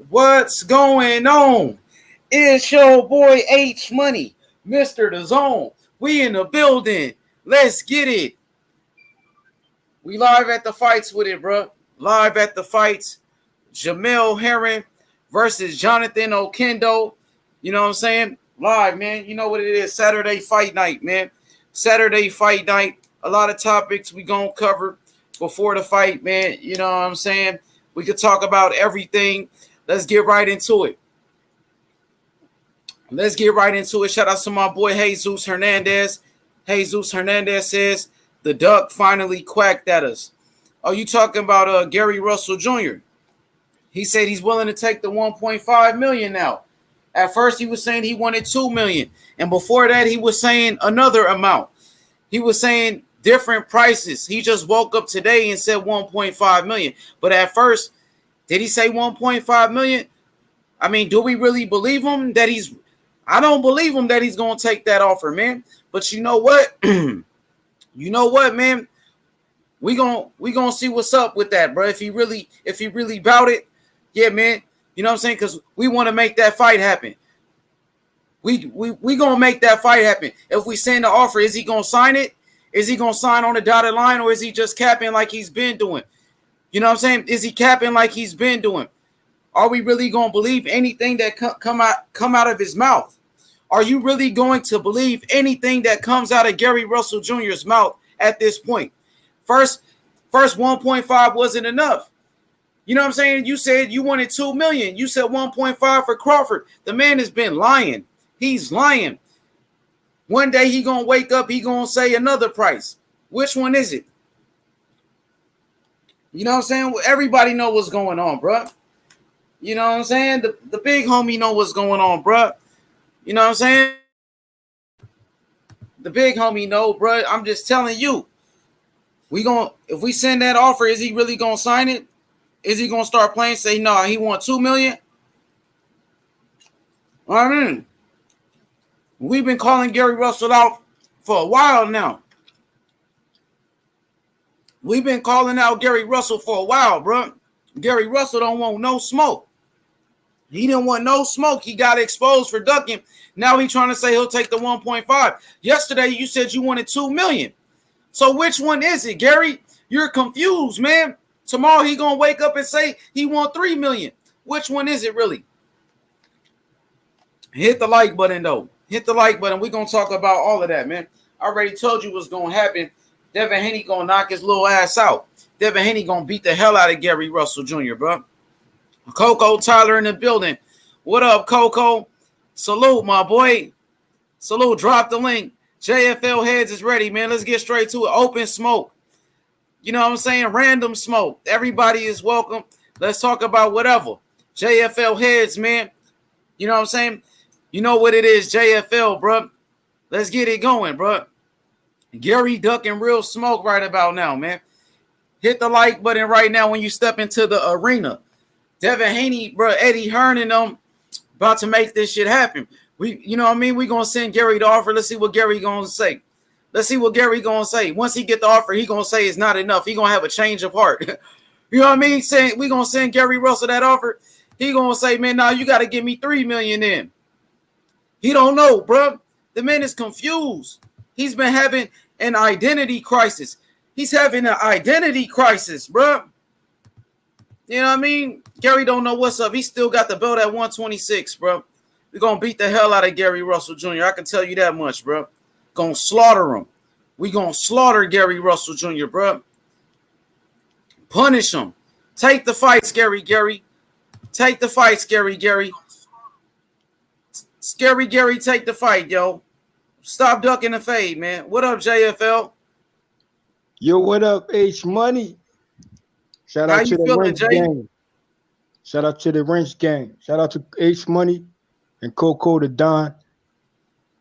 What's going on? It's your boy H Money, Mr. The Zone. We in the building. Let's get it. We live at the fights with it, bro. Live at the fights. Jamel Herring versus Jonathan Oquendo. You know what I'm saying? Live, man. You know what it is. Saturday fight night, man. Saturday fight night. A lot of topics we gonna cover before the fight, man. You know what I'm saying? We could talk about everything. Let's get right into it. Shout out to my boy Jesus Hernandez. Jesus Hernandez says the duck finally quacked at us. Oh, you talking about Gary Russell Jr.? He said he's willing to take the 1.5 million now. At first, he was saying he wanted 2 million, and before that, he was saying another amount. He was saying different prices. He just woke up today and said 1.5 million. But at first, did he say 1.5 million? I mean, do we really believe him that he's? I don't believe him that he's gonna take that offer, man. But you know what? You know what, man? We gonna see what's up with that, bro. If he really bout it, yeah, man. You know what I'm saying? Because we want to make that fight happen. We gonna make that fight happen. If we send the offer, is he gonna sign it? Is he gonna sign on the dotted line, or is he just capping like he's been doing? You know what I'm saying? Is he capping like he's been doing? Are we really gonna believe anything that come out of his mouth? Are you really going to believe anything that comes out of Gary Russell Jr.'s mouth at this point? First 1.5 wasn't enough. You know what I'm saying? You said you wanted 2 million. You said 1.5 for Crawford. The man has been lying. He's lying. One day he gonna wake up, he gonna say another price. Which one is it? You know what I'm saying? Everybody know what's going on, bro. You know what I'm saying? The big homie know what's going on, bro. You know what I'm saying? The big homie know, bro. I'm just telling you. If we send that offer, is he really gonna sign it? Is he gonna start playing? Say no, he want 2 million. I mean, we've been calling Gary Russell out for a while now. We've been calling out Gary Russell for a while, bro. Gary Russell don't want no smoke. He didn't want no smoke. He got exposed for ducking. Now he's trying to say he'll take the 1.5. Yesterday, you said you wanted 2 million. So which one is it, Gary? You're confused, man. Tomorrow he gonna wake up and say he want 3 million. Which one is it really? Hit the like button, though. Hit the like button. We're gonna talk about all of that, man. I already told you what's gonna happen. Devin Haney gonna knock his little ass out. Devin Haney gonna beat the hell out of Gary Russell Jr., bro. Coco Tyler in the building. What up, Coco? Salute, my boy. Salute. Drop the link. JFL Heads is ready, man. Let's get straight to it. Open smoke. You know what I'm saying? Random smoke. Everybody is welcome. Let's talk about whatever. JFL Heads, man. You know what I'm saying? You know what it is, JFL, bro. Let's get it going, bro. Gary ducking real smoke right about now, man. Hit the like button right now when you step into the arena. Devin Haney, bro, Eddie Hearn and them about to make this shit happen. You know what I mean? We're going to send Gary the offer. Let's see what Gary going to say. Let's see what Gary going to say. Once he get the offer, he going to say it's not enough. He going to have a change of heart. You know what I mean? Saying we going to send Gary Russell that offer. He going to say, man, now you got to give me 3 million in. He don't know, bro. The man is confused. He's been having an identity crisis. He's having an identity crisis, bro. You know what I mean? Gary don't know what's up. He still got the belt at 126, bro. We're going to beat the hell out of Gary Russell Jr. I can tell you that much, bro. Going to slaughter him. We going to slaughter Gary Russell Jr., bro. Punish him. Take the fight, Scary Gary. Take the fight, Scary Gary. Scary Gary, take the fight, yo. Stop ducking the fade, man. What up, JFL? Yo, what up, H Money? Shout out to the Wrench Gang. Shout out to the Wrench Gang. Shout out to H Money and Coco the Don.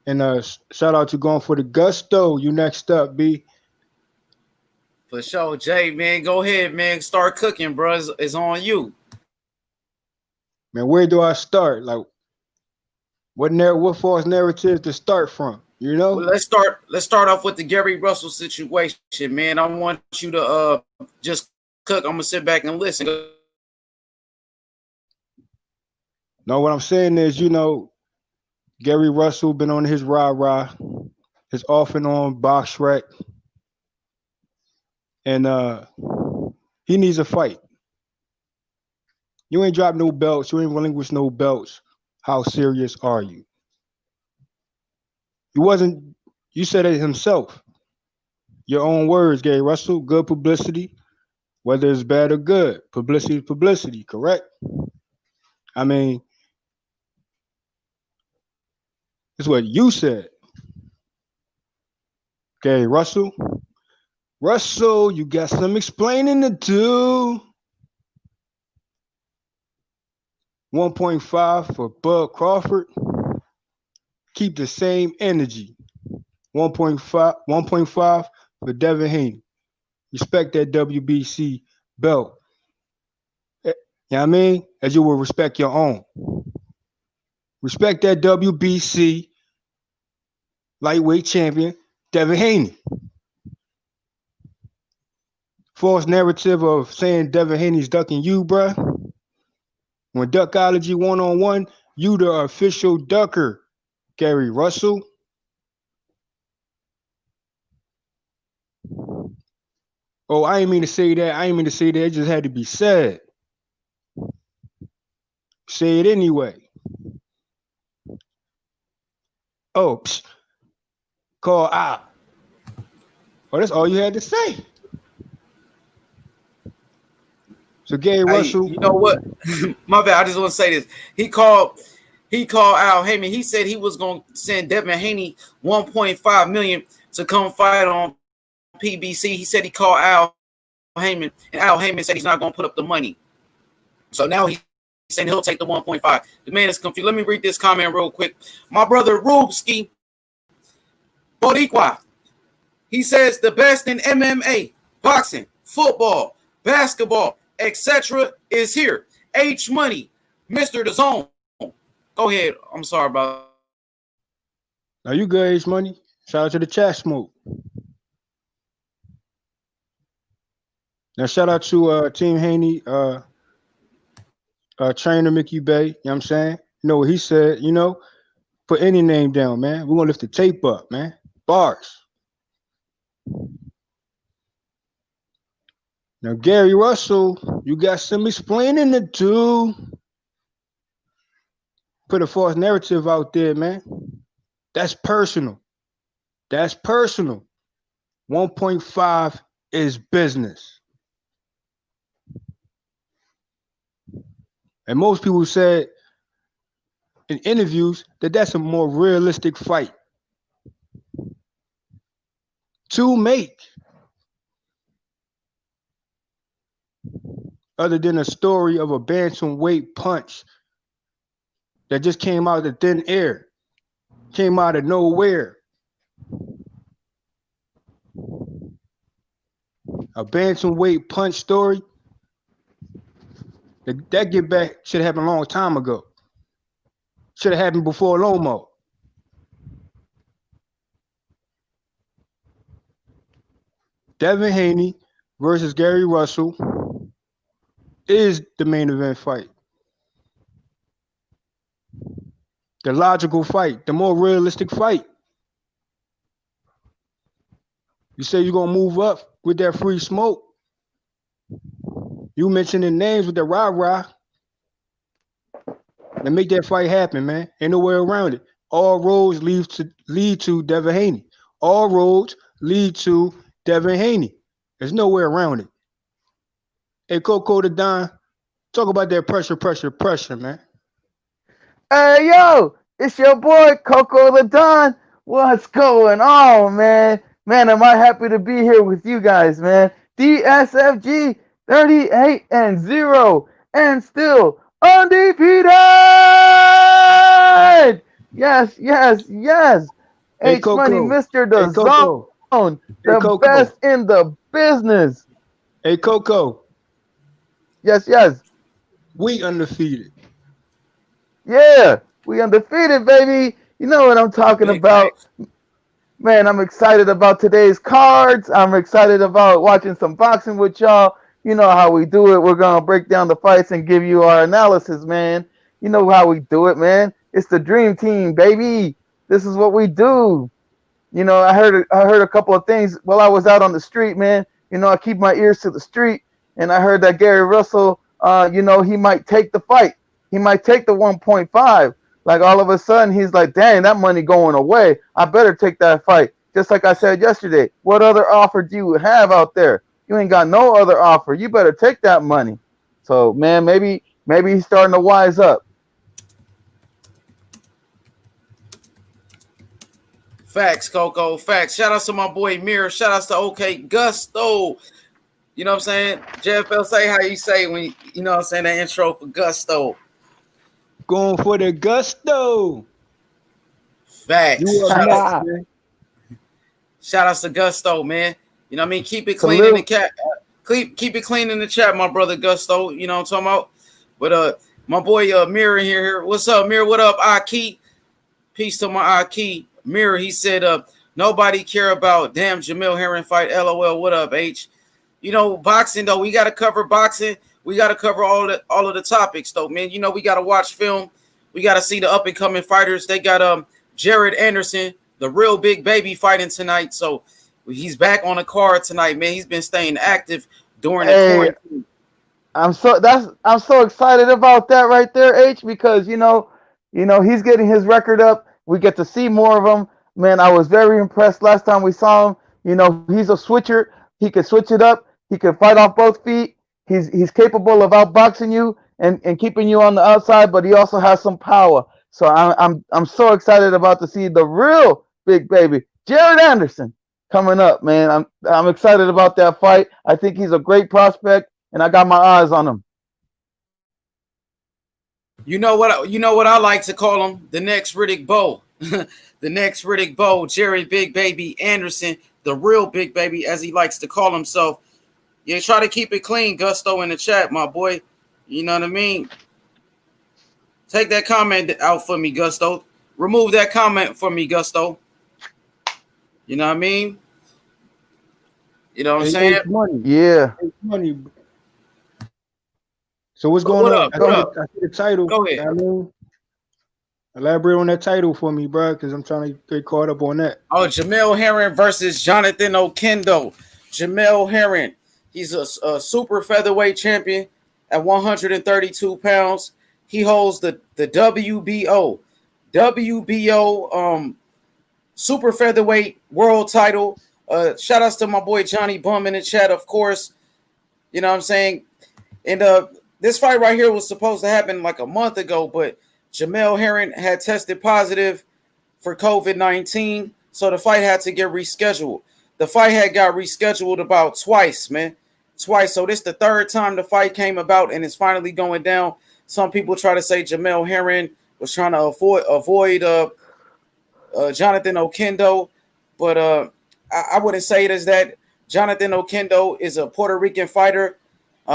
And shout out to going for the gusto. You next up, B. For sure, Jay, man. Go ahead, man. Start cooking, bro. It's on you. Man, where do I start? Like, what false narrative to start from? You know? Well, let's start off with the Gary Russell situation, man. I want you to just cook. I'm gonna sit back and listen. No, what I'm saying is, Gary Russell been on his rah-rah, his off and on box rec, and he needs a fight. You ain't dropped no belts. You ain't relinquished no belts. How serious are you? You said it himself. Your own words, Gary Russell. Good publicity, whether it's bad or good. Publicity is publicity, correct? I mean, it's what you said. Gary Russell. Russell, you got some explaining to do. 1.5 for Bud Crawford. Keep the same energy. 1.5 for Devin Haney. Respect that WBC belt. You know what I mean? As you will respect your own. Respect that WBC lightweight champion, Devin Haney. False narrative of saying Devin Haney's ducking you, bruh. When Duckology one-on-one, you the official ducker, Gary Russell. Oh, I ain't mean to say that. It just had to be said. Say it anyway. Oh, call out. Oh, that's all you had to say. So Gary Russell. You know what? My bad. I just want to say this. He called Al Heyman. He said he was going to send Devin Haney $1.5 million to come fight on PBC. He said he called Al Heyman, and Al Heyman said he's not going to put up the money. So now he's saying he'll take the 1.5. The man is confused. Let me read this comment real quick. My brother Rubski Boricua. He says the best in MMA, boxing, football, basketball, etc. is here. H Money, Mr. The Zone. Go ahead. I'm sorry about. Now you good, H Money. Shout out to the chat smoke. Now shout out to Team Haney, trainer Mickey Bay. You know what I'm saying? You know what he said, put any name down, man. We're gonna lift the tape up, man. Bars. Now, Gary Russell, you got some explaining to do. Put a false narrative out there, man. That's personal. 1.5 is business. And most people said in interviews that that's a more realistic fight to make. Other than a story of a bantamweight punch that just came out of thin air, came out of nowhere. A bantamweight punch story, that get back should have happened a long time ago. Should have happened before Lomo. Devin Haney versus Gary Russell is the main event fight. The logical fight, the more realistic fight. You say you're going to move up with that free smoke. You mentioning names with the rah-rah. And make that fight happen, man. Ain't no way around it. All roads lead to Devin Haney. All roads lead to Devin Haney. There's no way around it. Hey, Coco the Don, talk about that pressure, man. Hey, yo, it's your boy, Coco the Don. What's going on, man? Man, am I happy to be here with you guys, man. DSFG 38-0 and still undefeated. Yes. Hey, H Money, Mr. The Zone, the best in the business. Hey, Coco. Yes. We undefeated. Yeah, we undefeated, baby. You know what I'm talking about. Man, I'm excited about today's cards. I'm excited about watching some boxing with y'all. You know how we do it. We're going to break down the fights and give you our analysis, man. You know how we do it, man. It's the dream team, baby. This is what we do. I heard a couple of things while I was out on the street, man. I keep my ears to the street, and I heard that Gary Russell, he might take the fight. He might take the 1.5. Like all of a sudden, he's like, dang, that money going away. I better take that fight. Just like I said yesterday, what other offer do you have out there? You ain't got no other offer. You better take that money. So, man, maybe he's starting to wise up. Facts, Coco. Facts. Shout out to my boy Mirror. Shout out to OK Gusto. You know what I'm saying? JFL, say how you say when you know what I'm saying, that intro for Gusto. Going for the gusto. Facts. Shout out to Gusto, man. You know what I mean? Keep it clean in the chat. Keep it clean in the chat, my brother Gusto. You know what I'm talking about? But my boy Mirror here. What's up, Mirror? What up, Aki? Peace to my Aki. Mirror, he said, nobody care about damn Jamel Herring fight. LOL. What up, H? Boxing though, we gotta cover boxing. We gotta cover all of the topics though, man. We gotta watch film. We gotta see the up and coming fighters. They got Jared Anderson, the real big baby, fighting tonight. So he's back on the card tonight, man. He's been staying active during the quarantine. I'm so excited about that right there, H, because he's getting his record up. We get to see more of him. Man, I was very impressed last time we saw him. He's a switcher. He can switch it up. He can fight off both feet. He's capable of outboxing you and keeping you on the outside, but he also has some power. So I'm so excited about to see the real big baby, Jared Anderson, coming up, man. I'm excited about that fight. I think he's a great prospect, and I got my eyes on him. You know what I like to call him? The next Riddick Bowe. The next Riddick Bowe, Jerry Big Baby Anderson, the real big baby, as he likes to call himself. Yeah, try to keep it clean, Gusto, in the chat, my boy. You know what I mean? Take that comment out for me, Gusto. Remove that comment for me, Gusto. You know what I mean? You know what I'm saying? Money. Yeah. Money. So what's going on? I see the title. Go ahead. Elaborate on that title for me, bro, because I'm trying to get caught up on that. Oh, Jamel Herring versus Jonathan Oquendo. Jamel Herring, he's a super featherweight champion at 132 pounds. He holds the WBO super featherweight world title. Shout outs to my boy Johnny Bum in the chat, of course. You know what I'm saying? And this fight right here was supposed to happen like a month ago, but Jamel Herring had tested positive for COVID-19, so the fight had to get rescheduled. The fight had got rescheduled about twice, man. Twice. So this the third time the fight came about, and it's finally going down. Some people try to say Jamel Herring was trying to avoid Jonathan Oquendo, but I wouldn't say it as that. Jonathan Oquendo is a Puerto Rican fighter.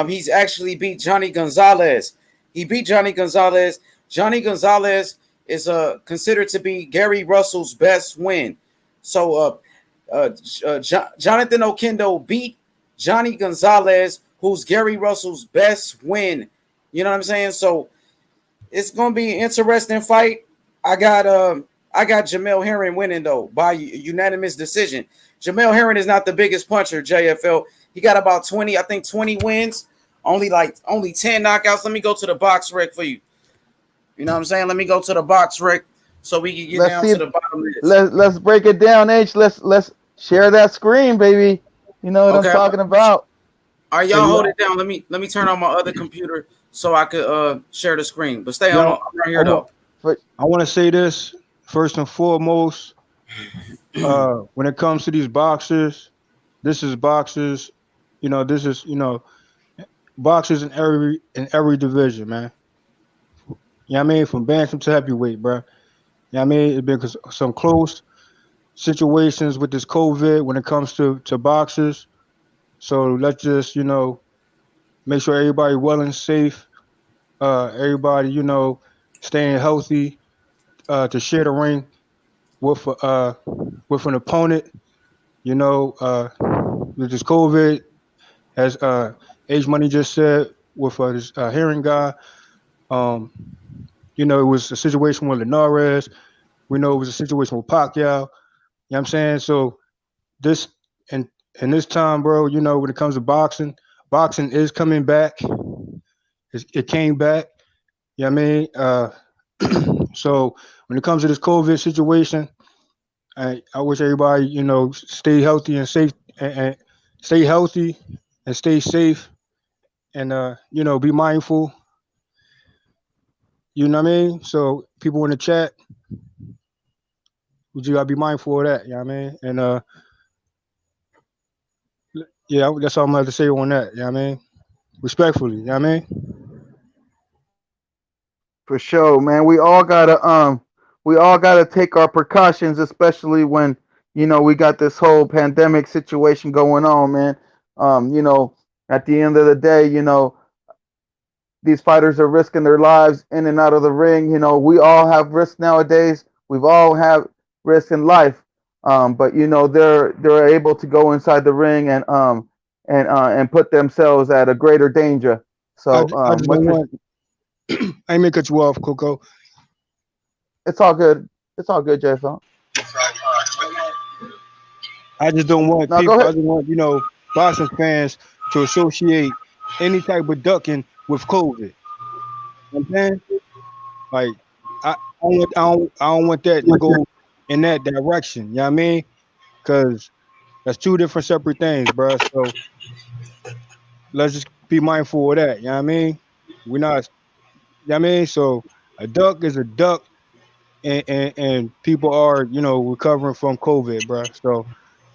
He's actually beat Johnny Gonzalez. He beat Johnny Gonzalez. Johnny Gonzalez is considered to be Gary Russell's best win. So Jonathan Oquendo beat Johnny Gonzalez, who's Gary Russell's best win. You know what I'm saying? So it's gonna be an interesting fight. I got Jamel Herring winning though by unanimous decision. Jamel Herring is not the biggest puncher, JFL. He got about 20 wins, only 10 knockouts. Let me go to the box rec for you. You know what I'm saying? Let me go to the box rec so we can get down to the bottom of this. Let's break it down, H. Let's share that screen, baby. You know what I'm talking about. All right, y'all hold it down. Let me turn on my other computer so I could share the screen. But stay on right here though. I want to say this first and foremost. When it comes to these boxers, this is boxers. This is boxers in every division, man. You know what I mean? From bantam to heavyweight, bro. You know what I mean? It's been some close situations with this COVID when it comes to boxers. So let's just, make sure everybody well and safe. Everybody, staying healthy to share the ring with an opponent. With this COVID, as H Money just said, with this Herring guy. You know, it was a situation with Linares. We know it was a situation with Pacquiao. You know what I'm saying? So this and this time, bro, you know, when it comes to boxing, boxing is coming back. It came back. You know what I mean? So when it comes to this COVID situation, I wish everybody, you know, stay healthy and safe and stay healthy and stay safe and you know, be mindful. You know what I mean? So people in the chat, we just gotta be mindful of that, you know what I mean? And yeah, that's all I'm gonna have to say on that, you know what I mean? Respectfully, you know what I mean? For sure, man. We all gotta take our precautions, especially when we got this whole pandemic situation going on, man. You know, at the end of the day, these fighters are risking their lives in and out of the ring. You know, we all have risks nowadays. We've all have risks in life. But they're able to go inside the ring and put themselves at a greater danger. So I just don't want I ain't mean to cut you off, Coco. it's all good. It's all good, JFL. I just don't want No, go people. I ahead. just want boxing fans to associate any type of ducking with COVID. You know what I'm saying? Like I don't want that to go in that direction. You know what I mean? Because that's two different separate things, bro. So let's just be mindful of that. You know what I mean? We're not. You know what I mean? So a duck is a duck, and people are recovering from COVID, bro. So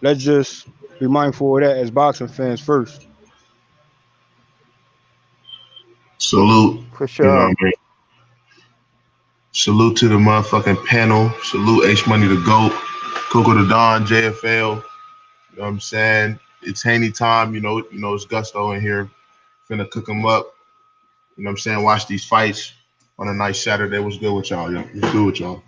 let's just be mindful of that as boxing fans first. Salute. For You know what sure. I mean? Salute to the motherfucking panel. Salute H Money the GOAT, Coco the Don, JFL. You know what I'm saying? It's Haney time. It's Gusto in here. Finna cook them up. You know what I'm saying? Watch these fights on a nice Saturday. What's good with y'all? What's good with y'all?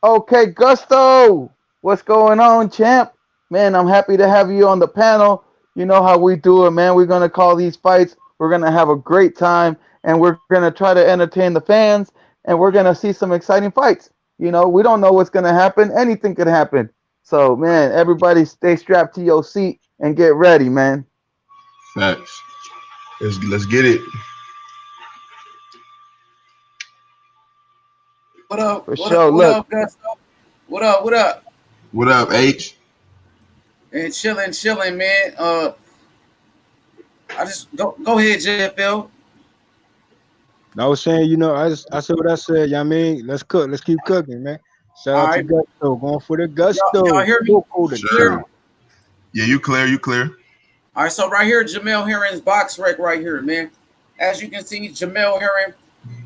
Okay, Gusto, what's going on, champ? Man, I'm happy to have you on the panel. You know how we do it, man. We're gonna call these fights. We're gonna have a great time, and we're gonna try to entertain the fans, and we're gonna see some exciting fights. We don't know what's gonna happen. Anything could happen. So, man, everybody stay strapped to your seat and get ready, man. Facts. Let's get it. What up? For What up? sure. What Look, up, guys? What up? What up? What up, H? And chilling, man. I just go ahead, JFL. I was saying, I said what I said. You know what I mean? Let's cook. Let's keep cooking, man. Shout All out to right, Gusto. Going for the y'all Gusto. hear me? Coco the You hear me? Don. Yeah, you clear. You clear. All right, so right here, Jamel Herring's box rec right here, man. As you can see, Jamel Herring,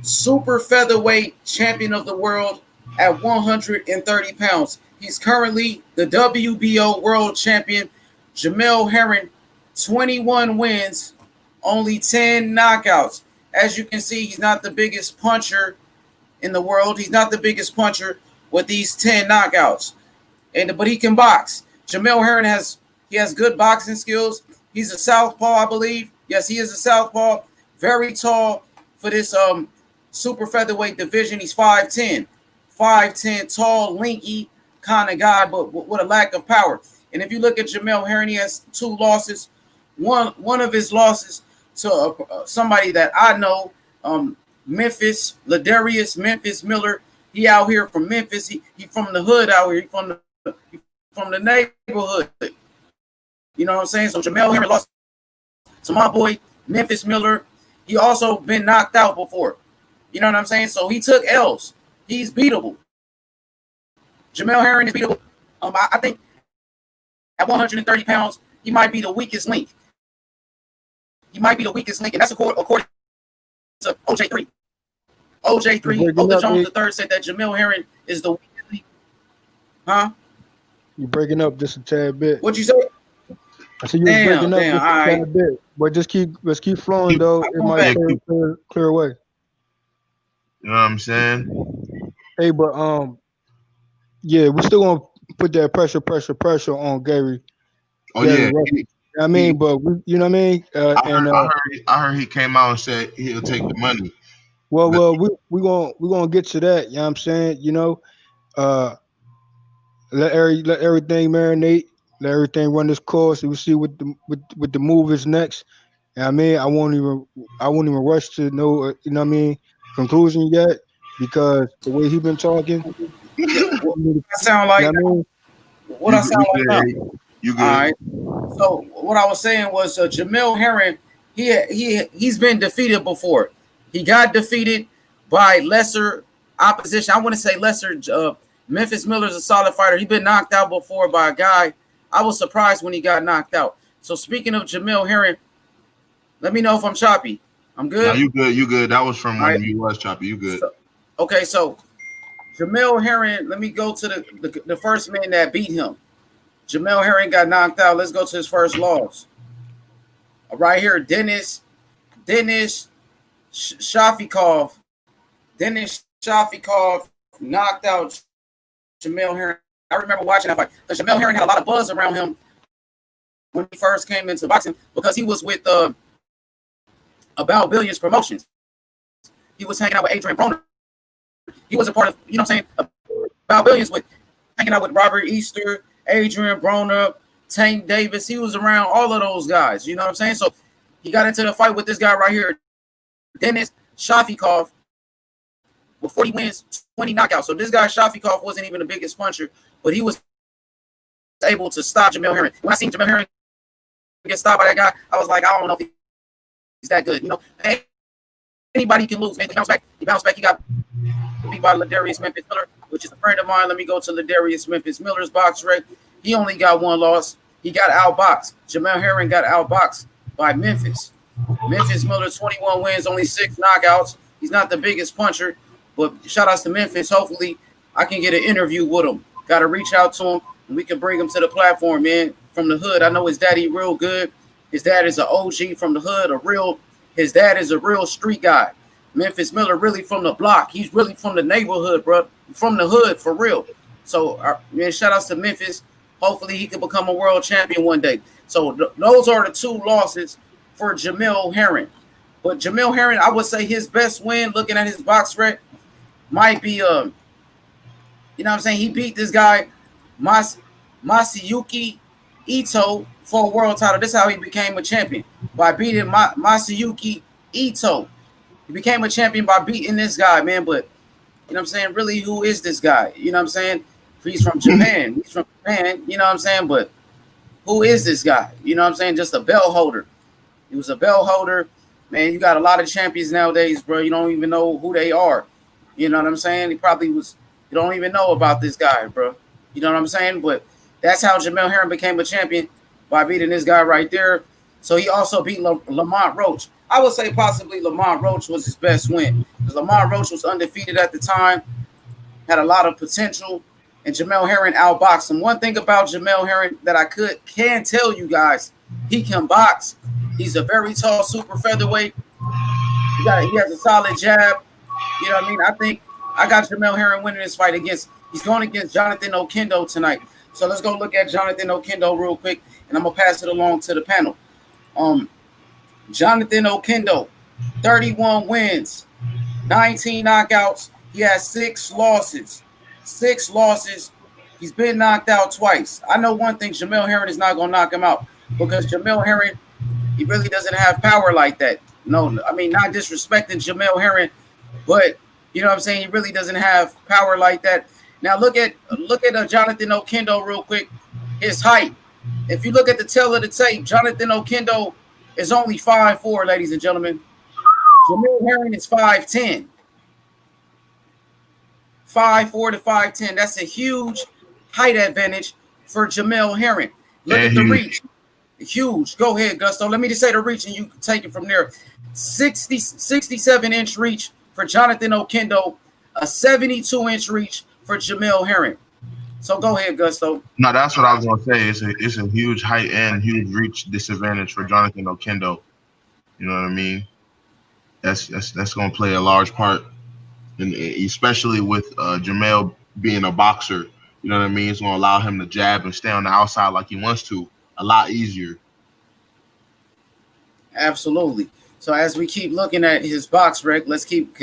super featherweight champion of the world at 130 pounds. He's currently the WBO world champion. Jamel Herring, 21 wins, only 10 knockouts. As you can see, he's not the biggest puncher in the world. He's not the biggest puncher with these 10 knockouts. But he can box. Jamel Herring has good boxing skills. He's a southpaw, I believe. Yes, he is a southpaw. Very tall for this super featherweight division. He's 5'10". 5'10", tall, lanky kind of guy, but with a lack of power. And if you look at Jamel Herring, he has 2 losses. One of his losses to somebody that I know, Memphis Miller. He out here from Memphis. He from the hood out here. He from the neighborhood. You know what I'm saying? So Jamel Herring lost to my boy Memphis Miller. He also been knocked out before. You know what I'm saying? So he took L's. He's beatable. Jamel Herring is beatable. I think at 130 pounds, he might be the weakest link. He might be the weakest link, and that's according to OJ3. OJ3, Older Jones III said that Jamel Herring is the weakest link. Huh? You breaking up just a tad bit. What'd you say? I said you was breaking up just a tad right. bit. But let's keep flowing though. It might clear away. You know what I'm saying? Hey, but yeah, we're still gonna put that pressure on Gary. Oh Gary yeah. Russell. I mean, but you know what I mean? I heard he came out and said he'll take the money. Well, we gonna get to that. You know what I'm saying? You know, let everything marinate. Let everything run its course. We'll see what the move is next. And I mean, I won't even rush to know. You know what I mean? Conclusion yet, because the way he been talking. Yeah, what I sound You like? know what I mean? What I sound like now? You good? All right. So what I was saying was Jamel Herring. He's been defeated before. He got defeated by lesser opposition. I wouldn't say lesser. Memphis Miller's a solid fighter. He's been knocked out before by a guy. I was surprised when he got knocked out. So speaking of Jamel Herring, let me know if I'm choppy. I'm good. No, you good. You good. That was from when you was choppy. You good. Okay, so Jamel Herring. Let me go to the first man that beat him. Jamel Herring got knocked out. Let's go to his first loss. Right here, Dennis Shafikov. Dennis Shafikov knocked out Jamel Herring. I remember watching that fight because Jamel Herring had a lot of buzz around him when he first came into boxing because he was with About Billions Promotions. He was hanging out with Adrian Broner. He was a part of, you know what I'm saying, About Billions with hanging out with Robert Easter, Adrian Broner, Tank Davis. He was around all of those guys. You know what I'm saying? So he got into the fight with this guy right here, Dennis Shafikov, with 40 wins, 20 knockouts. So this guy Shafikov wasn't even the biggest puncher, but he was able to stop Jamel Herring. When I seen Jamel Herring get stopped by that guy, I was like, I don't know if he's that good. You know, anybody can lose. Man, he bounced back. He got beat by Ladarius Memphis Miller, which is a friend of mine. Let me go to Ladarius Memphis Miller's box rec. He only got one loss. He got outboxed. Jamel Herring got outboxed by Memphis. Memphis Miller, 21 wins, only 6 knockouts. He's not the biggest puncher, but shout outs to Memphis. Hopefully, I can get an interview with him. Got to reach out to him, and we can bring him to the platform, man. From the hood, I know his daddy real good. His dad is an OG from the hood, his dad is a real street guy. Memphis Miller really from the block. He's really from the neighborhood, bro. From the hood, for real. So, man, shout outs to Memphis. Hopefully, he can become a world champion one day. So, those are the 2 losses for Jamel Herring. But Jamel Herring, I would say his best win, looking at his box rec, might be, you know what I'm saying? He beat this guy, Masayuki Ito, for a world title. This is how he became a champion, by beating Masayuki Ito. He became a champion by beating this guy, man. But, you know what I'm saying? Really, who is this guy? You know what I'm saying? He's from Japan. You know what I'm saying? But who is this guy? You know what I'm saying? Just a belt holder. He was a belt holder. Man, you got a lot of champions nowadays, bro. You don't even know who they are. You know what I'm saying? You don't even know about this guy, bro. You know what I'm saying? But that's how Jamel Herring became a champion, by beating this guy right there. So he also beat Lamont Roach. I would say possibly Lamont Roach was his best win, because Lamont Roach was undefeated at the time, had a lot of potential, and Jamel Herring outboxed him. One thing about Jamel Herring that I can tell you guys, he can box. He's a very tall super featherweight. He has a solid jab. You know what I mean? I think I got Jamel Herring winning this fight he's going against Jonathan Oquendo tonight. So let's go look at Jonathan Oquendo real quick, and I'm going to pass it along to the panel. Jonathan Oquendo, 31 wins, 19 knockouts. He has 6 losses. 6 losses. He's been knocked out twice. I know one thing, Jamel Herring is not going to knock him out, because Jamel Herring, he really doesn't have power like that. No, I mean, not disrespecting Jamel Herring, but you know what I'm saying? He really doesn't have power like that. Now look at Jonathan Oquendo real quick. His height. If you look at the tail of the tape, Jonathan Oquendo is only 5'4", ladies and gentlemen. Jamel Herring is 5'10". 5'4" to 5'10". That's a huge height advantage for Jamel Herring. Look at the reach. Huge. Go ahead, Gusto. Let me just say the reach, and you can take it from there. 67-inch reach for Jonathan Oquendo, a 72-inch reach for Jamel Herring. So go ahead, Gusto. No, that's what I was gonna say. It's a huge height and huge reach disadvantage for Jonathan Oquendo. You know what I mean? That's gonna play a large part, and especially with Jamel being a boxer. You know what I mean? It's gonna allow him to jab and stay on the outside like he wants to a lot easier. Absolutely. So as we keep looking at his box rec, let's keep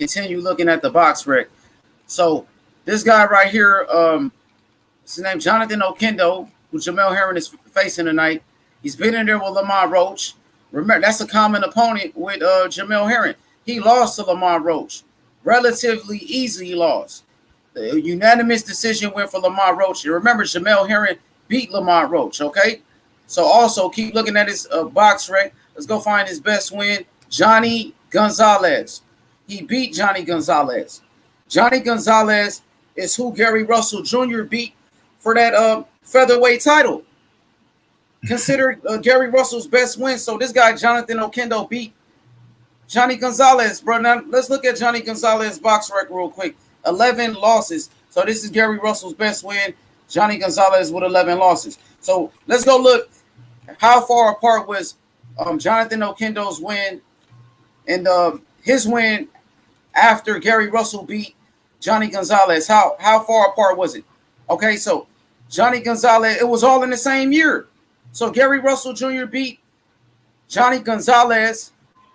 continue looking at the box rec. So this guy right here, his name Jonathan Oquendo, who Jamel Herring is facing tonight. He's been in there with Lamar Roach. Remember, that's a common opponent with Jamel Herring. He lost to Lamar Roach. Relatively easy he lost. The unanimous decision went for Lamar Roach. You remember, Jamel Herring beat Lamar Roach, okay? So also keep looking at his box rec. Let's go find his best win. Johnny Gonzalez. He beat Johnny Gonzalez. Johnny Gonzalez is who Gary Russell Jr. beat for that featherweight title. Considered Gary Russell's best win. So this guy, Jonathan Oquendo, beat Johnny Gonzalez, bro. Now let's look at Johnny Gonzalez's box record real quick. 11 losses. So this is Gary Russell's best win. Johnny Gonzalez with 11 losses. So let's go look how far apart was Jonathan Oquendo's win and his win after Gary Russell beat Johnny Gonzalez. How far apart was it? Okay, so Johnny Gonzalez, it was all in the same year. So Gary Russell Jr. beat Johnny Gonzalez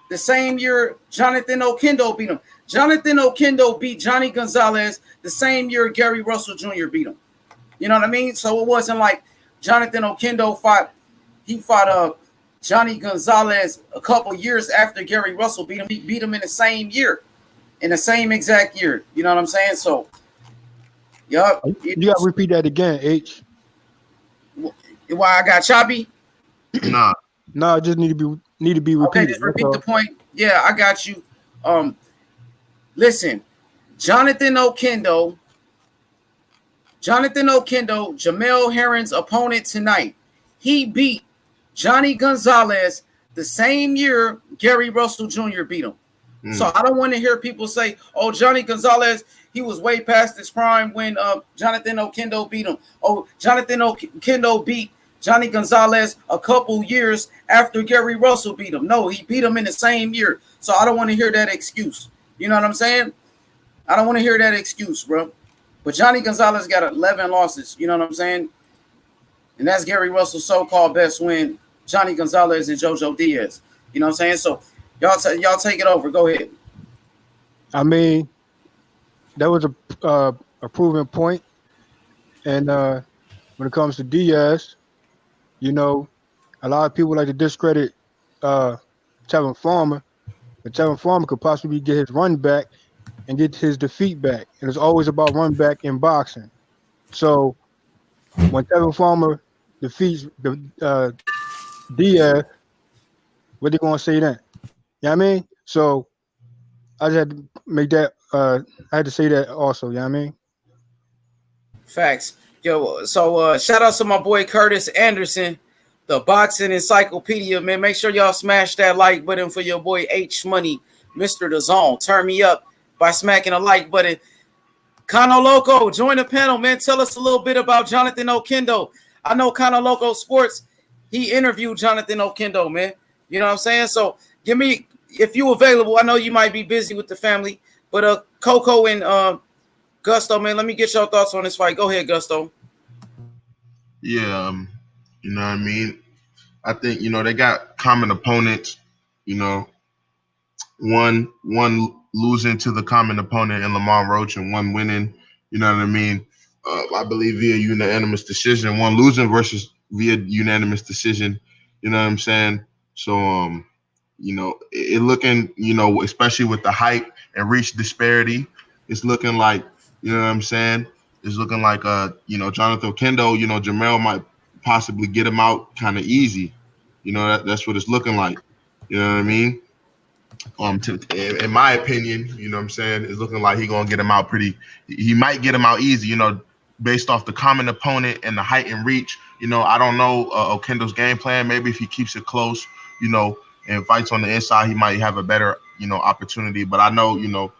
the same year Jonathan Oquendo beat him. Jonathan Oquendo beat Johnny Gonzalez the same year Gary Russell Jr. beat him. You know what I mean? So it wasn't like Jonathan Oquendo fought Johnny Gonzalez a couple years after Gary Russell beat him. He beat him in the same year, in the same exact year. You know what I'm saying? So, yup. You got to repeat that again, H. Why I got choppy? Nah. No, it just need to be repeated. Okay, just repeat the point. Yeah, I got you. Listen, Jonathan Oquendo, Jamel Herring's opponent tonight, he beat Johnny Gonzalez the same year Gary Russell Jr. beat him. So I don't want to hear people say, oh, Johnny Gonzalez, he was way past his prime when Jonathan Oquendo beat him. Oh, Jonathan Oquendo beat Johnny Gonzalez a couple years after Gary Russell beat him. No, he beat him in the same year. So I don't want to hear that excuse. You know what I'm saying? I don't want to hear that excuse, bro. But Johnny Gonzalez got 11 losses. You know what I'm saying? And that's Gary Russell's so-called best win. Johnny Gonzalez and JoJo Diaz. You know what I'm saying? So y'all take it over. Go ahead. I mean, that was a proven point. And when it comes to Diaz, you know, a lot of people like to discredit Tevin Farmer, but Tevin Farmer could possibly get his run back and get his defeat back. And it's always about run back in boxing. So when Tevin Farmer defeats the Diaz, what they gonna say then? You know what I mean? So I just had to make that. I had to say that also. You know what I mean? Facts. Yo, so shout out to my boy Curtis Anderson, the boxing encyclopedia, man. Make sure y'all smash that like button for your boy H Money, Mr. The Zone. Turn me up by smacking a like button. Cano Loco, join the panel, man. Tell us a little bit about Jonathan Oquendo. I know Cano Loco Sports, he interviewed Jonathan Oquendo, man. You know what I'm saying? So give me, if you available, I know you might be busy with the family, but Coco and Gusto, man, let me get your thoughts on this fight. Go ahead, Gusto. Yeah, you know what I mean? I think, you know, they got common opponents, you know, one losing to the common opponent in Lamar Roach and one winning, you know what I mean? I believe via unanimous decision, one losing versus via unanimous decision, you know what I'm saying? So, you know, it looking, you know, especially with the height and reach disparity, it's looking like, you know what I'm saying? It's looking like, you know, Jonathan Oquendo, you know, Jamel might possibly get him out kind of easy. You know, that's what it's looking like. You know what I mean? In my opinion, you know what I'm saying, it's looking like he's going to get him out he might get him out easy, you know, based off the common opponent and the height and reach. You know, I don't know Oquendo's game plan. Maybe if he keeps it close, you know, and fights on the inside, he might have a better, you know, opportunity. But I know, you know,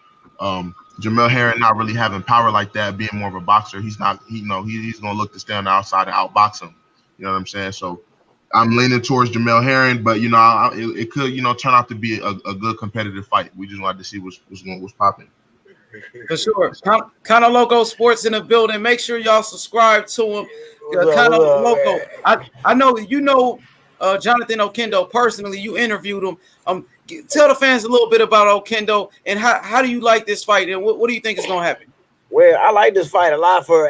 Jamel Herring not really having power like that, being more of a boxer. He's not, he's going to look to stay on the outside and outbox him. You know what I'm saying? So I'm leaning towards Jamel Herring, but, you know, it could, you know, turn out to be a good competitive fight. We just wanted to see what's popping. For sure. Cano Loco Sports in the building. Make sure y'all subscribe to him. Cano Loco. I know, you know, Jonathan Oquendo personally. You interviewed him. Tell the fans a little bit about Oquendo and how do you like this fight and what do you think is going to happen? Well, I like this fight a lot for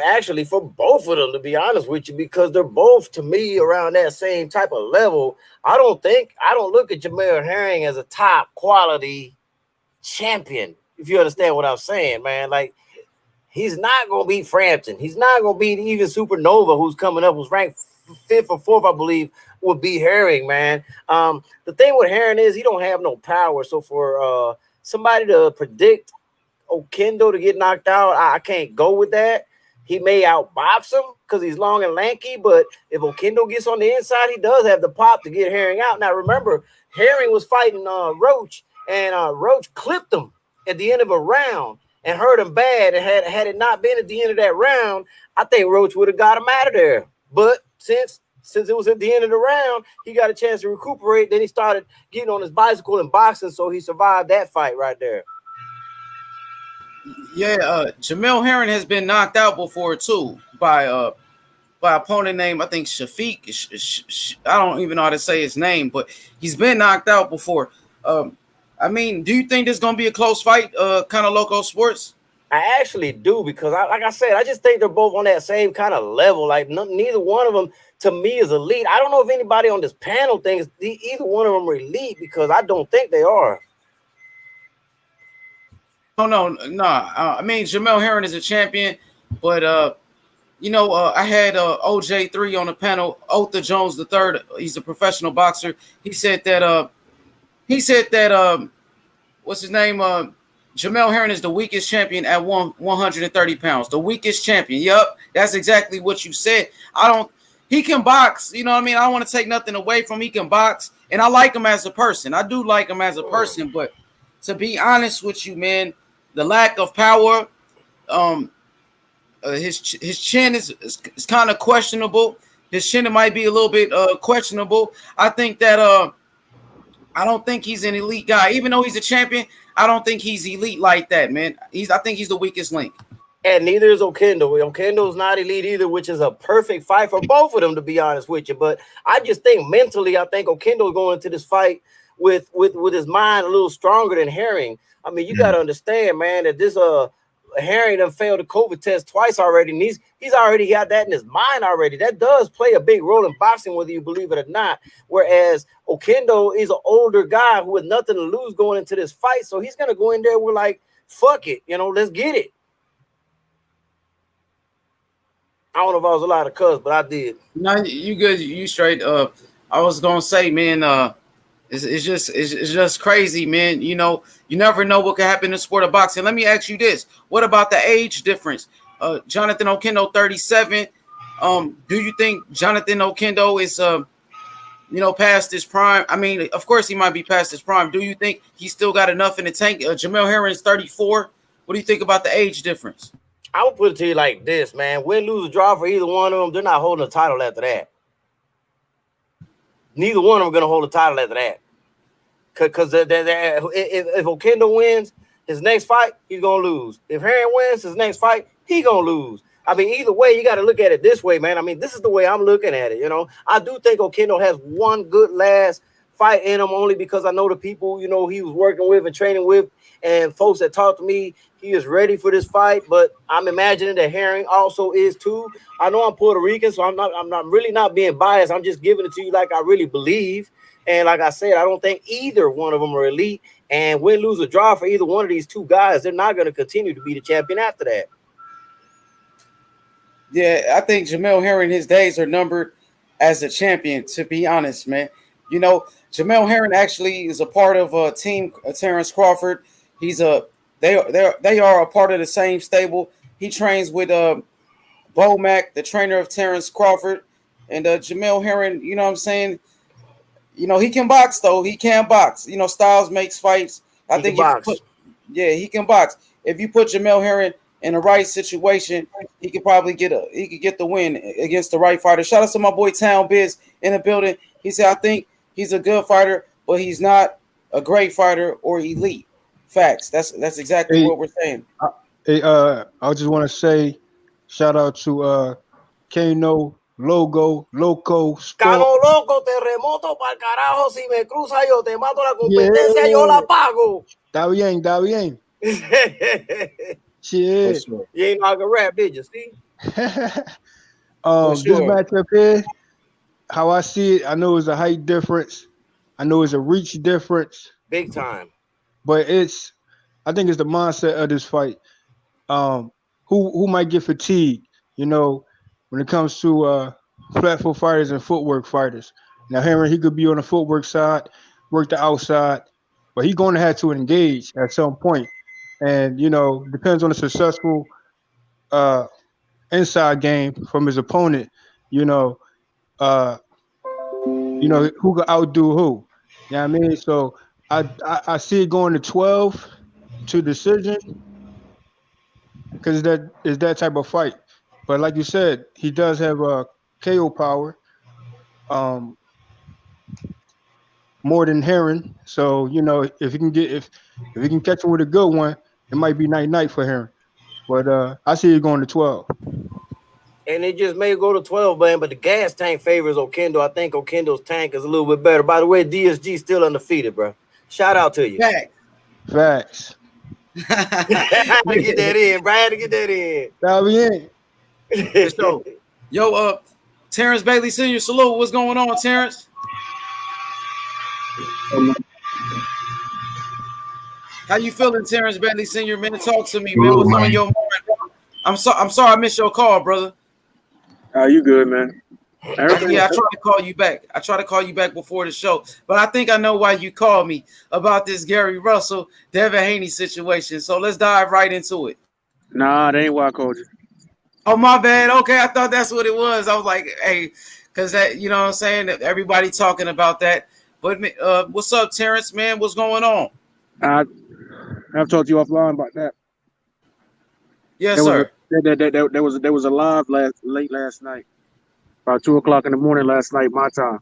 both of them, to be honest with you, because they're both, to me, around that same type of level. I don't look at Jamel Herring as a top quality champion, if you understand what I'm saying, man. Like, he's not going to beat Frampton. He's not going to beat even Supernova, who's coming up, who's ranked 5th or 4th, I believe, would be Herring, man. The thing with Herring is he don't have no power. So for somebody to predict Oquendo to get knocked out, I can't go with that. He may outbox him because he's long and lanky, but if Oquendo gets on the inside, he does have the pop to get Herring out. Now, remember, Herring was fighting Roach, and Roach clipped him at the end of a round and hurt him bad. And had it not been at the end of that round, I think Roach would have got him out of there. But since it was at the end of the round, he got a chance to recuperate. Then he started getting on his bicycle and boxing, so he survived that fight right there. Yeah, Jamel Herring has been knocked out before too by opponent named I think Shafiq. I don't even know how to say his name, but he's been knocked out before. I mean, do you think this is gonna be a close fight? Kind of local sports. I actually do, because like I said, I just think they're both on that same kind of level. Like neither one of them to me is elite. I don't know if anybody on this panel thinks either one of them are elite, because I don't think they are. No. I mean, Jamel Herring is a champion, but I had OJ3 on the panel, Otha Jones III. He's a professional boxer. He said that what's his name? Jamel Herring is the weakest champion at 130 pounds. The weakest champion. Yup, that's exactly what you said. He can box, you know what I mean? I don't want to take nothing away from him. He can box, and I like him as a person. I do like him as a person, but to be honest with you, man, the lack of power, his chin is kind of questionable. His chin might be a little bit questionable. I think that I don't think he's an elite guy. Even though he's a champion, I don't think he's elite like that, man. I think he's the weakest link. And neither is Oquendo. Oquendo's not elite either, which is a perfect fight for both of them, to be honest with you. But I just think mentally, I think Oquendo's going into this fight with his mind a little stronger than Herring. I mean, you got to understand, man, that this Herring done failed the COVID test twice already, and he's already got that in his mind already. That does play a big role in boxing, whether you believe it or not. Whereas Oquendo is an older guy who has nothing to lose going into this fight, so he's gonna go in there with like, fuck it, let's get it. I don't know if I was allowed to cuss, but I did. No, you good? You straight? I was gonna say, man, it's just crazy, man. You never know what could happen in the sport of boxing. Let me ask you this: what about the age difference? Jonathan Oquendo, 37. Do you think Jonathan Oquendo is past his prime? I mean, of course he might be past his prime. Do you think he's still got enough in the tank? Jamel Herring is 34. What do you think about the age difference? I would put it to you like this, man. Win, lose, or draw for either one of them, they're not holding a title after that. Neither one of them are going to hold a title after that. Because if Oquendo wins his next fight, he's going to lose. If Herring wins his next fight, he's going to lose. I mean, either way, you got to look at it this way, man. I mean, this is the way I'm looking at it, I do think Oquendo has one good last fight in him, only because I know the people, he was working with and training with, and folks that talk to me, he is ready for this fight. But I'm imagining that Herring also is too. I know I'm Puerto Rican, so I'm really not being biased. I'm just giving it to you like I really believe. And like I said, I don't think either one of them are elite. And win, lose, or draw for either one of these two guys, they're not going to continue to be the champion after that. Yeah, I think Jamel Herring, his days are numbered as a champion, to be honest, man. Jamel Herring actually is a part of team Terrence Crawford. They are a part of the same stable. He trains with Bo Mack, the trainer of Terrence Crawford, and Jamel Herring. You know what I'm saying? He can box though. He can box. Styles makes fights. I think he can box. If you put Jamel Herring in the right situation, he could probably get the win against the right fighter. Shout out to my boy Town Biz in the building. He said, I think he's a good fighter, but he's not a great fighter or elite. Facts. That's exactly what we're saying. I just want to say shout out to Kano Logo, Loco, Sport. Cano loco, terremoto pa'l carajo. Si me cruza yo, te mato la competencia, Yeah. yo la pago. Está bien, está bien. Shit. Sure. You ain't know I can rap, did you? See? This sure. matchup here, how I see it, I know it's a height difference. I know it's a reach difference. Big time. But I think it's the mindset of this fight. Who might get fatigued, when it comes to flat foot fighters and footwork fighters. Now, Herring, he could be on the footwork side, work the outside, but he's going to have to engage at some point. And, depends on the successful inside game from his opponent, who could outdo who. You know what I mean? So I see it going to 12 to decision because it's that type of fight. But like you said, he does have a KO power, more than Herring. So if he can catch him with a good one, it might be night for Herring. But I see it going to 12. And it just may go to 12, man, but the gas tank favors Oquendo. I think Oquendo's tank is a little bit better. By the way, DSG still undefeated, bro. Shout out to you. Facts. Had to get that in, bro. Had to get that in. So, yo, Terrence Bailey Sr., salute. What's going on, Terrence? How you feeling, Terrence Bailey Sr.? Man, talk to me, man. What's on your mind? I'm sorry I missed your call, brother. You good, man? I tried to call you back. I tried to call you back before the show, but I think I know why you called me about this Gary Russell, Devin Haney situation. So let's dive right into it. Nah, that ain't why I called you. Oh, my bad. Okay, I thought that's what it was. I was like, hey, because that, you know what I'm saying? Everybody talking about that. But what's up, Terrence, man? What's going on? I've talked to you offline about that. Yes, sir. There was a live late last night, about 2:00 in the morning last night, my time.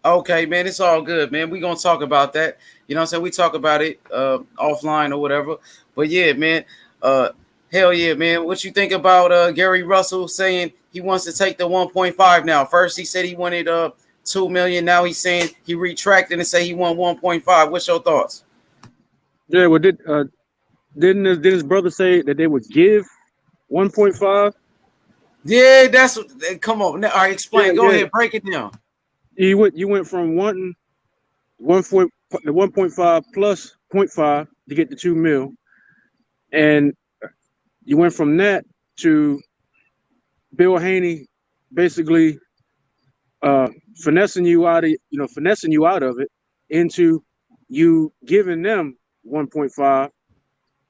Okay, man, it's all good, man. We're going to talk about that. You know what I'm saying? We talk about it offline or whatever. But, yeah, man, hell yeah, man. What you think about Gary Russell saying he wants to take the 1.5 now? First, he said he wanted $2 million. Now he's saying he retracted and say he won 1.5. What's your thoughts? Yeah, well, didn't his brother say that they would give 1.5? Yeah, that's what. Come on, all right, explain. Go ahead, break it down. You went from wanting the 1.5 plus 0.5 to get the 2 mil, and you went from that to Bill Haney basically finessing you out of it into you giving them 1.5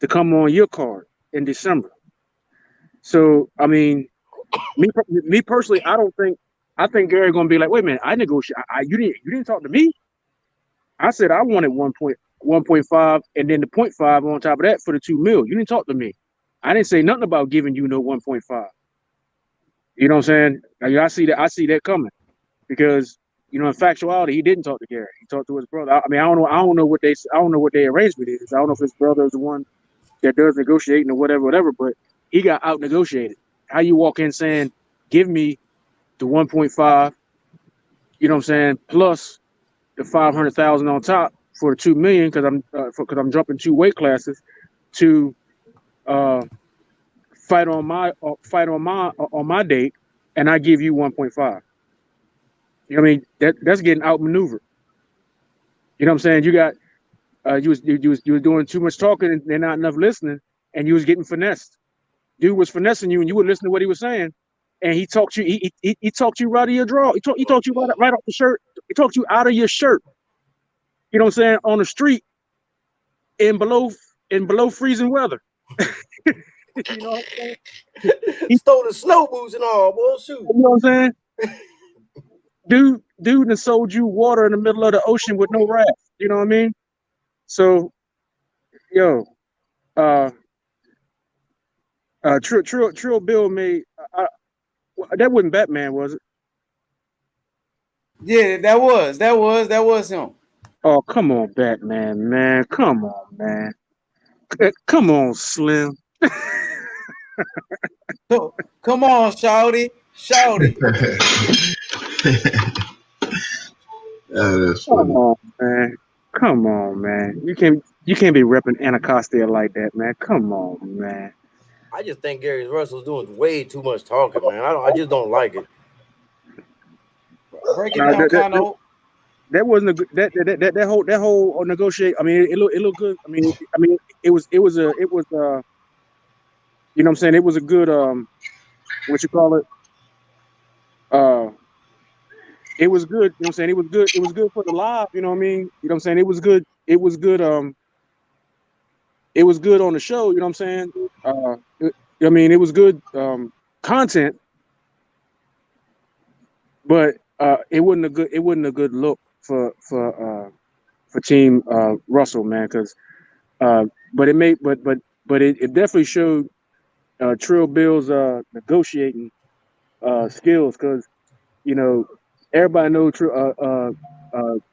to come on your card in December. So I mean, me personally, I think Gary's gonna be like, wait a minute, I negotiate. You didn't talk to me. I said I wanted 1.5 and then the 0.5 on top of that for the 2 mil. You didn't talk to me. I didn't say nothing about giving you no 1.5. You know what I'm saying? I see that coming because in factuality, he didn't talk to Gary. He talked to his brother. I mean, I don't know what their arrangement is. I don't know if his brother is the one that does negotiating or whatever. But he got out negotiated. How you walk in saying, "Give me the 1.5," you know what I'm saying, plus the 500,000 on top for the 2 million because I'm jumping 2 weight classes to fight on my date, and I give you 1.5. You know what I mean? That's getting outmaneuvered. You know what I'm saying? You got you was doing too much talking and not enough listening, and you was getting finessed. Dude was finessing you, and you would listen to what he was saying, and he talked you. He talked you right out of your draw. He talked you right off the shirt. He talked you out of your shirt. You know what I'm saying? On the street, in below freezing weather. You know what I'm saying? He stole the snow boots and all, boy. Shoot. You know what I'm saying? Dude done sold you water in the middle of the ocean with no raft. You know what I mean? So, yo, Trill Bill made that wasn't Batman, was it? Yeah, that was him. Oh, come on, Batman, man. Come on, man. Come on, Slim. Come on, Shawty. Shouty. That's Come funny. on, man. Come on, man. You can't be repping Anacostia like that, man. Come on, man. I just think Gary Russell's doing way too much talking, man. I just don't like it. Break it down, Kano. That wasn't a good that whole negotiate. I mean, it looked good. I mean, it was you know what I'm saying, it was a good what you call it, it was good, you know what I'm saying, it was good for the live, you know what I mean, you know what I'm saying, it was good on the show, you know what I'm saying, I mean, it was good content, but it wasn't a good look for Team Russell, man, because but it definitely showed Trill Bill's negotiating skills, because you know everybody knows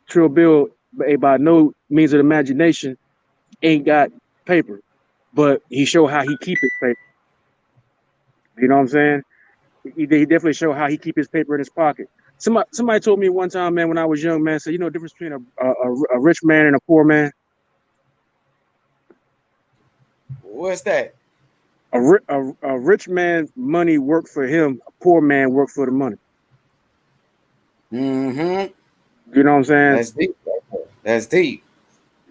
Trill Bill by no means of imagination ain't got paper, but he showed how he keep his paper. You know what I'm saying? He definitely showed how he keep his paper in his pocket. Somebody told me one time, man, when I was young, man, said, you know the difference between a rich man and a poor man? What's that? A rich man's money work for him. A poor man work for the money. Mm-hmm. You know what I'm saying? That's deep. That's deep.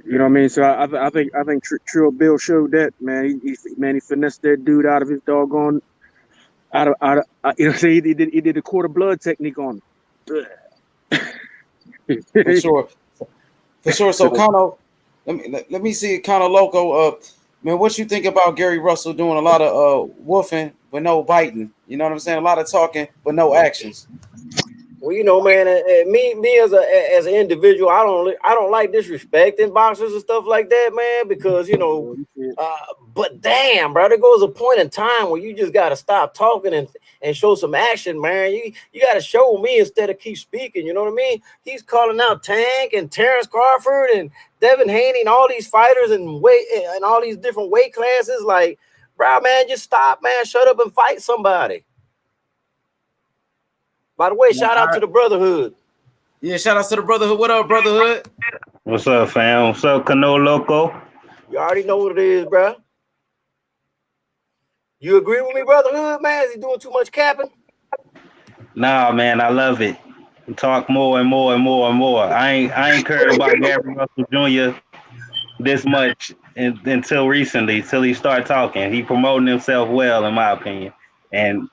You know what I mean? So I think Trill Bill showed that, man. He finessed that dude out of his doggone out of you know what I'm saying? He did the quarter blood technique on him. For sure. So Kano, let me see Kano Loco. Man, what you think about Gary Russell doing a lot of woofing but no biting? You know what I'm saying? A lot of talking but no actions. Well, you know, man, me as an individual, I don't like disrespecting boxers and stuff like that, man, because you know, but damn, bro, there goes a point in time where you just gotta stop talking and show some action, man. You gotta show me instead of keep speaking. You know what I mean? He's calling out Tank and Terrence Crawford and Devin Haney and all these fighters and all these different weight classes. Like, bro, man, just stop, man. Shut up and fight somebody. By the way, shout out to the Brotherhood. Yeah, shout out to the Brotherhood. What up, Brotherhood? What's up, fam? What's up, Cano Loco? You already know what it is, bro. You agree with me, Brotherhood, man? Is he doing too much capping? Nah, man, I love it. Talk more and more and more and more. I ain't cared about Gary Russell Jr. this much until recently, till he started talking. He promoting himself well, in my opinion. And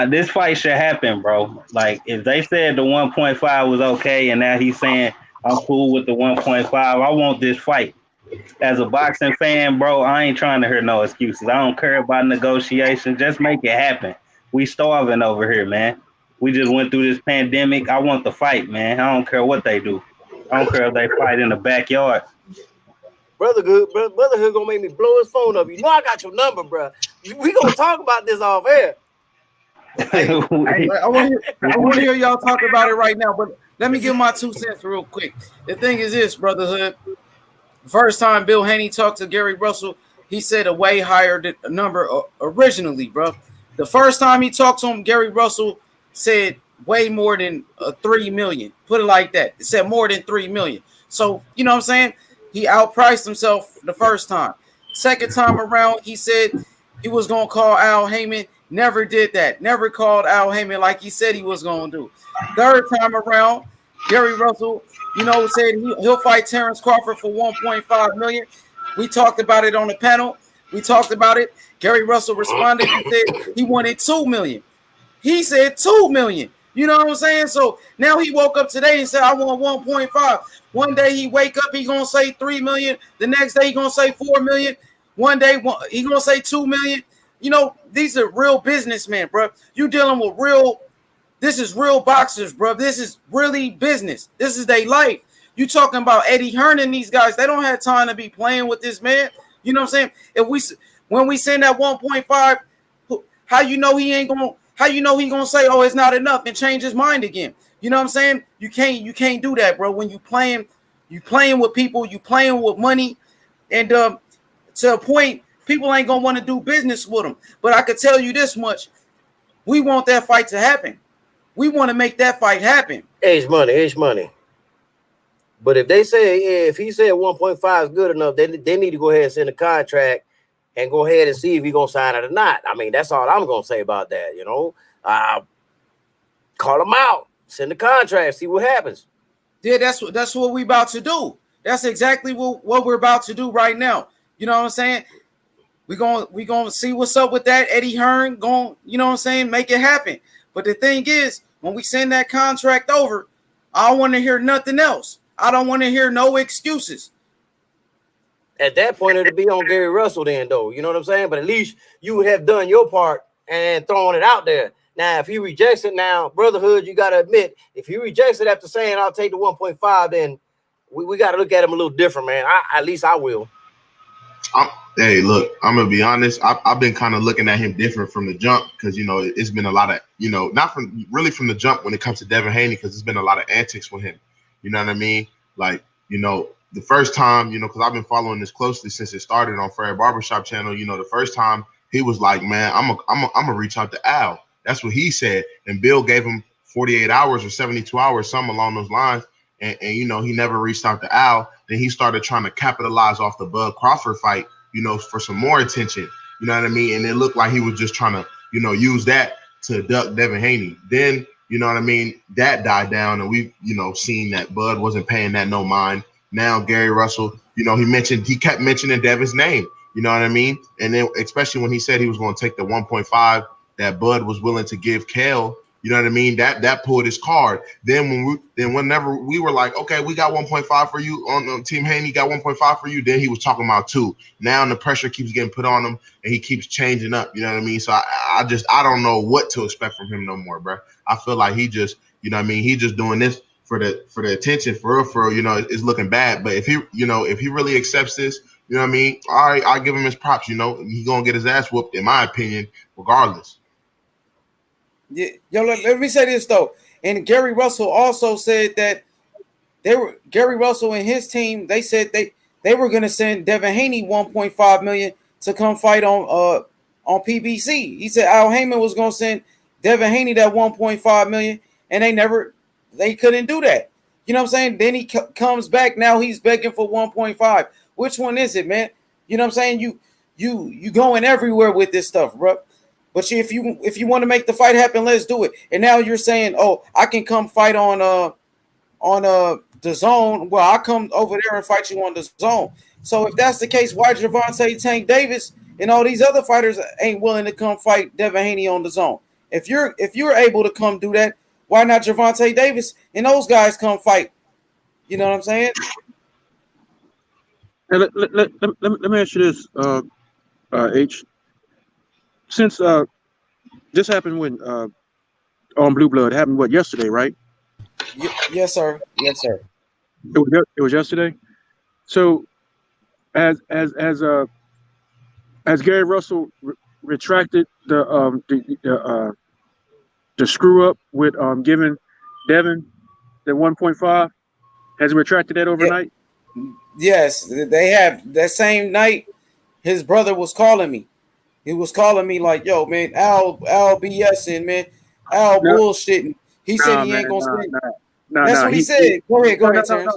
this fight should happen, bro. Like, if they said the 1.5 was okay and now he's saying I'm cool with the 1.5, I want this fight. As a boxing fan, bro, I ain't trying to hear no excuses. I don't care about negotiation. Just make it happen. We starving over here, man. We just went through this pandemic. I want the fight, man. I don't care what they do. I don't care if they fight in the backyard. Brotherhood gonna make me blow his phone up. You know I got your number, bro. We gonna talk about this off air. I want to hear y'all talk about it right now, but let me give my 2 cents real quick. The thing is this, Brotherhood. First time Bill Haney talked to Gary Russell, he said a way higher number originally, bro. The first time he talked to him, Gary Russell said way more than 3 million. Put it like that. It said more than 3 million. So, you know what I'm saying? He outpriced himself the first time. Second time around, he said he was going to call Al Heyman. Never did that. Never called Al Heyman like he said he was going to do. Third time around, Gary Russell, you know, said he'll fight Terrence Crawford for 1.5 million. We talked about it on the panel. We talked about it. Gary Russell responded and said he wanted 2 million. He said 2 million. You know what I'm saying? So now he woke up today and said, I want 1.5. One day he wake up, he going to say 3 million. The next day he going to say 4 million. One day he going to say 2 million. You know, these are real businessmen, bro. You dealing with this is real boxers, bro. This is really business. This is their life. You talking about Eddie Hearn and these guys, they don't have time to be playing with this man. You know what I'm saying? When we send that 1.5, how you know he gonna say, oh, it's not enough and change his mind again? You know what I'm saying? You can't do that, bro. When you playing with people, you playing with money, and to a point, people ain't gonna want to do business with them. But I could tell you this much: We want that fight to happen. We want to make that fight happen. H money. But if they say, if he said 1.5 is good enough, then they need to go ahead and send a contract and go ahead and see if he's going to sign it or not. I mean, that's all I'm going to say about that, you know. Call him out. Send the contract. See what happens. Yeah, that's what we about to do. That's exactly what we're about to do right now. You know what I'm saying? We gonna see what's up with that. Eddie Hearn going, you know what I'm saying, make it happen. But the thing is, when we send that contract over, I don't want to hear nothing else. I don't want to hear no excuses. At that point, it'll be on Gary Russell then, though. You know what I'm saying? But at least you would have done your part and thrown it out there. Now, if he rejects it now, brotherhood, you got to admit, if he rejects it after saying I'll take the 1.5, then we got to look at him a little different, man. At least I will. Hey, look, I'm going to be honest. I've been kind of looking at him different from the jump because, you know, it's been a lot of, you know, not from the jump when it comes to Devin Haney because there's been a lot of antics with him. You know what I mean? Like, you know, the first time, you know, because I've been following this closely since it started on Fred Barbershop channel, you know, the first time he was like, man, I'm gonna reach out to Al. That's what he said. And Bill gave him 48 hours or 72 hours, something along those lines. And you know, he never reached out to Al. Then he started trying to capitalize off the Bud Crawford fight, you know, for some more attention. You know what I mean? And it looked like he was just trying to, you know, use that to duck Devin Haney. Then, you know what I mean, that died down and we've, you know, seen that Bud wasn't paying that no mind. Now Gary Russell, you know, he kept mentioning Devin's name. You know what I mean? And then especially when he said he was going to take the 1.5 that Bud was willing to give Kel, you know what I mean? That pulled his card. Then whenever we were like, okay, we got 1.5 for you on Team Haney, got 1.5 for you. Then he was talking about 2. Now the pressure keeps getting put on him and he keeps changing up. You know what I mean? So I don't know what to expect from him no more, bro. I feel like he just, you know what I mean? He just doing this for the attention for real, you know, it's looking bad. But if he really accepts this, you know what I mean? All right, I'll give him his props, you know, he's going to get his ass whooped, in my opinion, regardless. Yeah, yo, let me say this though. And Gary Russell also said that Gary Russell and his team, they said they were gonna send Devin Haney $1.5 million to come fight on PBC. He said Al Heyman was gonna send Devin Haney that $1.5 million, and they couldn't do that. You know what I'm saying? Then he comes back. Now he's begging for 1.5. Which one is it, man? You know what I'm saying? You going everywhere with this stuff, bro. But if you want to make the fight happen, let's do it. And now you're saying, oh, I can come fight on the zone. Well, I'll come over there and fight you on the zone. So if that's the case, why Gervonta Tank Davis and all these other fighters ain't willing to come fight Devin Haney on the zone? If you're able to come do that, why not Gervonta Davis and those guys come fight? You know what I'm saying? Hey, let me ask you this, H. Since this happened when on Blue Blood, it happened yesterday, right? Yes, sir. Yes, sir. It was yesterday. So as Gary Russell retracted the screw up with giving Devin the 1.5, has he retracted that overnight? Yes, they have. That same night, his brother was calling me. He was calling me like, yo, man, Al BSing, man. Al bullshitting. He said he ain't going to spend. That's what he said. Go ahead, Terrence.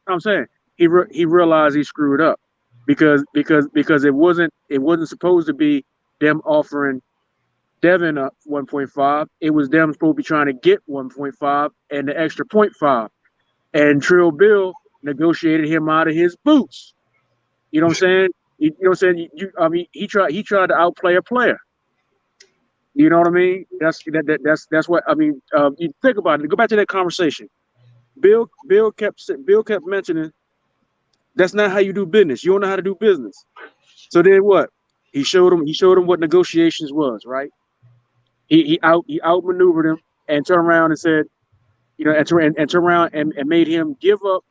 I'm saying he realized he screwed up because it wasn't supposed to be them offering Devin up 1.5. It was them supposed to be trying to get 1.5 and the extra 0.5. And Trill Bill negotiated him out of his boots. You know what I'm saying? You know what I'm saying? He tried to outplay a player. You know what I mean? That's what I mean. You think about it. Go back to that conversation. Bill kept mentioning that's not how you do business. You don't know how to do business. So then what? He showed him what negotiations was, right? He outmaneuvered him and turned around and said, you know, and turned around and made him give up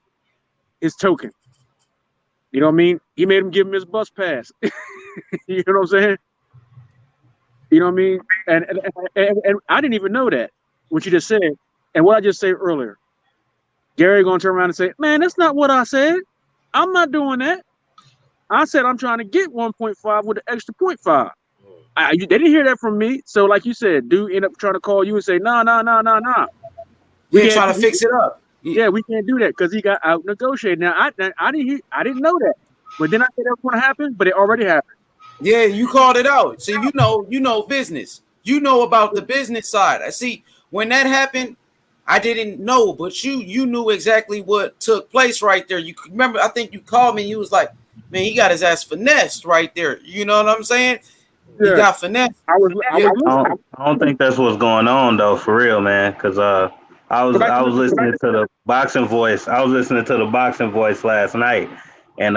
his token. You know what I mean? He made him give him his bus pass. You know what I'm saying? You know what I mean? And I didn't even know that, what you just said. And what I just said earlier. Gary gonna turn around and say, man, that's not what I said. I'm not doing that. I said I'm trying to get 1.5 with the extra 0.5. They didn't hear that from me. So, like you said, dude ended up trying to call you and say, "No. We trying to fix it up." Yeah, we can't do that because he got out negotiated. Now, I didn't know that, but then I said that was going to happen, but it already happened. Yeah, you called it out. See, you know business. You know about the business side. I see when that happened. I didn't know, but you knew exactly what took place right there. You remember? I think you called me. And you was like, "Man, he got his ass finessed right there." You know what I'm saying? Yeah. He got finessed. I don't think that's what's going on though, for real, man. Because I was listening to the boxing voice. I was listening to the boxing voice last night, and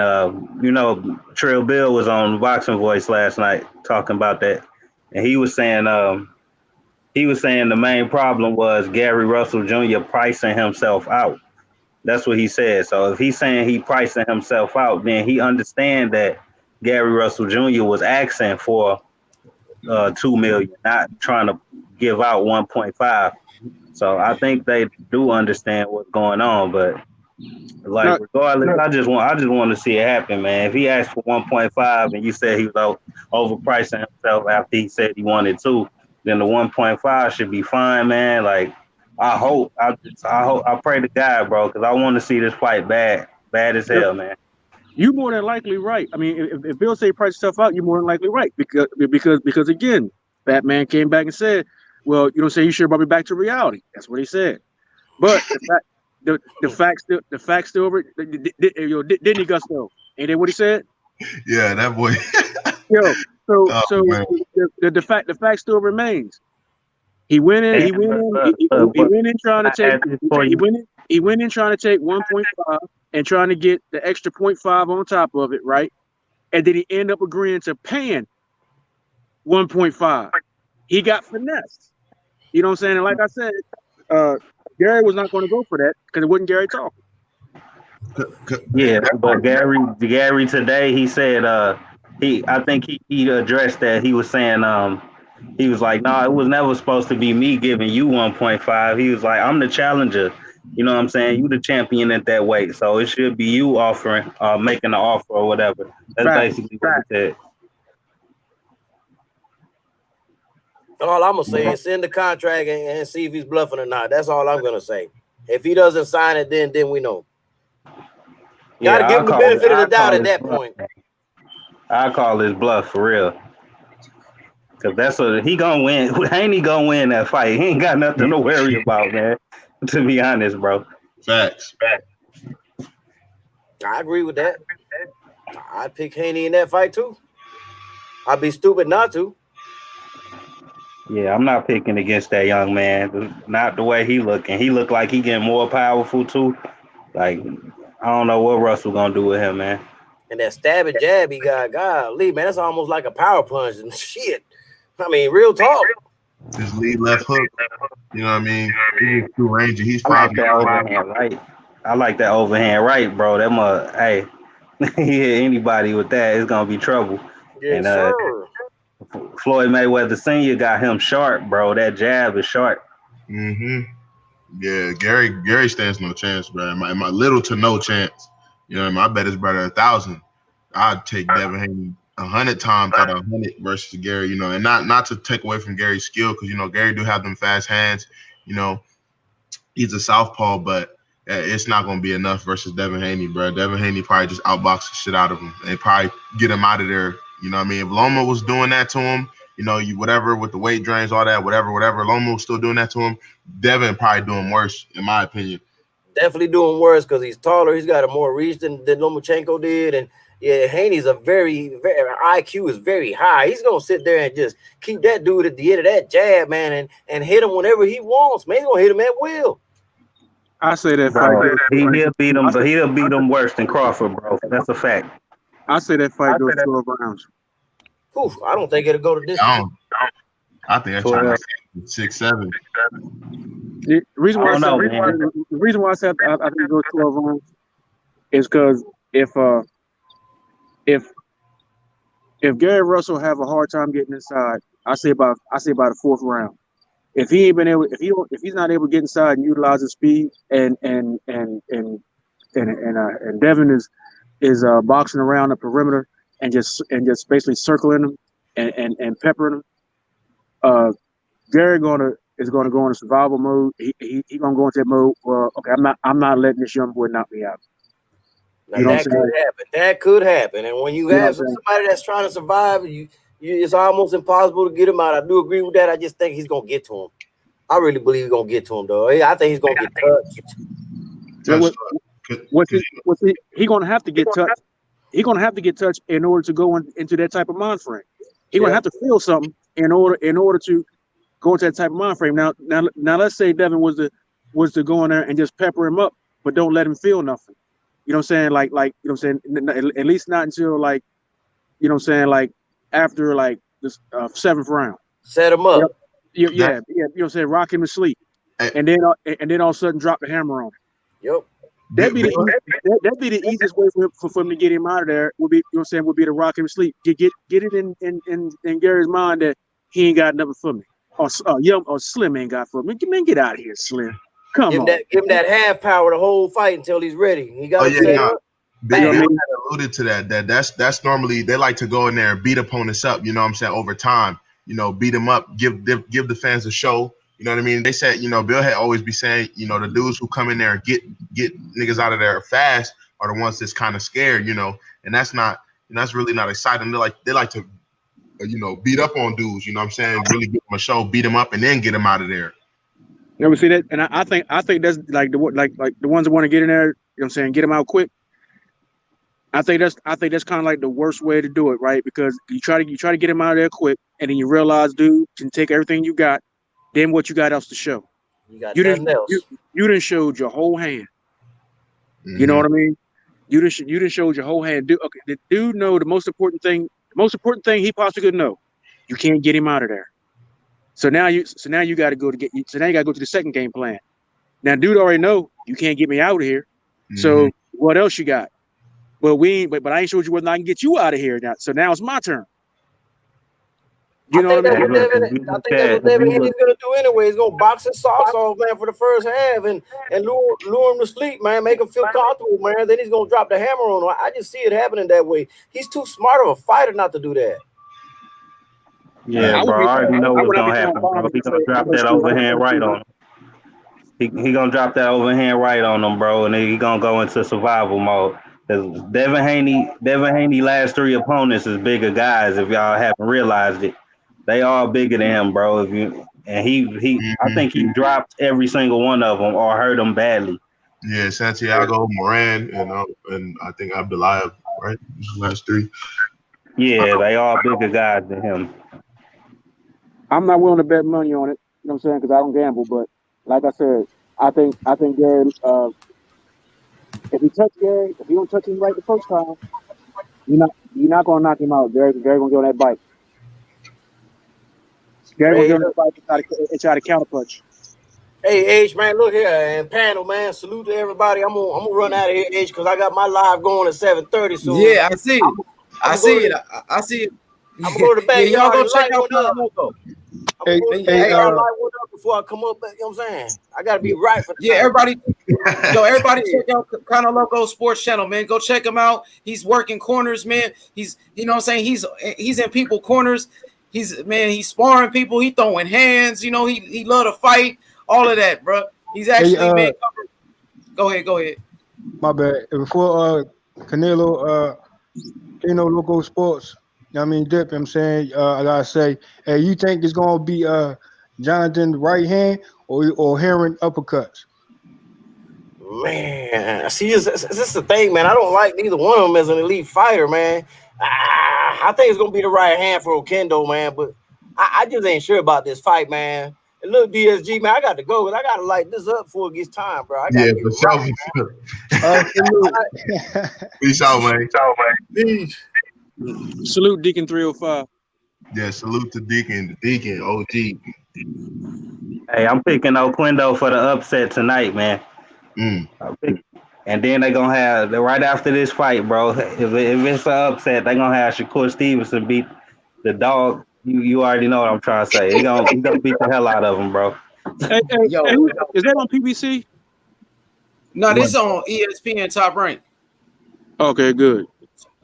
Trill Bill was on boxing voice last night talking about that, and he was saying the main problem was Gary Russell Jr. pricing himself out. That's what he said. So if he's saying he pricing himself out, then he understand that Gary Russell Jr. was asking for $2 million, not trying to give out 1.5. So I think they do understand what's going on, but regardless, I just want to see it happen, man. If he asked for 1.5 and you said he was overpricing himself after he said he wanted 2, then the 1.5 should be fine, man. Like I pray to God, bro, because I want to see this fight bad as hell, man. You more than likely right. I mean, if Bill say price stuff out, you're more than likely right because again, Batman came back and said, "Well, you don't say you should brought me back to reality." That's what he said. But the fact still didn't he, Gusto? Ain't that what he said? Yeah, that boy. Yo, the fact still remains. He went in. He went in trying to take 1.5 and trying to get the extra 0.5 on top of it, right? And then he ended up agreeing to paying 1.5. He got finessed. You know what I'm saying? And like I said, Gary was not going to go for that because it wasn't Gary talking. Yeah, but Gary today, he said I think he addressed that. He was saying he was like, no, it was never supposed to be me giving you 1.5. He was like, I'm the challenger. You know what I'm saying? You the champion at that weight. So it should be you offering, making the offer or whatever. That's basically what he said. All I'm going to say is send the contract and see if he's bluffing or not. That's all I'm going to say. If he doesn't sign it, then we know. Got to give him the benefit of the doubt at that point. I call this bluff for real. Because that's what he going to win. Ain't he going to win that fight? He ain't got nothing to worry about, man. To be honest, bro. Facts. I agree with that. I'd pick Haney in that fight too. I'd be stupid not to. Yeah, I'm not picking against that young man. Not the way he looking. He look like he getting more powerful too. Like, I don't know what Russell gonna do with him, man. And that stabbing jab he got, golly, man, that's almost like a power punch and shit. I mean, real talk. His lead left hook. You know what I mean? He's too rangy. He's I like that overhand right. I like that overhand right, bro. That must, hey, he hit anybody with that, it's gonna be trouble. Yes, sir. Floyd Mayweather Sr. got him sharp, bro. That jab is sharp. Mm-hmm. Yeah, Gary stands no chance, bro. My little to no chance. You know, my bet is better 1,000. I'd take Devin Haney 100 times out of 100 versus Gary. You know, and not to take away from Gary's skill, because you know Gary do have them fast hands. You know, he's a southpaw, but it's not going to be enough versus Devin Haney, bro. Devin Haney probably just outbox the shit out of him and probably get him out of there. You know what I mean? If Loma was doing that to him, you know, whatever with the weight drains, all that, whatever, Loma was still doing that to him, Devin probably doing worse, in my opinion. Definitely doing worse because he's taller. He's got a more reach than Lomachenko did. And yeah, Haney's a very IQ is very high. He's going to sit there and just keep that dude at the end of that jab, man, and hit him whenever he wants, man. He's going to hit him at will. I say that fight. He'll beat him, but he'll beat him worse than Crawford, bro. That's a fact. I say that fight goes 12 rounds. Oof, I don't think it'll go to this. I think that's 6, 7. The reason why I said I think it goes 12 rounds is because if Gary Russell have a hard time getting inside, I say about a fourth round. If he ain't been able, if he's not able to get inside and utilize his speed, and Devin is boxing around the perimeter and just basically circling him and peppering them, Gary is gonna go into survival mode. He gonna go into that mode. Well, okay, I'm not letting this young boy knock me out. Now, that could happen. That could happen. And when you have somebody that's trying to survive, it's almost impossible to get him out. I do agree with that. I just think he's gonna get to him. I really believe he's gonna get to him, though. I think he's gonna get touched. He's gonna have to get touched. He's gonna have to get touched in order to go into that type of mind frame. He's gonna have to feel something in order to go into that type of mind frame. Now, let's say Devin was to go in there and just pepper him up, but don't let him feel nothing. You know what I'm saying? Like you know what I'm saying? At least not until like, you know what I'm saying? Like after like this 7th round. Set him up. Yeah. You know what I'm saying? Rock him to sleep, and then all of a sudden drop the hammer on him. Yep. That'd be the easiest way for him to get him out of there. Would be, you know what I'm saying? Would be to rock him to sleep. Get it in Gary's mind that he ain't got nothing for me. Or Slim ain't got for me. Man, get out of here, Slim. Come on. Give him that half power the whole fight until he's ready. He got Bill alluded to that. That's normally they like to go in there and beat opponents up. You know what I'm saying? Over time, you know, beat them up, give the fans a show. You know what I mean? They said, you know, Bill had always be saying, you know, the dudes who come in there and get niggas out of there fast are the ones that's kind of scared, you know, and that's really not exciting. They like to, you know, beat up on dudes. You know what I'm saying? Really give them a show, beat them up, and then get them out of there. You ever see that? And I think that's like the ones that want to get in there. You know what I'm saying? Get them out quick. I think that's kind of like the worst way to do it, right? Because you try to get him out of there quick, and then you realize, dude, can take everything you got. Then what you got else to show? You didn't showed your whole hand. Mm-hmm. You know what I mean? You didn't showed your whole hand. Dude, okay, the dude know the most important thing he possibly could know. You can't get him out of there. So now you got to go to the second game plan. Now, dude already know you can't get me out of here. Mm-hmm. So what else you got? But I ain't showed you whether I can get you out of here now. So now it's my turn. You know what I mean? I think that's what Devin Haney's gonna do anyway. He's gonna box his socks off, man, for the first half and lure him to sleep, man, make him feel comfortable, man. Then he's gonna drop the hammer on him. I just see it happening that way. He's too smart of a fighter not to do that. Yeah, bro. I already know what's gonna happen, bro. He's gonna drop that overhand right on him. He gonna drop that overhand right on him, bro, and then he gonna go into survival mode. Because Devin Haney last 3 opponents is bigger guys. If y'all haven't realized it. They all bigger than him, bro. I think he dropped every single one of them or hurt them badly. Yeah, Santiago, Moran, and I think Abdullah, right? Last 3. Yeah, they all bigger guys than him. I'm not willing to bet money on it. You know what I'm saying? Because I don't gamble. But like I said, I think Gary. If he don't touch him right the first time, you're not gonna knock him out. Gary gonna get on that bike. Gary gonna try to counterpunch. Hey, H, man, look here, and panel, man, salute to everybody. I'm gonna run out of here, H, because I got my live going at 7:30. So yeah, I see. I see it. I'm gonna go to the back. Y'all go check out the logo. I'm gonna light one up before I come up. You know what I'm saying? I gotta be right for the time. everybody check out Kind of Loco Sports Channel, man. Go check him out. He's working corners, man. He's, you know what I'm saying? He's in people corners. He's sparring people. He throwing hands. You know, he love to fight. All of that, bro. He's actually man. Go ahead. My bad. Before Canelo Loco Sports, I mean Dip. You know what I'm saying, I gotta say, hey, you think it's gonna be Jonathan right hand or Herring uppercuts? Man, see, this is the thing, man. I don't like neither one of them as an elite fighter, man. I think it's gonna be the right hand for Oquendo, man. But I just ain't sure about this fight, man. And look, DSG, man, I got to go, but I gotta light this up before it gets time, bro. For sure. Peace out, man. Peace. Salute Deacon 305. Yeah, salute to Deacon OG. Hey, I'm picking Oquendo for the upset tonight, man. And then they're gonna have right after this fight, bro. If it's an upset, they're gonna have Shakur Stevenson beat the dog. You already know what I'm trying to say. He gonna beat the hell out of him, bro. Hey, is that on PBC? No, this is on ESPN Top Rank. Okay, good.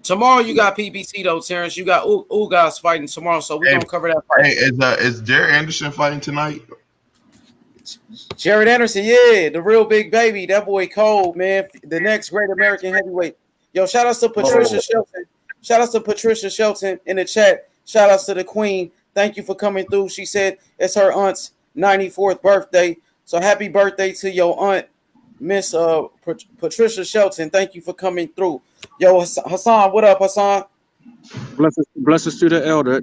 Tomorrow you got PBC though, Terrence. You got Ugas fighting tomorrow, so we're gonna cover that fight. Hey, is Jared Anderson fighting tonight? Jared Anderson, yeah, the real big baby. That boy cold, man. The next great American heavyweight. Yo, shout outs to Patricia Shelton. Shout outs to Patricia Shelton in the chat. Shout outs to the Queen. Thank you for coming through. She said it's her aunt's 94th birthday. So happy birthday to your aunt, Miss Patricia Shelton. Thank you for coming through. Yo, Hassan, what up, Hassan? Blessings to the elder.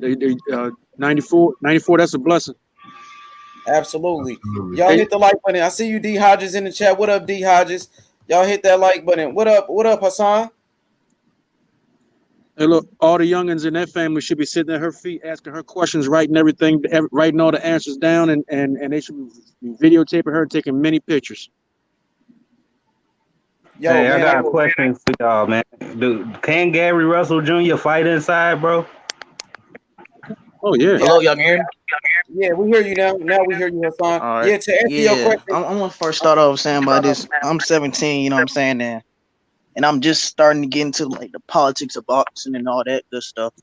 94, that's a blessing. Absolutely. Y'all hit the like button. I see you, D Hodges, in the chat. What up, D Hodges? Y'all hit that like button. What up, Hassan? Hey, look, all the youngins in that family should be sitting at her feet, asking her questions, writing everything, writing all the answers down, and they should be videotaping her, taking many pictures. Yo, hey, man, I got a question for y'all, man. Can Gary Russell Jr. fight inside, bro? Oh, yeah. Hello, young Aaron. Yeah, we hear you now. Now we hear you, Hassan. Right. Yeah, to answer your question. I'm going to first start off saying about this. I'm 17, you know what I'm saying, and I'm just starting to get into like the politics of boxing and all that good stuff.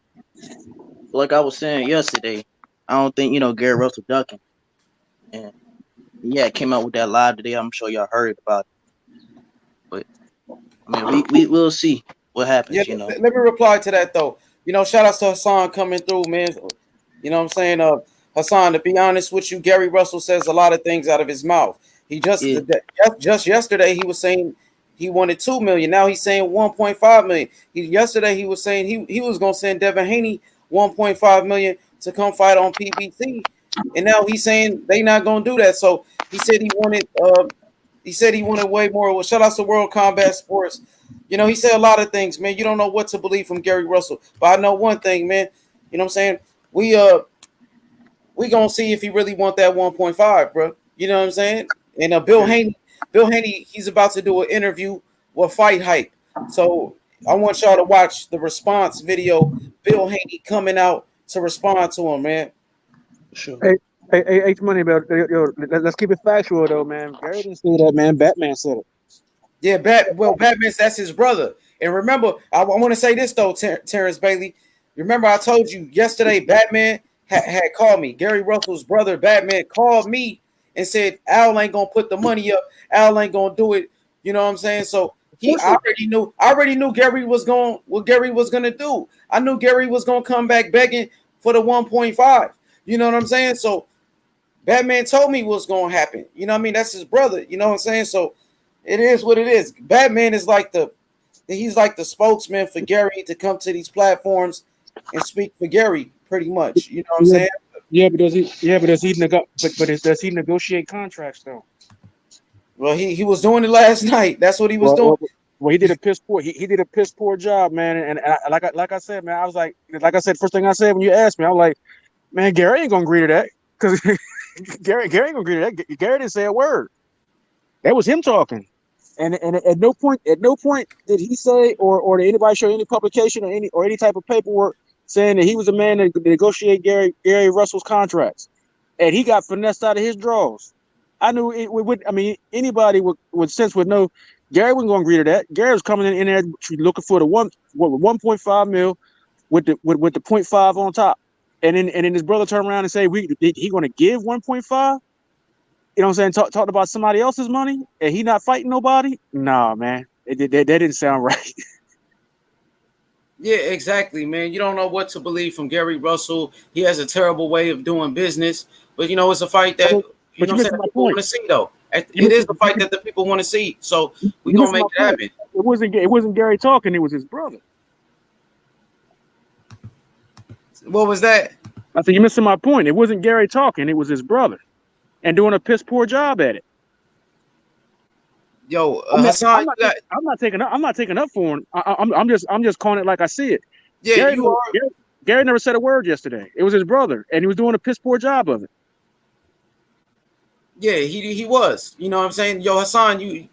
Like I was saying yesterday, I don't think, Gary Russell ducking. And yeah, it came out with that live today. I'm sure y'all heard about it. But I mean, we will see what happens, Yeah, let me reply to that though. Shout out to Hassan coming through, man. You know what I'm saying? Hassan, to be honest with you, Gary Russell says a lot of things out of his mouth. He just yesterday he was saying he wanted $2 million. Now he's saying $1.5 million. Yesterday he was saying he was gonna send Devin Haney $1.5 million to come fight on PBC, and now he's saying they not gonna do that. So he said he wanted way more. Well, shout out to World Combat Sports. He said a lot of things, man. You don't know what to believe from Gary Russell, but I know one thing, man. You know what I'm saying? We gonna see if he really want that 1.5, bro. You know what I'm saying? And Bill Haney, he's about to do an interview with Fight Hype. So I want y'all to watch the response video. Bill Haney coming out to respond to him, man. Sure. Hey, money about let's keep it factual though, man. Gary didn't say that, man. Batman said it. Yeah, Batman, that's his brother. And remember, I want to say this though, Terrence Bailey. Remember, I told you yesterday, Batman had called me. Gary Russell's brother, Batman, called me and said, Al ain't gonna put the money up. Al ain't gonna do it. You know what I'm saying? So I already knew Gary was what Gary was gonna do. I knew Gary was gonna come back begging for the 1.5. You know what I'm saying? So Batman told me what's gonna happen. You know what I mean? That's his brother. You know what I'm saying? So it is what it is. Batman is he's like the spokesman for Gary to come to these platforms and speak for Gary, pretty much. You know what I'm saying? Yeah, but does he negotiate contracts though? Well, he was doing it last night. That's what he was doing. Well, he did a piss poor. He did a piss poor job, man. And like I said, man, first thing I said when you asked me, I was like, man, Gary ain't gonna agree to that because Gary ain't gonna agree to that. Gary didn't say a word. That was him talking. And at no point did he say or did anybody show any publication or any type of paperwork saying that he was the man that negotiate Gary Russell's contracts, and he got finessed out of his draws. I knew it would. I mean, anybody with sense would know Gary wasn't going to agree to that. Gary was coming in there looking for the 1.5 mil with the 0.5 on top, and then his brother turned around and say, he going to give 1.5? You know what I'm saying? Talked about somebody else's money and he not fighting nobody? Nah, man. That didn't sound right. Yeah, exactly, man. You don't know what to believe from Gary Russell. He has a terrible way of doing business. But, it's a fight that people want to see, though. It is a fight that the people want to see. So we're going to make it happen. It wasn't Gary talking. It was his brother. What was that? I said, you're missing my point. It wasn't Gary talking. It was his brother. And doing a piss poor job at it. Yo, Hassan, I'm not taking up for him. I'm just calling it like I see it. Yeah, Gary never said a word yesterday. It was his brother, and he was doing a piss poor job of it. Yeah, he was. You know what I'm saying? Yo, Hassan, you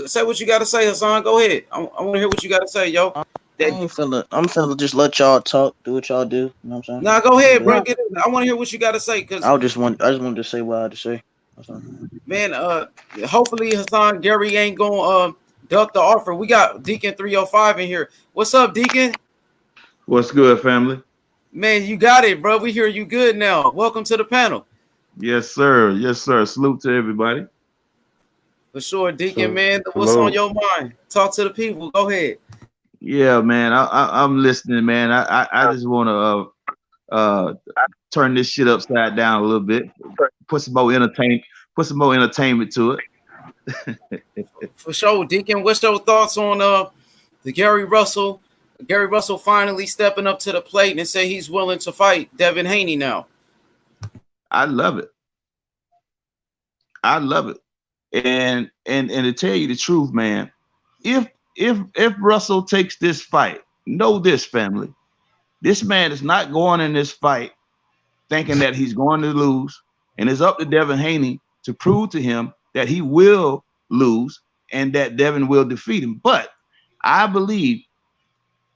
say what you got to say, Hassan. Go ahead. I want to hear what you got to say, yo. I'm finna just let y'all talk, do what y'all do. You know what I'm saying? Nah, go ahead, bro. I want to hear what you got to say, because I just wanted to say what I had to say. Man, hopefully Hassan Gary ain't gonna duck the offer. We got Deacon 305 in here. What's up, Deacon? What's good, family? Man, you got it, bro. We hear you good now. Welcome to the panel. Yes, sir. Yes, sir. Salute to everybody. For sure, Deacon, So, man. What's hello. on your mind? Talk to the people. Go ahead. Yeah, man. I'm listening, man. I just want to turn this shit upside down a little bit. Put some more entertainment to it. For sure, Deacon. What's your thoughts on the Gary Russell? Gary Russell finally stepping up to the plate and say he's willing to fight Devin Haney now. I love it. I love it. And to tell you the truth, man, if Russell takes this fight, know this, family. This man is not going in this fight thinking that he's going to lose, and it's up to Devin Haney to prove to him that he will lose and that Devin will defeat him. But I believe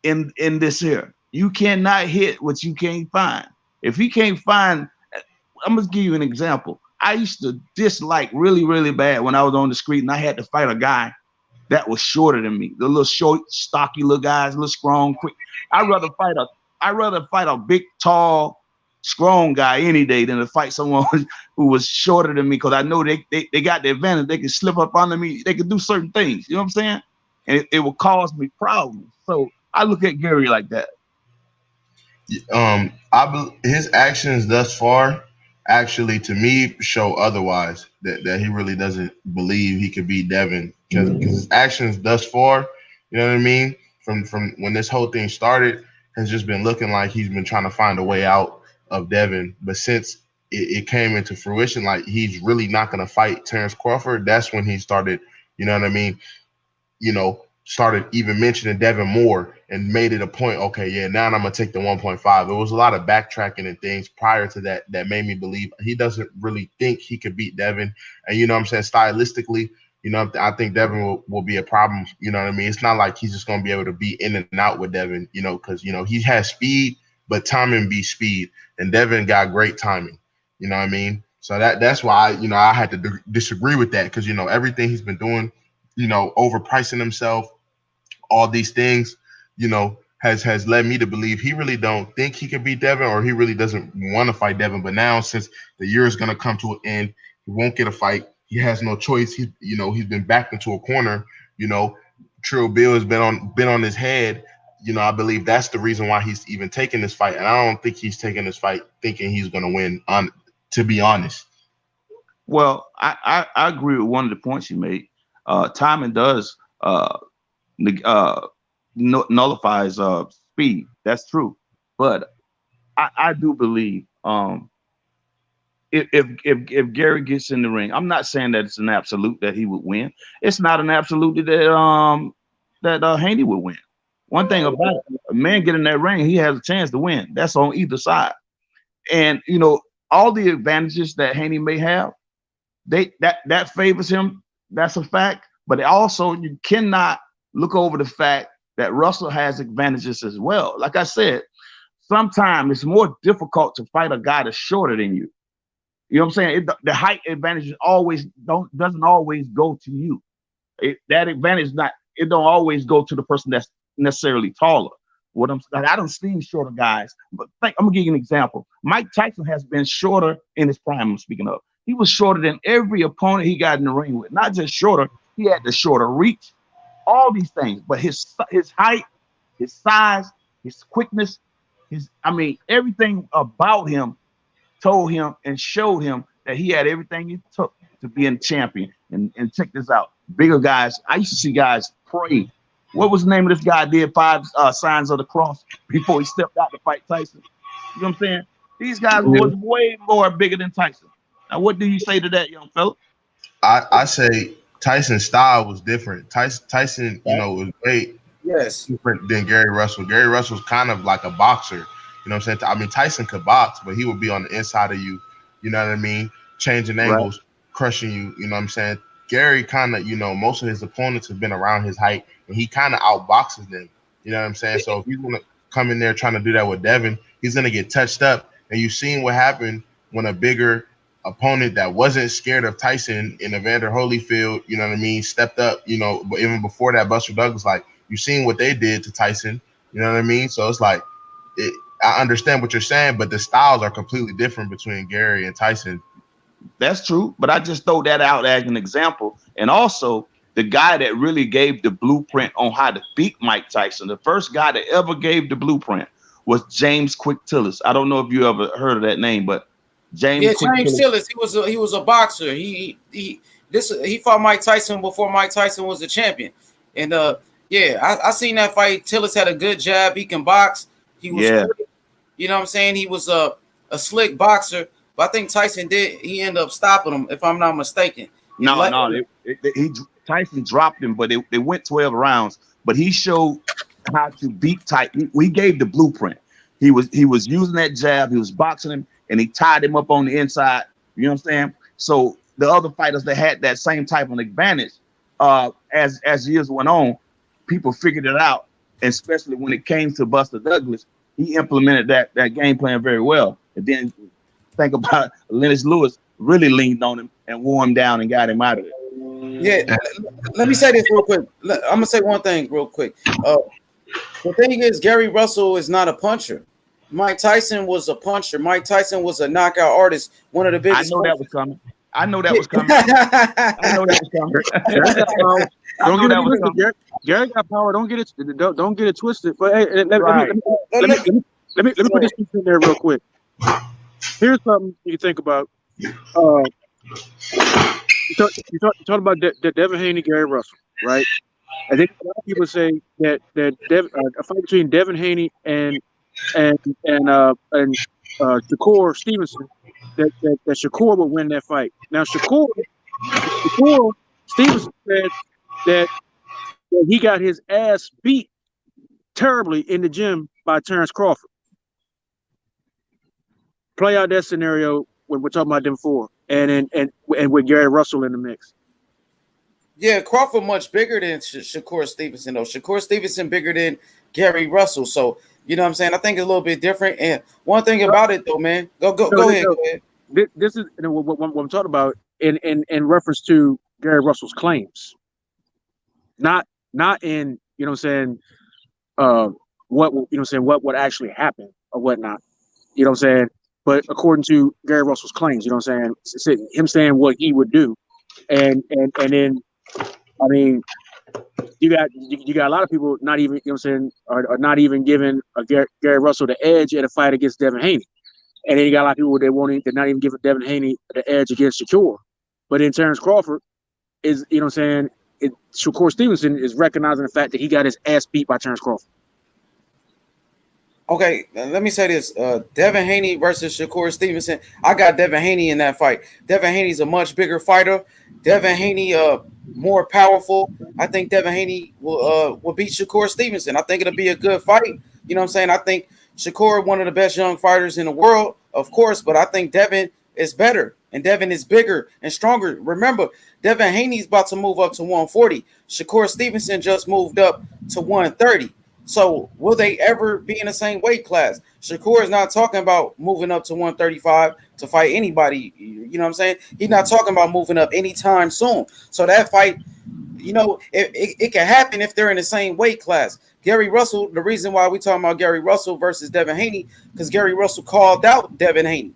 in this here, you cannot hit what you can't find. If he can't find, I'm gonna give you an example. I used to dislike really, really bad when I was on the street and I had to fight a guy that was shorter than me. The little short, stocky little guys, little strong, quick. I'd rather fight a big, tall, strong guy any day than to fight someone who was shorter than me, because I know they got the advantage. They can slip up under me. They can do certain things. You know what I'm saying? And it will cause me problems. So I look at Gary like that. His actions thus far actually, to me, show otherwise, that he really doesn't believe he could beat Devin, because his actions thus far, you know what I mean, from when this whole thing started, has just been looking like he's been trying to find a way out of Devin. But since it came into fruition, like he's really not going to fight Terrence Crawford, that's when he started, you know what I mean, started even mentioning Devin more and made it a point. Okay, yeah, now I'm gonna take the 1.5. There was a lot of backtracking and things prior to that made me believe he doesn't really think he could beat Devin. And you know what I'm saying, stylistically, I think Devin will be a problem. You know what I mean? It's not like he's just gonna be able to be in and out with Devin, because he has speed, but timing beats speed, and Devin got great timing. You know what I mean? So that's why I had to disagree with that, because everything he's been doing, overpricing himself, all these things, has led me to believe he really don't think he can beat Devin, or he really doesn't want to fight Devin. But now, since the year is going to come to an end, he won't get a fight. He has no choice. He's been backed into a corner. Trill Bill has been on his head. I believe that's the reason why he's even taking this fight. And I don't think he's taking this fight thinking he's going to win, to be honest. Well, I agree with one of the points you made. Timing does nullifies speed. That's true. But I do believe if Gary gets in the ring, I'm not saying that it's an absolute that he would win. It's not an absolute that Haney would win. One thing about it, a man get in that ring, he has a chance to win. That's on either side. And all the advantages that Haney may have, that favors him. That's a fact. But also, you cannot look over the fact that Russell has advantages as well. Like I said, sometimes it's more difficult to fight a guy that's shorter than you. You know what I'm saying? The height advantage doesn't always go to you. That advantage it don't always go to the person that's necessarily taller. I don't see shorter guys, but I'm gonna give you an example. Mike Tyson has been shorter in his prime. I'm speaking of. He was shorter than every opponent he got in the ring with. Not just shorter, he had the shorter reach, all these things. But his height, his size, his quickness, everything about him told him and showed him that he had everything it took to be a champion. And check this out. Bigger guys, I used to see guys pray. What was the name of this guy did 5 signs of the cross before he stepped out to fight Tyson? You know what I'm saying? These guys was way more bigger than Tyson. Now, what do you say to that, young fella? I say Tyson's style was different. Tyson, was great. Yes. Different than Gary Russell. Gary Russell's kind of like a boxer. You know what I'm saying? I mean, Tyson could box, but he would be on the inside of you. You know what I mean? Changing angles, crushing you. You know what I'm saying? Gary kind of, most of his opponents have been around his height, and he kind of outboxes them. You know what I'm saying? So if he's going to come in there trying to do that with Devin, he's going to get touched up. And you've seen what happened when a bigger opponent that wasn't scared of Tyson in Evander Holyfield, you know what I mean, stepped up, you know, but even before that, Buster Douglas, like, you seen what they did to Tyson, you know what I mean? So it's like, I understand what you're saying, but the styles are completely different between Gary and Tyson. That's true, but I just throw that out as an example. And also, the guy that really gave the blueprint on how to beat Mike Tyson, the first guy that ever gave the blueprint was James Quick Tillis. I don't know if you ever heard of that name, but James Tillis. He was a boxer. He fought Mike Tyson before Mike Tyson was a champion. And I seen that fight. Tillis had a good jab. He can box. He was quick. You know what I'm saying? He was a slick boxer. But I think Tyson he ended up stopping him, if I'm not mistaken. Tyson dropped him, but they went 12 rounds. But he showed how to beat Tyson. He gave the blueprint. He was using that jab. He was boxing him, and he tied him up on the inside. You know what I'm saying? So the other fighters that had that same type of advantage, as years went on, people figured it out. Especially when it came to Buster Douglas, he implemented that game plan very well. And then think about Lennox Lewis really leaned on him and wore him down and got him out of it. Yeah, let me say this real quick. I'm gonna say one thing real quick. The thing is, Gary Russell is not a puncher. Mike Tyson was a puncher. Mike Tyson was a knockout artist. One of the biggest. I know that was coming. I know that was coming. Gary got power. Don't get it twisted. But hey, let me put this in there real quick. Here's something you think about. You talk about Devin Haney, Gary Russell, right? I think a lot of people say that a fight between Devin Haney and Shakur Stevenson, that Shakur would win that fight. Now Shakur Stevenson said that he got his ass beat terribly in the gym by Terrence Crawford. Play out that scenario when we're talking about them four, and with Gary Russell in the mix. Yeah, Crawford much bigger than Shakur Stevenson, though. Shakur Stevenson bigger than Gary Russell. So, you know what I'm saying? I think it's a little bit different. And one thing about it, though, man, go ahead. This is what I'm talking about in reference to Gary Russell's claims. Not in, you know what I'm saying, what would actually happen or whatnot. You know what I'm saying? But according to Gary Russell's claims, you know what I'm saying, him saying what he would do. And then, I mean, you got a lot of people not even, you know what I'm saying, are not even giving Gary Russell the edge in a fight against Devin Haney. And then you got a lot of people they're not even giving Devin Haney the edge against Shakur. But then Terrence Crawford is, you know what I'm saying, Shakur Stevenson is recognizing the fact that he got his ass beat by Terrence Crawford. Okay, let me say this. Devin Haney versus Shakur Stevenson. I got Devin Haney in that fight. Devin Haney's a much bigger fighter. Devin Haney more powerful. I think Devin Haney will beat Shakur Stevenson. I think it'll be a good fight. You know what I'm saying? I think Shakur, one of the best young fighters in the world, of course, but I think Devin is better, and Devin is bigger and stronger. Remember, Devin Haney's about to move up to 140. Shakur Stevenson just moved up to 130. So will they ever be in the same weight class? Shakur is not talking about moving up to 135 to fight anybody. You know what I'm saying? He's not talking about moving up anytime soon. So that fight, you know, it can happen if they're in the same weight class. Gary Russell, the reason why we talking about Gary Russell versus Devin Haney, because Gary Russell called out Devin Haney.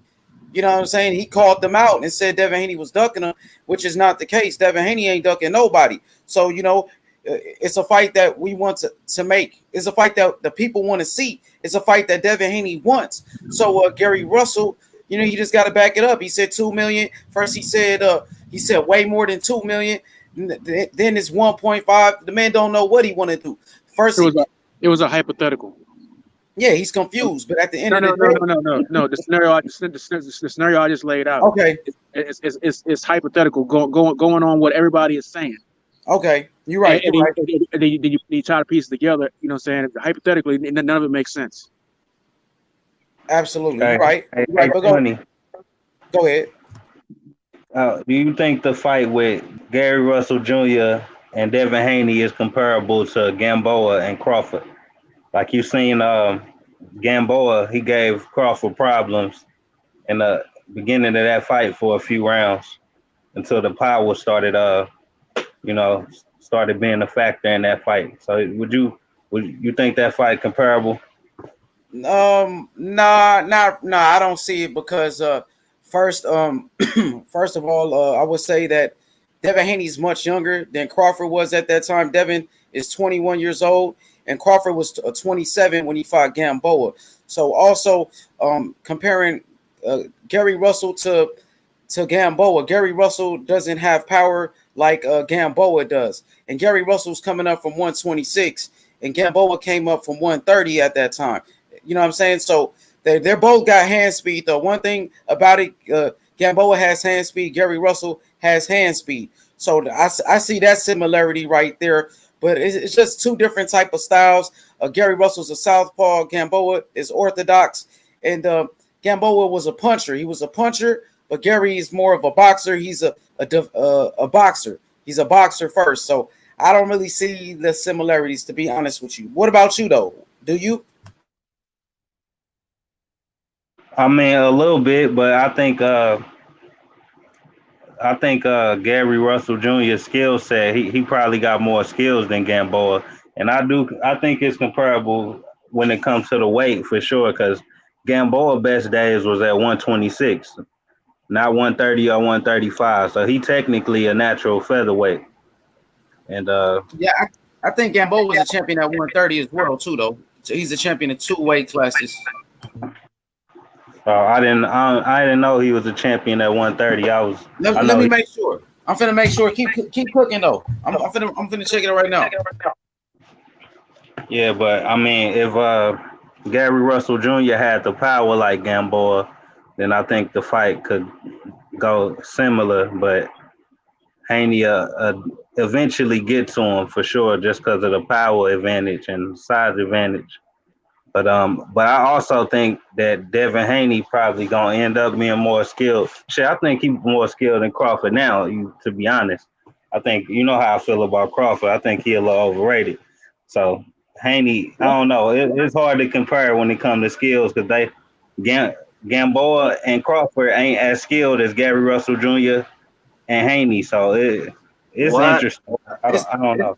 You know what I'm saying? He called them out and said Devin Haney was ducking him, which is not the case. Devin Haney ain't ducking nobody. So, you know, it's a fight that we want to make. It's a fight that the people want to see. It's a fight that Devin Haney wants. So Gary Russell, you know, you just got to back it up. He said 2 million. First he said way more than 2 million. Then it's 1.5. The man don't know what he want to do. First it was a hypothetical. Yeah, he's confused. But at the end of the day, no. The scenario I just laid out. Okay, it's hypothetical. Going on what everybody is saying. Okay, you're right. And you try to piece it together. You know what I'm saying? Hypothetically, none of it makes sense. Absolutely, you're right. Hey, right. But go ahead. Do you think the fight with Gary Russell Jr. and Devin Haney is comparable to Gamboa and Crawford? Like you seen Gamboa, he gave Crawford problems in beginning of that fight for a few rounds until the power started started being a factor in that fight. So would you think that fight comparable? I don't see it because first first of all, I would say that Devin Haney's much younger than Crawford was at that time. Devin is 21 years old, and Crawford was 27 when he fought Gamboa. So also comparing Gary Russell to Gamboa, Gary Russell doesn't have power like Gamboa does, and Gary Russell's coming up from 126, and Gamboa came up from 130 at that time. You know what I'm saying? So they're both got hand speed. Though one thing about it, Gamboa has hand speed. Gary Russell has hand speed. So I see that similarity right there. But it's just two different type of styles. Gary Russell's a southpaw. Gamboa is orthodox. And Gamboa was a puncher. He was a puncher, but Gary is more of a boxer. He's a boxer. He's a boxer first. So I don't really see the similarities, to be honest with you. What about you, though? Do you? I mean, a little bit, but I think Gary Russell Jr.'s skill set, he probably got more skills than Gamboa, and I think it's comparable when it comes to the weight for sure, because Gamboa best days was at 126, not 130 or 135, so he technically a natural featherweight. And yeah, I think Gamboa was a champion at 130 as well too, though. So he's a champion in 2 weight classes. I didn't know he was a champion at 130. Let me make sure. I'm finna make sure. Keep cooking though. I'm finna check it out right now. Yeah, but I mean, if Gary Russell Jr. had the power like Gamboa, then I think the fight could go similar. But Haney eventually get to him for sure, just because of the power advantage and size advantage. But I also think that Devin Haney probably gonna end up being more skilled. Shit, I think he's more skilled than Crawford now. To be honest, I think you know how I feel about Crawford. I think he's a little overrated. So Haney, I don't know. It's hard to compare when it comes to skills because Gamboa and Crawford ain't as skilled as Gary Russell Jr. and Haney. So it's interesting. I don't know.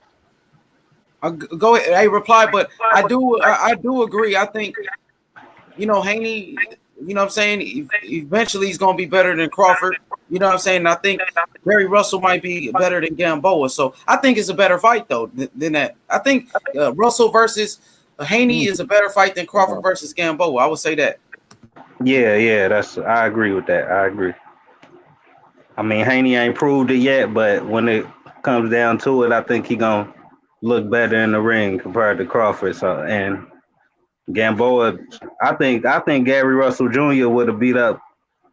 Go ahead. Hey, reply, but I do agree. I think, Haney, you know what I'm saying? Eventually he's going to be better than Crawford. You know what I'm saying? I think Gary Russell might be better than Gamboa. So I think it's a better fight, though, than that. I think Russell versus Haney is a better fight than Crawford versus Gamboa. I would say that. Yeah, I agree with that. I agree. I mean, Haney ain't proved it yet, but when it comes down to it, I think he going to look better in the ring compared to Crawford. So and Gamboa, I think Gary Russell Jr. would have beat up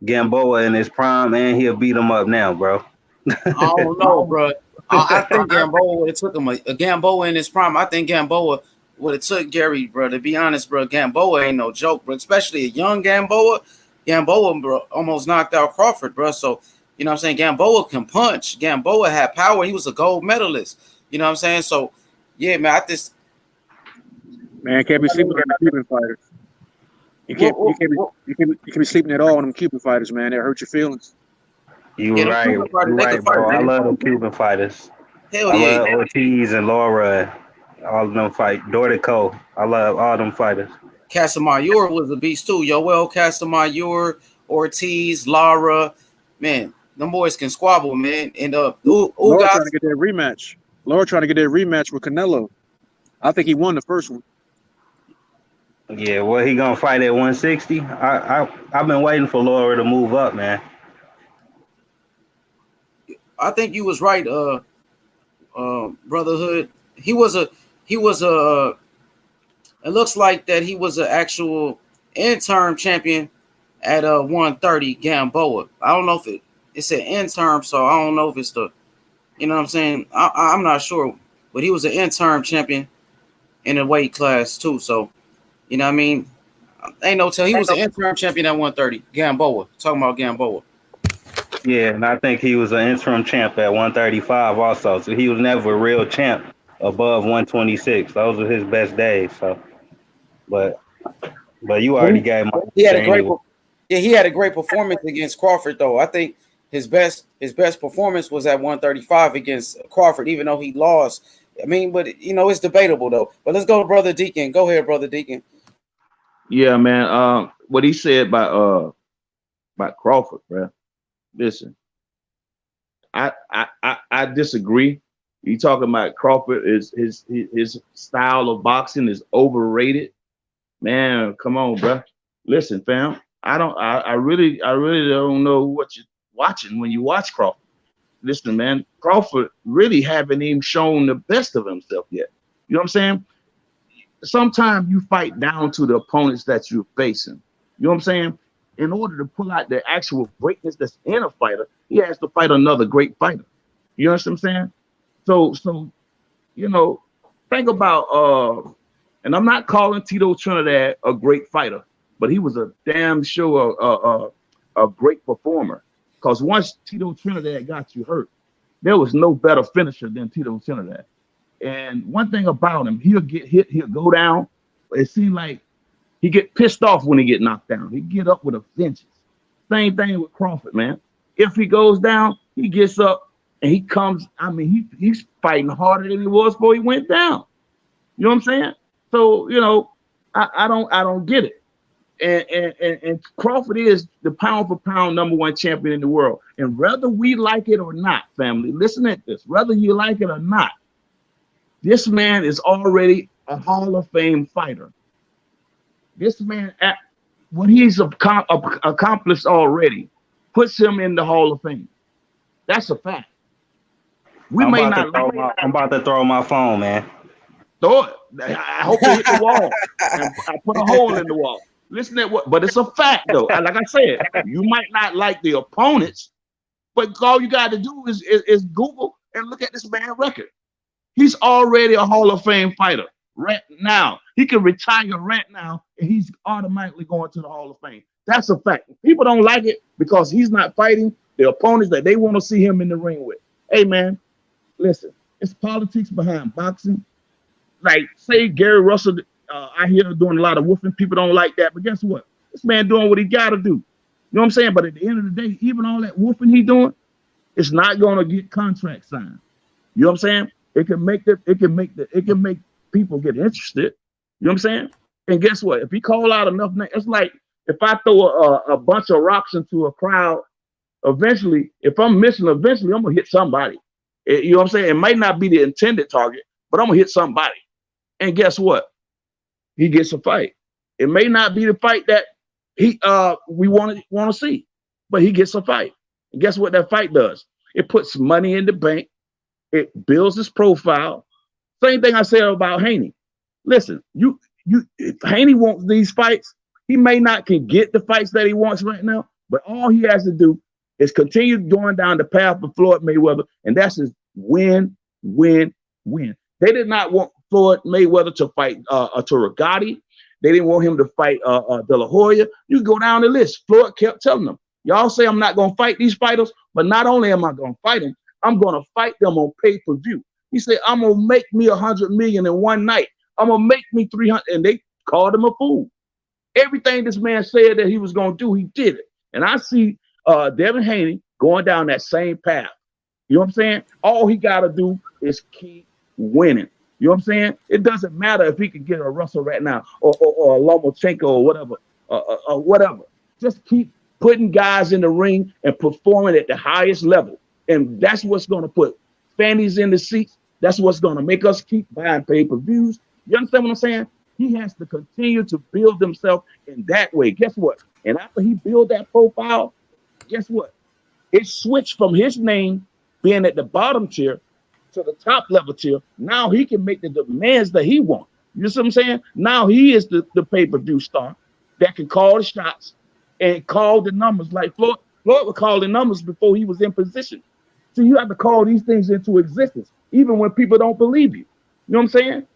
Gamboa in his prime, and he'll beat him up now, bro. I don't know, bro. I think Gamboa would have took him a Gamboa in his prime. I think Gamboa would have took Gary, bro. To be honest, bro, Gamboa ain't no joke, bro. Especially a young Gamboa. Gamboa, bro, almost knocked out Crawford, bro. So you know what I'm saying? Gamboa can punch. Gamboa had power. He was a gold medalist. You know what I'm saying? So, yeah, man, can't be sleeping on the Cuban fighters. You can't be sleeping at all on them Cuban fighters, man. That hurt your feelings. You're right, bro. I love them Cuban fighters. Hell I yeah. love Ortiz and Laura. All of them fight. Dortico. I love all them fighters. Casamayor was a beast too. Yoel Casamayor, Ortiz, Lara. Man, them boys can squabble, man. And Laura trying to get that rematch. Laura trying to get that rematch with Canelo. I think he won the first one. Yeah, well, he gonna fight at 160. I've been waiting for Laura to move up, man. I think you was right, Brotherhood. He was a it looks like that he was an actual interim champion at 130 Gamboa. I don't know if it's an interim, so I don't know if it's the, you know what I'm saying? I'm not sure, but he was an interim champion in a weight class too. So, you know what I mean? Ain't no tell. He was an interim champion at 130. Gamboa. Talking about Gamboa. Yeah, and I think he was an interim champ at 135 also. So he was never a real champ above 126. Those were his best days. So, but you already gave my. He had a great. Yeah, he had a great performance against Crawford, though. I think his best performance was at 135 against Crawford, even though he lost. I mean, but you know, it's debatable though. But let's go to Brother Deacon. Go ahead, Brother Deacon. Yeah, man. What he said about Crawford, bro. Listen, I disagree. You talking about Crawford is his style of boxing is overrated. Man, come on, bro. Listen, fam. I really don't know what you're watching when you watch Crawford. Listen, man, Crawford really haven't even shown the best of himself yet. You know what I'm saying? Sometimes you fight down to the opponents that you're facing. You know what I'm saying? In order to pull out the actual greatness that's in a fighter, he has to fight another great fighter. You know what I'm saying? So you know, think about and I'm not calling Tito Trinidad a great fighter, but he was a damn sure a great performer. Because once Tito Trinidad got you hurt, there was no better finisher than Tito Trinidad. And one thing about him, he'll get hit, he'll go down. It seems like he get pissed off when he get knocked down. He get up with a vengeance. Same thing with Crawford, man. If he goes down, he gets up and he comes. I mean, he's fighting harder than he was before he went down. You know what I'm saying? So, you know, I don't get it. And Crawford is the pound for pound #1 champion in the world. And whether we like it or not, family, listen at this. Whether you like it or not, this man is already a Hall of Fame fighter. This man, what he's accomplished already, puts him in the Hall of Fame. That's a fact. I'm about to throw my phone, man. Throw it. I hope it hit the wall. And I put a hole in the wall. Listen at what, but it's a fact though. Like I said, you might not like the opponents, but all you got to do is Google and look at this man's record. He's already a Hall of Fame fighter right now. He can retire right now, and he's automatically going to the Hall of Fame. That's a fact. People don't like it because he's not fighting the opponents that they want to see him in the ring with. Hey, man, listen, it's politics behind boxing. Like, say Gary Russell, I hear doing a lot of woofing. People don't like that, but guess what? This man doing what he got to do. You know what I'm saying? But at the end of the day, even all that woofing he doing, it's not going to get contract signed. You know what I'm saying? It can make people get interested. You know what I'm saying? And guess what? If he call out enough names, it's like if I throw a bunch of rocks into a crowd, eventually, if I'm missing, eventually I'm gonna hit somebody. You know what I'm saying? It might not be the intended target, but I'm gonna hit somebody. And guess what? He gets a fight. It may not be the fight that we want to see, but he gets a fight. And guess what that fight does? It puts money in the bank. It builds his profile. Same thing I said about Haney. Listen, if Haney wants these fights, he may not can get the fights that he wants right now, but all he has to do is continue going down the path of Floyd Mayweather, and that's his win, win, win. They did not want Floyd Mayweather to fight Turagati. They didn't want him to fight De La Hoya. You go down the list. Floyd kept telling them, y'all say I'm not going to fight these fighters, but not only am I going to fight them, I'm going to fight them on pay-per-view. He said, I'm going to make me $100 million in one night. I'm going to make me 300. And they called him a fool. Everything this man said that he was going to do, he did it. And I see Devin Haney going down that same path. You know what I'm saying? All he got to do is keep winning. You know what I'm saying? It doesn't matter if he could get a Russell right now or a Lomachenko or whatever, whatever. Just keep putting guys in the ring and performing at the highest level. And that's what's going to put fannies in the seats. That's what's going to make us keep buying pay-per-views. You understand what I'm saying? He has to continue to build himself in that way. Guess what? And after he built that profile, guess what? It switched from his name being at the bottom tier to the top level tier. Now he can make the demands that he wants. You see what I'm saying? Now he is the pay-per-view star that can call the shots and call the numbers like Floyd. Floyd would call the numbers before he was in position. So you have to call these things into existence, even when people don't believe you. You know what I'm saying?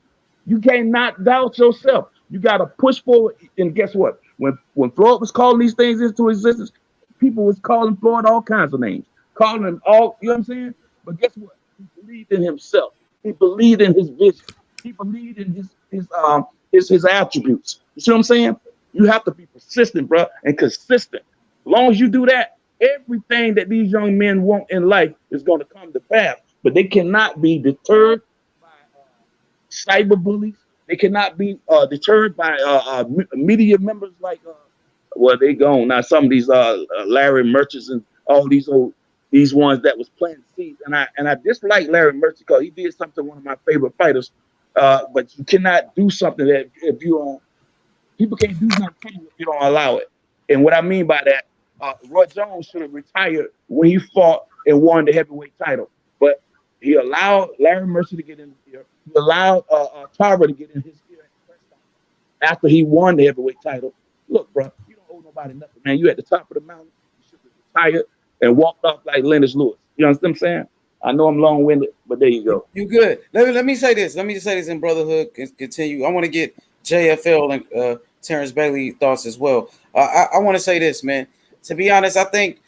You cannot doubt yourself. You got to push forward. And guess what? When Floyd was calling these things into existence, people was calling Floyd all kinds of names, calling him all, you know what I'm saying? But guess what? He believed in himself. He believed in his vision. He believed in his attributes. You see what I'm saying? You have to be persistent, bro, and consistent. As long as you do that, everything that these young men want in life is going to come to pass. But they cannot be deterred by cyber bullies. They cannot be deterred by media members like, well, they gone now. Some of these Larry Merchants and all these ones that was planting seeds, and I dislike Larry Merchant because he did something to one of my favorite fighters. But you cannot do something that if you don't. People can't do nothing to you if you don't allow it. And what I mean by that, Roy Jones should have retired when he fought and won the heavyweight title. But he allowed Larry Mercer to get in his ear. He allowed Tarver to get in his ear after he won the heavyweight title. Look, bro, you don't owe nobody nothing, man. You at the top of the mountain. You should have retired and walked off like Lennox Lewis. You understand what I'm saying? I know I'm long-winded, but there you go. You good. Let me say this. Let me just say this in Brotherhood. Continue. I want to get JFL and Terrence Bailey thoughts as well. I want to say this, man. To be honest, I think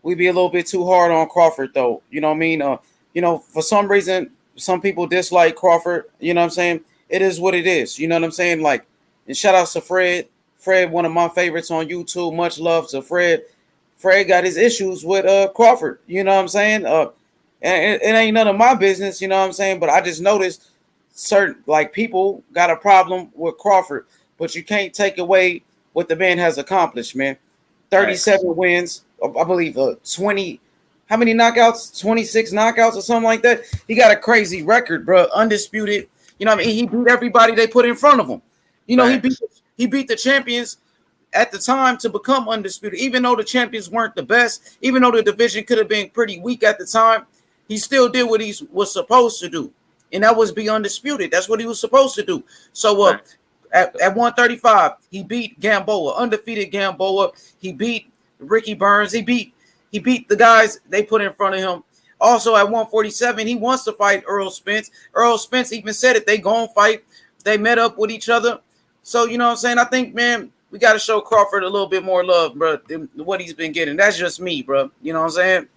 we be a little bit too hard on Crawford, though. You know what I mean? For some reason, some people dislike Crawford. You know what I'm saying? It is what it is. You know what I'm saying? Like, and shout out to Fred. Fred, one of my favorites on YouTube. Much love to Fred. Fred got his issues with Crawford. You know what I'm saying? And it ain't none of my business. You know what I'm saying? But I just noticed certain people got a problem with Crawford, but you can't take away what the man has accomplished, man. 37 wins, I believe 20. How many knockouts? 26 knockouts or something like that. He got a crazy record, bro. Undisputed. You know what I mean? He beat everybody they put in front of him. You know, he beat the champions at the time to become undisputed. Even though the champions weren't the best, even though the division could have been pretty weak at the time, he still did what he was supposed to do. And that was be undisputed. That's what he was supposed to do. So at 135, he beat Gamboa, undefeated Gamboa. He beat Ricky Burns. He beat the guys they put in front of him. Also at 147, he wants to fight Earl Spence. Earl Spence even said it. They gonna fight. They met up with each other. So, you know what I'm saying? I think, man, we got to show Crawford a little bit more love, bro, than what he's been getting. That's just me, bro. You know what I'm saying?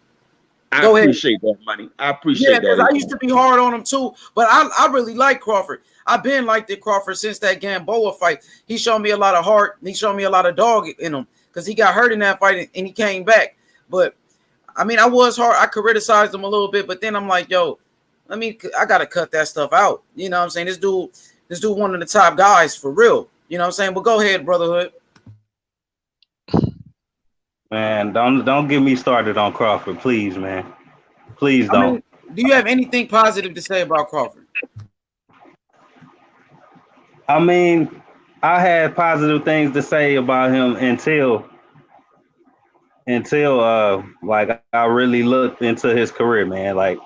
I appreciate that, money. I appreciate that. Yeah, because I used to be hard on him too, but I really like Crawford. I've been like the Crawford since that Gamboa fight. He showed me a lot of heart. And he showed me a lot of dog in him because he got hurt in that fight and he came back. But I mean, I was hard. I criticized him a little bit, but then I'm like, yo, I gotta cut that stuff out. You know what I'm saying? This dude, one of the top guys for real. You know what I'm saying? But go ahead, Brotherhood. Man, don't get me started on Crawford, please, man. Please don't. Do you have anything positive to say about Crawford? I mean, I had positive things to say about him until like I really looked into his career, man. Like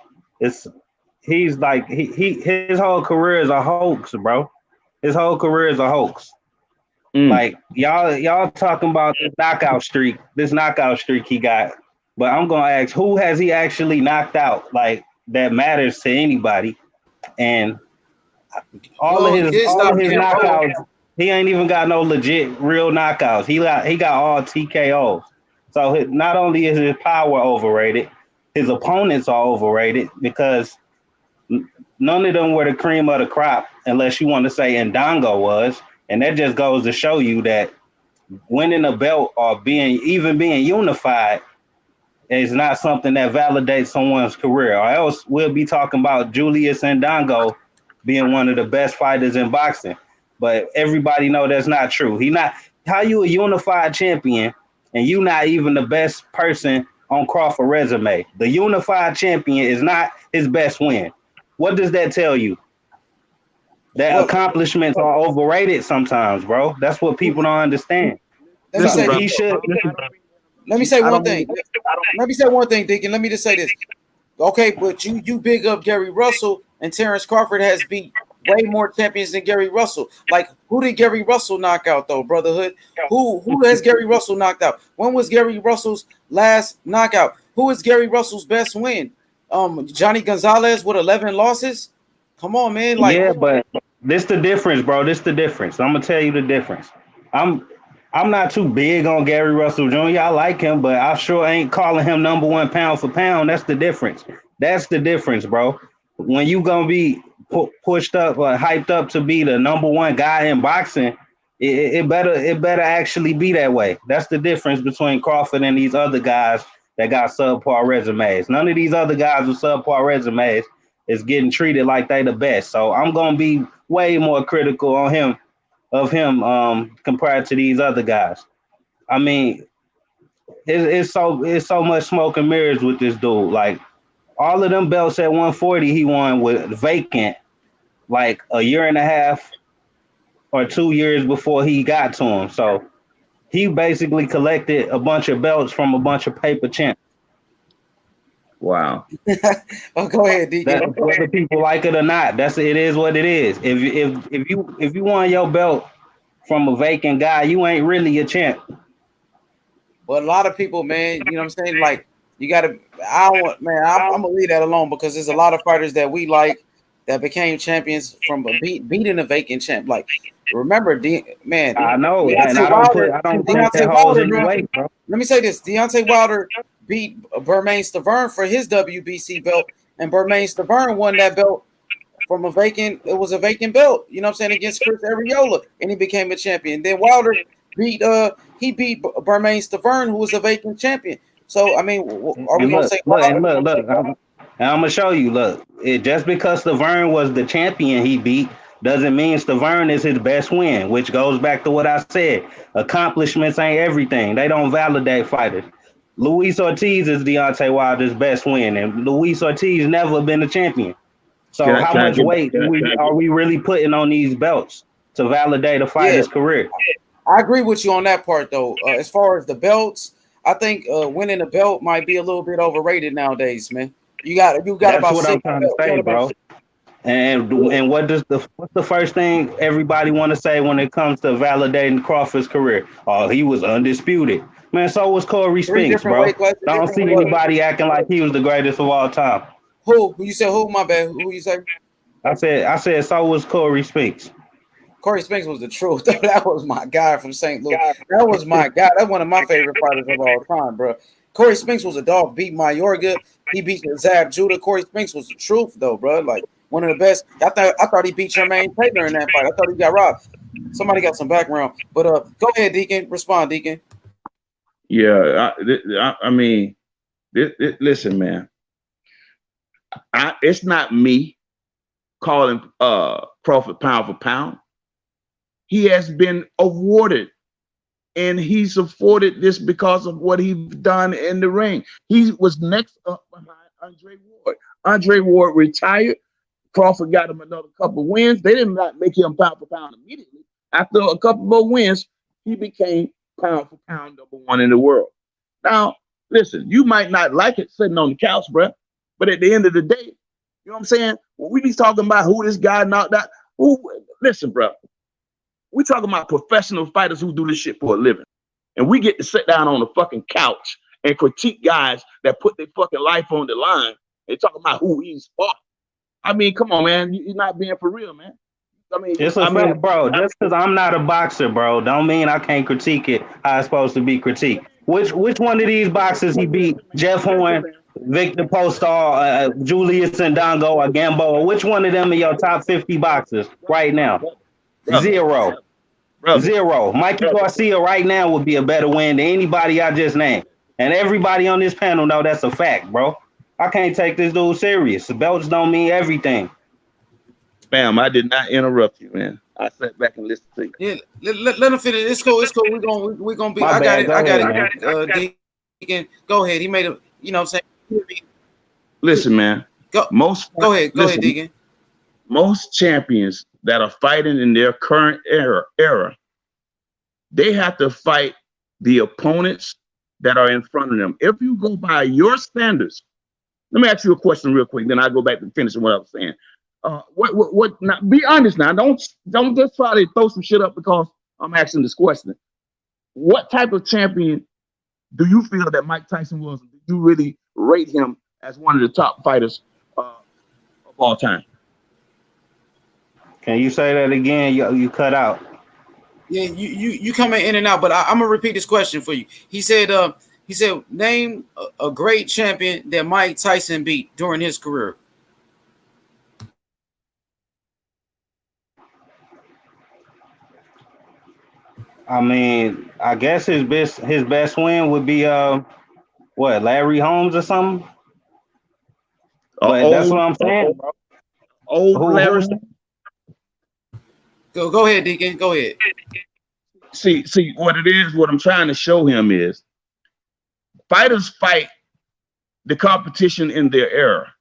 he's like his whole career is a hoax, bro. His whole career is a hoax. Like y'all talking about this knockout streak he got, but I'm gonna ask, who has he actually knocked out? Like that matters to anybody, and all of his knockouts, he ain't even got no legit real knockouts. He got all TKOs. So not only is his power overrated, his opponents are overrated because none of them were the cream of the crop, unless you want to say Ndongo was. And that just goes to show you that winning a belt or being unified is not something that validates someone's career. Or else we'll be talking about Julius Ndongo being one of the best fighters in boxing. But everybody know that's not true. How you a unified champion and you not even the best person on Crawford resume. The unified champion is not his best win. What does that tell you? That accomplishments are overrated sometimes, bro. That's what people don't understand. Let me say one thing. Let me say one thing, Deacon. Let me just say this. Okay, but you big up Gary Russell, and Terrence Crawford has beat way more champions than Gary Russell. Like, who did Gary Russell knock out, though, Brotherhood? Who has Gary Russell knocked out? When was Gary Russell's last knockout? Who is Gary Russell's best win? Johnny Gonzalez with 11 losses? Come on, man. Like, yeah, but this the difference, bro. This the difference. I'm gonna tell you the difference. I'm not too big on Gary Russell Jr. I like him, but I sure ain't calling him number one pound for pound. That's the difference. That's the difference, bro. When you gonna be pushed up or hyped up to be the number one guy in boxing, It better actually be that way. That's the difference between Crawford and these other guys that got subpar resumes. None of these other guys with subpar resumes is getting treated like they the best. So I'm gonna be way more critical on him compared to these other guys. I mean, it's so much smoke and mirrors with this dude. Like all of them belts at 140 he won with vacant like a year and a half or 2 years before he got to him. So he basically collected a bunch of belts from a bunch of paper champs. Wow. Oh, go ahead, Deacon. Whether people like it or not, it is what it is. If you won your belt from a vacant guy, you ain't really a champ. But a lot of people, man, you know what I'm saying? Like, you gotta I'm gonna leave that alone because there's a lot of fighters that we like that became champions from beating a vacant champ. Like, remember, man, I know, Deontay and I don't think that holds any weight, bro. Let me say this: Deontay Wilder beat Bermain Stavern for his WBC belt, and Bermain Stavern won that belt from a vacant. It was a vacant belt, you know what I'm saying, against Chris Arreola, and he became a champion. Then Wilder beat Bermain Stavern, who was a vacant champion. So I mean, are we gonna say look? I'm gonna show you. Look, just because Stavern was the champion he beat doesn't mean Stavern is his best win, which goes back to what I said. Accomplishments ain't everything. They don't validate fighters. Luis Ortiz is Deontay Wilder's best win, and Luis Ortiz never been a champion. So how much weight are we really putting on these belts to validate a fighter's career? I agree with you on that part, though. As far as the belts, I think winning a belt might be a little bit overrated nowadays, man. You got That's about what I'm trying to say, bro. And what's the first thing everybody want to say when it comes to validating Crawford's career? Oh, he was undisputed. Man, so was Corey Spinks, bro. I don't see anybody acting like he was the greatest of all time. Who? You said who? My bad. Who you say? I said so was Corey Spinks. Corey Spinks was the truth. That was my guy from St. Louis. That was my guy. That's one of my favorite fighters of all time, bro. Corey Spinks was a dog. Beat Mayorga. He beat Zab Judah. Corey Spinks was the truth, though, bro. Like one of the best. I thought he beat Jermaine Taylor in that fight. I thought he got robbed. Somebody got some background. But go ahead, Deacon. Respond, Deacon. Yeah, I mean, listen, man. It's not me calling Crawford pound for pound. He has been awarded, and he's afforded this because of what he's done in the ring. He was next up behind Andre Ward. Andre Ward retired. Crawford got him another couple of wins. They did not make him pound for pound immediately. After a couple more wins, he became pound for pound #1 in the world. Now, listen, you might not like it sitting on the couch, bro, but at the end of the day, you know what I'm saying? When we be talking about who this guy knocked out, listen, bro, we talking about professional fighters who do this shit for a living. And we get to sit down on the fucking couch and critique guys that put their fucking life on the line and talking about who he's fought. I mean, come on, man. You're not being for real, man. I mean, fact, bro. Just because I'm not a boxer, bro, don't mean I can't critique it how it's supposed to be critiqued. Which one of these boxers he beat? Jeff Horn, Victor Postal, Julius Ndongo, or Gamboa? Which one of them are your top 50 boxers right now? Zero. Mikey Garcia right now would be a better win than anybody I just named. And everybody on this panel know that's a fact, bro. I can't take this dude serious. The belts don't mean everything. Bam, I did not interrupt you, man. I sat back and listened to you. Yeah, let him finish. It's cool. We're gonna be. I got it. Deacon, go ahead. He made a. You know what I'm saying. Listen, man. Go ahead, Deacon. Most champions that are fighting in their current era, they have to fight the opponents that are in front of them. If you go by your standards, let me ask you a question real quick, then I'll go back to finishing what I was saying. What now, be honest now. Don't just try to throw some shit up because I'm asking this question. What type of champion do you feel that Mike Tyson was? Do you really rate him as one of the top fighters of all time? Can you say that again? You cut out. Yeah, you coming in and out, but I'm gonna repeat this question for you. He said name a great champion that Mike Tyson beat during his career. I mean, I guess his best win would be what, Larry Holmes or something. But that's Old what I'm saying, bro. Larry. Who's Go ahead, Deacon. Go ahead. See what it is. What I'm trying to show him is fighters fight the competition in their era,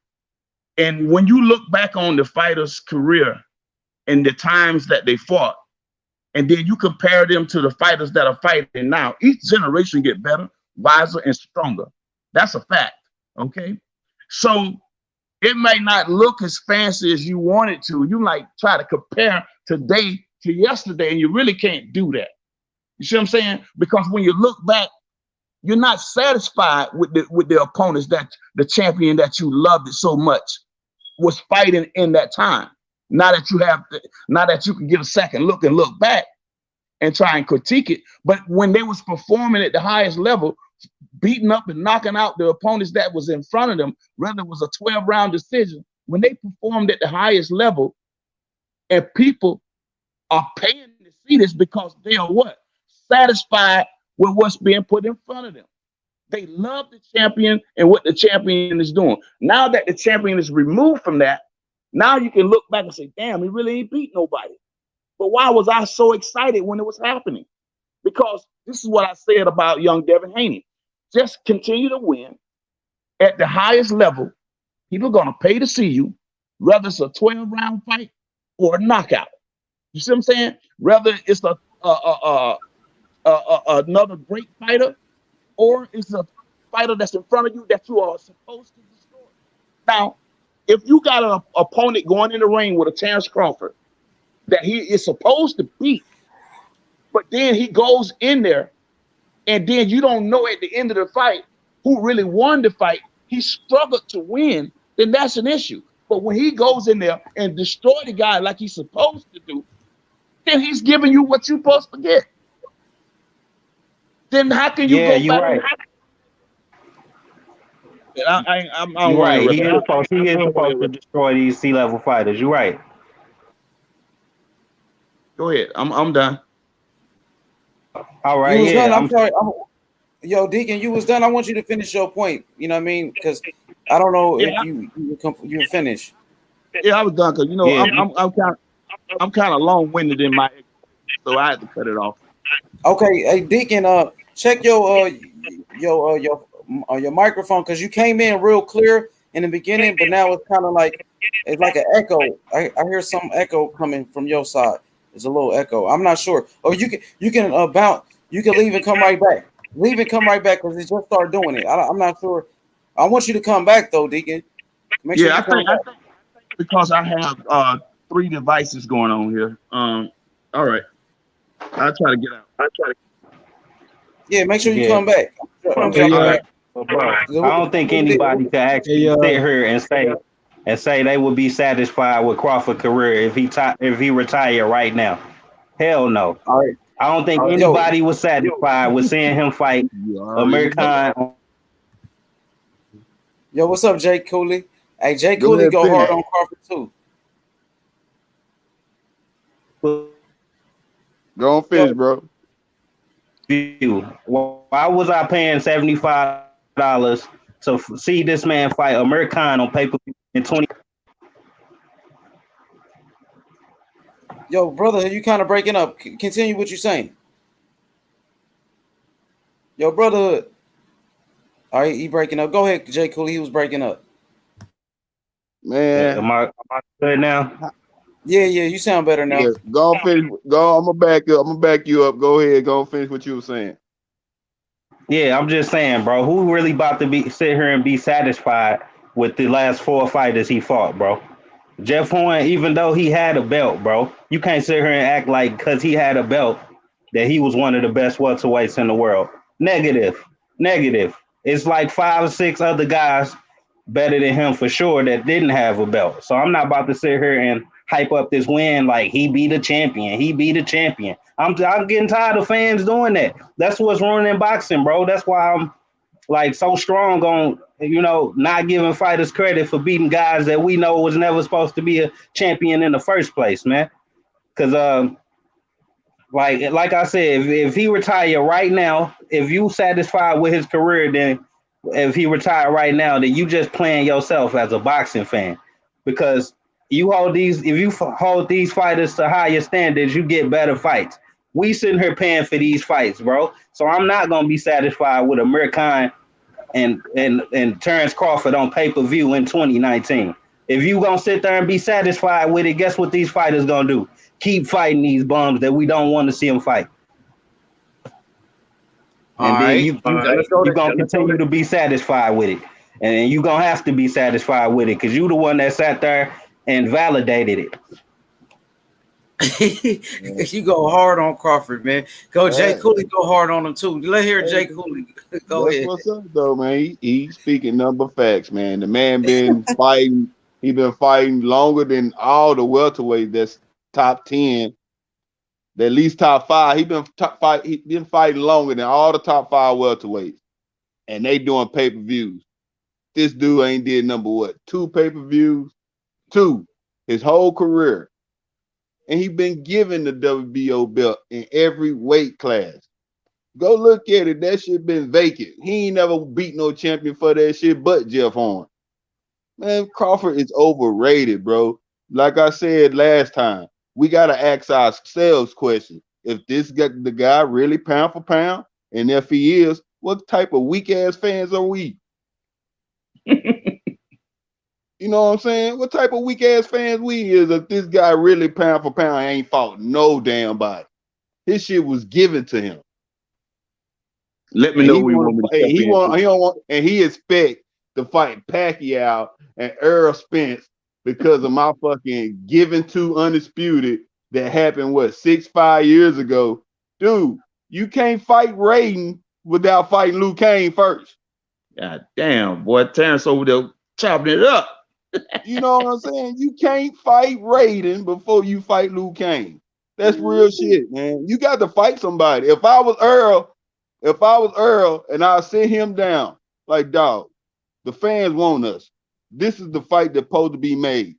and when you look back on the fighter's career and the times that they fought, and then you compare them to the fighters that are fighting now, each generation get better, wiser, and stronger. That's a fact. Okay, so it may not look as fancy as you want it to. You like try to compare today to yesterday, and you really can't do that. You see what I'm saying? Because when you look back, you're not satisfied with the opponents that the champion that you loved it so much was fighting in that time. Now that you can get a second look and look back and try and critique it. But when they was performing at the highest level, beating up and knocking out the opponents that was in front of them, whether it was a 12-round decision, when they performed at the highest level, and people are paying to see this because they are what? Satisfied with what's being put in front of them. They love the champion and what the champion is doing. Now that the champion is removed from that, now you can look back and say, damn, he really ain't beat nobody. But why was I so excited when it was happening? Because this is what I said about young Devin Haney. Just continue to win at the highest level. People are going to pay to see you, whether it's a 12-round fight or a knockout. You see what I'm saying? Whether it's another great fighter or it's a fighter that's in front of you that you are supposed to destroy. Now, if you got an opponent going in the ring with a Terrence Crawford that he is supposed to beat, but then he goes in there and then you don't know at the end of the fight who really won the fight, he struggled to win, then that's an issue. But when he goes in there and destroy the guy like he's supposed to do, then he's giving you what you're supposed to get. Then how can you go back? Right. I'm right. He is supposed to destroy these C-level fighters. You're right. Go ahead. I'm done. All right. You was done. I'm sorry. Yo, Deacon, you was done. I want you to finish your point. You know what I mean? Because I don't know if you finish. Yeah, I was done because I'm kind of long-winded in my, so I had to cut it off. Okay, hey Deacon, check your microphone because you came in real clear in the beginning, but now it's kind of like an echo. I hear some echo coming from your side. There's a little echo. I'm not sure. Or you can bounce. You can leave and come right back. Leave and come right back because it just started doing it. I'm not sure. I want you to come back though, Deacon. Make sure I think because I have 3 devices going on here. All right. I'll try to get out. Yeah, make sure you come back. Bro, I don't think anybody can actually sit here and say they would be satisfied with Crawford's career if he retired right now. Hell no. All right. I don't think anybody was satisfied with seeing him fight American. Yo, what's up, Jay Cooley? Hey, Jay Cooley go hard on Crawford too. Go on, finish, bro. Why was I paying $75 to see this man fight American on pay-per-view in 20? Yo, brother, you kind of breaking up. Continue what you're saying. Yo, brotherhood. All right, he breaking up. Go ahead, Jay Cooley. He was breaking up. Man, am I good now? Yeah, you sound better now. Yeah, go on, finish. Go. I'm gonna back you up. Go ahead. Go on, finish what you were saying. Yeah, I'm just saying, bro. Who really about to sit here and be satisfied with the last 4 fighters he fought, bro? Jeff Horn, even though he had a belt, bro, you can't sit here and act like because he had a belt that he was one of the best welterweights in the world. Negative. It's like 5 or 6 other guys better than him for sure that didn't have a belt. So I'm not about to sit here and hype up this win like he be the champion. I'm getting tired of fans doing that. That's what's ruining boxing, bro. That's why I'm like so strong on, not giving fighters credit for beating guys that we know was never supposed to be a champion in the first place, man. Because Like I said, if he retire right now, if you satisfied with his career, then if he retire right now, then you just playing yourself as a boxing fan, because you hold these. If you hold these fighters to higher standards, you get better fights. We sitting here paying for these fights, bro. So I'm not gonna be satisfied with Amir Khan and Terrence Crawford on pay-per-view in 2019. If you gonna sit there and be satisfied with it, guess what these fighters gonna do? Keep fighting these bums that we don't want to see them fight. And then you gonna continue to be satisfied with it. And you gonna have to be satisfied with it because you the one that sat there and validated it. You go hard on Crawford, man. Go Jay Cooley, go hard on him too. Let's hear Jay Cooley. Go ahead. What's up, though, man? He's speaking number facts, man. The man been fighting. He been fighting longer than all the welterweights. That's top 10, at least top 5. He been fighting longer than all the top 5 welterweights, and they doing pay-per-views. This dude ain't did number what? 2 pay-per-views, 2 his whole career. And he been given the WBO belt in every weight class. Go look at it. That shit been vacant. He ain't never beat no champion for that shit but Jeff Horn. Man, Crawford is overrated, bro. Like I said last time, we got to ask ourselves questions. If this got the guy really pound for pound, and if he is, what type of weak-ass fans are we? You know what I'm saying? What type of weak-ass fans we is if this guy really pound for pound ain't fought no damn body? His shit was given to him. Let me know who you want me to step in. He don't want, and he expect to fight Pacquiao and Earl Spence because of my fucking given to undisputed that happened, 5 years ago. Dude, you can't fight Raiden without fighting Luke Kane first. God damn, boy, Terrence over there chopping it up. You know what I'm saying? You can't fight Raiden before you fight Luke Kane. That's real shit, man. You got to fight somebody. If I was Earl and I sit him down, like, dog, the fans want us. This is the fight that's supposed to be made.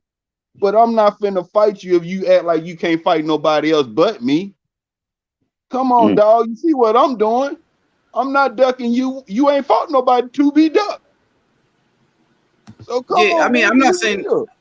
But I'm not finna fight you if you act like you can't fight nobody else but me. Come on, dog. You see what I'm doing? I'm not ducking you. You ain't fought nobody to be ducked. So come on, I mean, man,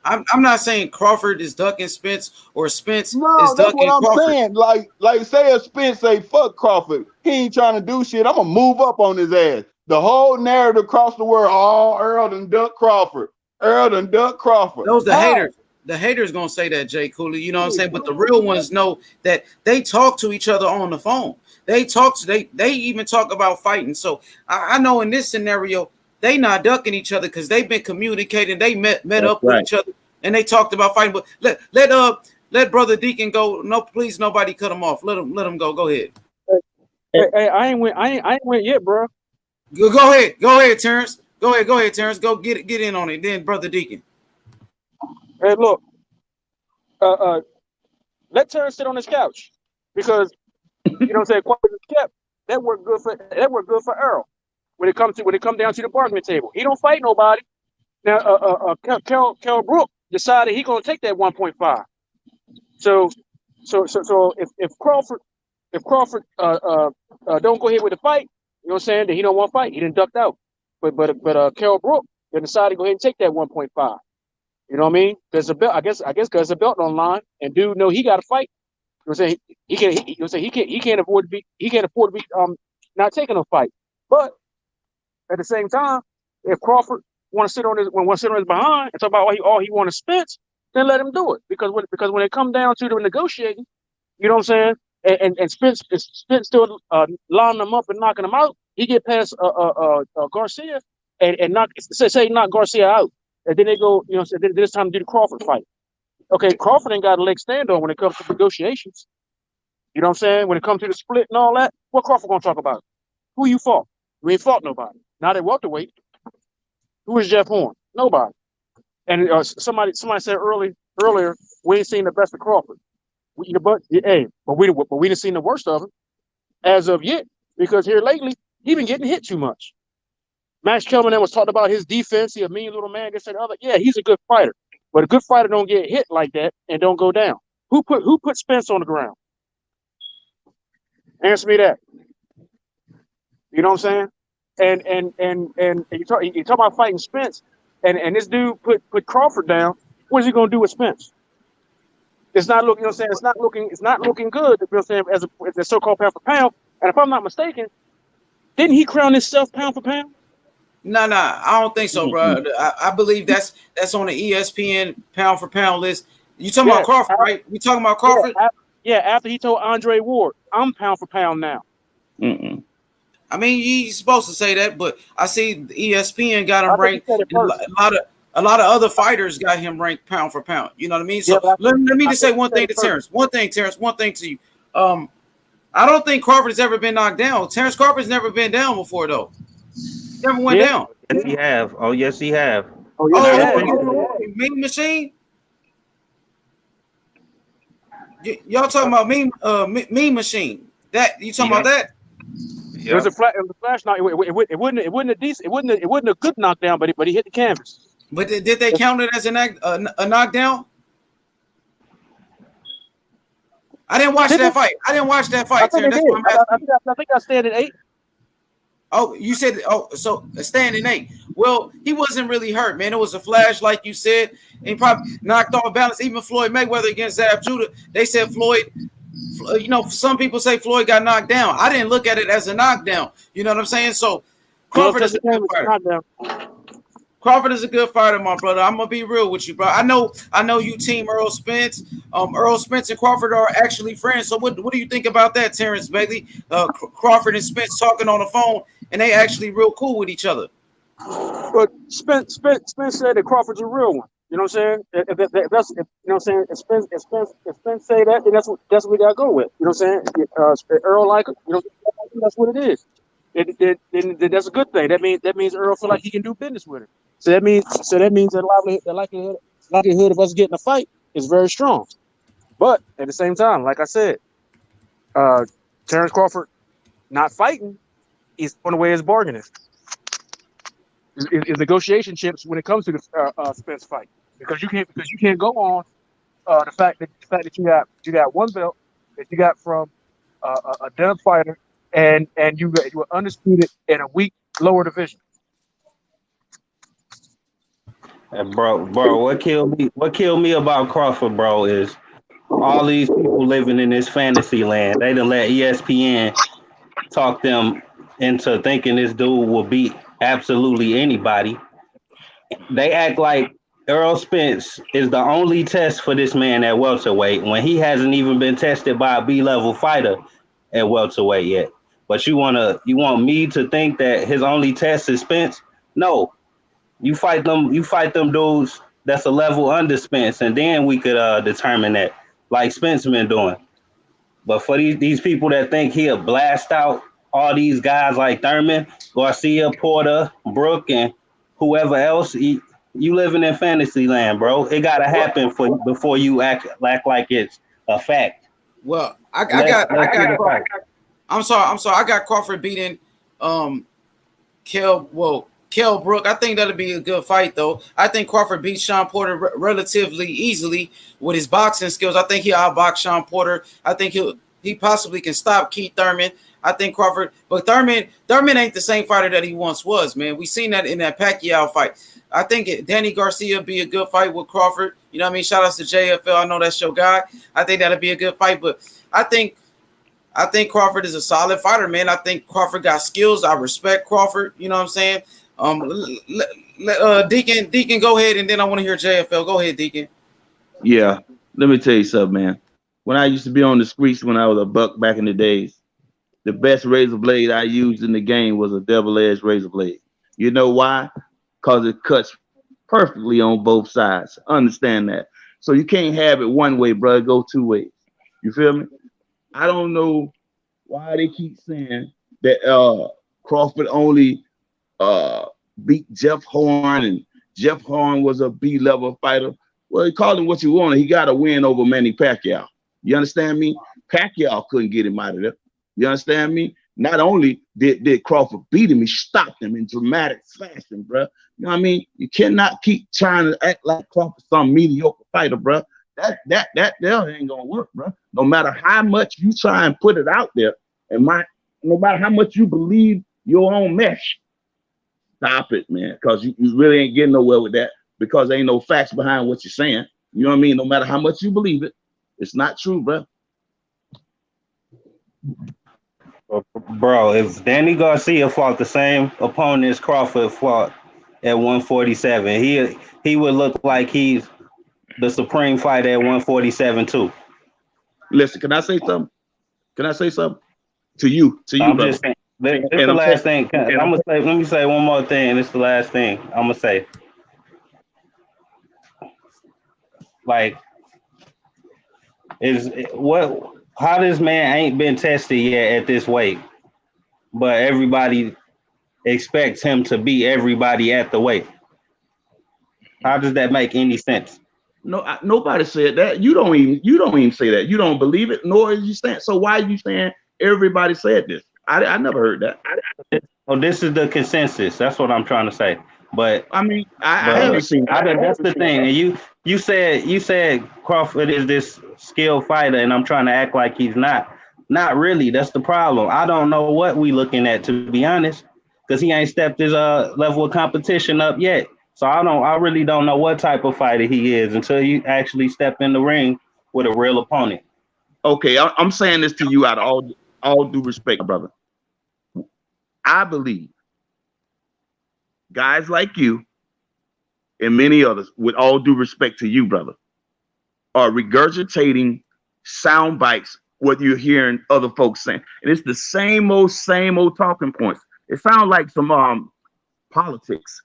I'm not saying Crawford is ducking Spence or Spence is that's ducking what I'm Crawford. saying. Like say if Spence say fuck Crawford, he ain't trying to do shit. I'm gonna move up on his ass. The whole narrative across the world, Earl done duck Crawford. Earl done duck Crawford. Those the haters. The haters gonna say that, Jay Cooley. You know what I'm saying? But the real ones know that they talk to each other on the phone. They even talk about fighting. So I know in this scenario, they not ducking each other because they've been communicating. They met up with each other and they talked about fighting. But let Brother Deacon go. No, please, nobody cut him off. Let him go. Go ahead. Hey, I ain't went yet, bro. Go ahead, Terrence. Go ahead, Terrence. Go get in on it. Then Brother Deacon. Hey, look. Let Terrence sit on his couch because you know what I'm saying. That worked good for Earl. When it comes down to the bargaining table, he don't fight nobody. Now, Kell Brook decided he gonna take that 1.5. So if Crawford don't go ahead with the fight, you know what I'm saying, that he don't want to fight. He didn't ducked out. But Kell Brook then decided to go ahead and take that 1.5. You know what I mean? There's a belt. I guess there's a belt online, and dude know he got to fight. You know what I'm saying? He can't afford to be not taking a fight. But at the same time, if Crawford want to sit on his behind and talk about all he want to Spence, then let him do it. Because when it come down to the negotiating, you know what I'm saying, and Spence still lining them up and knocking them out, he get past Garcia and knock Garcia out, and then they go, you know, so then it's time to do the Crawford fight. Okay, Crawford ain't got a leg stand on when it comes to negotiations. You know what I'm saying? When it comes to the split and all that, what Crawford gonna talk about? Who you fought? You ain't fought nobody. Not at welterweight. Who is Jeff Horn? Nobody. And somebody said earlier, we ain't seen the best of Crawford. But we didn't seen the worst of him as of yet, because here lately he been getting hit too much. Max Kelvin was talking about his defense. He a mean little man. This and other. Yeah, he's a good fighter, but a good fighter don't get hit like that and don't go down. Who put Spence on the ground? Answer me that. You know what I'm saying? And you talk about fighting Spence, and this dude put Crawford down. What is he gonna do with Spence? It's not looking. You know what I'm saying? It's not looking good. You know what I'm saying? As a so-called pound for pound. And if I'm not mistaken, didn't he crown himself pound for pound? No, I don't think so, bro. I believe that's on the ESPN pound for pound list. You talking about Crawford, right? We talking about Crawford? Yeah, after he told Andre Ward, I'm pound for pound now. I mean, he's supposed to say that, but I see ESPN got him ranked. A lot of other fighters got him ranked pound for pound. You know what I mean? So let me just say one thing to Terrence. One thing to you. I don't think Crawford has ever been knocked down. Terrence Crawford's never been down before, though. Never went down. Yes, he have. Oh, yes, he have. Mean Machine? Y'all talking about Mean Machine? That you talking about that? It was a flash knock. It wasn't a decent. It wasn't a good knockdown, but he hit the canvas. But did they count it as a knockdown? I didn't watch that fight. Terrence. I think I stand at 8. Oh, you said so standing 8. Well, he wasn't really hurt, man. It was a flash, like you said, and he probably knocked off balance. Even Floyd Mayweather against Zab Judah, they said Floyd. You know, some people say Floyd got knocked down. I didn't look at it as a knockdown. You know what I'm saying? So Crawford is a good fighter. Crawford is a good fighter, my brother. I'm gonna be real with you, bro. I know you team Earl Spence. Earl Spence and Crawford are actually friends. So what do you think about that, Terrence Bailey? Crawford and Spence talking on the phone, and they actually real cool with each other. But Spence said that Crawford's a real one. You know what I'm saying? If you know what I'm saying? If Spence say that, then that's what we gotta go with. You know what I'm saying? Earl like it, you know, that's what it is. That's a good thing. That means Earl feel like he can do business with it. So that means the likelihood of us getting a fight is very strong. But at the same time, like I said, Terrence Crawford not fighting is on the way his bargaining. Is negotiation chips when it comes to the Spence fight, because you can't go on the fact that you got one belt that you got from a dub fighter and you were undisputed in a weak lower division. Bro, what killed me about Crawford, bro, is all these people living in this fantasy land. They done let ESPN talk them into thinking this dude will beat absolutely anybody. They act like Earl Spence is the only test for this man at welterweight when he hasn't even been tested by a B-level fighter at welterweight yet. But you want me to think that his only test is Spence? No. You fight them dudes that's a level under Spence, and then we could determine that, like Spence been doing. But for these people that think he'll blast out all these guys like Thurman, Garcia, Porter, Brook, and whoever else, you living in fantasy land, bro. It gotta happen before you act like it's a fact. Well, I'm sorry. I got Crawford beating Kell Brook. I think that'll be a good fight, though. I think Crawford beats Sean Porter relatively easily with his boxing skills. I think he outboxed Sean Porter. I think he possibly can stop Keith Thurman. I think Crawford, but Thurman ain't the same fighter that he once was, man. We seen that in that Pacquiao fight. I think Danny Garcia be a good fight with Crawford. You know what I mean? Shout out to JFL. I know that's your guy. I think that'll be a good fight, but I think Crawford is a solid fighter, man. I think Crawford got skills. I respect Crawford. You know what I'm saying? Deacon, go ahead, and then I want to hear JFL. Go ahead, Deacon. Yeah, let me tell you something, man. When I used to be on the streets when I was a buck back in the days, the best razor blade I used in the game was a double-edged razor blade. You know why? Because it cuts perfectly on both sides. Understand that. So you can't have it one way, brother. Go two ways. You feel me? I don't know why they keep saying that Crawford only beat Jeff Horn, and Jeff Horn was a B-level fighter. Well, call him what you want. He got a win over Manny Pacquiao. You understand me? Pacquiao couldn't get him out of there. You understand me? Not only did Crawford beat him, he stopped him in dramatic fashion, bro. You know what I mean? You cannot keep trying to act like Crawford some mediocre fighter, bro. That ain't gonna work, bro. No matter how much you try and put it out there, And no matter how much you believe your own mesh, stop it, man, because you really ain't getting nowhere with that because there ain't no facts behind what you're saying. You know what I mean? No matter how much you believe it, it's not true, bro. Bro, if Danny Garcia fought the same opponents Crawford fought at 147, he would look like he's the supreme fighter at 147 too. Listen, can I say something? To you, I'm brother. just saying. It's the last thing. Let me say one more thing, and it's the last thing I'm gonna say. Like, how this man ain't been tested yet at this weight, but everybody expects him to beat everybody at the weight. How does that make any sense? No, nobody said that. You don't even say that. You don't believe it, nor is you saying. So why are you saying everybody said this? I never heard that. Oh, this is the consensus. That's what I'm trying to say. But I mean, I haven't seen that. That's the thing. And you said Crawford is this skilled fighter, and I'm trying to act like he's not. Not really. That's the problem. I don't know what we looking at, to be honest, because he ain't stepped his level of competition up yet. So I really don't know what type of fighter he is until you actually step in the ring with a real opponent. Okay, I'm saying this to you out of all due respect, brother. I believe guys like you and many others, with all due respect to you, brother, are regurgitating sound bites, what you're hearing other folks saying. And it's the same old talking points. It sounds like some politics.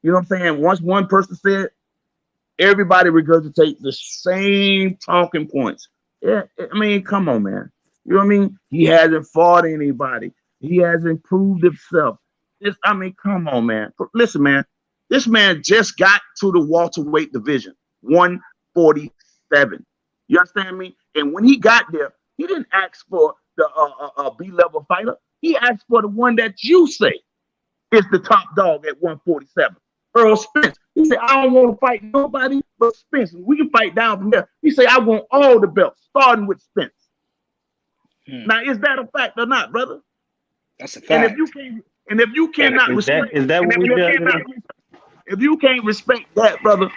You know what I'm saying? Once one person said, everybody regurgitates the same talking points. Yeah, I mean, come on, man. You know what I mean? He hasn't fought anybody. He hasn't proved himself. Come on, man. Listen, man. This man just got to the welterweight division, 147. You understand me? And when he got there, he didn't ask for the B-level fighter. He asked for the one that you say is the top dog at 147. Earl Spence. He said, I don't want to fight nobody but Spence. We can fight down from there. He said, I want all the belts, starting with Spence. Now, is that a fact or not, brother? That's a fact. And if you cannot respect, if you can't respect that, brother,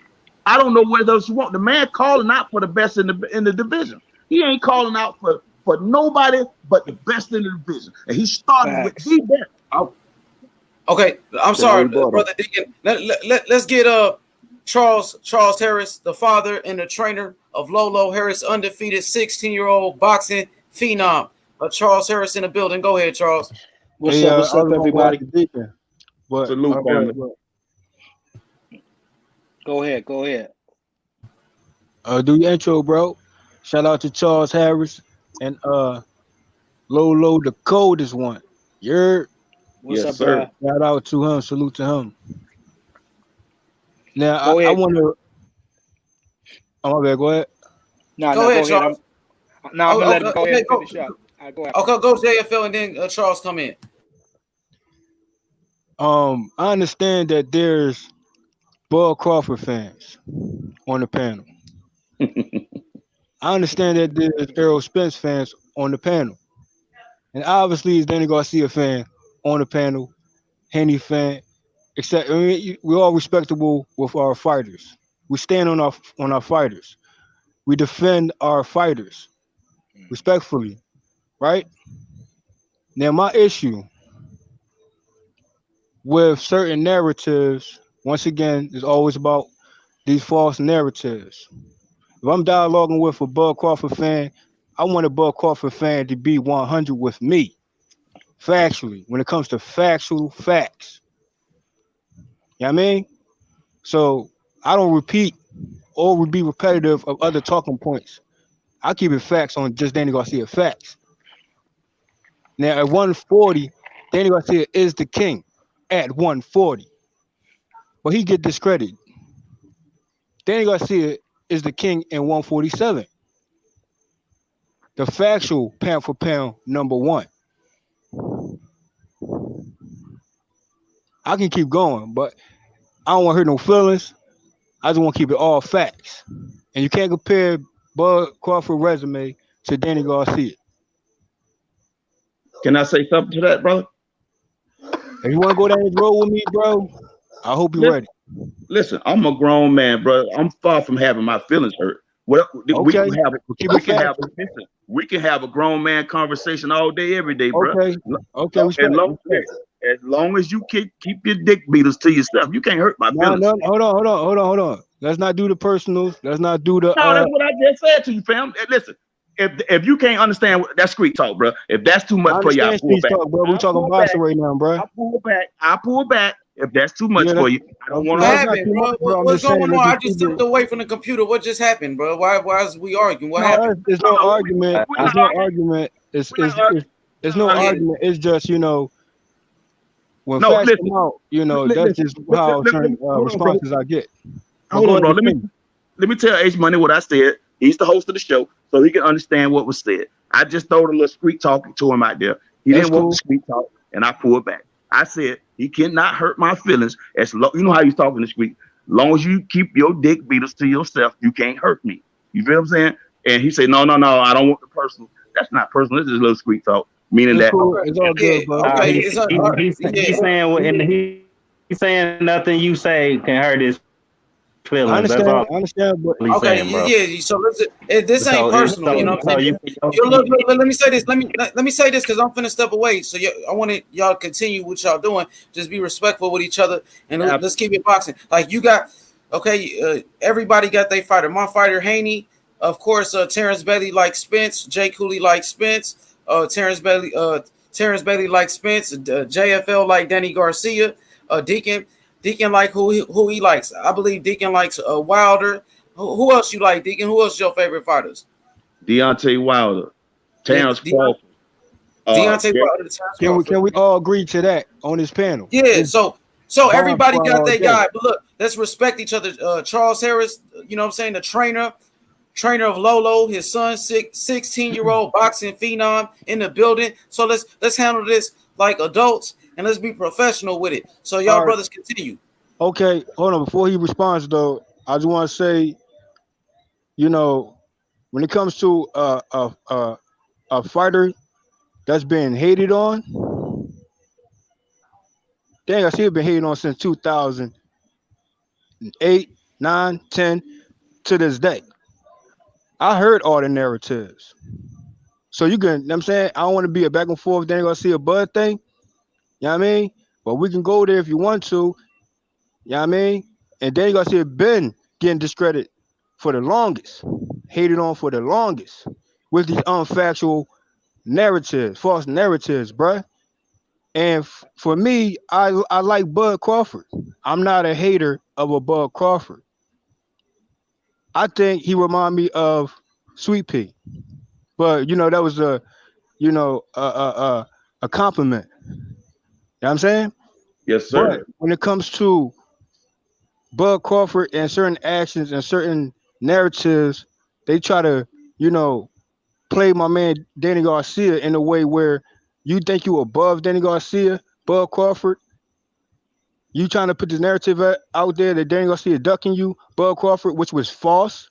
I don't know what else you want. The man calling out for the best in the division. He ain't calling out for nobody but the best in the division. And he started with the best. Okay, I'm sorry, brother Deacon. Let's get Charles Harris, the father and the trainer of Lolo Harris, undefeated 16-year-old boxing phenom. Charles Harris in the building. Go ahead, Charles. What's up, everybody? Salute, Go ahead. Do your intro, bro. Shout out to Charles Harris and Lolo, the coldest one. What's up, sir? Shout out to him. Salute to him. Now I want to. Oh, my bad. Go ahead. Go ahead, Charles. I'm gonna let him go ahead and finish up. Right, go ahead. Okay, go JFL and then Charles come in. I understand that there's Bud Crawford fans on the panel. I understand that there's Errol Spence fans on the panel. And obviously, there's Danny Garcia fan on the panel, Haney fan, except we're all respectable with our fighters. We stand on our fighters. We defend our fighters respectfully, right? Now, my issue with certain narratives, once again, is always about these false narratives. If I'm dialoguing with a Bud Crawford fan, I want a Bud Crawford fan to be 100 with me, factually, when it comes to factual facts. You know what I mean? So I don't repeat or be repetitive of other talking points. I keep it facts on just Danny Garcia facts. Now at 140, Danny Garcia is the king at 140, but he get discredited. Danny Garcia is the king in 147. The factual pound for pound number one. I can keep going, but I don't want to hurt no feelings. I just want to keep it all facts. And you can't compare Bud Crawford resume to Danny Garcia. Can I say something to that, brother? If you want to go down this road with me, bro, I hope you're ready. Listen, I'm a grown man, brother. I'm far from having my feelings hurt. Well, we can have a grown man conversation all day, every day, bro. Okay. As long as you keep your dick beaters to yourself, you can't hurt my feelings. No, hold on. Let's not do the personals. Let's not do the. No, that's what I just said to you, fam. Listen, if you can't understand that's street talk, bro. If that's too much for you, I pull back. Talk, bro. We talking boxing right now, bro. I pull back. If that's too much for you, I don't want to. What happened, bro? What's going on? I just stepped away from the computer. What just happened, bro? Why is we arguing? What happened? There's no argument. There's no argument. It's no argument. It's just, when facts come out, that's just how certain responses I get. Hold on, bro. Let me tell H Money what I said. He's the host of the show, so he can understand what was said. I just threw a little street talk to him out there. He didn't want the street talk, and I pulled back. I said he cannot hurt my feelings. You know how you talk in the street. Long as you keep your dick beaters to yourself, you can't hurt me. You feel what I'm saying? And he said, no, I don't want the personal. That's not personal. This is a little street talk. Meaning that it's all good, bro. He's saying nothing you say can hurt his feelings. I understand, but So listen, this ain't personal. You know what I'm saying? Let me say this. Let me say this because I'm finna step away. So I want y'all to continue what y'all doing. Just be respectful with each other and let's keep it boxing. Like you got, everybody got their fighter. My fighter Haney, of course. Terrence Bailey like Spence. Jay Cooley like Spence. Terrence Bailey like Spence. JFL like Danny Garcia. Deacon like who he likes. I believe Deacon likes Wilder. Who else you like, Deacon? Who else is your favorite fighters? Deontay Wilder, Terrence Crawford. Deontay Wilder. Can we all agree to that on this panel? Yeah. So everybody got their guy. But look, let's respect each other. Charles Harris, you know what I'm saying? The trainer of Lolo, his son, 16-year-old boxing phenom in the building. So let's handle this like adults. And let's be professional with it. So y'all brothers continue. Okay, hold on. Before he responds, though, I just want to say, when it comes to a fighter that's been hated on, dang, I see it been hated on since 2008, 9, 10 to this day. I heard all the narratives. So you know what I'm saying? I don't want to be a back and forth, Danny Garcia Bud thing. You know what I mean? But we can go there if you want to. You know what I mean? And Danny Garcia been getting discredited for the longest. Hated on for the longest. With these unfactual narratives, false narratives, bruh. And for me, I like Bud Crawford. I'm not a hater of a Bud Crawford. I think he remind me of Sweet Pea. But, that was a compliment. You know what I'm saying? Yes, sir. But when it comes to Bud Crawford and certain actions and certain narratives, they try to, play my man Danny Garcia in a way where you think you above Danny Garcia, Bud Crawford. You trying to put this narrative out there that Danny Garcia ducking you, Bud Crawford, which was false.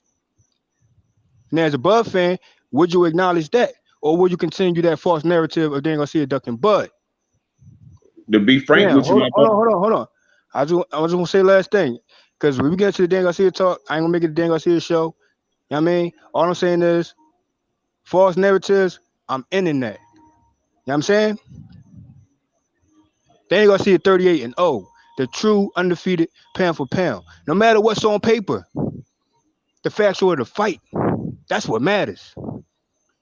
Now, as a Bud fan, would you acknowledge that? Or would you continue that false narrative of Danny Garcia ducking Bud? To be frank with you, hold on. I just want to say last thing, because when we get to the Dan Garcia talk, I ain't gonna make it the Dan Garcia show. You know what I mean? All I'm saying is false narratives, I'm ending that. You know what I'm saying? Dan Garcia 38-0, the true undefeated pound for pound. No matter what's on paper, the factual of the fight, that's what matters.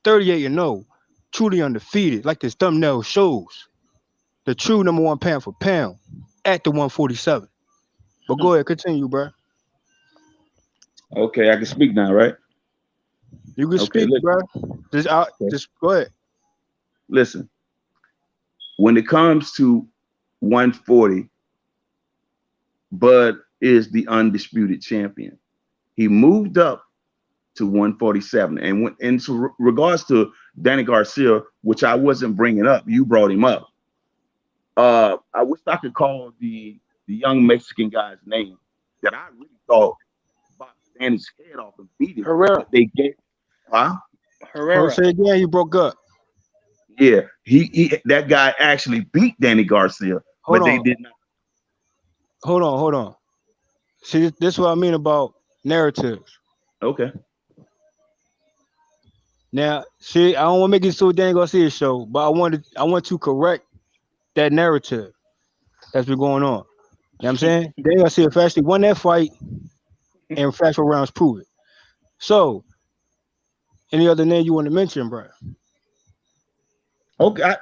38-0, truly undefeated, like this thumbnail shows. The true number one pound for pound at the 147. But go ahead, continue, bro. Okay, I can speak now, right? You can speak, bro. Just go ahead. Listen, when it comes to 140, Bud is the undisputed champion. He moved up to 147. And when into regards to Danny Garcia, which I wasn't bringing up, you brought him up. I wish I could call the young Mexican guy's name that I really thought boxed Danny's head off and beat him. Herrera. They gave, huh? Herrera. Say again, you broke up. Yeah, he that guy actually beat Danny Garcia, but they did not. Hold on. See, this is what I mean about narratives. Okay. Now, see, I don't want to make it so Danny Garcia show, but I want to correct that narrative that's been going on. You know what I'm saying? Danny Garcia actually won that fight, and factual rounds prove it. So, any other name you want to mention, bro? Okay,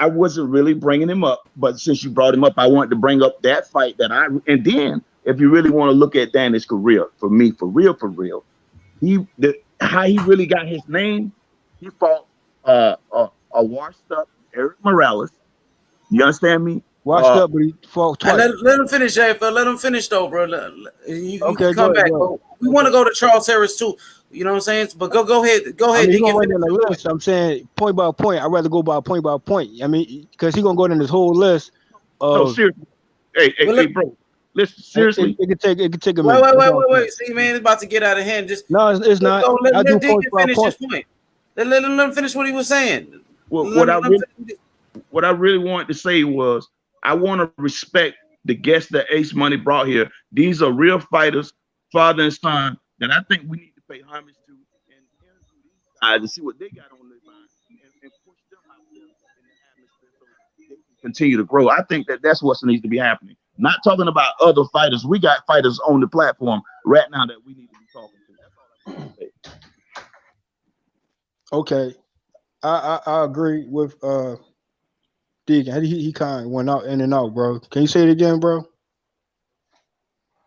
I wasn't really bringing him up, but since you brought him up, I wanted to bring up that fight and then if you really want to look at Danny's career, for me, for real, how he really got his name, he fought a washed up Eric Morales. You understand me? Washed up, but he fought twice. Let him finish, JFL. Let him finish though, bro. You okay, can come back. Go we want to go to Charles Harris too. You know what I'm saying? But go ahead. Go ahead. I mean, he's going to the list. I'm saying point by point. I'd rather go by point by point. I mean, because he's going to go down this whole list. No, seriously. Hey, bro. Listen, seriously. It could take a minute. Wait. See, man, it's about to get out of hand. No, it's not. Let Deacon finish his point. Let him finish what he was saying. What I really wanted to say was I want to respect the guests that Ace Money brought here. These are real fighters, father and son, that I think we need to pay homage to and interview these guys to see what they got on their mind and push them out there in the atmosphere so they can continue to grow. I think that's what needs to be happening. Not talking about other fighters. We got fighters on the platform right now that we need to be talking to. That's all I want to say. Okay. I agree with Deacon. He kind of went out in and out, bro. Can you say it again, bro?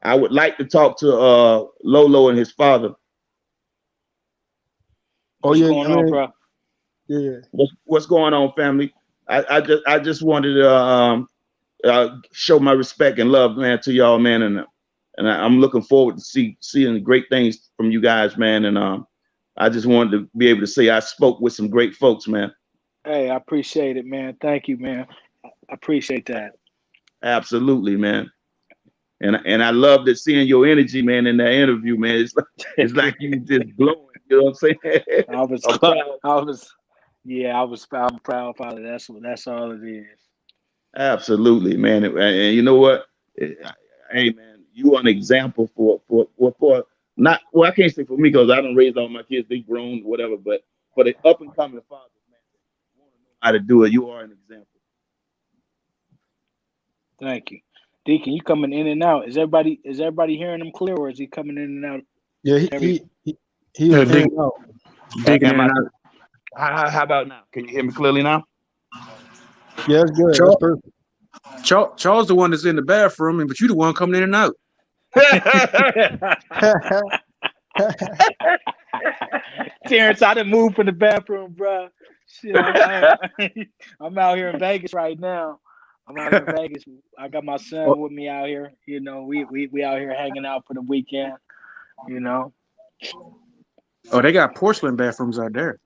I would like to talk to Lolo and his father. What's going on, bro? Yeah. What's going on, family? I just wanted to show my respect and love, man, to y'all, man, and I'm looking forward to seeing great things from you guys, man, and I just wanted to be able to say I spoke with some great folks, man. Hey, I appreciate it, man. Thank you, man. I appreciate that. Absolutely, man. And I love that seeing your energy, man, in that interview, man. It's like you just glowing. You know what I'm saying? I'm proud father. That's all it is. Absolutely, man. And you know what? Hey, man, you are an example for not, well, I can't say for me because I don't raise all my kids, they grown, whatever, but for the up and coming fathers, man, that want to know how to do it, you are an example. Thank you. Deacon, you coming in and out. Is everybody hearing him clear, or is he coming in and out? Yeah, he in and out. Digging in and out. How about now? Can you hear me clearly now? Yeah, that's good. That's perfect. Charles the one that's in the bathroom, but you the one coming in and out. Terrence, I done moved from the bathroom, bro. Shit, I'm out here in Vegas right now. I got my son with me out here. You know, we out here hanging out for the weekend. You know. Oh, they got porcelain bathrooms out there.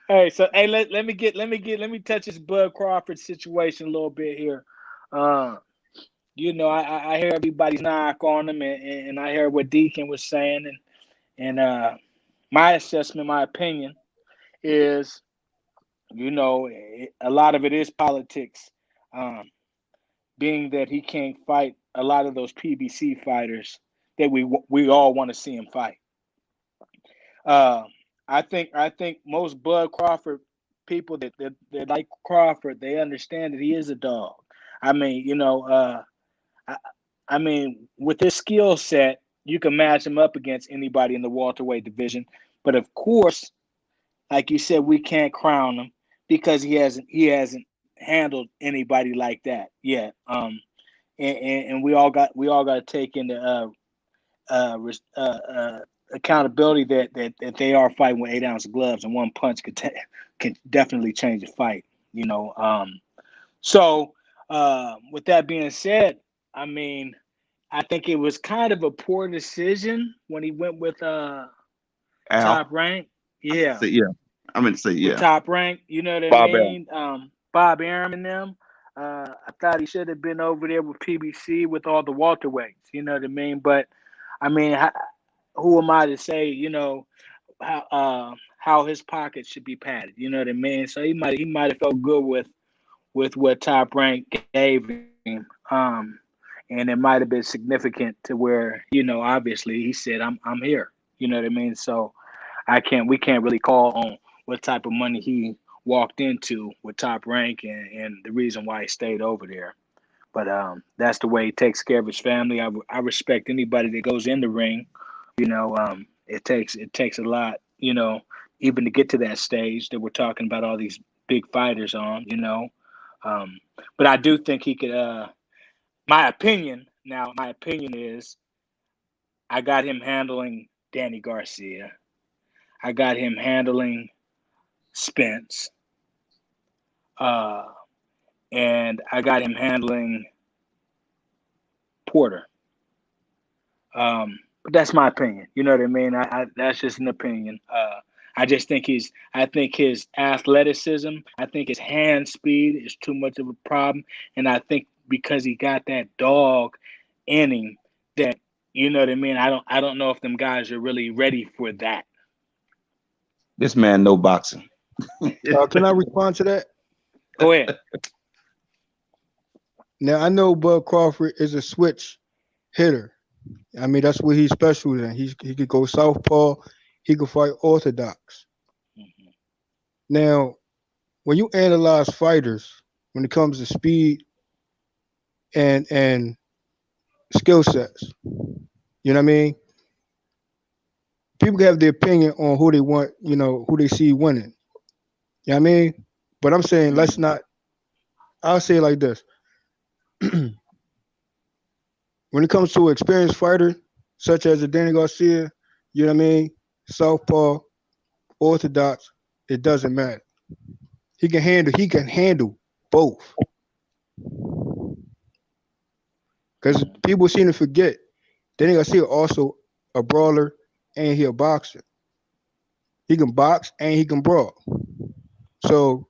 Hey, let me touch this Bud Crawford situation a little bit here. You know, I hear everybody's knock on him, and I hear what Deacon was saying, and my assessment, my opinion is, you know, a lot of it is politics, being that he can't fight a lot of those PBC fighters that we all want to see him fight. I think most Bud Crawford people that like Crawford, they understand that he is a dog. I mean, you know, I mean, with his skill set, you can match him up against anybody in the welterweight division. But of course, like you said, we can't crown him because he hasn't handled anybody like that yet. And we all got to take into accountability that they are fighting with 8-ounce gloves, and one punch can definitely change a fight. You know, so with that being said, I mean, I think it was kind of a poor decision when he went with Top Rank. Yeah. I'm going to say, yeah. With Top Rank, you know what I mean? Bob Arum and them. I thought he should have been over there with PBC with all the welterweights, you know what I mean? But I mean, who am I to say, you know, how his pockets should be padded? You know what I mean? So he might have felt good with what Top Rank gave him, and it might have been significant to where, you know, obviously he said, I'm here. You know what I mean? So we can't really call on what type of money he walked into with Top Rank and the reason why he stayed over there. But that's the way he takes care of his family. I respect anybody that goes in the ring. You know, it takes a lot, you know, even to get to that stage that we're talking about all these big fighters on, you know. But I do think he could. My opinion is I got him handling Danny Garcia. I got him handling Spence. And I got him handling Porter. But that's my opinion. You know what I mean? I that's just an opinion. I just think his athleticism, I think his hand speed is too much of a problem. And I think because he got that dog in him, that, you know what I mean? I don't know if them guys are really ready for that. This man know boxing. Can I respond to that? Go ahead. Now I know Bud Crawford is a switch hitter. I mean, that's what he's special in. He could go southpaw. He could fight orthodox. Mm-hmm. Now, when you analyze fighters, when it comes to speed and skill sets, you know what I mean? People have their opinion on who they want, you know, who they see winning. You know what I mean? But I'm saying let's not. I'll say it like this. When it comes to an experienced fighter, such as a Danny Garcia, you know what I mean? Southpaw, orthodox, it doesn't matter. He can handle both. Because people seem to forget, Danny Garcia also a brawler and he a boxer. He can box and he can brawl. So,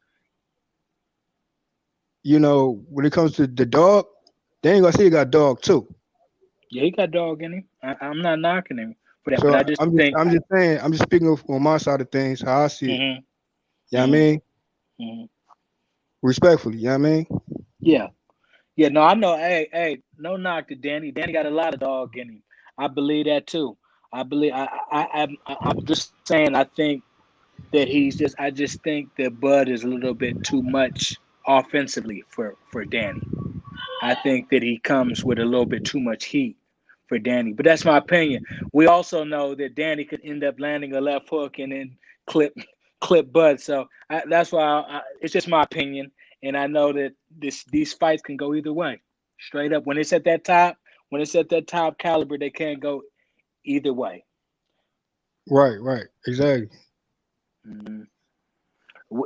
you know, when it comes to the dog, Danny Garcia got dog too. Yeah, he got dog in him. I'm not knocking him for that, So but I just think. I'm just saying, I'm just speaking on my side of things, how I see it. Mm-hmm. You know what I mean? Mm-hmm. Respectfully, you know what I mean? Yeah. Yeah, no, I know. Hey, no knock to Danny. Danny got a lot of dog in him. I believe that too. I'm just saying. I think that I just think that Bud is a little bit too much offensively for Danny. I think that he comes with a little bit too much heat for Danny. But that's my opinion. We also know that Danny could end up landing a left hook and then clip Bud. So that's why it's just my opinion. And I know that these fights can go either way. Straight up. When it's at that top caliber, they can't go either way. Right, exactly. Mm-hmm.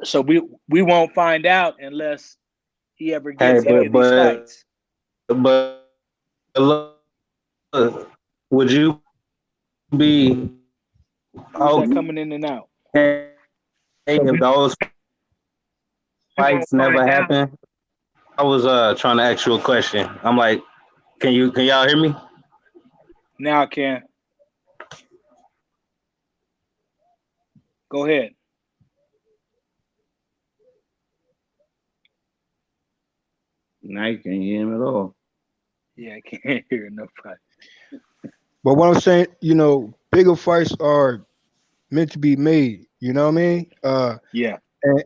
So we won't find out unless he ever Hey, gets any of these fights. but look, would you be Who's that coming in and out? okay if those fights never happen? I was trying to ask you a question. I'm like, can y'all hear me? Now I can. Go ahead. Now you can't hear him at all. Yeah, I can't hear nobody. But what I'm saying, you know, bigger fights are meant to be made. You know what I mean? Yeah.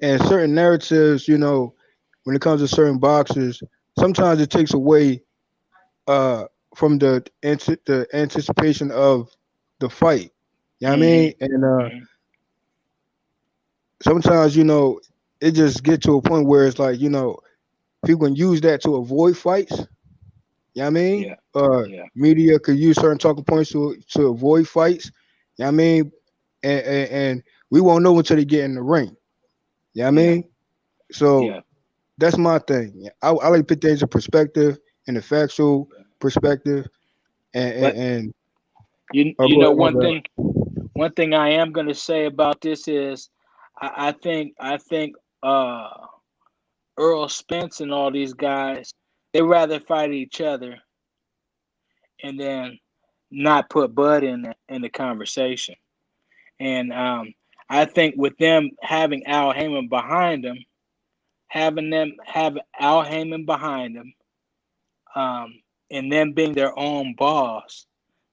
And certain narratives, you know, when it comes to certain boxers, sometimes it takes away from the anticipation of the fight. You know what I mean? And sometimes, you know, it just get to a point where it's like, you know, people can use that to avoid fights. You know what I mean? Yeah. Media could use certain talking points to avoid fights. You know what I mean? And we won't know until they get in the ring. You know what I mean? So that's my thing. I like to put things in perspective, in a factual perspective. And you know, one thing I am gonna say about this is I think Earl Spence and all these guys, they rather fight each other and then not put Bud in the conversation. And I think with them having Al Heyman behind them, having them have Al Heyman behind them, and them being their own boss,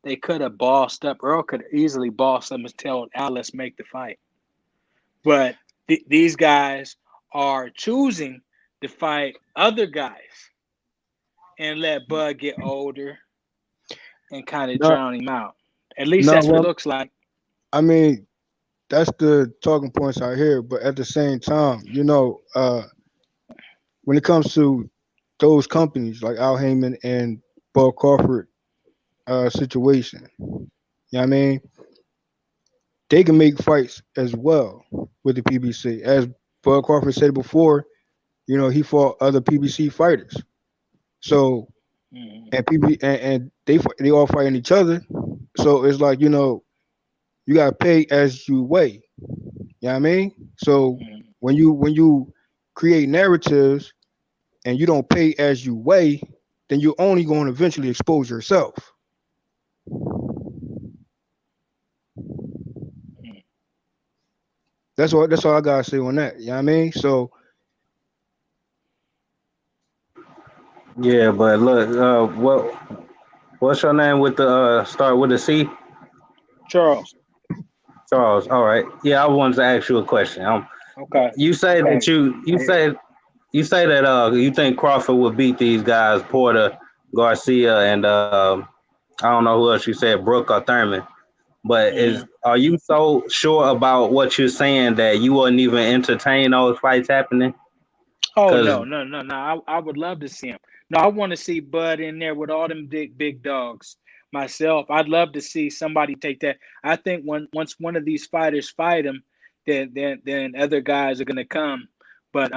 they could have bossed up. Earl could have easily bossed them and tell Al, let's make the fight. But these guys are choosing to fight other guys and let Bud get older and kind of drown him out. At least that's what it looks like. I mean, that's the talking points I hear. But at the same time, when it comes to those companies like Al Heyman and Bud Crawford situation, you know what I mean? They can make fights as well with the PBC. As Bud Crawford said before, he fought other PBC fighters. So, and they all fighting each other. So it's like, you got to pay as you weigh. You know what I mean? So when you create narratives and you don't pay as you weigh, then you're only going to eventually expose yourself. That's all I gotta say on that. You know what I mean? So yeah, but look, what's your name with the start with a C? Charles. Charles. All right. Yeah, I wanted to ask you a question. Okay. You say that you say that you think Crawford would beat these guys, Porter, Garcia, and I don't know who else you said, Brooke or Thurman. But are you so sure about what you're saying that you wouldn't even entertain those fights happening? Oh no! I would love to see him. No, I want to see Bud in there with all them big dogs. Myself, I'd love to see somebody take that. I think once one of these fighters fight him, then other guys are gonna come. But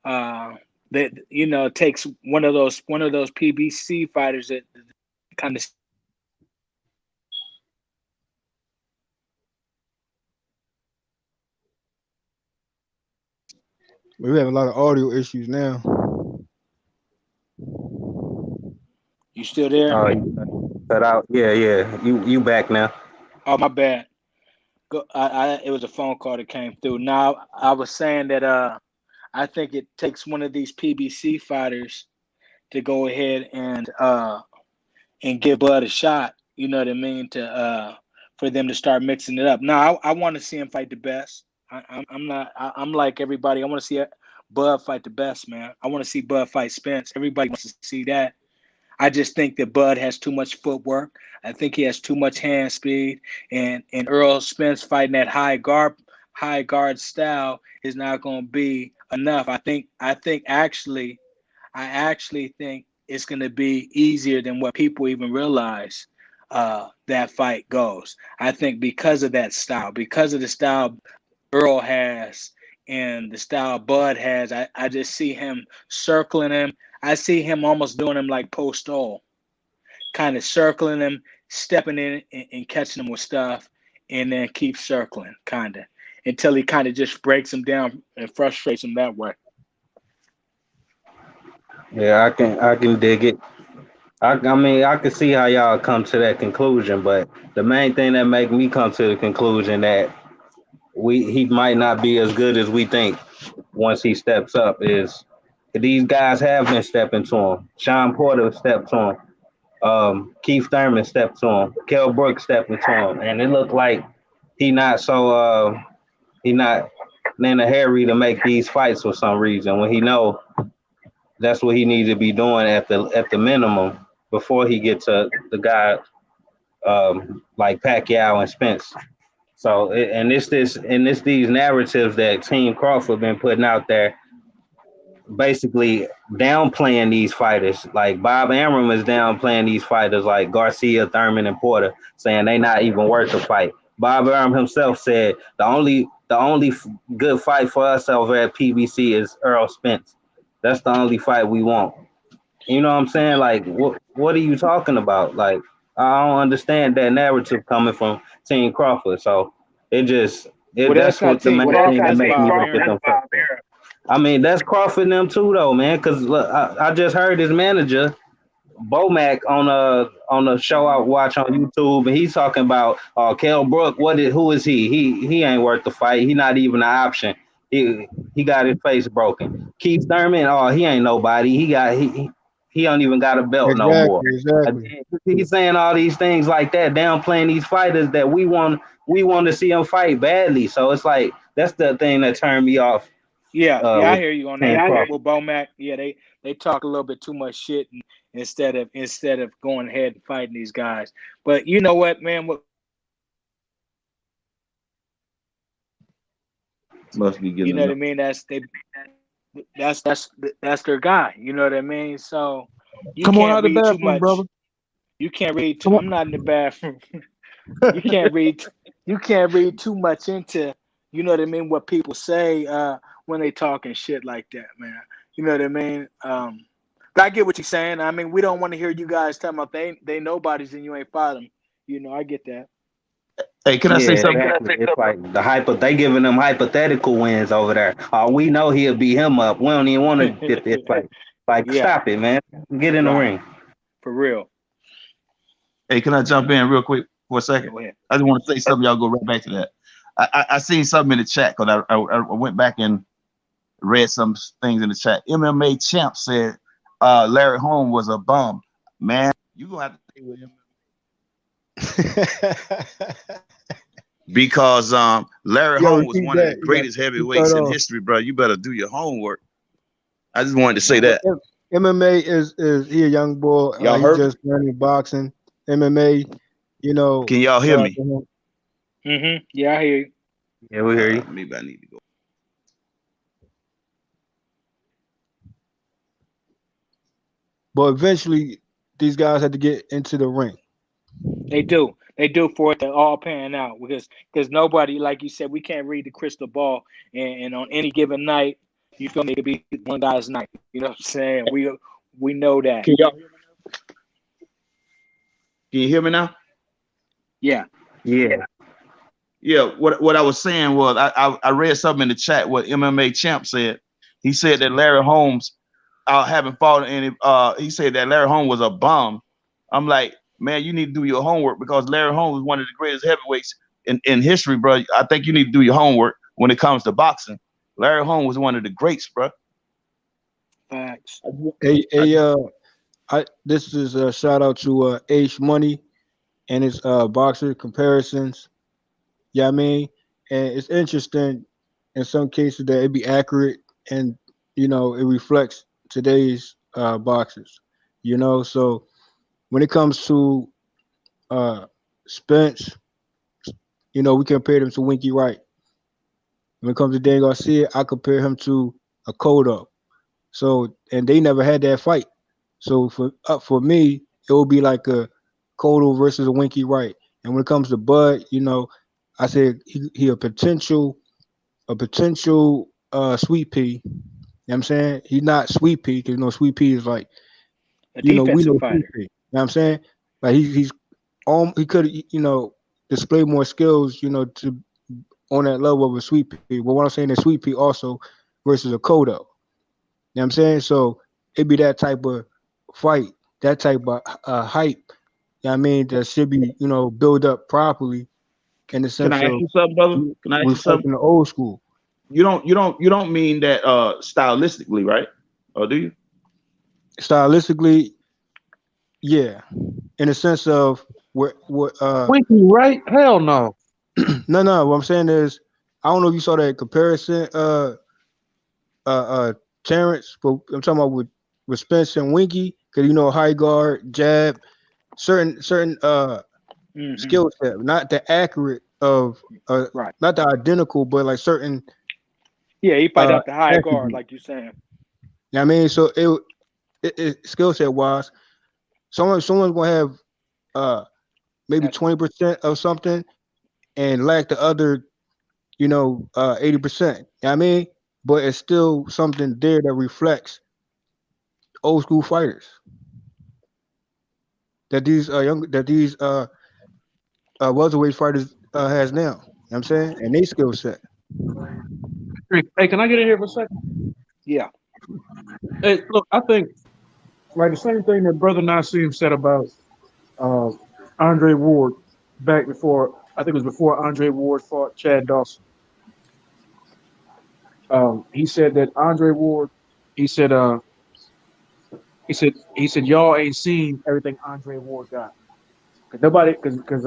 that it takes one of those PBC fighters that kind of. we have a lot of audio issues now. You still there? Oh, you cut out. Yeah. You back now? Oh, my bad. It was a phone call that came through. Now I was saying that I think it takes one of these PBC fighters to go ahead and give Bud a shot. You know what I mean? For them to start mixing it up. Now I want to see him fight the best. I'm like everybody. I want to see Bud fight the best, man. I want to see Bud fight Spence. Everybody wants to see that. I just think that Bud has too much footwork. I think he has too much hand speed, and Earl Spence fighting that high guard style is not going to be enough. I actually think it's going to be easier than what people even realize. That fight goes. I think because of that style, because of the style Earl has and the style Bud has, I just see him circling him. I see him almost doing him like Postol, kind of circling him, stepping in and catching him with stuff, and then keep circling, kind of, until he kind of just breaks him down and frustrates him that way. Yeah, I can dig it. I mean, I can see how y'all come to that conclusion, but the main thing that make me come to the conclusion that he might not be as good as we think once he steps up is these guys have been stepping to him. Sean Porter stepped to him. Keith Thurman stepped to him. Kell Brooks stepped to him, and it looked like he not in a hurry to make these fights for some reason when he know that's what he needs to be doing at the minimum before he gets to the guy like Pacquiao and Spence. So it's these narratives that Team Crawford been putting out there, basically downplaying these fighters. Like Bob Arum is downplaying these fighters like Garcia, Thurman, and Porter, saying they not even worth a fight. Bob Arum himself said the only good fight for us over at PBC is Earl Spence. That's the only fight we want. You know what I'm saying? Like, what are you talking about? Like, I don't understand that narrative coming from Team Crawford. So that's what the main thing that makes me look at them. I mean, that's Crawford and them too, though, man. Because I just heard his manager Bomac on a show I watch on YouTube, and he's talking about Kell Brook. Who is he? He ain't worth the fight. He not even an option. He got his face broken. Keith Thurman, he ain't nobody. He don't even got a belt no more. Exactly. He's saying all these things like that, downplaying these fighters that we want to see them fight badly. So it's like that's the thing that turned me off. I hear you on that. With Bomac, they talk a little bit too much shit instead of going ahead and fighting these guys. But you know what, man? Must be getting. You know what I mean? That's their guy. You know what I mean? So you come can't on out of the bathroom, too much, brother. You can't read. I'm not in the bathroom. You can't read. You can't read too much into. You know what I mean? What people say when they talking shit like that, man. You know what I mean? But I get what you're saying. I mean, we don't want to hear you guys talking about they nobodies and you ain't fought them. You know, I get that. Hey, can I say something? Exactly. It's like they giving them hypothetical wins over there. We know he'll beat him up. We don't even want to get this fight. Stop it, man. Get in the ring. For real. Hey, can I jump in real quick for a second? Go ahead. I just want to say something. Y'all go right back to that. I seen something in the chat because I went back and read some things in the chat. MMA Champ said Larry Holmes was a bum. Man, you gonna have to stay with him. Because Larry Holmes was one of the greatest heavyweights in history, bro. You better do your homework. I just wanted to say that. MMA is he a young boy? Y'all heard? Just learning boxing. MMA, you know. Can y'all hear me? Mm-hmm. Yeah, I hear you. Yeah, we hear you. Maybe I need to go. But eventually, these guys had to get into the ring. They do for it to all pan out because nobody, like you said, we can't read the crystal ball, and on any given night, you feel me, it could be one guy's night. You know what I'm saying? We know that. Can you hear me now? Yeah. What I was saying was I read something in the chat what MMA Champ said. He said that Larry Holmes, having fought any, he said that Larry Holmes was a bum. I'm like, man, you need to do your homework because Larry Holmes is one of the greatest heavyweights in history, bro. I think you need to do your homework when it comes to boxing. Larry Holmes was one of the greats, bro. Facts. This is a shout out to H Money and his boxer comparisons. Yeah, I mean, and it's interesting in some cases that it be accurate and you know it reflects today's boxers. You know, so when it comes to Spence, you know, we compared him to Winky Wright. When it comes to Dan Garcia, I compare him to a Cotto. So, and they never had that fight. So for me, it would be like a Cotto versus a Winky Wright. And when it comes to Bud, you know, I said he a potential Sweet Pea. You know what I'm saying? He's not Sweet Pea because you know Sweet Pea is like we know Sweet fighter. Pea. You know what I'm saying? Like he could display more skills, to on that level of a Sweet Pea. But what I'm saying is Sweet Pea also versus a Cotto. You know what I'm saying? So it'd be that type of fight, that type of hype. You know what I mean? That should be, built up properly in the sense Can I ask you something, brother? Can I ask you something? The old school. You don't mean that stylistically, right? Or do you? Stylistically, yeah. In the sense of what Winky, right? Hell no. No. What I'm saying is, I don't know if you saw that comparison, Terrence, but I'm talking about with Spence and Winky, because high guard, jab, certain skill set, not the accurate of right, not the identical, but like certain. Yeah, he fight out the high guard, like you're saying. Yeah, I mean, so it skill set wise, someone's gonna have maybe 20% of something and lack the other 80%. You know what I mean? But it's still something there that reflects old school fighters that these welterweight fighters has now. You know what I'm saying? And they skill set. Hey, can I get in here for a second? Yeah. Hey, look, I think Like the same thing that Brother Nassim said about uh, Andre Ward back before. I think it was before Andre Ward fought Chad Dawson. He said that Andre Ward. He said. He said y'all ain't seen everything Andre Ward got. Cause nobody. Because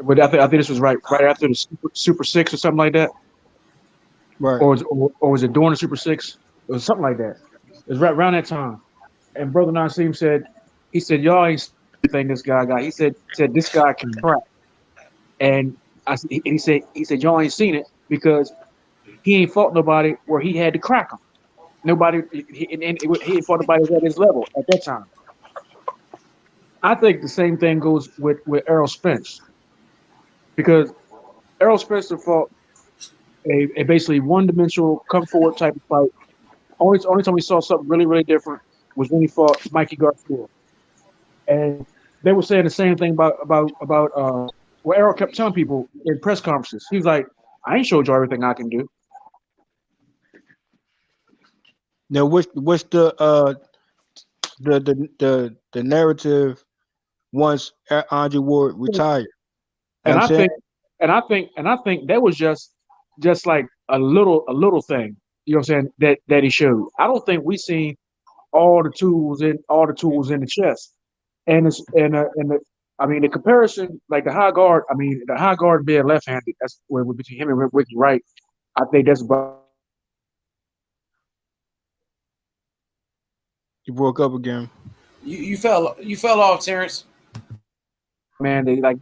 but I think this was right after the Super Six or something like that. Right. Or was it during the Super Six? It was something like that. It was right around that time. And Brother Nassim said, he said, y'all ain't seen anything this guy got. He said this guy can crack. And he said y'all ain't seen it because he ain't fought nobody where he had to crack him. Nobody he ain't fought nobody at his level at that time. I think the same thing goes with Errol Spence because Errol Spencer fought a basically one dimensional come forward type of fight. Only time we saw something really, really different was when he fought Mikey Garcia. And they were saying the same thing about what Errol kept telling people in press conferences. He was like, I ain't showed you everything I can do. Now, what's the narrative once Andre Ward retired? You know And what I I'm saying? think and I think that was just like a little thing, you know what I'm saying, that he showed. I don't think we seen all the tools in the chest. I mean the comparison, like the high guard being left handed, that's where between him and Ricky Wright, I think that's about You broke up again. You fell off, Terrence. man, like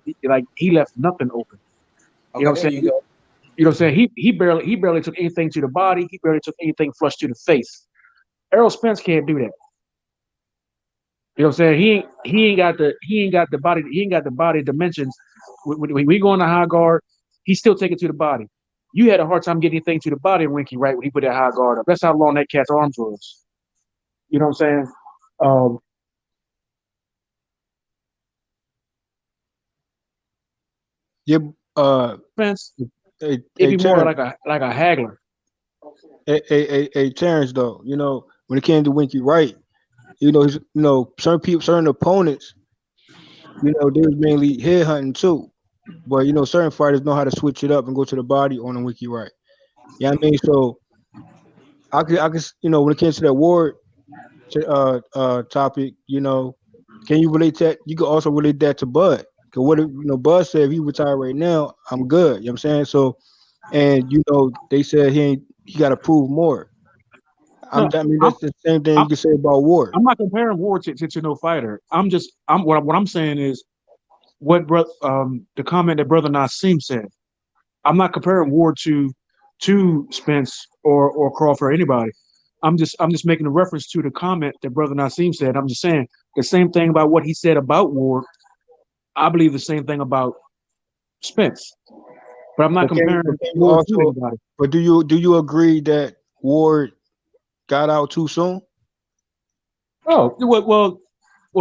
he left nothing open. You know Okay, what there I'm you saying? go. You know what I'm saying? He barely took anything to the body. He barely took anything flush to the face. Errol Spence can't do that. You know what I'm saying? He ain't got the body dimensions. When we go on the high guard, he still take it to the body. You had a hard time getting anything to the body in Winky, right? When he put that high guard up. That's how long that cat's arms was. You know what I'm saying? Um, Yeah. Spence, Hey, it'd be more Terrence. like a haggler. Hey, Terrence. Though, when it came to Winky Wright, certain opponents, they was mainly head hunting too. But certain fighters know how to switch it up and go to the body on a Winky Wright. Yeah, I mean, so I could, when it came to that Ward topic, can you relate that? You could also relate that to Bud. Cause what if, Bud said if he retire right now, I'm good. You know what I'm saying? So, and they said he got to prove more. No, I mean, I'm, that's the same thing I'm you can say about Ward. I'm not comparing Ward to no fighter. What I'm saying is the comment that Brother Nassim said. I'm not comparing Ward to Spence or Crawford or anybody. I'm just making a reference to the comment that Brother Nassim said. I'm just saying the same thing about what he said about Ward. I believe the same thing about Spence, but I'm not comparing But can you Ward to also, anybody. but do you agree that Ward got out too soon? Oh well,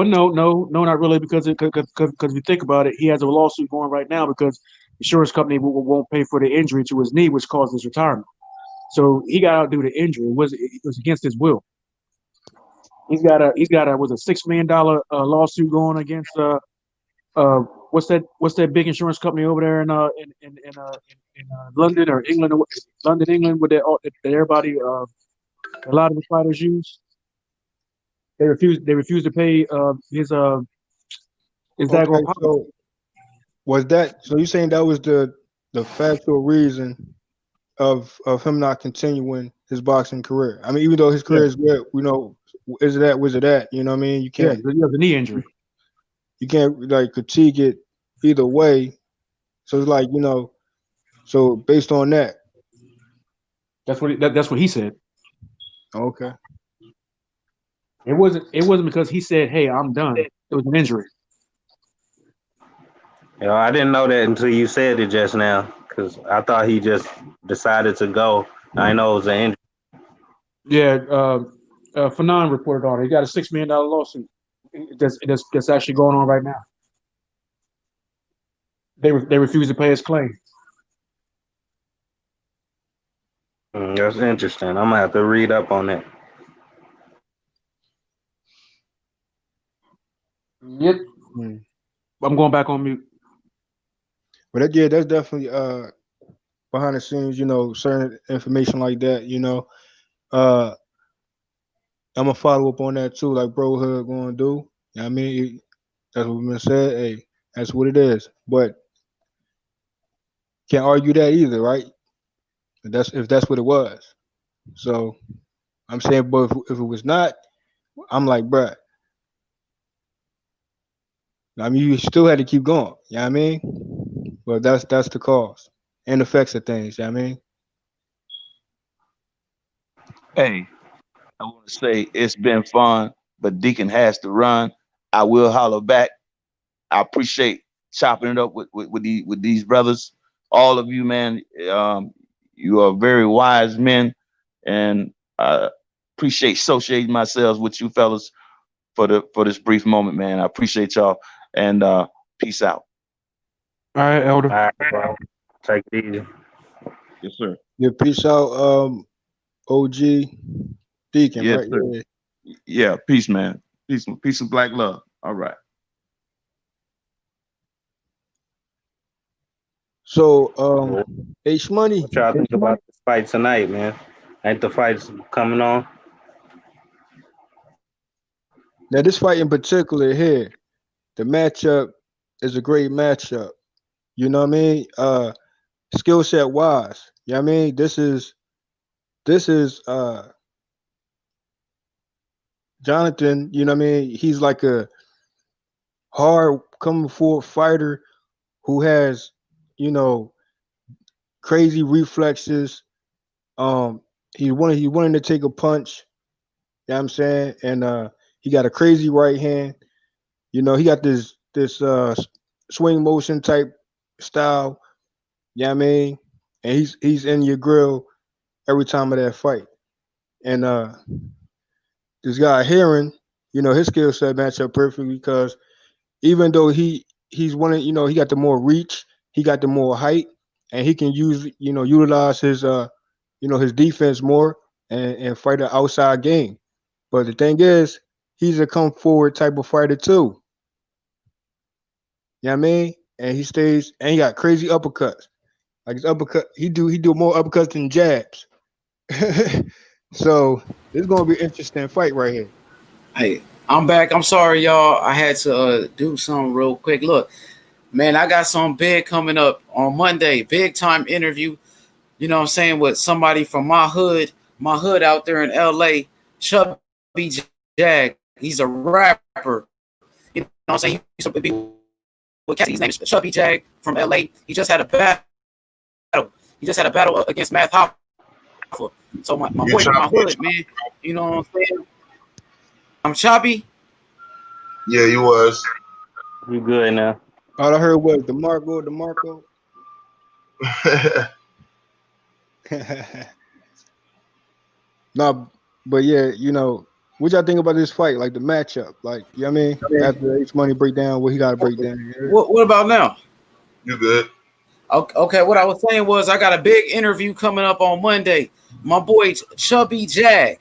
no, not really, because if you think about it, he has a lawsuit going right now because the insurance company won't pay for the injury to his knee, which caused his retirement. So he got out due to injury. It was against his will. He's got a was a $6 million lawsuit going against uh what's that big insurance company over there in London or England, London, England, with that everybody a lot of the fighters use. They refused to pay his Okay, daggone policy. so you saying that was the factual reason of him not continuing his boxing career? I mean, even though his Yeah, career is good, is it that, was it that? You know what I mean? You yeah, can't he has a knee injury. you can't like critique it either way. So it's like, so based on that, That's what he said. okay. It wasn't because he said, "Hey, I'm done." It was an injury. I didn't know that until you said it just now, because I thought he just decided to go. I know it was an injury. Yeah, Fanon reported on it. He got a $6 million lawsuit that's actually going on right now. They refuse to pay his claim. That's interesting. I'm gonna have to read up on it. Yep. Hmm. I'm going back on mute. But that, yeah, that's definitely behind the scenes, certain information like that, I'm gonna follow up on that too, like bro hood gonna do. You know what I mean? That's what been said. Hey, that's what it is. But can't argue that either, right? If that's what it was. So I'm saying, but if it was not, I'm like, bruh, I mean, you still had to keep going. You know what I mean? But that's the cause and effects of things. You know what I mean? Hey, I want to say it's been fun, but Deacon has to run. I will holler back. I appreciate chopping it up with these brothers. All of you, man. You are very wise men, and I appreciate associating myself with you fellas for this brief moment, man. I appreciate y'all, and peace out. All right, Elder. All right, bro. Take it easy. Yes, sir. Yeah, peace out, OG Deacon, Yes, right? sir. Yeah. Yeah, peace, man. Peace and black love. All right. So, H Money. What y'all think about this fight tonight, man? Ain't the fights coming on? Now, this fight in particular here, the matchup is a great matchup. You know what I mean? Skill set wise. You know what I mean? This is Jonathan, you know what I mean? He's like a hard coming forward fighter who has, crazy reflexes. He wanted to take a punch, you know what I'm saying? And he got a crazy right hand. He got this swing motion type style, you know what I mean? And he's in your grill every time of that fight. And this guy Herring, his skill set match up perfectly because even though he's one of, he got the more reach, he got the more height, and he can utilize his his defense more and fight an outside game. But the thing is, he's a come forward type of fighter too. You know what I mean? And he got crazy uppercuts. Like his uppercut, he do more uppercuts than jabs. So this is gonna be an interesting fight right here. Hey, I'm back. I'm sorry, y'all. I had to do something real quick. Look, man, I got something big coming up on Monday. Big time interview. You know what I'm saying? With somebody from my hood out there in LA, Chubby Jag. He's a rapper. You know what I'm saying? He used to be with Cassie. His name is Chubby Jag from LA. He just had a battle. Against Math Hopper. So my boy from my hood, man. You know what I'm saying? I'm choppy. Yeah, you was. You good now? All I heard was DeMarco. No, but yeah, what y'all think about this fight? Like the matchup, like you know what I mean? After H Money break down what he got to break down. What about now? You good? Okay, what I was saying was I got a big interview coming up on Monday. My boy Chubby Jag,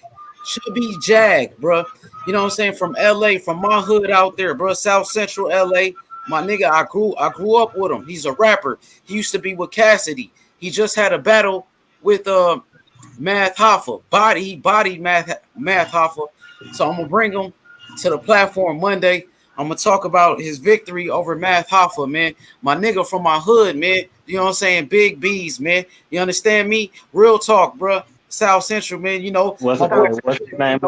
bro. You know what I'm saying? From LA, from my hood out there, bro. South Central LA. My nigga, I grew up with him. He's a rapper. He used to be with Cassidy. He just had a battle with Math Hoffa. He bodied Math Hoffa. So I'm gonna bring him to the platform Monday. I'm gonna talk about his victory over Math Hoffa, man. My nigga from my hood, man. You know what I'm saying? Big B's, man. You understand me? Real talk, bro. South Central, man. What's his name?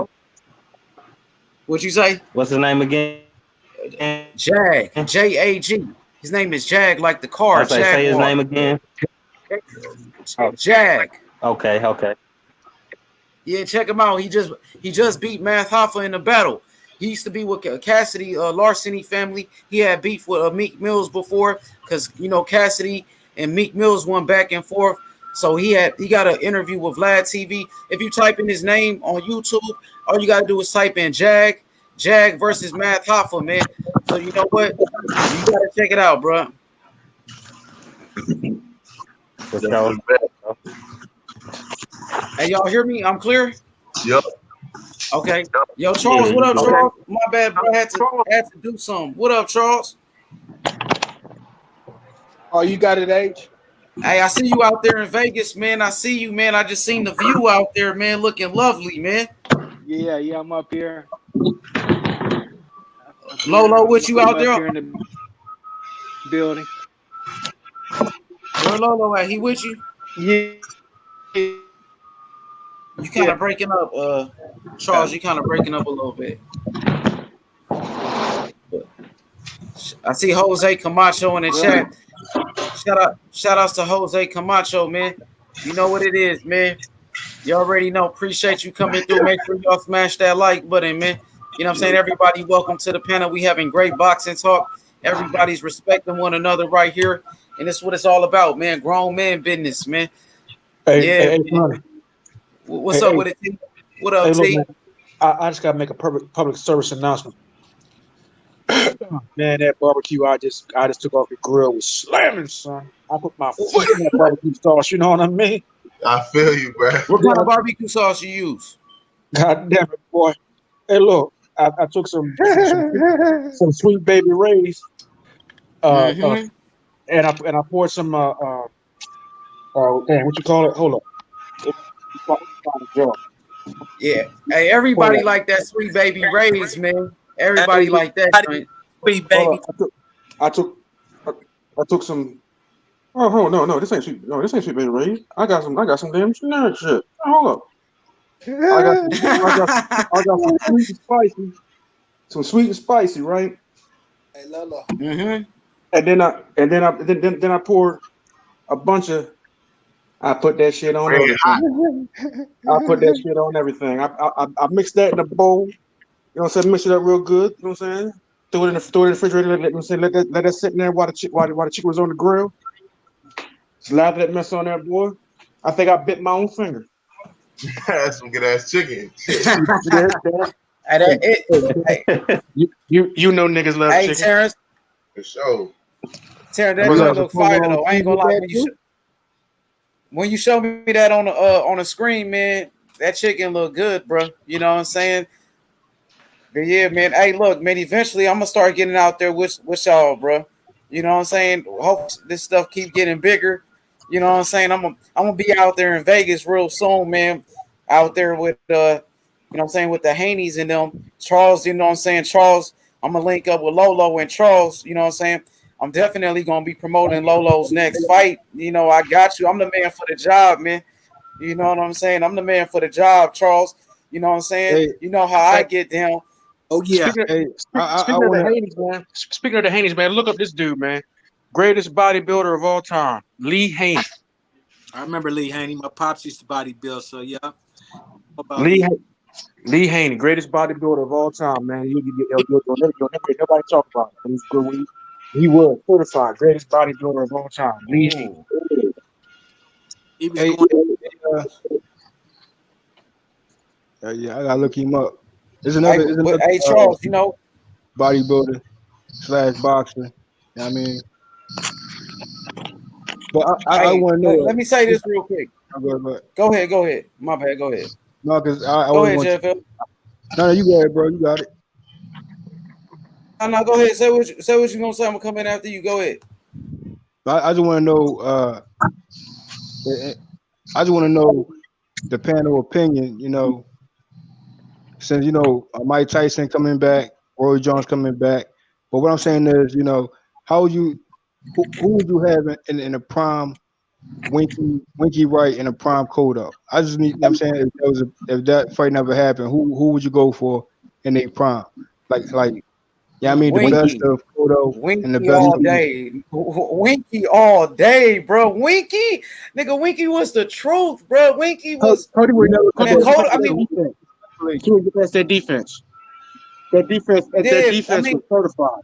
What'd you say? What's his name again? Jag. J-A-G. His name is Jag, like the car. Say his name again. Jag. Okay. Yeah, check him out. He just beat Math Hoffa in the battle. He used to be with Cassidy Larceny family. He had beef with Meek Mills before because Cassidy and Meek Mills went back and forth. So he got an interview with Vlad TV. If you type in his name on YouTube, all you gotta do is type in Jag versus Math Hoffa, man. So you know what? You gotta check it out, bro. Hey, y'all hear me? I'm clear? Yep. Okay. Yo, Charles, what up, Charles? My bad, bro. I had to do something. What up, Charles? Oh, you got it, H? Hey, I see you out there in Vegas, man. I see you, man. I just seen the view out there, man, looking lovely, man. Yeah, I'm up here. Lolo, with you out there? Here in the building. Where Lolo at? He with you? Yeah. You kind of breaking up, Charles. You kind of breaking up a little bit. I see Jose Camacho in the chat. Shout outs to Jose Camacho, man. You know what it is, man. You already know. Appreciate you coming through. Make sure y'all smash that like button, man. You know what I'm saying? Everybody, welcome to the panel. We having great boxing talk. Everybody's respecting one another right here. And that's what it's all about, man. Grown man business, man. Hey, what's up with it, T? What up, T? Look, I just got to make a public service announcement. Man, that barbecue I just took off the grill was slamming, son. I put my foot in that barbecue sauce. You know what I mean? I feel you, bro. What kind of barbecue sauce you use? God damn it, boy! Hey, look, I took some Sweet Baby Ray's, and I poured some damn, what you call it? Hold up. Yeah. Hey, everybody like that Sweet Baby Ray's, man. Everybody like that. Sweet Baby. I took some. Oh no, this ain't Sweet. No, this ain't Sweet Baby Ray's. I got some damn generic shit. Hold up. I got some sweet and spicy. Some sweet and spicy, right? Hey Lolo. Mm-hmm. And then I poured a bunch of. I put that shit on everything. I put that shit on everything. I mixed that in a bowl. You know what I'm saying? Mix it up real good. You know what I'm saying? Throw it in the refrigerator. Let that sit in there while the chicken was on the grill. Slap that mess on there, boy. I think I bit my own finger. That's some good ass chicken. You know niggas love chicken. Hey, Terrence. For sure. Terrence, that joint look fire though. I ain't gonna lie. When you show me that on the screen, man, that chicken look good, bro. You know what I'm saying? But yeah, man. Hey, look, man. Eventually, I'm gonna start getting out there with y'all, bro. You know what I'm saying? Hope this stuff keep getting bigger. You know what I'm saying? I'm gonna be out there in Vegas real soon, man. Out there with you know what I'm saying, with the Haneys and them. Charles, you know what I'm saying? Charles, I'm gonna link up with Lolo and Charles. You know what I'm saying? I'm definitely gonna be promoting Lolo's next fight. You know, I got you. I'm the man for the job, man. You know what I'm saying? I'm the man for the job, Charles. You know what I'm saying? Hey, you know how I get down. Oh yeah. Speaking of the Haneys, man, look up this dude, man. Greatest bodybuilder of all time, Lee Haney. I remember Lee Haney. My pops used to bodybuild, so yeah. Lee Haney, greatest bodybuilder of all time, man. You'll never nobody talk about it. He's good. He was certified greatest bodybuilder of all time. Lee Haney. He was yeah, I gotta look him up. There's another, hey, Charles, you know, bodybuilder / boxer. You know what I mean? But I want to know. Let me say this real quick. Go ahead. My bad. Go ahead. No, because go ahead, JFL. No, you got it, bro. You got it. No, go ahead. Say what you gonna say. I'm gonna come in after you. Go ahead. I just want to know. I just want to know the panel opinion. You know, since you know Mike Tyson coming back, Roy Jones coming back. But what I'm saying is, you know, how would you, who would you have in a prime Winky Wright in a prime Cotto? I just need. I'm saying if that fight never happened, who would you go for in a prime? Like. Yeah, I mean Winky. The best of Cotto and the best all day. Winky all day, bro. Winky, nigga. Winky was the truth, bro. Winky was. Cody would never. I mean, he would get past that defense. That defense was certified.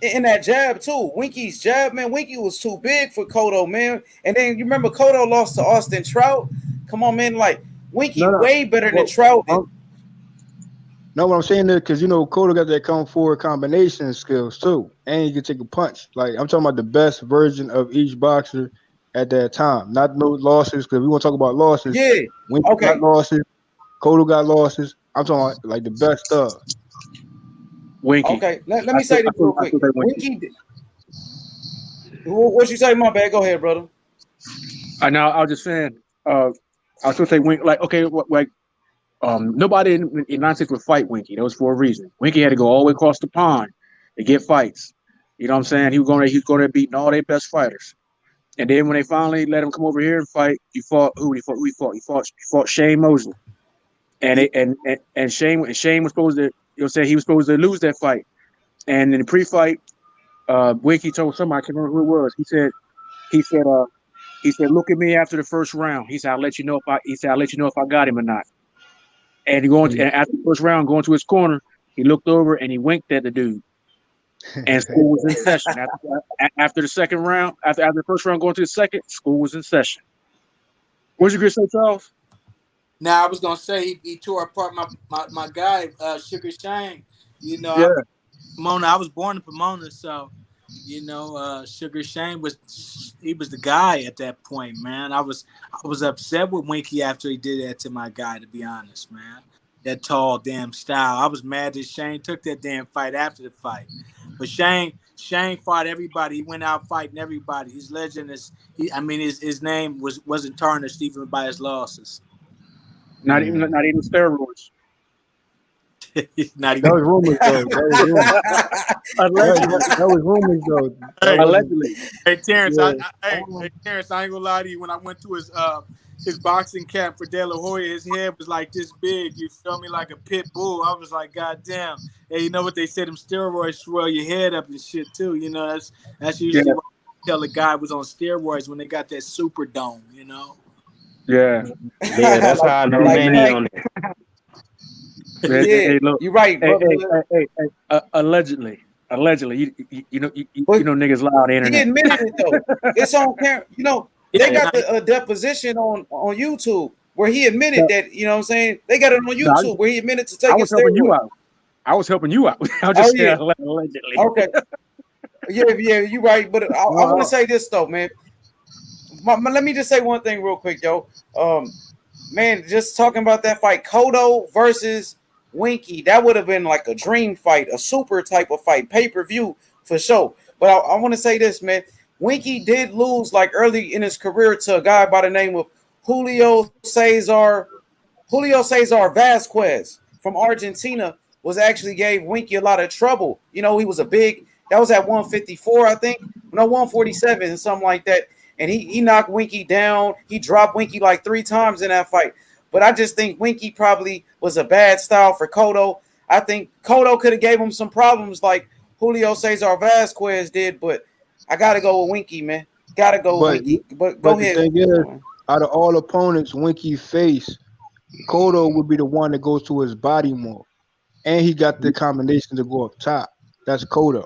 In that jab too, Winky's jab, man. Winky was too big for Cotto, man. And then you remember Cotto lost to Austin Trout. Come on, man. Like Winky, way better than Trout. No, what I'm saying is because you know Cotto got that come forward combination skills too, and you can take a punch. Like I'm talking about the best version of each boxer at that time, not no losses. Because we want to talk about losses. Yeah, Winky got losses. Cotto got losses. I'm talking about like the best of. Winky. Okay, let me say this real quick. Winky. What you say? My bad. Go ahead, brother. I know. I was just saying. I was gonna say Winky. Like, okay, nobody in the United States would fight Winky. That was for a reason. Winky had to go all the way across the pond to get fights. You know what I'm saying? He was going to beating all their best fighters. And then when they finally let him come over here and fight, he fought who? He fought Shane Mosley. And Shane was supposed to, he was supposed to lose that fight. And in the pre-fight, Winky told somebody, I can't remember who it was. He said, look at me after the first round. He said, I'll let you know if I got him or not. And and after the first round, going to his corner, he looked over and he winked at the dude. And school was in session. After the second round, after the first round going to the second, school was in session. What you gonna say, Charles? Now I was gonna say he tore apart my guy, Shakur Stevenson. You know, Yeah. Pomona. I was born in Pomona, so you know, Shakur Stevenson was the guy at that point, man. I was upset with Winky after he did that to my guy, to be honest, man. That tall damn style. I was mad that Shane took that damn fight after the fight. But Shane fought everybody. He went out fighting everybody. His legend is his name wasn't tarnished even by his losses. Not even steroids. Not even. That was rumors, though. That was rumors, though. Allegedly. Hey Terrence, Yeah. hey Terrence, I ain't gonna lie to you. When I went to his boxing camp for De La Hoya, his head was like this big. You feel me, like a pit bull. I was like, God damn. Hey, you know what they said? Them steroids swell your head up and shit too. You know, that's usually what I tell a guy was on steroids when they got that super dome. You know. Yeah. Yeah, that's how I know Manny on it. Yeah, you're right, brother. Hey, allegedly, you know niggas lie on the internet. He admitted it though. It's on camera. You know, they got the deposition on YouTube where he admitted that. You know what I'm saying? They got it on YouTube where he admitted to taking steroids. I was helping you out. I was just saying allegedly. Okay. Yeah, you're right. But I want to say this though, man. Let me just say one thing real quick, yo. Man, just talking about that fight, Cotto versus Winky, that would have been like a dream fight, a super type of fight, pay-per-view for sure. But I want to say this, man. Winky did lose like early in his career to a guy by the name of Julio Cesar Vasquez from Argentina. Was actually gave Winky a lot of trouble. You know, he was that was at 154, I think. No, 147, something like that. And he knocked Winky down. He dropped Winky like 3 times in that fight. But I just think Winky probably was a bad style for Cotto. I think Cotto could have gave him some problems like Julio Cesar Vasquez did, but I got to go with Winky, man. Got to go with Winky. But go ahead. The thing is, out of all opponents Winky face, Cotto would be the one that goes to his body more. And he got the combination to go up top. That's Cotto.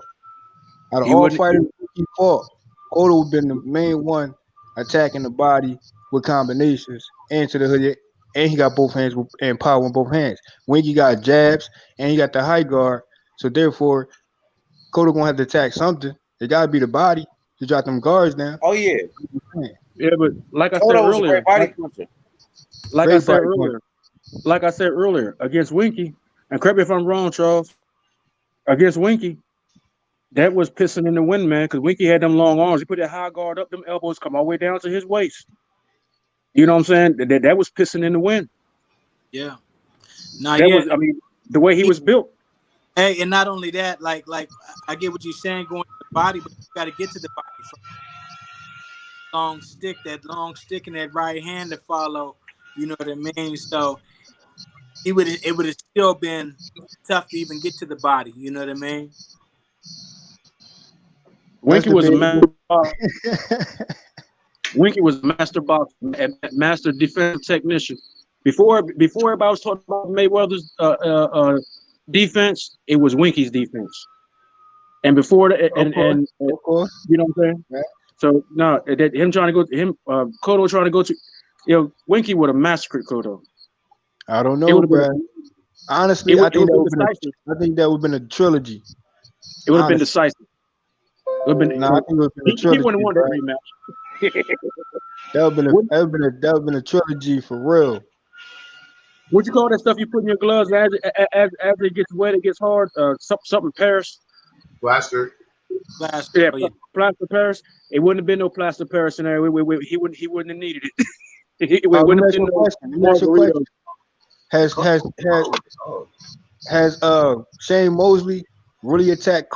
Out of all fighters Winky fought, Cotto would have been the main one attacking the body with combinations and to the hood. And he got both hands and power in both hands. Winky got jabs and he got the high guard. So therefore, Cotto gonna have to attack something. It gotta be the body to drop them guards down. Oh yeah. Yeah, but like I said earlier, like I said earlier, against Winky, and correct me if I'm wrong, Charles, against Winky, that was pissing in the wind, man, because Winky had them long arms. He put that high guard up, them elbows come all the way down to his waist. You know what I'm saying? That was pissing in the wind. Yeah. The way he was built. Hey, and not only that, like I get what you're saying going to the body, but you got to get to the body first. That long stick and that right hand to follow. You know what I mean? So it would have still been tough to even get to the body. You know what I mean? Winky was a master boxer and master defensive technician. Before everybody was talking about Mayweather's defense, it was Winky's defense. And before of course, you know what I'm saying? Yeah. So no, him trying to go to him, Cotto trying to go to, Winky would have massacred Cotto. I don't know, bro. Honestly, I think that would have been a trilogy. It would have been decisive. I think it would have been a trilogy. He wouldn't want that rematch. That would have been a trilogy for real. What you call that stuff you put in your gloves as it gets wet, it gets hard? Something Paris. Blaster. Yeah, plaster Paris. It wouldn't have been no plaster Paris in there. He wouldn't have needed it. It Let wouldn't me have ask been you a no question. Let me ask you a question. Has Shane Mosley really attacked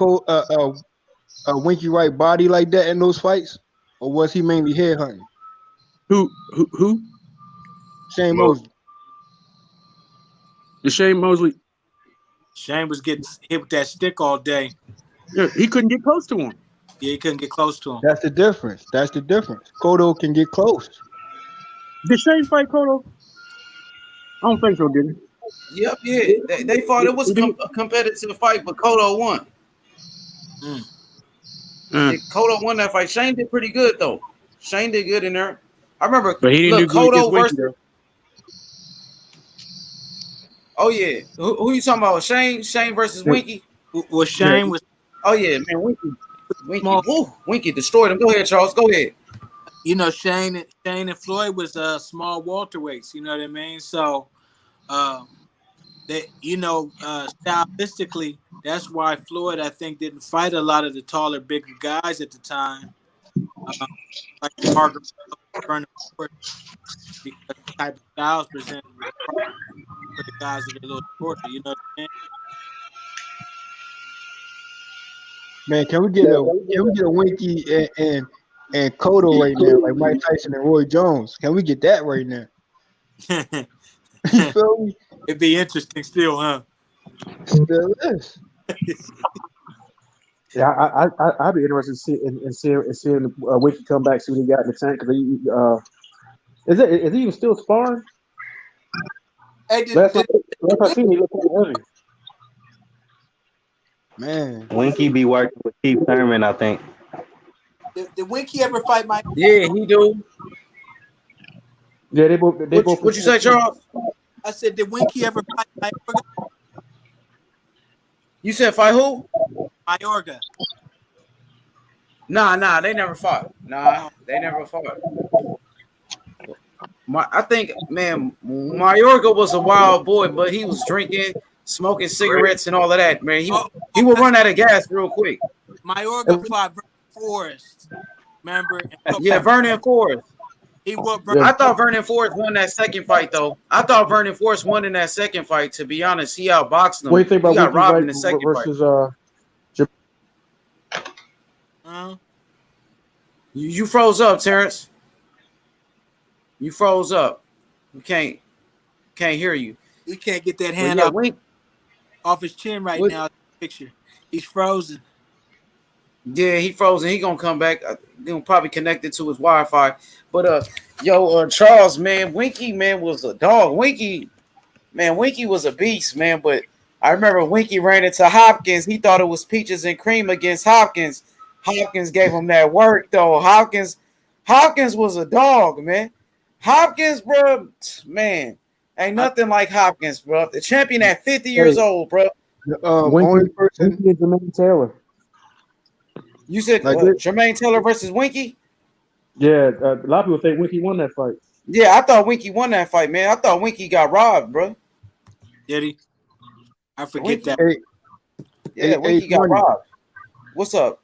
Winky Wright body like that in those fights, or was he mainly head hunting? Who? Shane Mosley. The Shane Mosley. Shane was getting hit with that stick all day. Yeah, he couldn't get close to him. Yeah, he couldn't get close to him. That's the difference. Cotto can get close. Did Shane fight Cotto? I don't think so, did he? Yep, yeah. They fought. It was a competitive fight, but Cotto won. Yeah, Cotto won that fight. Shane did pretty good though. Shane did good in there. I remember. But he didn't do good Cotto versus. versus. Oh yeah, who you talking about? Shane versus Winky. Well, Shane was. Oh yeah, man, Winky destroyed him. Go ahead, Charles. Go ahead. You know, Shane and Floyd was small welterweights. You know what I mean? So, stylistically, that's why Floyd, I think, didn't fight a lot of the taller, bigger guys at the time, like Margaret Vernon Ford, because the type of styles presented for the guys that are a little shorter. You know what I mean? Man, can we get a Winky and Cotto right now, like Mike Tyson and Roy Jones? Can we get that right now? You feel me? It'd be interesting still, huh? Still is. Yeah, I'd be interested in seeing Winky come back, see what he got in the tank. Cause is he even still sparring? Hey, last I seen, he looked kind of heavy. Man, Winky be working with Keith Thurman, I think. Did Winky ever fight Mike? Yeah, he do. Yeah, they both. What you say, Charles? I said, did Winky ever fight Mayorga? You said fight who? Mayorga. Nah, they never fought. Nah, they never fought. I think, man, Mayorga was a wild boy, but he was drinking, smoking cigarettes, and all of that. Man, he would run out of gas real quick. Mayorga fought Vernon Forrest. Remember? Yeah, Vernon Forrest. I thought Vernon Forrest won that second fight, though. I thought Vernon Forrest won in that second fight. To be honest, he outboxed him. What do you think about he got robbed in the Winky second versus fight. You froze up, Terrence. You froze up. We can't hear you. We can't get that hand up off his chin right now. Picture. He's frozen. Yeah, he frozen. He gonna come back. He'll probably connect it to his Wi-Fi. But Charles, man, Winky, man, was a dog. Winky was a beast, man. But I remember Winky ran into Hopkins. He thought it was peaches and cream against Hopkins. Hopkins gave him that work, though. Hopkins was a dog, man. Hopkins, bro, man, ain't nothing like Hopkins, bro. The champion at 50 years old, bro. Only person. Winky and Jermaine Taylor. You said Jermaine Taylor versus Winky? Yeah, a lot of people think Winky won that fight. Yeah, I thought Winky won that fight, man. I thought Winky got robbed, bro. Did he? I forget that. Winky got robbed. What's up?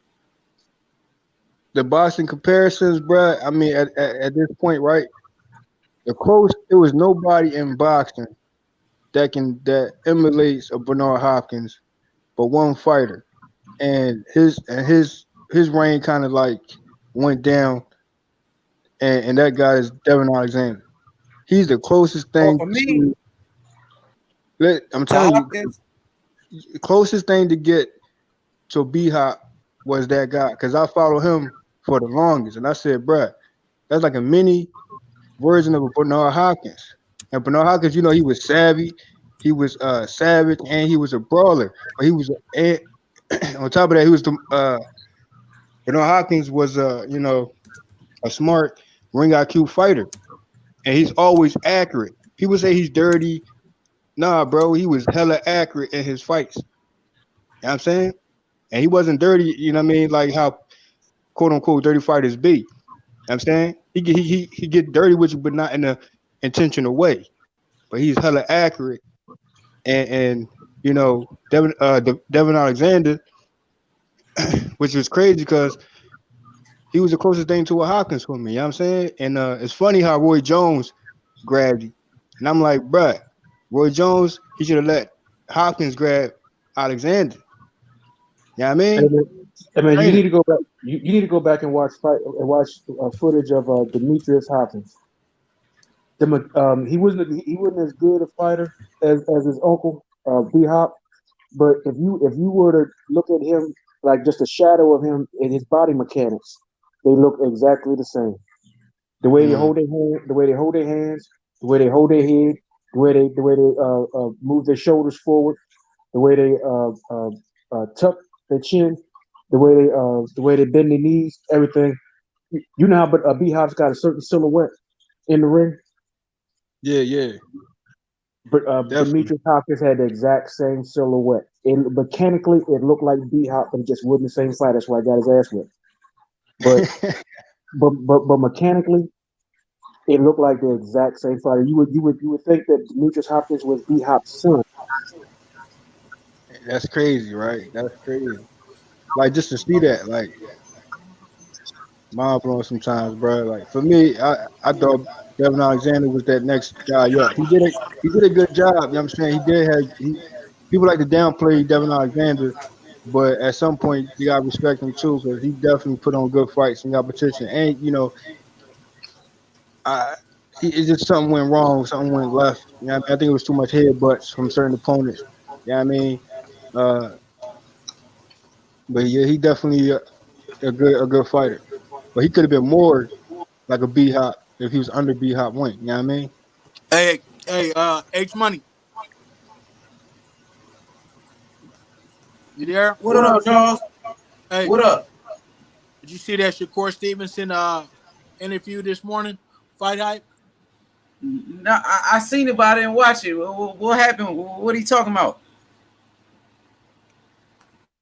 The boxing comparisons, bro. I mean, at this point, right? There was nobody in boxing that emulates a Bernard Hopkins, but one fighter, and his reign kind of like went down, and that guy is Devin Alexander. He's the closest thing for me. I'm telling you, the closest thing to get to B-Hop was that guy, because I followed him for the longest, and I said, bruh, that's like a mini version of a Bernard Hopkins. And Bernard Hopkins, he was savvy, he was savage, and he was a brawler. But he was on top of that, he was Bernard Hopkins was a smart ring IQ fighter, and he's always accurate. People say he's dirty. Nah, bro, he was hella accurate in his fights. You know what I'm saying? And he wasn't dirty, you know what I mean? Like how quote unquote dirty fighters be. You know what I'm saying? He get dirty with you, but not in an intentional way. but he's hella accurate. And you know, Devin Alexander, which was crazy because he was the closest thing to a Hopkins for me. You know what I'm saying? And it's funny how Roy Jones grabbed you. And I'm like, bruh, Roy Jones, he should have let Hopkins grab Alexander. You know what I mean? I mean, you need to go back. You need to go back and watch footage of Demetrius Hopkins. He wasn't as good a fighter as his uncle B Hop, but if you were to look at him like just a shadow of him and his body mechanics, they look exactly the same. The way they hold their hand, the way they hold their hands, the way they hold their head, the way they move their shoulders forward, the way they tuck their chin, the way they bend their knees, everything. You know how, but B Hop's got a certain silhouette in the ring. Yeah. But Demetrius Hopkins had the exact same silhouette. And mechanically, it looked like B Hop, but it just wasn't the same fight. That's why I got his ass whipped. But mechanically, it looked like the exact same fighter. You would think that Demetrius Hopkins was B Hop's son. That's crazy, right? That's crazy. Like just to see that, like mind blowing sometimes, bro. Like for me, I thought Devin Alexander was that next guy up. He did a good job. You know what I'm saying? People like to downplay Devin Alexander, but at some point you gotta respect him too, because he definitely put on good fights in competition. And you know, it's just something went wrong, something went left. You know what I mean? I think it was too much headbutts from certain opponents. You know what I mean? But yeah, he definitely a good fighter. But he could have been more like a B Hop if he was under B Hop wing. You know what I mean? Hey, H Money. You there? What up, Charles? Hey, what up? Did you see that Shakur Stevenson interview this morning? Fight Hype? No, I seen it, but I didn't watch it. What happened? What are you talking about?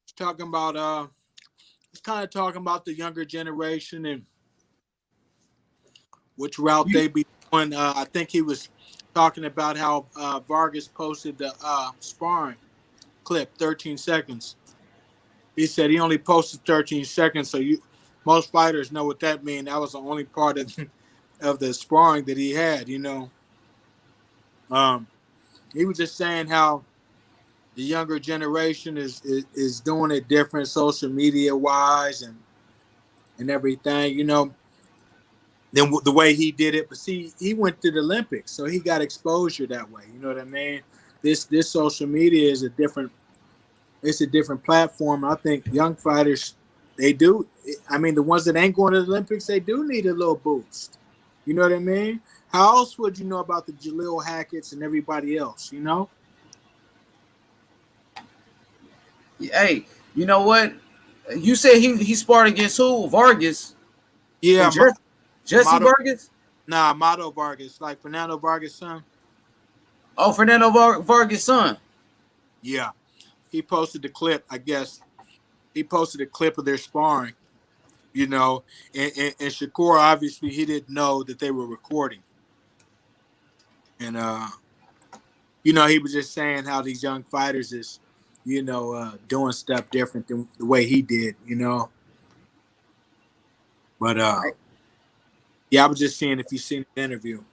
He's talking about he's kind of talking about the younger generation and which route they be going. I think he was talking about how Vargas posted the sparring clip, 13 seconds. He said he only posted 13 seconds, so most fighters know what that means. That was the only part of the sparring that he had, you know. He was just saying how the younger generation is doing it different, social media wise and everything, you know, than the way he did it. But see, he went to the Olympics, so he got exposure that way. You know what I mean? This social media is a different platform. I think young fighters, they do. I mean, the ones that ain't going to the Olympics, they do need a little boost. You know what I mean? How else would you know about the Jaleel Hackett's and everybody else, you know? Hey, you know what? You said he sparred against who? Vargas? Yeah. Jesse Vargas? Nah, Mato Vargas. Like Fernando Vargas' son. Oh, Fernando Vargas' son. Yeah. He posted the clip, I guess. He posted a clip of their sparring, you know, and Shakur, obviously, he didn't know that they were recording. And, you know, he was just saying how these young fighters is, you know, doing stuff different than the way he did, you know. But, yeah, I was just seeing if you seen the interview.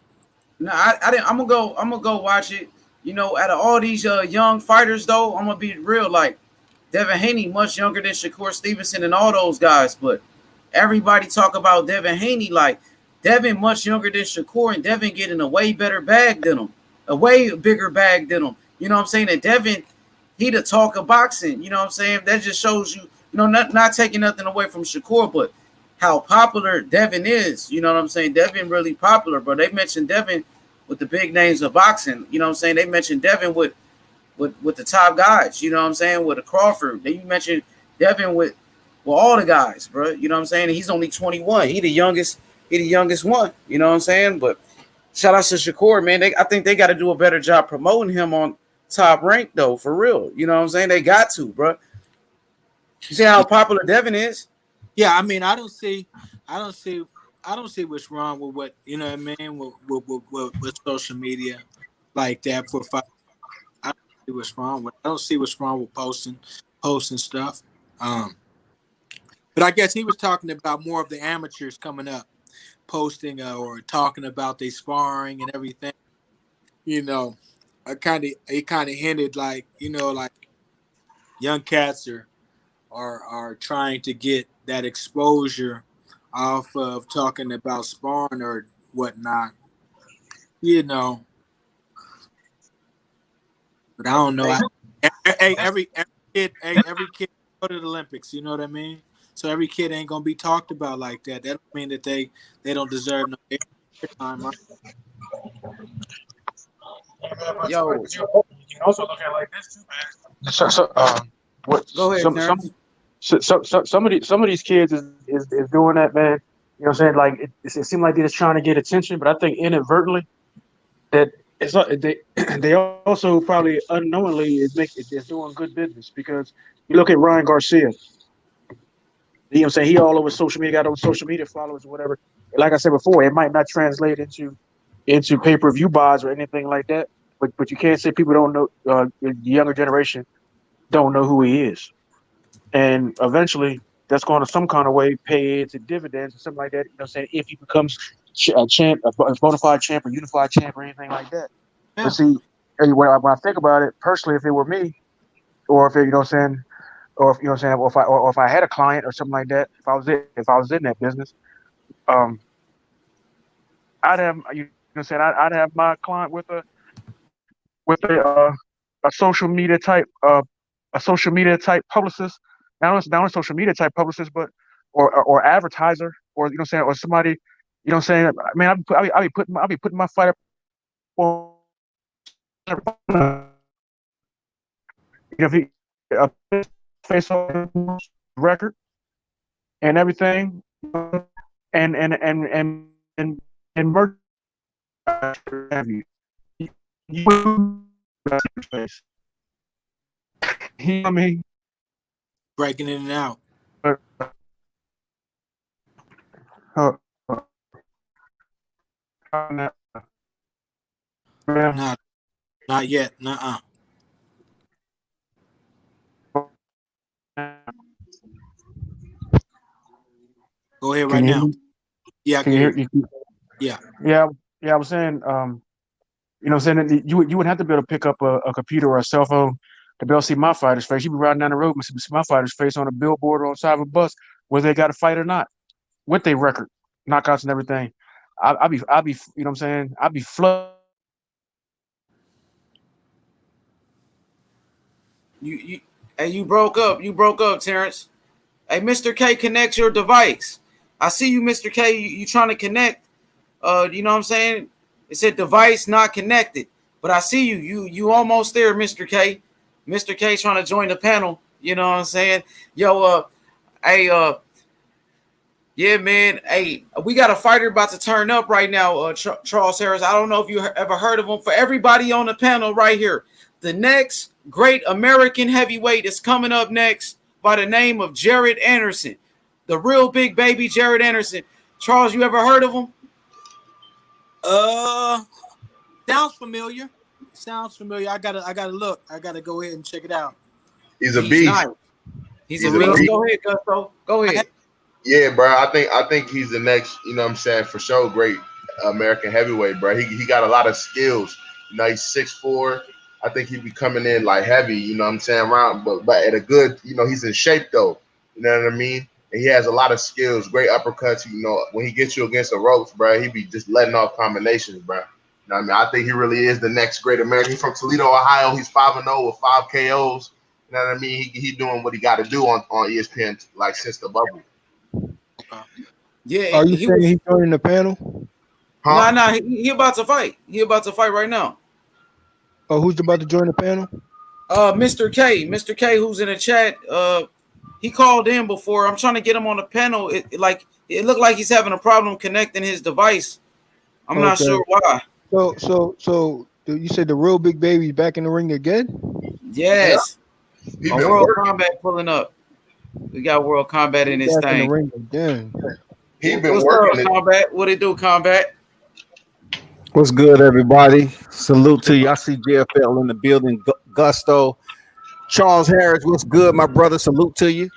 No, I didn't. I'm gonna go watch it. You know, out of all these young fighters, though, I'm gonna be real. Like Devin Haney, much younger than Shakur Stevenson and all those guys, but everybody talk about Devin Haney like Devin much younger than Shakur, and Devin getting a way better bag than him, a way bigger bag than him. You know what I'm saying? And Devin, he the talk of boxing. You know what I'm saying? That just shows you, you know, not taking nothing away from Shakur, but how popular Devin is. You know what I'm saying? Devin really popular, bro. They mentioned Devin with the big names of boxing. You know what I'm saying? They mentioned Devin with the top guys. You know what I'm saying? With the Crawford. Then you mentioned Devin with all the guys, bro. You know what I'm saying? And he's only 21. He the youngest one. You know what I'm saying? But shout out to Shakur, man. I think they got to do a better job promoting him on Top Rank, though, for real. You know what I'm saying? They got to, bro. You see how popular Devin is? Yeah, I mean, I don't see what's wrong with what, you know what I mean, with social media. like that for fight. I don't see what's wrong with. I don't see what's wrong with posting stuff. But I guess he was talking about more of the amateurs coming up, posting or talking about their sparring and everything. You know, he kind of hinted like, you know, like young cats are trying to get that exposure off of talking about sparring or whatnot. You know, but I don't know. Every kid go to the Olympics. You know what I mean? So every kid ain't gonna be talked about like that. That don't mean that they don't deserve no time. Right? Yo, You can also look at it like this too, man. go ahead, Some of these kids is doing that, man. You know what I'm saying? Like it seems like they're just trying to get attention, but I think inadvertently that it's not, they also probably unknowingly is doing good business, because you look at Ryan Garcia. You know what I'm saying? He all over social media, got over social media followers or whatever. Like I said before, it might not translate into pay-per-view buys or anything like that. But you can't say people don't know, the younger generation don't know who he is. And eventually that's going to some kind of way pay into dividends or something like that. You know what I'm saying? If he becomes a champ, a bona fide champ or unified champ or anything like that. Yeah. But see, when I think about it, personally, if it were me, or if it, you know what I'm saying, or if, you know what I'm saying, or if I had a client or something like that, if I was in that business, I'd have, you know what I'm saying, I'd have my client with a social media type publicist, not only social media type publicist, but or advertiser, or you know what I'm saying, or somebody, you know what I'm saying. I mean, I'll be putting my fight up on, you know, if he face on record and everything, and merch have you. You face. You know what I mean? Breaking in and out. Not yet. Nuh-uh. Go ahead right now. Yeah, I can hear you. Yeah. I was saying, you know what I'm saying, you wouldn't have to be able to pick up a computer or a cell phone to be able to see my fighter's face. You'd be riding down the road and see my fighter's face on a billboard or on the side of a bus, whether they got a fight or not, with their record, knockouts and everything. I'd be, you know what I'm saying, I'd be flooded. You broke up, Terrence. Hey, Mr. K, connect your device. I see you, Mr. K. You trying to connect? You know what I'm saying? It said device not connected, but I see you. You almost there, Mr. K. Mr. K trying to join the panel. You know what I'm saying? Yo, yeah, man. Hey, we got a fighter about to turn up right now, Charles Harris. I don't know if you ever heard of him. For everybody on the panel right here, the next great American heavyweight is coming up next by the name of Jared Anderson, the real big baby Jared Anderson. Charles, you ever heard of him? Sounds familiar. I gotta look. I gotta go ahead and check it out. He's a beast. Nice. He's a beast. Go ahead, Gusto. Go ahead. Yeah, bro. I think he's the next, you know what I'm saying, for sure, great American heavyweight, bro. He got a lot of skills. You know, he's 6'4". I think he'd be coming in like heavy, you know what I'm saying, around, but at a good, you know, he's in shape though. You know what I mean? And he has a lot of skills, great uppercuts. You know, when he gets you against the ropes, bro, he be just letting off combinations, bro. You know what I mean? I think he really is the next great American. He's from Toledo, Ohio. He's 5-0 with 5 KOs. You know what I mean? He doing what he got to do on ESPN, like, since the bubble. Yeah. Are you saying he's joining the panel? Huh? No, he about to fight. He about to fight right now. Oh, who's about to join the panel? Mr. K, who's in the chat. He called in before. I'm trying to get him on the panel. It looked like he's having a problem connecting his device. I'm not sure why. So you said the real big baby back in the ring again? Yes. Yeah. World Combat pulling up. We got World Combat in this back thing. In the ring again. He been working. Combat? What it do, Combat? What's good, everybody? Salute to you. I see JFL in the building. Gusto. Charles Harris, what's good, my brother? Salute to you.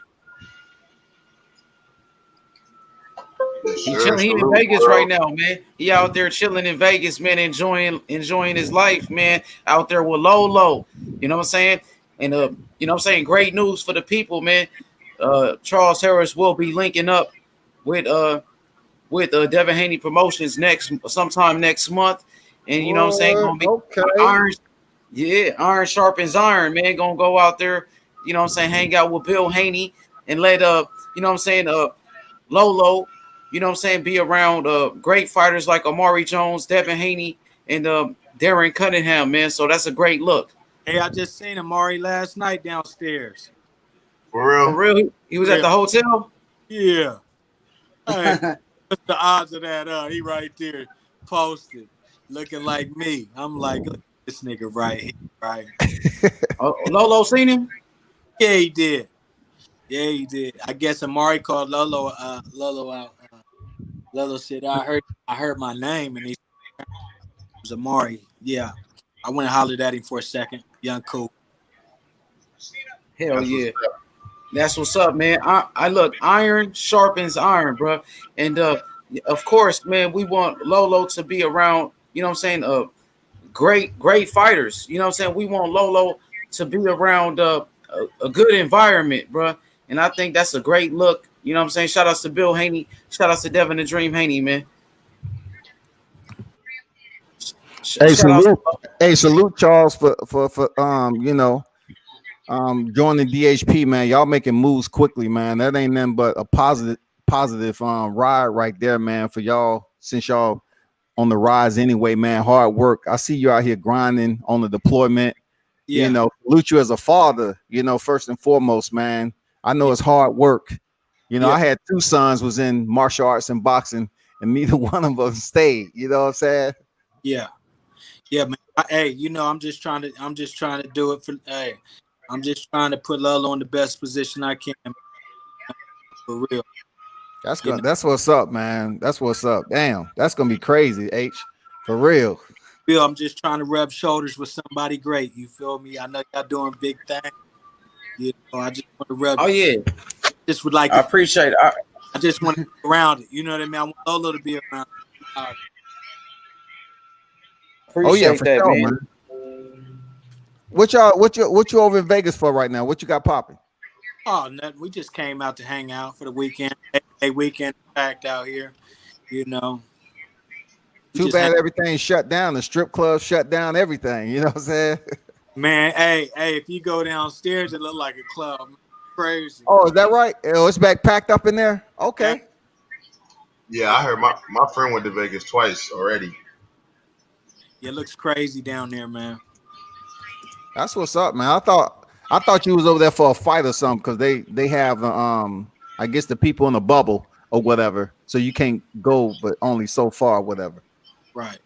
He chilling. He in Vegas right now, man. He out there chilling in Vegas, man, enjoying his life, man. Out there with Lolo. You know what I'm saying? And you know what I'm saying? Great news for the people, man. Charles Harris will be linking up with Devin Haney Promotions sometime next month. And you know what I'm saying? Gonna be iron. Yeah, iron sharpens iron, man. Gonna go out there, you know what I'm saying, hang out with Bill Haney and let you know what I'm saying, Lolo, you know what I'm saying, be around great fighters like Amari Jones, Devin Haney, and Darren Cunningham, man. So that's a great look. Hey, I just seen Amari last night downstairs. For real? For real? He was at the hotel? Yeah. Hey, what's the odds of that? He right there posted, looking like me. I'm like, look at this nigga right here, right? Lolo seen him? Yeah, he did. Yeah, he did. I guess Amari called Lolo out. Lolo said, I heard my name, and he was Amari. Yeah. I went and hollered at him for a second. Young cool. Hell yeah. That's what's up, man. I look, iron sharpens iron, bro. And of course, man, we want Lolo to be around, you know what I'm saying, great fighters. You know what I'm saying? We want Lolo to be around a good environment, bro. And I think that's a great look. You know what I'm saying? Shout outs to Bill Haney. Shout outs to Devin the Dream Haney, man. Salute Charles for you know, joining DHP, man. Y'all making moves quickly, man. That ain't nothing but a positive ride right there, man, for y'all, since y'all on the rise anyway, man. Hard work. I see you out here grinding on the deployment. Yeah. You know, salute you as a father, you know, first and foremost, man. I know it's hard work. You know, I had two sons was in martial arts and boxing, and neither one of them stayed. You know what I'm saying? Yeah. Yeah, man. Hey, you know, I'm just trying to do it for. Hey, I'm just trying to put Lolo in the best position I can. For real. That's good. You know? That's what's up, man. That's what's up. Damn, that's gonna be crazy, H. For real. Bill, I'm just trying to rub shoulders with somebody great. You feel me? I know y'all doing big things. You know, I just want to rub. Oh yeah. Just would like. I appreciate it. I just want to be around it. You know what I mean? I want Lolo to be around. Appreciate for that, sure, man. What you over in Vegas for right now? What you got popping? Oh, nothing. We just came out to hang out for the weekend. A weekend packed out here, you know. Too bad everything shut down. The strip club shut down everything. You know what I'm saying? Man, hey, if you go downstairs, it look like a club. Crazy. Oh, is that right? Oh, it's back packed up in there? Okay. Yeah, I heard my friend went to Vegas twice already. Yeah, it looks crazy down there, man. That's what's up, man. I thought you was over there for a fight or something, because they have I guess the people in the bubble or whatever, so you can't go but only so far or whatever. Right.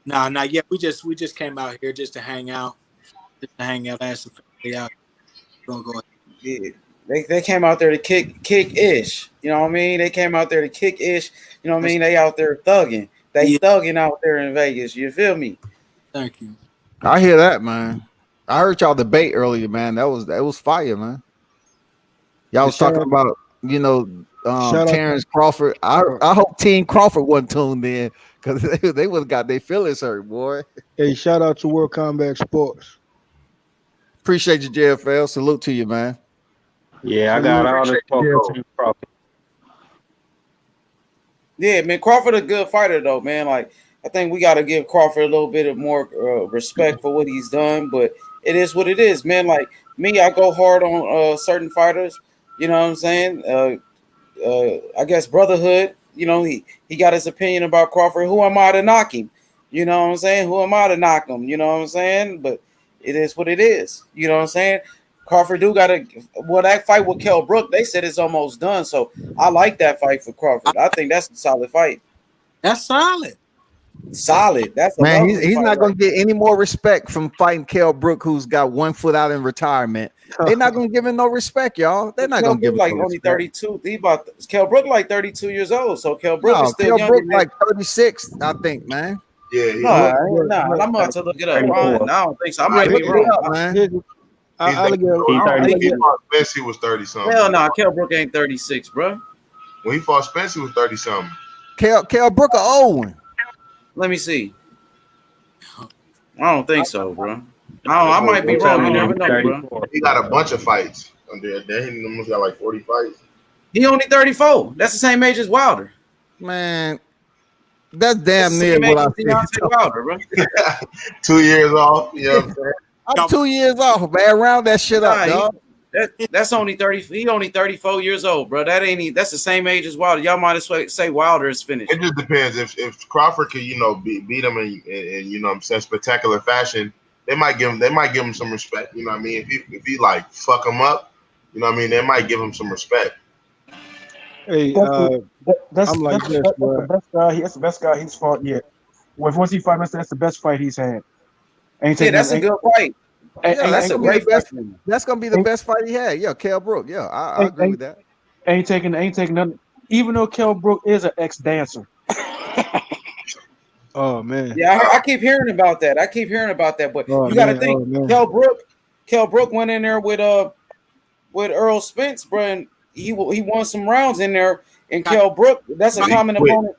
No, not yet. We just came out here just to hang out. Ask some family out. Don't go. Yeah. They came out there to kick ish. You know what I mean? They came out there to kick ish. You know what I mean? They out there thugging. They thugging out there in Vegas. You feel me? Thank you. I hear that, man. I heard y'all debate earlier, man. That was fire, man. Y'all was talking about, you know, Terrence Crawford. I hope Team Crawford wasn't tuned in, because they would have got their feelings hurt, boy. Hey, shout out to World Combat Sports. Appreciate you, JFL. Salute to you, man. Yeah, I got all the Team Crawford. Yeah, man, Crawford a good fighter though, man. Like, I think we got to give Crawford a little bit of more respect for what he's done, but it is what it is, man. Like me, I go hard on certain fighters. You know what I'm saying? I guess Brotherhood. You know, he got his opinion about Crawford. Who am I to knock him? You know what I'm saying? Who am I to knock him? You know what I'm saying? But it is what it is. You know what I'm saying? Crawford do got to. Well, that fight with Kell Brook, they said it's almost done. So I like that fight for Crawford. I think that's a solid fight. That's solid. Solid. That's a man. He's not going to get any more respect from fighting Kell Brook, who's got 1 foot out in retirement. They're not going to give him no respect, y'all. They're not going to give him like no only respect. 32. Kell Brook like 32 years old. So Kell Brook is still Kell younger. Brook like 36, I think, man. Yeah, No, I'm about to look it up. I don't think so. I might be wrong, man. He fought Spence, he was 30 something. Hell no, Kell Brook ain't 36, bro. When he fought Spence, he was 30 something. Kell Brook an old one. Let me see. I don't think so, bro. I might be wrong. You never know, bro. He got a bunch of fights. He almost got like 40 fights. He only 34. That's the same age as Wilder. Man, that's damn near what I said. Wilder, bro. 2 years off. You know what I'm saying? I'm 2 years off, man. Round that shit up, dog. That's only 30. He only 34 years old, bro. That's the same age as Wilder. Y'all might as well say Wilder is finished. It just depends. If Crawford could, beat him in you know what I'm saying, spectacular fashion, they might give him some respect. You know what I mean? If he like fuck him up, you know what I mean, they might give him some respect. Hey, that's the best guy. That's the best guy he's fought yet. Once he fights, that's the best fight he's had. That's a good fight. That's a great fight. That's gonna be the best fight he had. Yeah, Kell Brook. Yeah, I agree with that. Ain't taking nothing. Even though Kell Brook is an ex-dancer. Oh man. Yeah, I keep hearing about that. But you got to think, Kell Brook went in there with Earl Spence, bro, and he won some rounds in there. And Kell Brook, that's a common opponent.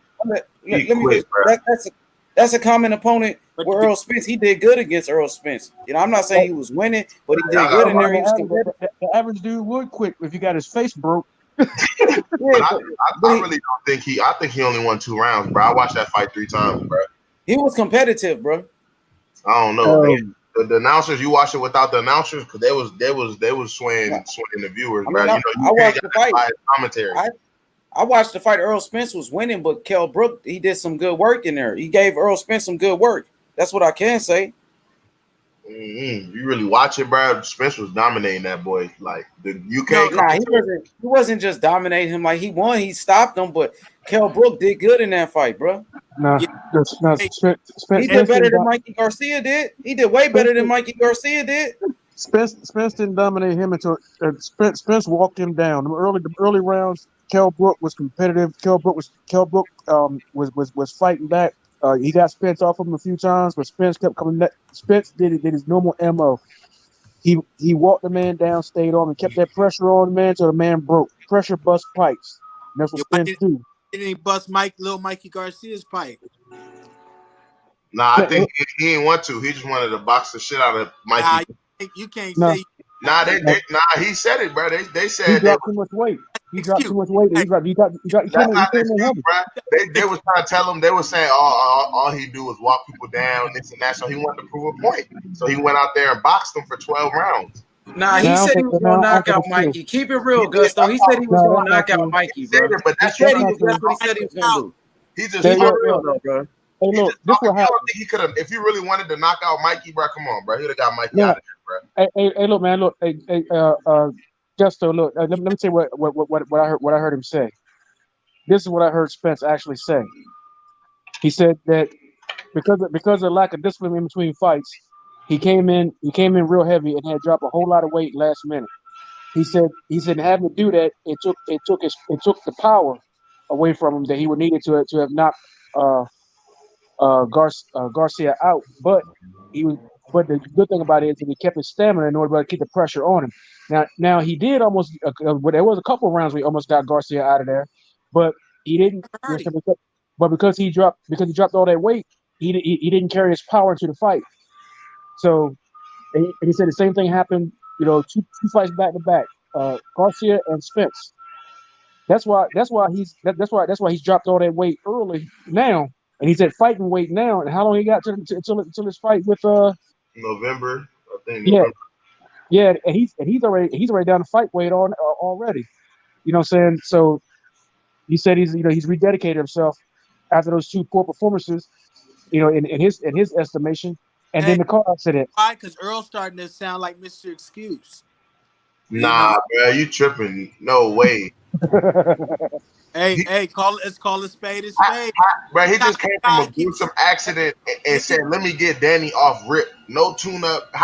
That's a common opponent with Earl Spence. He did good against Earl Spence. I'm not saying he was winning, but he did good in there. The average dude would quit if he got his face broke. I really don't think I think he only won 2 rounds, bro. I watched that fight 3 times, bro. He was competitive, bro. I don't know. The announcers, you watched it without the announcers because they was swaying the viewers, bro. I watched the fight. Commentary. I watched the fight. Earl Spence was winning, but Kell Brook, he did some good work in there. He gave Earl Spence some good work. That's what I can say. You really watch it, bro. Spence was dominating that boy. Like you can't. He wasn't just dominating him. Like he won, he stopped him. But Kell Brook did good in that fight, bro. Spence he did better than Mikey Garcia did. He did way better than Mikey Garcia did. Spence didn't dominate him until Spence walked him down. The early rounds, Kell Brook was competitive. Kell Brook was fighting back. He got Spence off him a few times, but Spence kept coming back. Spence did his normal MO. He walked the man down, stayed on, and kept that pressure on the man till the man broke. Pressure bust pipes. And that's what Spence do. He didn't bust little Mikey Garcia's pipe. Nah, I think he didn't want to. He just wanted to box the shit out of Mikey. You can't say. He said it, bro. They said he dropped too much weight. He dropped too much weight. He They was trying to tell him. They were saying all he do was walk people down, this and that. So he wanted to prove a point. So he went out there and boxed them for 12 rounds. Nah, he said he was going to knock out Mikey. Keep it real, Gusto. He said he was going to knock out Mikey, bro. But that's what he said he was going to do. He just real though, bro. Hey, look, this what happened. He could have, if he really wanted to knock out Mikey, bro. Come on, bro. He'd have got Mikey out of there, bro. Hey, look, man. Look, Justo, look. Let me tell you what I heard him say. This is what I heard Spence actually say. He said that because of lack of discipline in between fights, he came in real heavy and had dropped a whole lot of weight last minute. He said having to do that, it took the power away from him that he would needed to have knocked Garcia out. But the good thing about it is that he kept his stamina in order to keep the pressure on him. Now he did almost. There was a couple of rounds where he almost got Garcia out of there, but he didn't. But because he dropped all that weight, he didn't carry his power into the fight. So, and he said the same thing happened. Two fights back to back, Garcia and Spence. That's why he's dropped all that weight early now, and he's at fighting weight now. And how long he got until his fight with November, I think. Yeah, and he's already down to fight weight already. You know what I'm saying? So he said he's rededicated himself after those 2 poor performances. In his estimation. And then the car accident. Why? Because Earl's starting to sound like Mr. Excuse. Nah, bro, you tripping? No way. Hey, let's call a spade a spade. Bro, he just came from a gruesome accident and said, "Let me get Danny off rip. No tune-up."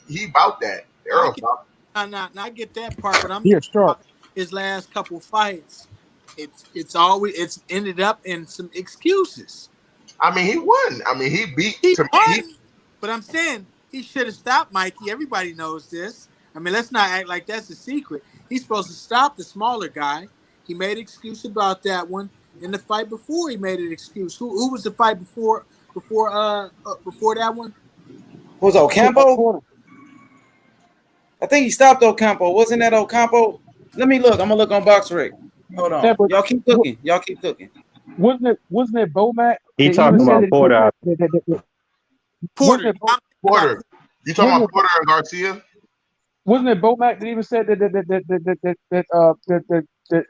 He about that. Earl about that. I get that part, but I'm talking his last couple fights. It's ended up in some excuses. I mean, he won. I mean, he beat. He To won, me, but I'm saying he should have stopped Mikey. Everybody knows this. I mean, let's not act like that's a secret. He's supposed to stop the smaller guy. He made an excuse about that one. In the fight before, he made an excuse. Who was the fight before that one? Was Ocampo? I think he stopped Ocampo. Wasn't that Ocampo? Let me look. I'm gonna look on BoxRec. Hold on. Yeah, but Y'all keep cooking. Y'all keep cooking. Wasn't it Bomac? He that talking even said about Porter. Porter. Porter. You talking about Porter and Garcia? Wasn't it Bomac that even said that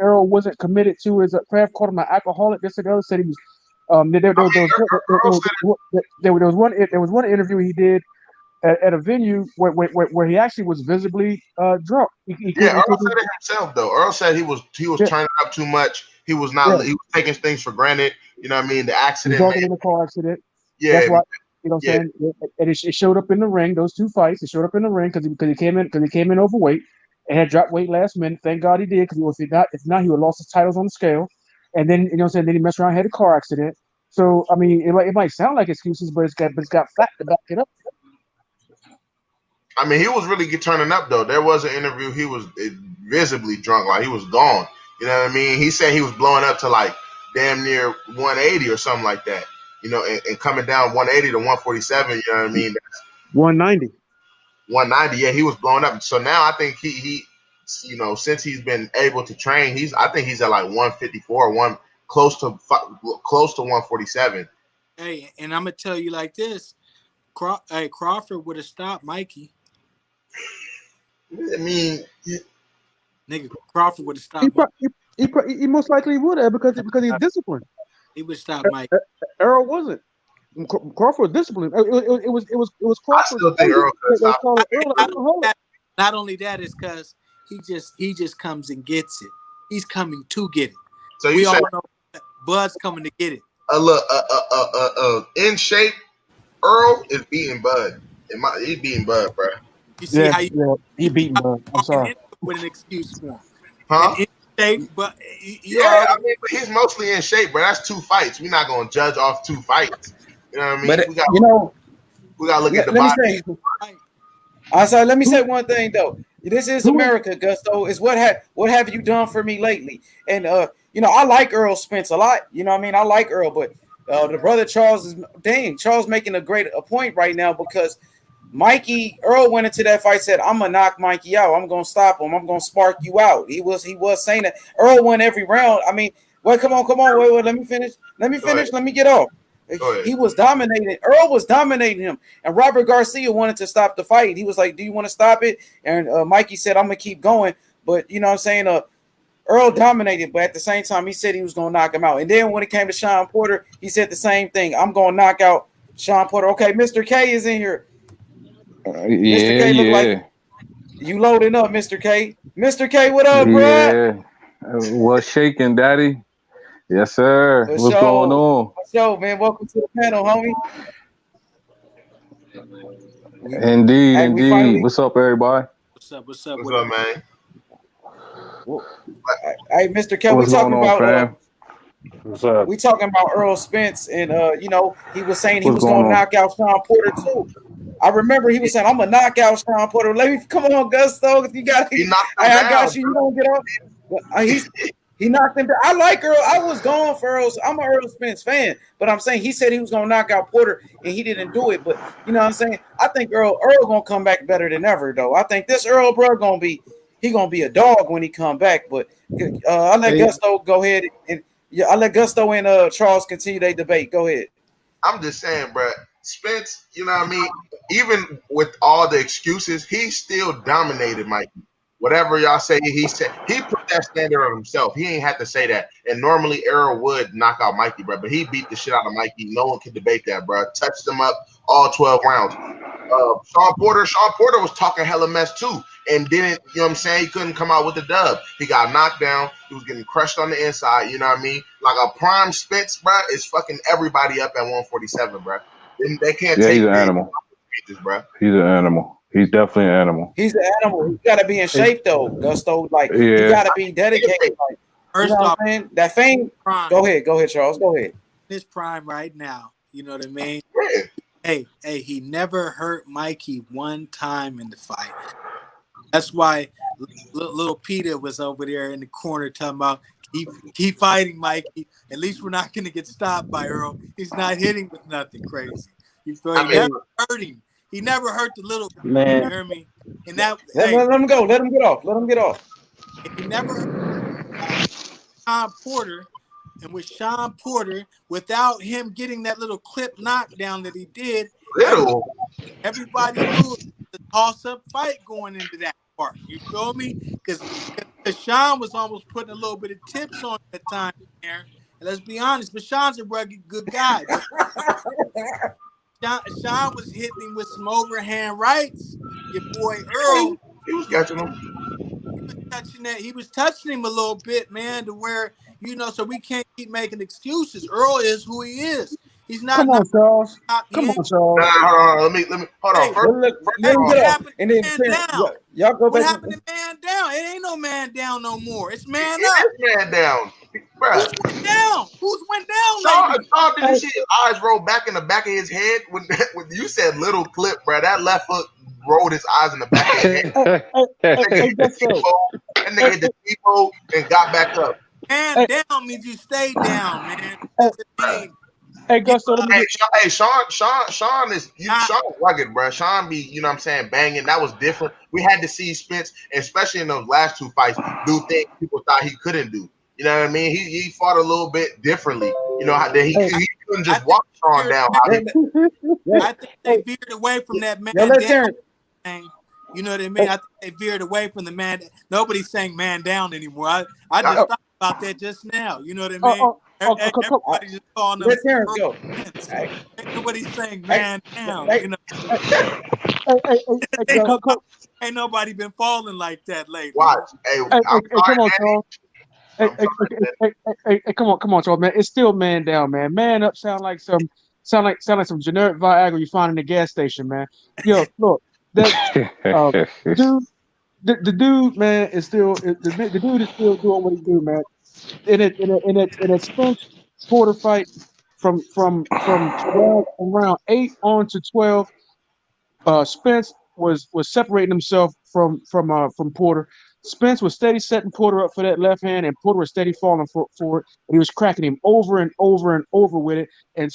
Errol wasn't committed to his craft? Called him an alcoholic. This and the other. Said he was. There was one interview he did at a venue where he actually was visibly drunk. Earl said it himself though. Earl said he was turning up too much. He was not. He was taking things for granted. You know what I mean? The accident. Drunk in a car accident. Yeah. That's why. You know what I'm saying? And it showed up in the ring. Those two fights, it showed up in the ring because he came in overweight and had dropped weight last minute. Thank God he did, because if not, he would have lost his titles on the scale. And then, you know what I'm saying, then he messed around and had a car accident. So I mean, it might sound like excuses, but it's got fact to back it up. I mean, he was really turning up though. There was an interview. He was visibly drunk, like he was gone. You know what I mean? He said he was blowing up to like damn near 180 or something like that. You know, and coming down 180 to 147. You know what I mean? 190. 190. Yeah, he was blowing up. So now I think he you know, since he's been able to train, I think he's at like 154, close to 147. Hey, and I'm gonna tell you like this: Crawford would have stopped Mikey. I mean, nigga, Crawford would have stopped. He most likely would have because he's disciplined. He would stop Mike. Errol wasn't. Crawford was disciplined. It was Crawford. I still think Errol could stop. Not only that, is because he just comes and gets it. He's coming to get it. So we all know Bud's coming to get it. In shape, Earl is beating Bud. He's beating Bud, bro. You see how he beating Bud. I'm sorry. With an excuse for him. Huh? In shape, but I mean, but he's mostly in shape, but that's 2 fights. We're not gonna judge off 2 fights. You know what I mean? But we gotta look at the body. Let me say one thing though. This is America, Gusto. Is what have you done for me lately? And you know, I like Earl Spence a lot. You know what I mean? I like Earl, but the brother Charles Charles making a point right now, because Earl went into that fight, said, I'm gonna knock Mikey out. I'm gonna stop him. I'm gonna spark you out. He was saying that. Earl won every round. I mean, wait, come on. Wait, let me finish. Let me get off. He was dominating. Earl was dominating him, and Robert Garcia wanted to stop the fight. He was like, do you want to stop it? And Mikey said, I'm gonna keep going. But you know what I'm saying? Earl dominated, but at the same time, he said he was gonna knock him out. And then when it came to Sean Porter, he said the same thing. I'm gonna knock out Sean Porter. Okay, Mr. K is in here. Mr. K look like you loading up, Mr. K. Mr. K, what up, bro? Yeah. What's shaking, Daddy? Yes, sir. What's going on? What's up, man? Welcome to the panel, homie. Indeed. What's up, everybody? What's up, man? Hey, Mr. K, we talking about we talking about Earl Spence, and you know, he was saying he was gonna knock out Sean Porter too. I remember he was saying, I'm gonna knock out Sean Porter. Come on, Gusto. You got I got you. You don't get off. He knocked him down. I like Earl. I was going for Earl. I'm an Earl Spence fan, but I'm saying he said he was gonna knock out Porter and he didn't do it. But you know what I'm saying? I think Earl gonna come back better than ever, though. I think this Earl bro gonna be a dog when he come back. But I'll let Gusto go ahead and I'll let Gusto and Charles continue their debate. Go ahead. I'm just saying, bro. Spence, you know what I mean? Even with all the excuses, he still dominated Mikey. Whatever y'all say, he put that standard on himself. He ain't had to say that. And normally Errol would knock out Mikey, bro, but he beat the shit out of Mikey. No one can debate that, bro. Touched him up all 12 rounds. Sean Porter was talking hella mess too, and didn't, you know what I'm saying? He couldn't come out with the dub. He got knocked down. He was getting crushed on the inside. You know what I mean? Like a prime Spence, bro, is fucking everybody up at 147, bro. They can't take he's an animal. Bro. He's an animal. He's definitely an animal. He's an animal. You gotta be in shape though, Gusto. Like you gotta be dedicated. Like, First you know off, that fame. Go ahead, Charles. Go ahead. His prime right now. You know what I mean? Yeah. Hey, he never hurt Mikey one time in the fight. That's why little Peter was over there in the corner talking about keep fighting, Mikey. At least we're not gonna get stopped by Earl. He's not hitting with nothing crazy. You feel? He never hurt him. He never hurt the little man. You hear me? And that let him go. Let him get off. Let him get off. He never hurt Sean Porter. And with Sean Porter, without him getting that little clip knockdown that he did, everybody knew it was a toss-up fight going into that part. You feel me? Because Sean was almost putting a little bit of tips on at time there. And let's be honest, but Sean's a rugged, good guy. Sean was hitting him with some overhand rights. Your boy Earl, he was catching him. He was touching him a little bit, man, to where, so we can't keep making excuses. Earl is who he is. He's not. Come on, Charles. Come on, Charles. Let me hold on. First, let him get off. And then y'all go what back. Happened to man down? It ain't no man down no more. It's man up. It's man down. Who's went down? Who's went down? Sean, did you see his eyes roll back in the back of his head when you said little clip, bro? That left hook rolled his eyes in the back of his head. And they hit the T-bone and got back up. Man down means you stay down, man. Hey, Gusto. Sean is rugged, bro. Sean be, you know what I'm saying, banging. That was different. We had to see Spence, especially in those last two fights, do things people thought he couldn't do. You know what I mean? He fought a little bit differently. You know how he couldn't just walk Sean down. I think they veered away from that man down thing. You know what I mean? I think they veered away from the man. Nobody's saying man down anymore. I just thought about that just now. You know what I mean? Everybody just calling them. Let Terrence go. Nobody's saying man down. You know? Ain't nobody been falling like that lately. Watch. Hey, come on, Charles. Hey, come on, Charles, man. It's still man down, man. Man up sound like some generic Viagra you find in the gas station, man. Yo, look, that the dude, man, is still the dude is still doing what he do, man. In a Spence Porter fight from 12 around 8 on to 12, Spence was separating himself from Porter. Spence was steady setting Porter up for that left hand, and Porter was steady falling for it. And he was cracking him over and over and over with it. And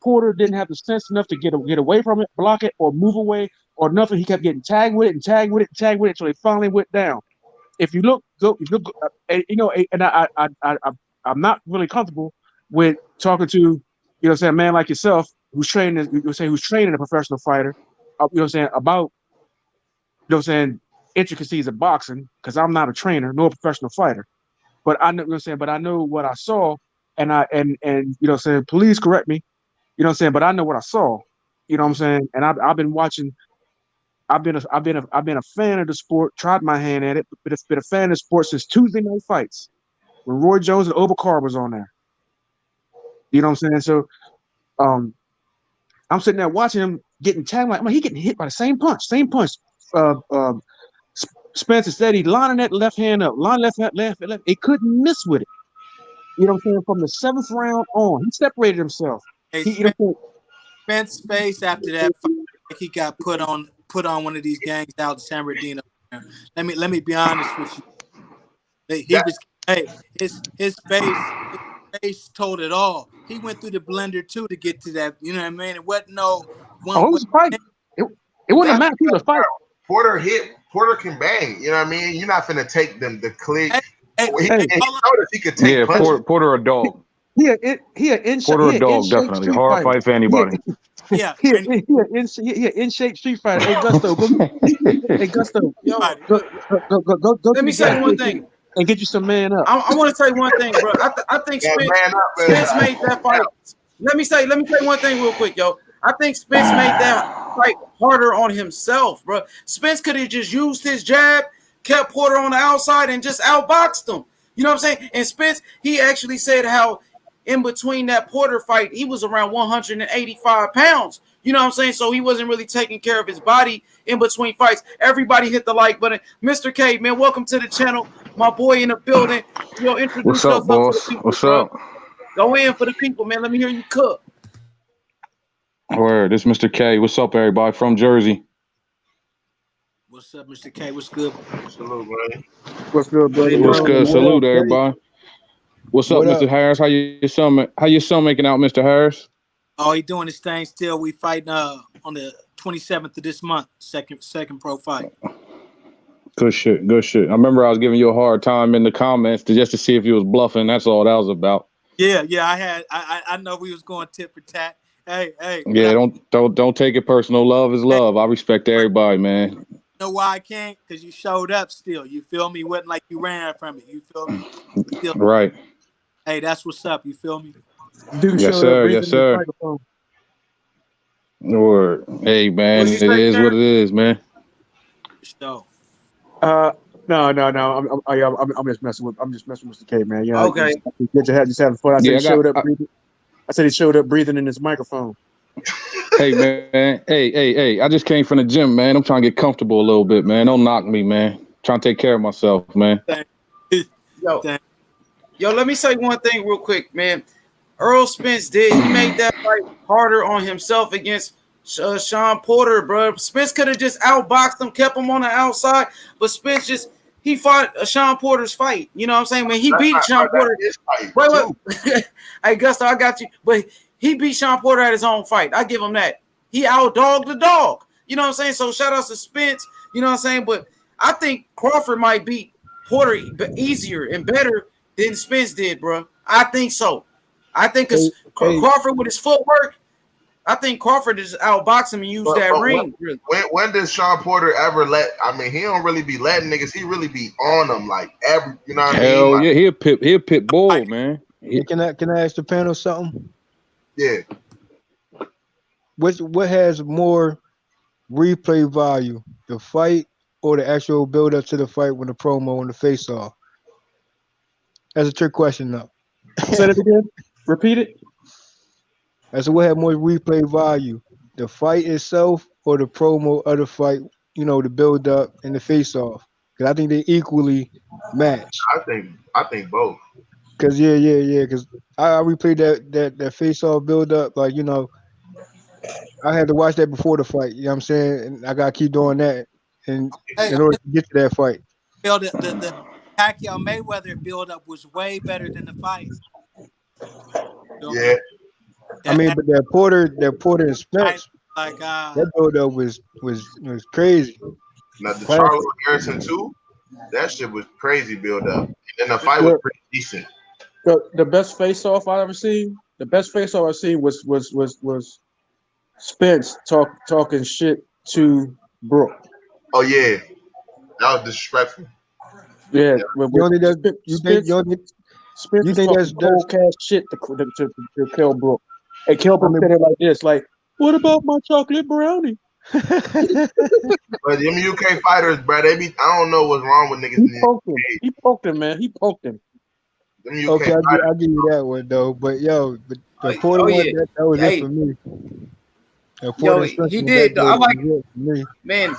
Porter didn't have the sense enough to get away from it, block it, or move away, or nothing. He kept getting tagged with it until he finally went down. If you look, and I'm not really comfortable with talking to, a man like yourself who's training a professional fighter, about, intricacies of boxing, because I'm not a trainer nor a professional fighter, but I know, but I know what I saw, and please correct me, but I know what I saw, and I've been watching. I've been a fan of the sport, tried my hand at it, but it's been a fan of the sport since Tuesday night fights when Roy Jones and Obakar was on there. You know what I'm saying? So I'm sitting there watching him getting tagged, like, he getting hit by the same punch. Spence instead, he lining that left hand up, left. He couldn't miss with it. You know what I'm saying? From the 7th round on, he separated himself. Spence face after that fight, he got put on one of these gangs out in San Bernardino. Let me be honest with you. His face told it all. He went through the blender too to get to that. You know what I mean? It wasn't it was a fight. It wouldn't matter. He was a fight. Porter can bang. You know what I mean? You're not finna take them the click. He could take punches. Porter a dog. Porter a dog, definitely. Hard fight for anybody. He in shape street fighter. Hey Gusto, go. Let me say one thing and get you some man up. I want to say one thing, bro. I think Spence made that fight. Let me say one thing real quick, yo. I think Spence made that fight harder on himself, bro. Spence could have just used his jab, kept Porter on the outside, and just outboxed him. You know what I'm saying? And Spence, he actually said how in between that Porter fight, he was around 185 pounds. You know what I'm saying? So he wasn't really taking care of his body in between fights. Everybody hit the like button. Mr. K, man, welcome to the channel. My boy in the building. Introduce What's up, boss? To the people, What's bro. up? Go in for the people, man. Let me hear you cook. Word, this is Mr. K. What's up, everybody from Jersey? What's up, Mr. K? What's good? Salute, man. What's good, brother? What's good? Salute, up, everybody. What's up, What Mr. up? Harris? How your son making out, Mr. Harris? Oh, he doing his thing still. We fighting on the 27th of this month. Second pro fight. Good shit. Good shit. I remember I was giving you a hard time in the comments just to see if you was bluffing. That's all that was about. Yeah. I know we was going tit for tat. Hey. Yeah, don't take it personal. Love is love. I respect everybody, man. You know why I can't? Because you showed up still. You feel me? Wasn't like you ran from it. You feel me? Still. Right. Hey, that's what's up. You feel me? Dude, yes, sir. Yes, sir. Or hey, man, it is what it is, man. So. No. I'm just messing with Mr. K, man. Yeah. Okay. Just having fun. I said he showed up breathing in his microphone. Hey, man. Hey. I just came from the gym, man. I'm trying to get comfortable a little bit, man. Don't knock me, man. I'm trying to take care of myself, man. Yo, let me say one thing real quick, man. Earl Spence he made that fight harder on himself against Sean Porter, bro. Spence could have just outboxed him, kept him on the outside, but Spence he fought Sean Porter's fight. You know what I'm saying? When he beat Sean Porter, wait. Hey, Gusto, I got you. But he beat Sean Porter at his own fight. I give him that. He outdogged the dog. You know what I'm saying? So shout out to Spence. You know what I'm saying? But I think Crawford might beat Porter easier and better than Spence did, bro. I think so. I think because Crawford with his footwork, I think Crawford is outbox him and use that ring. When does Sean Porter ever he don't really be letting niggas. He really be on them like every. You know what I mean? Hell yeah, he a pit bull, man. Can I ask the panel something? Yeah. What has more replay value, the fight or the actual build up to the fight when the promo and the face off? That's a trick question, though. Say it again. Repeat it. I said, what had more replay value, the fight itself or the promo of the fight? You know, the build up and the face off. Because I think they equally match. I think both. Because because I replayed that face off build up. Like, you know, I had to watch that before the fight. You know what I'm saying? And I gotta keep doing that in order to get to that fight. The Pacquiao Mayweather build up was way better than the fight. Yeah. I mean, but that Porter and Spence, that build up was crazy. Now the Charles Harrison too, that shit was crazy build up. And the fight was pretty decent. The best face off I ever seen. The best face off I seen was Spence talking shit to Brooke. Oh yeah, that was disrespectful. Yeah, you think that's cold cash shit to Kell Brook. And Kell Brook said it like this, like, "What about my chocolate brownie?" But them UK fighters, bro, I don't know what's wrong with niggas. He poked him, man. He poked him. Okay, I'll give you that one though. But the Porter one, that was it for me. He did. I like man.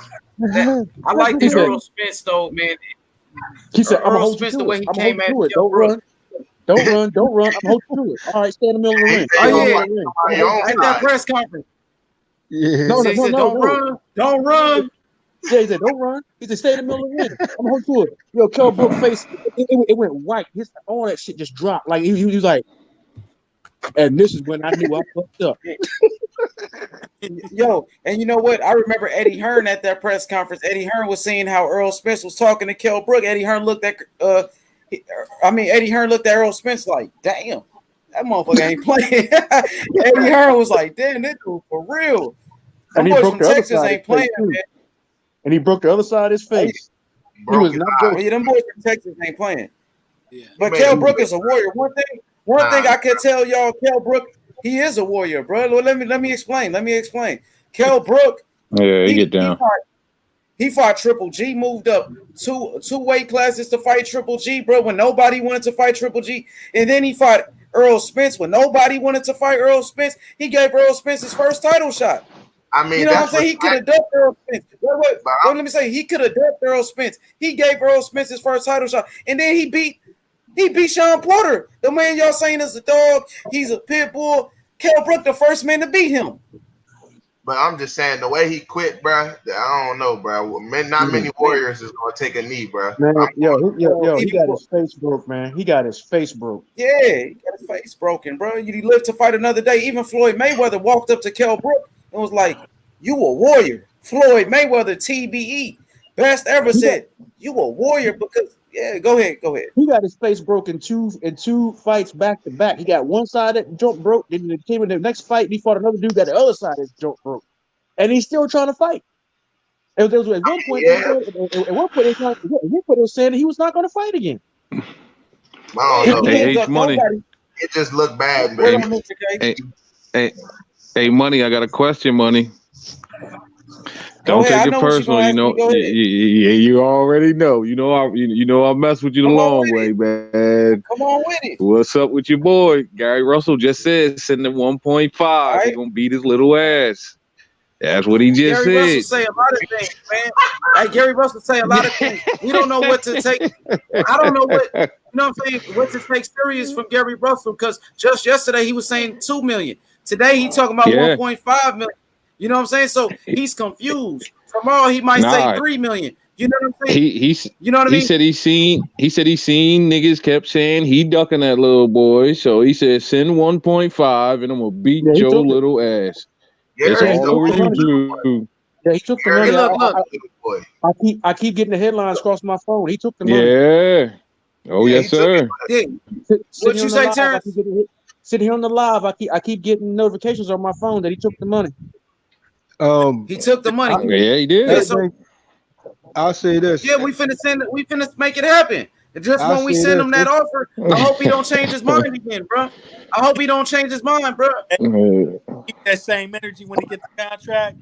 I like this Earl Spence though, man. He said, Earl Spence the way he came at it. Don't run. I'm holding to it. All right, stay in the middle of the ring. At that press conference. Yeah. He said, don't run. Yeah, he said, don't run. He said, stay in the middle of the ring. I'm holding to it. Yo, Kell Brook face, it went white. All that shit just dropped. Like he was like, and this is when I knew I fucked up. Yo, and you know what? I remember Eddie Hearn at that press conference. Eddie Hearn was saying how Earl Spence was talking to Kell Brook. Eddie Hearn looked at Earl Spence like, damn, that motherfucker ain't playing. Eddie Hearn was like, damn, this dude for real. And he broke the Texas other side ain't playing, man. And he broke the other side of his face. He was not joking. Yeah, them boys from Texas ain't playing. Yeah. But Kell Brook is a warrior. One thing I can tell y'all, Kell Brook, he is a warrior, bro. Let me explain. Kell Brook, he get down. He fought Triple G, moved up two weight classes to fight Triple G, bro, when nobody wanted to fight Triple G. And then he fought Earl Spence when nobody wanted to fight Earl Spence. He gave Earl Spence his first title shot. I mean, you know what I'm saying? He could have ducked Earl Spence. Wait, let me say, he could have ducked Earl Spence. He gave Earl Spence his first title shot. And then he beat Sean Porter. The man y'all saying is a dog. He's a pit bull. Kell Brook, the first man to beat him. But I'm just saying the way he quit, bro. I don't know, bro. Not many warriors is gonna take a knee, bro. Man, he got his face broke, man. He got his face broke. Yeah, he got his face broken, bro. He lived to fight another day. Even Floyd Mayweather walked up to Kell Brook and was like, "You a warrior." Floyd Mayweather, TBE, best ever, said, "You a warrior," because go ahead. He got his face broken in two fights back to back. He got one side that joint broke, then he came in the next fight. He fought another dude got the other side that joint broke, and he's still trying to fight. And there was at one point, they were saying that he was not going to fight again. Hey, Money. It just looked bad, man. Hey, Money. I got a question, Money. Don't take it personal, you know. You already know. You know I mess with you the long way, man. Come on with it. What's up with your boy? Gary Russell just said sitting at 1.5. He's gonna beat his little ass. That's what he just said. Gary Russell say a lot of things, man. Like Gary Russell say a lot of things. We don't know what to take. I don't know what I'm saying. What to take serious from Gary Russell, because just yesterday he was saying 2 million. Today he talking about 1.5 million. You know what I'm saying? So he's confused. Tomorrow he might say 3 million. You know what I'm saying? You know what I mean? He said he seen niggas kept saying he ducking that little boy. So he said send 1.5 and I'm gonna beat your little ass. It's all over YouTube. Yeah, he took the money. I keep getting the headlines across my phone. He took the money. Yeah. Oh yes, sir. What you say, Terrence? Sitting here on the live, I keep getting notifications on my phone that he took the money. He took the money. Yeah, he did. Yeah, so, I'll say this. Yeah, we finna make it happen. And just when we send him that offer, I hope he don't change his mind again, bro. I hope he don't change his mind, bro. Keep that same energy when he gets the contract.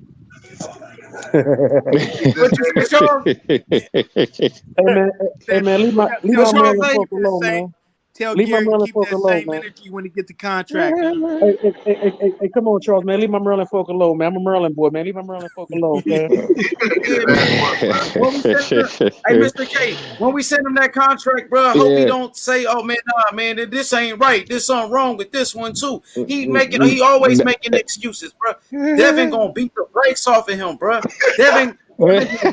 Hey man, leave my man folk alone, man. Tell Gary to keep that same energy when he get the contract. Hey, come on, Charles, man. Leave my Maryland folk alone, man. I'm a Maryland boy, man. Leave my Maryland folk alone, man. Hey, Mr. K, when we send him that contract, bro, I hope he don't say, "Oh man, nah, man, this ain't right. There's something wrong with this one too." He always making excuses, bro. Devin gonna beat the brakes off of him, bro. Devin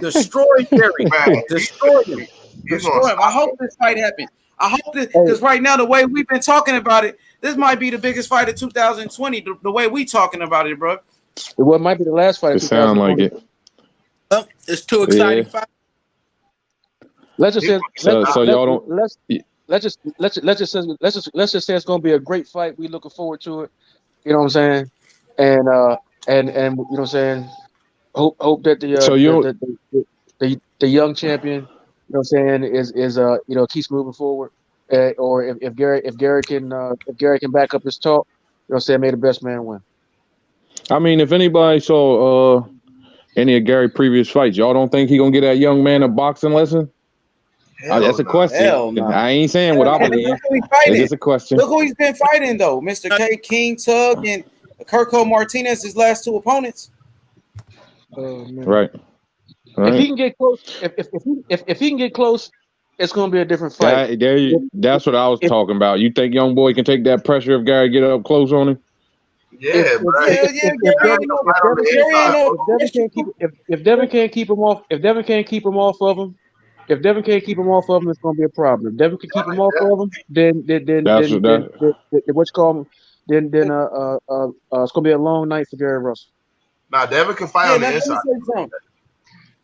destroy Gary, destroy him. I hope this fight happens. I hope that, because right now, the way we've been talking about it, this might be the biggest fight of 2020. The way we talking about it, bro. It might be the last fight. It sound like it. It's too exciting. Yeah. Let's just say, let's just say it's gonna be a great fight. We looking forward to it. You know what I'm saying? And you know what I'm saying? Hope that the young champion, you know what I'm saying, is keeps moving forward. Or if Gary can back up his talk, you know what I'm saying, may the best man win. I mean, if anybody saw any of Gary's previous fights, y'all don't think he gonna get that young man a boxing lesson? That's a question. No. I ain't saying what I believe. It's just a question. Look who he's been fighting though, Mr. K, King Tug, and Kirko Martinez, his last two opponents. Right. If he can get close, if he can get close, it's gonna be a different fight. That's what I was talking about. You think young boy can take that pressure if Gary get up close on him? If Devin can't keep him off of him, it's gonna be a problem. If Devin can keep him off of him, then it's gonna be a long night for Gary Russell. Now Devin can fight on the inside.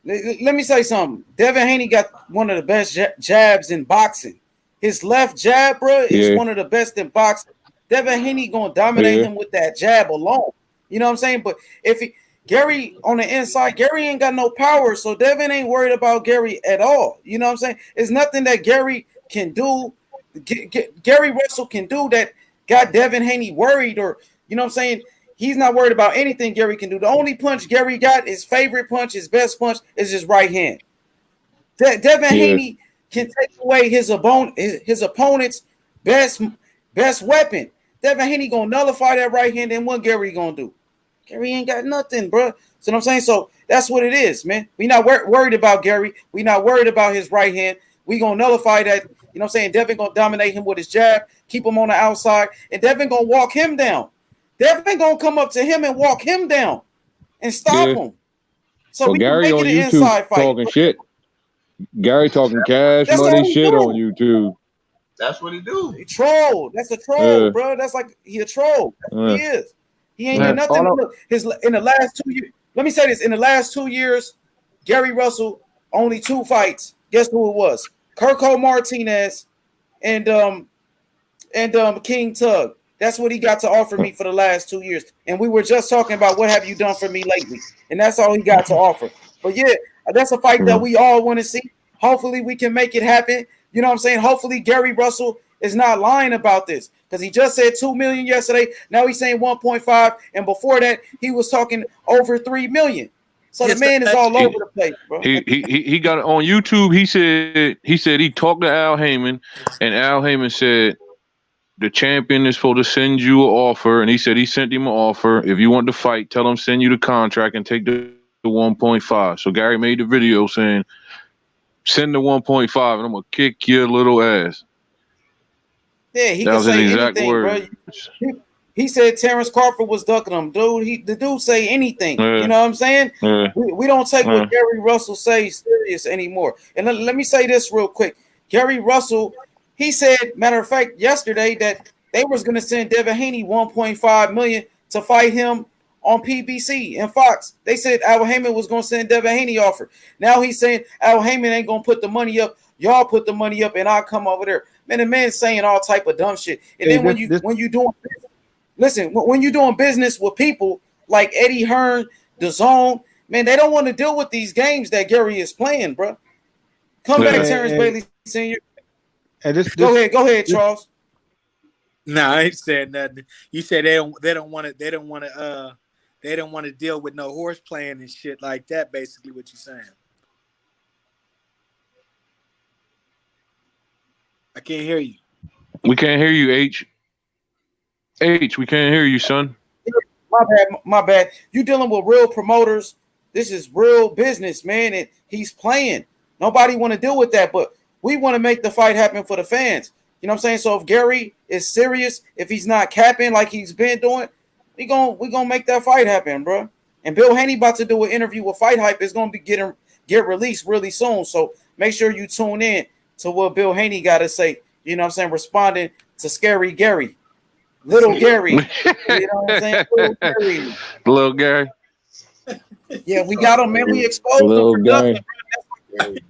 Let me say something. Devin Haney got one of the best jabs in boxing. His left jab, bro, is one of the best in boxing. Devin Haney gonna dominate him with that jab alone. You know what I'm saying? But if Gary on the inside, Gary ain't got no power, so Devin ain't worried about Gary at all. You know what I'm saying? It's nothing that Gary can do. Gary Russell can do that got Devin Haney worried, or you know what I'm saying? He's not worried about anything Gary can do. The only punch Gary got, his favorite punch, his best punch, is his right hand. Devin Haney can take away his opponent's best weapon. Devin Haney gonna nullify that right hand, and what Gary gonna do? Gary ain't got nothing, bro. So what I'm saying, so that's what it is, man. We not worried about Gary. We not worried about his right hand. We gonna nullify that. You know what I'm saying? Devin gonna dominate him with his jab, keep him on the outside, and Devin gonna walk him down. Devin gonna come up to him and walk him down. and stop him. So well, we Gary can on make it an YouTube inside fight. talking shit. Gary talking cash That's money all he shit do. on YouTube. That's what he do. He troll. That's a troll, bro. That's like he a troll. That's what he is. He ain't done nothing. Look, in the last 2 years. Let me say this: in the last 2 years, Gary Russell only 2 fights. Guess who it was? Kirko Martinez and King Tug. That's what he got to offer me for the last 2 years. And we were just talking about what have you done for me lately, and that's all he got to offer. But yeah, that's a fight that we all want to see. Hopefully, we can make it happen. You know what I'm saying? Hopefully, Gary Russell is not lying about this because he just said 2 million yesterday. Now he's saying 1.5, and before that, he was talking over 3 million. So the man is all over the place, bro. He got it on YouTube. He said he talked to Al Heyman, and Al Heyman said the champion is supposed to send you an offer, and he said he sent him an offer. If you want to fight, tell him send you the contract and take the 1.5. So Gary made the video saying, send the 1.5 and I'm gonna kick your little ass. Yeah, he can say anything, bro. He said Terrence Crawford was ducking him, dude. The dude say anything. You know what I'm saying? We don't take what Gary Russell says serious anymore. And let me say this real quick. Gary Russell, he said, matter of fact, yesterday that they was gonna send Devin Haney 1.5 million to fight him on PBC and Fox. They said Al Heyman was going to send Devin Haney offer. Now he's saying Al Heyman ain't going to put the money up. Y'all put the money up and I'll come over there. Man, the man's saying all type of dumb shit. And then when you doing business, listen, when you're doing business with people like Eddie Hearn, DAZN, man, they don't want to deal with these games that Gary is playing, bro. Come back, Terrence Bailey Sr. Go ahead, Charles. No, I ain't saying nothing. You said they don't want to deal with no horse playing and shit like that. Basically, what you're saying. I can't hear you. We can't hear you, H. We can't hear you, son. My bad. You dealing with real promoters. This is real business, man, and he's playing. Nobody want to deal with that, but we want to make the fight happen for the fans. You know what I'm saying? So if Gary is serious, if he's not capping like he's been doing, we gonna make that fight happen, bro. And Bill Haney about to do an interview with Fight Hype. It's gonna be get released really soon. So make sure you tune in to what Bill Haney got to say. You know what I'm saying? Responding to Scary Gary, Little Gary. You know what I'm saying? Little Gary. Little Gary. Yeah, we got him, man. We exposed him for ducking.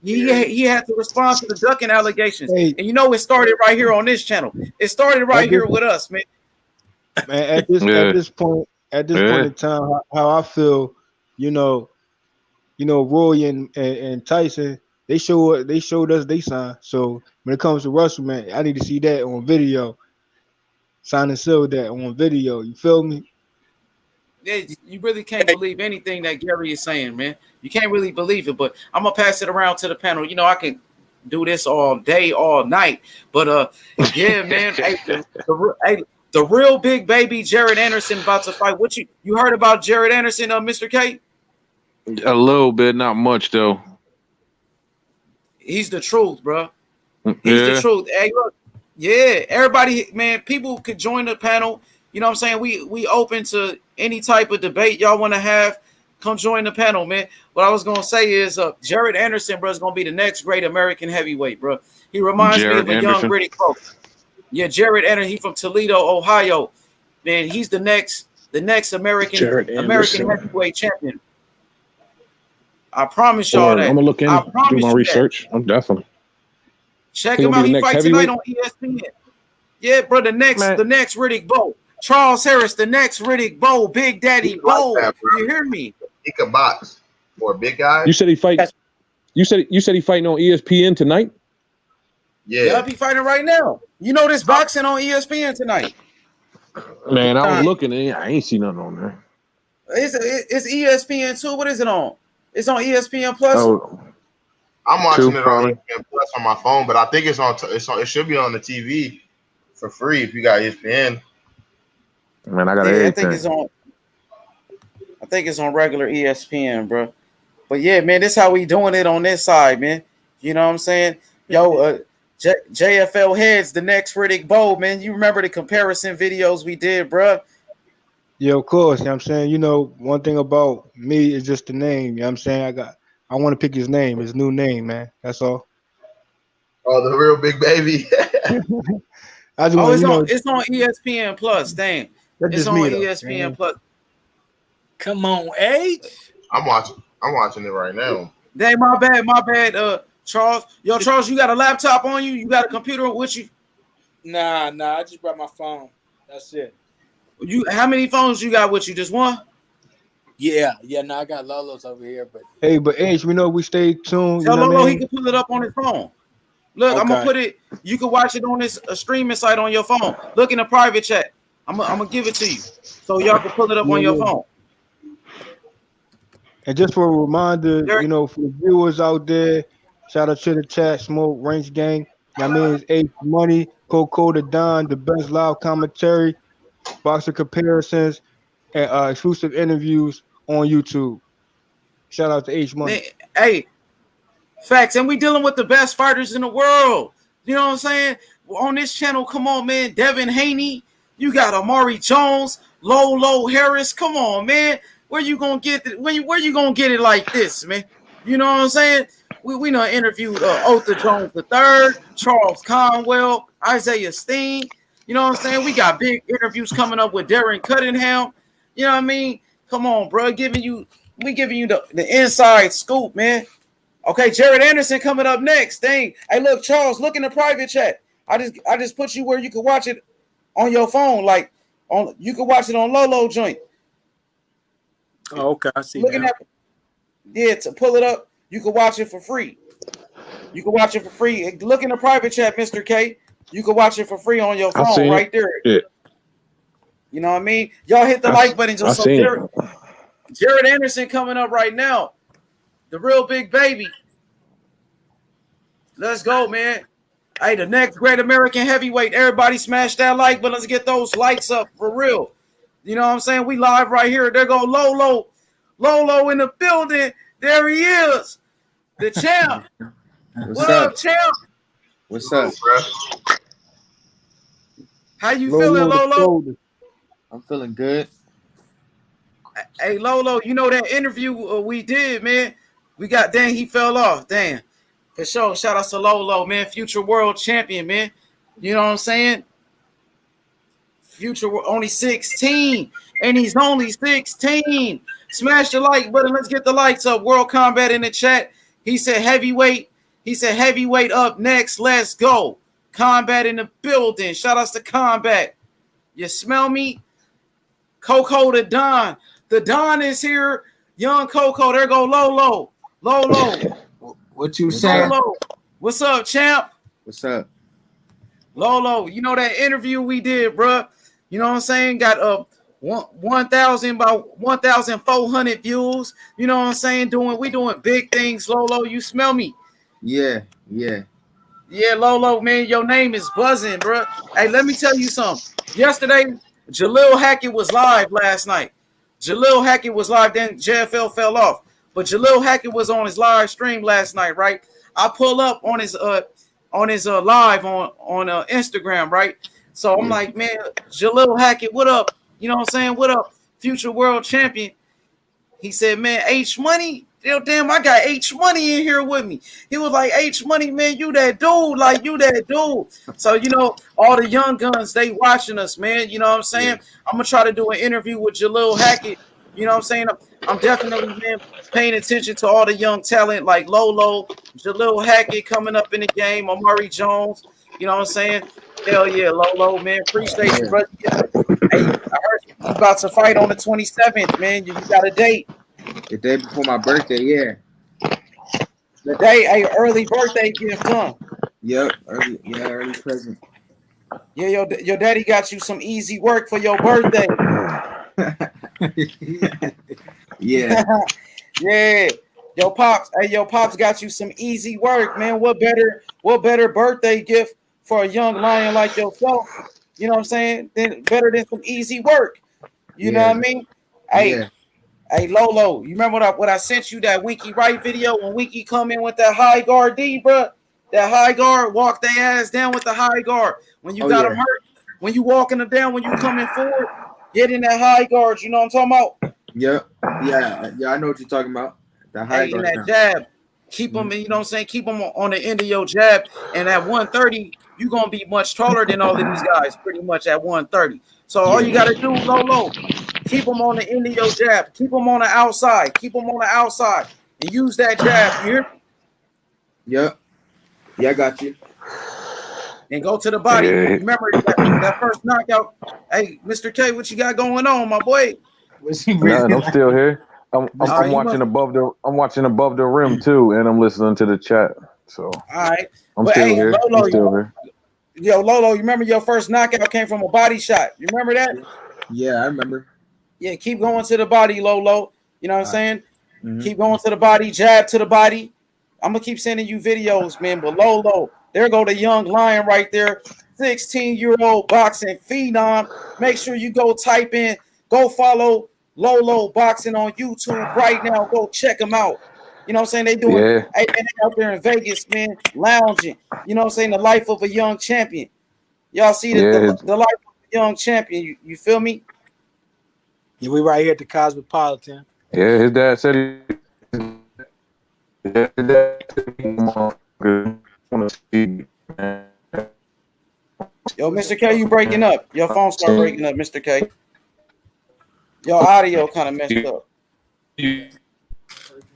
He had to respond to the ducking allegations. And you know it started right here on this channel. It started right here with us, man. Man, at this point in time, how I feel, you know, Roy and Tyson, they showed us they sign. So when it comes to Russell, man, I need to see that on video. Sign and seal that on video. You feel me? Yeah, you really can't believe anything that Gary is saying, man. You can't really believe it, but I'm gonna pass it around to the panel. You know, I can do this all day, all night, but yeah, man. The real big baby Jared Anderson about to fight. What you heard about Jared Anderson, Mr. K? A little bit, not much though. He's the truth, bro. He's the truth. Hey, look, yeah, everybody, man. People could join the panel. You know what I'm saying? We open to any type of debate y'all want to have. Come join the panel, man. What I was gonna say is, Jared Anderson, bro, is gonna be the next great American heavyweight, bro. He reminds me of a young Riddick Bowe. Yeah, Jared Anderson. He from Toledo, Ohio. Man, he's the next American heavyweight champion. I promise y'all that. I'm gonna look in, do my research. I'm definitely check him out. He fights tonight on ESPN. Yeah, bro. The next Riddick Bowe. Charles Harris, the next Riddick Bowe, Big Daddy Bowe. You hear me? He can box for a big guy. You said he fights. You said he fighting on ESPN tonight. Yeah, I'll be fighting right now. You know this boxing on ESPN tonight. Man, I was looking and I ain't seen nothing on there. It's ESPN too. What is it on? It's on ESPN Plus. Oh, I'm watching it on ESPN Plus on my phone, but I think it's on. It should be on the TV for free if you got ESPN. Man, I got everything. I think it's on regular ESPN, bro. But yeah, man, this how we doing it on this side, man. You know what I'm saying? Yo, JFL heads, the next Riddick Bowe, man. You remember the comparison videos we did, bro? Yeah, of course. You know what I'm saying? You know, one thing about me is just the name. You know what I'm saying? I want to pick his name, his new name, man. That's all. Oh, the real big baby. I just want, it's you know, it's on ESPN Plus. Dang. that's It's just on me though. ESPN Plus. Come on, H. I'm watching it right now. Dang, my bad, Charles. Yo, Charles, you got a laptop on you? You got a computer with you? Nah, I just brought my phone. That's it. How many phones you got with you? Just one? Yeah. No, I got Lolo's over here, but Hey, but H, we know we stay tuned. Tell You know what Lolo I he mean? can pull it up on his phone. Look, okay. I'm gonna put it. You can watch it on this streaming site on your phone. Look in the private chat. I'm gonna give it to you so y'all can pull it up on your phone. And just for a reminder, you know, for the viewers out there, shout out to the chat, Smoke Range Gang. That means H Money, Coco the Don, the best live commentary, boxer comparisons, and exclusive interviews on YouTube. Shout out to H Money. Man, hey, facts, and we dealing with the best fighters in the world. You know what I'm saying? On this channel, come on, man. Devin Haney, you got Amari Jones, Lolo Harris. Come on, man. Where you gonna get it? Where you gonna get it like this, man? You know what I'm saying? We done interviewed Otha Jones III, Charles Conwell, Isaiah Steen. You know what I'm saying? We got big interviews coming up with Darren Cunningham. You know what I mean? Come on, bro. We giving you the inside scoop, man. Okay, Jared Anderson coming up next. Dang. Hey, look, Charles, look in the private chat. I just put you where you can watch it on your phone. Like you can watch it on Lolo joint. Oh, okay, I see. Looking at to pull it up, you can watch it for free. You can watch it for free. Look in the private chat, Mr. K. You can watch it for free on your phone right there. Yeah. You know what I mean? Y'all hit the like button. Just so Jared Anderson coming up right now. The real big baby. Let's go, man. Hey, the next great American heavyweight. Everybody smash that like button. Let's get those likes up for real. You know what I'm saying? We live right here. There go Lolo. Lolo in the building. There he is. The champ. What up, champ? What's up, bro? How you feeling, Lolo? I'm feeling good. Hey, Lolo, you know that interview we did, man? We got, dang, he fell off. Damn. For sure. Shout out to Lolo, man. Future world champion, man. You know what I'm saying? Future only 16. And he's only 16. Smash the like button. Let's get the likes up. World Combat in the chat. He said heavyweight. He said heavyweight up next. Let's go. Combat in the building. Shout outs to Combat. You smell me? Coco the Don. The Don is here. Young Coco. There go Lolo. Lolo. What you saying? Lolo. What's up, champ? What's up? Lolo, you know that interview we did, bro? You know what I'm saying? Got 1,000 about 1,400 views. You know what I'm saying? We doing big things, Lolo. You smell me? Yeah. Yeah, Lolo, man, your name is buzzing, bro. Hey, let me tell you something. Yesterday, Jalil Hackett was live last night. Jalil Hackett was live, then JFL fell off. But Jalil Hackett was on his live stream last night, right? I pull up on his live on Instagram, right? So I'm like, man, Jalil Hackett, what up? You know what I'm saying? What up, future world champion? He said, man, H Money. Damn, I got H Money in here with me. He was like, H Money, man, you that dude, like you that dude. So, you know, all the young guns, they watching us, man. You know what I'm saying? I'm going to try to do an interview with Jalil Hackett. You know what I'm saying? I'm definitely, man, paying attention to all the young talent like Lolo, Jalil Hackett coming up in the game, Amari Jones. You know what I'm saying? Hell yeah, Lolo, man. Appreciate you, brother. Hey, I heard you about to fight on the 27th, man. You got a date. The day before my birthday, yeah. The day, early birthday gift, huh? Yep, early present. Yeah, your daddy got you some easy work for your birthday. Yeah. Yeah. Your pops got you some easy work, man. What better birthday gift for a young lion like yourself? You know what I'm saying? Better than some easy work. You know what I mean? Hey, Lolo, you remember what I sent you, that Winky Wright video when Winky come in with that high guard D, bro? That high guard, walk their ass down with the high guard. When you got them hurt, when you walking them down, when you coming forward, Get in that high guard. You know what I'm talking about? Yeah. I know what you're talking about. The high Hey, in guard that now. jab. Keep them, you know what I'm saying? Keep them on the end of your jab. And at 130, you're going to be much taller than all of these guys, pretty much at 130. So all you got to do, low, keep them on the end of your jab. Keep them on the outside. Keep them on the outside. And use that jab. You hear? Yeah, I got you. And go to the body. Yeah. Remember that first knockout. Hey, Mr. K, what you got going on, my boy? Nothing, I'm still here. I'm watching above the rim too, and I'm listening to the chat. So all right. I'm still here. Lolo, I'm still here. Yo, Lolo, you remember your first knockout came from a body shot? You remember that? Yeah, I remember. Yeah, keep going to the body, Lolo. You know what I'm saying? Mm-hmm. Keep going to the body, jab to the body. I'm gonna keep sending you videos, man. But Lolo, there go the young lion right there, 16-year-old boxing phenom. Make sure you go type in, go follow Lolo Boxing on YouTube right now. Go check them out. You know what I'm saying? They doing hey, man, they out there in Vegas, man, lounging. You know what I'm saying? The life of a young champion. Y'all see the life of a young champion. You feel me? Yeah, we right here at the Cosmopolitan. Yeah, his dad said he. Yo, Mr. K, you breaking up. Your phone start breaking up, Mr. K. Your audio kind of messed up.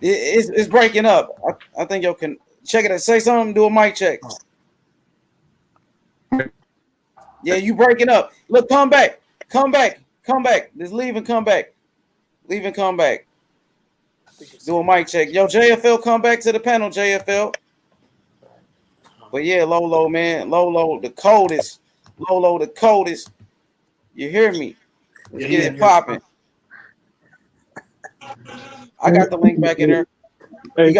It's breaking up. I think you can check it. Say something. Do a mic check. Yeah, you breaking up. Look, come back. Just leave and come back. Do a mic check. Yo, JFL, come back to the panel, JFL. But yeah, Lolo, man. Lolo, the coldest. You hear me? Get it popping. I got the link back in there. Hey,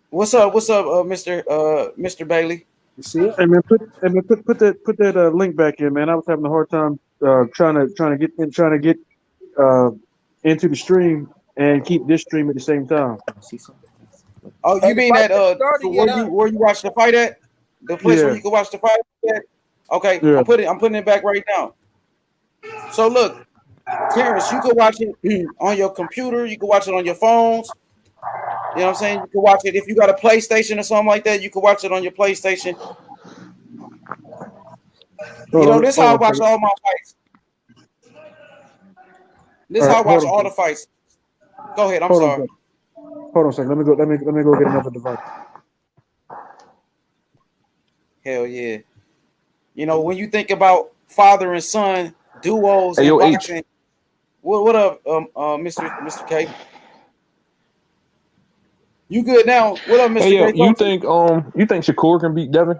what's up, Mr. Bailey? You see it? Hey man, put that link back in, man. I was having a hard time trying to get into the stream and keep this stream at the same time. Oh, you mean that where you watch the fight at? The place where you can watch the fight at? Okay, yeah. I'm putting it back right now. So look, Terrence, you can watch it on your computer, you can watch it on your phones. You know what I'm saying? You can watch it if you got a PlayStation or something like that, you can watch it on your PlayStation. You know, this is how I watch all my fights. This is how I watch all the fights. Go ahead, I'm sorry. Hold on a second. Let me go get another device. Hell yeah. You know, when you think about father and son duos and boxing, what up, Mr. K? You good now? What up, Mr. K? You think Shakur can beat Devin?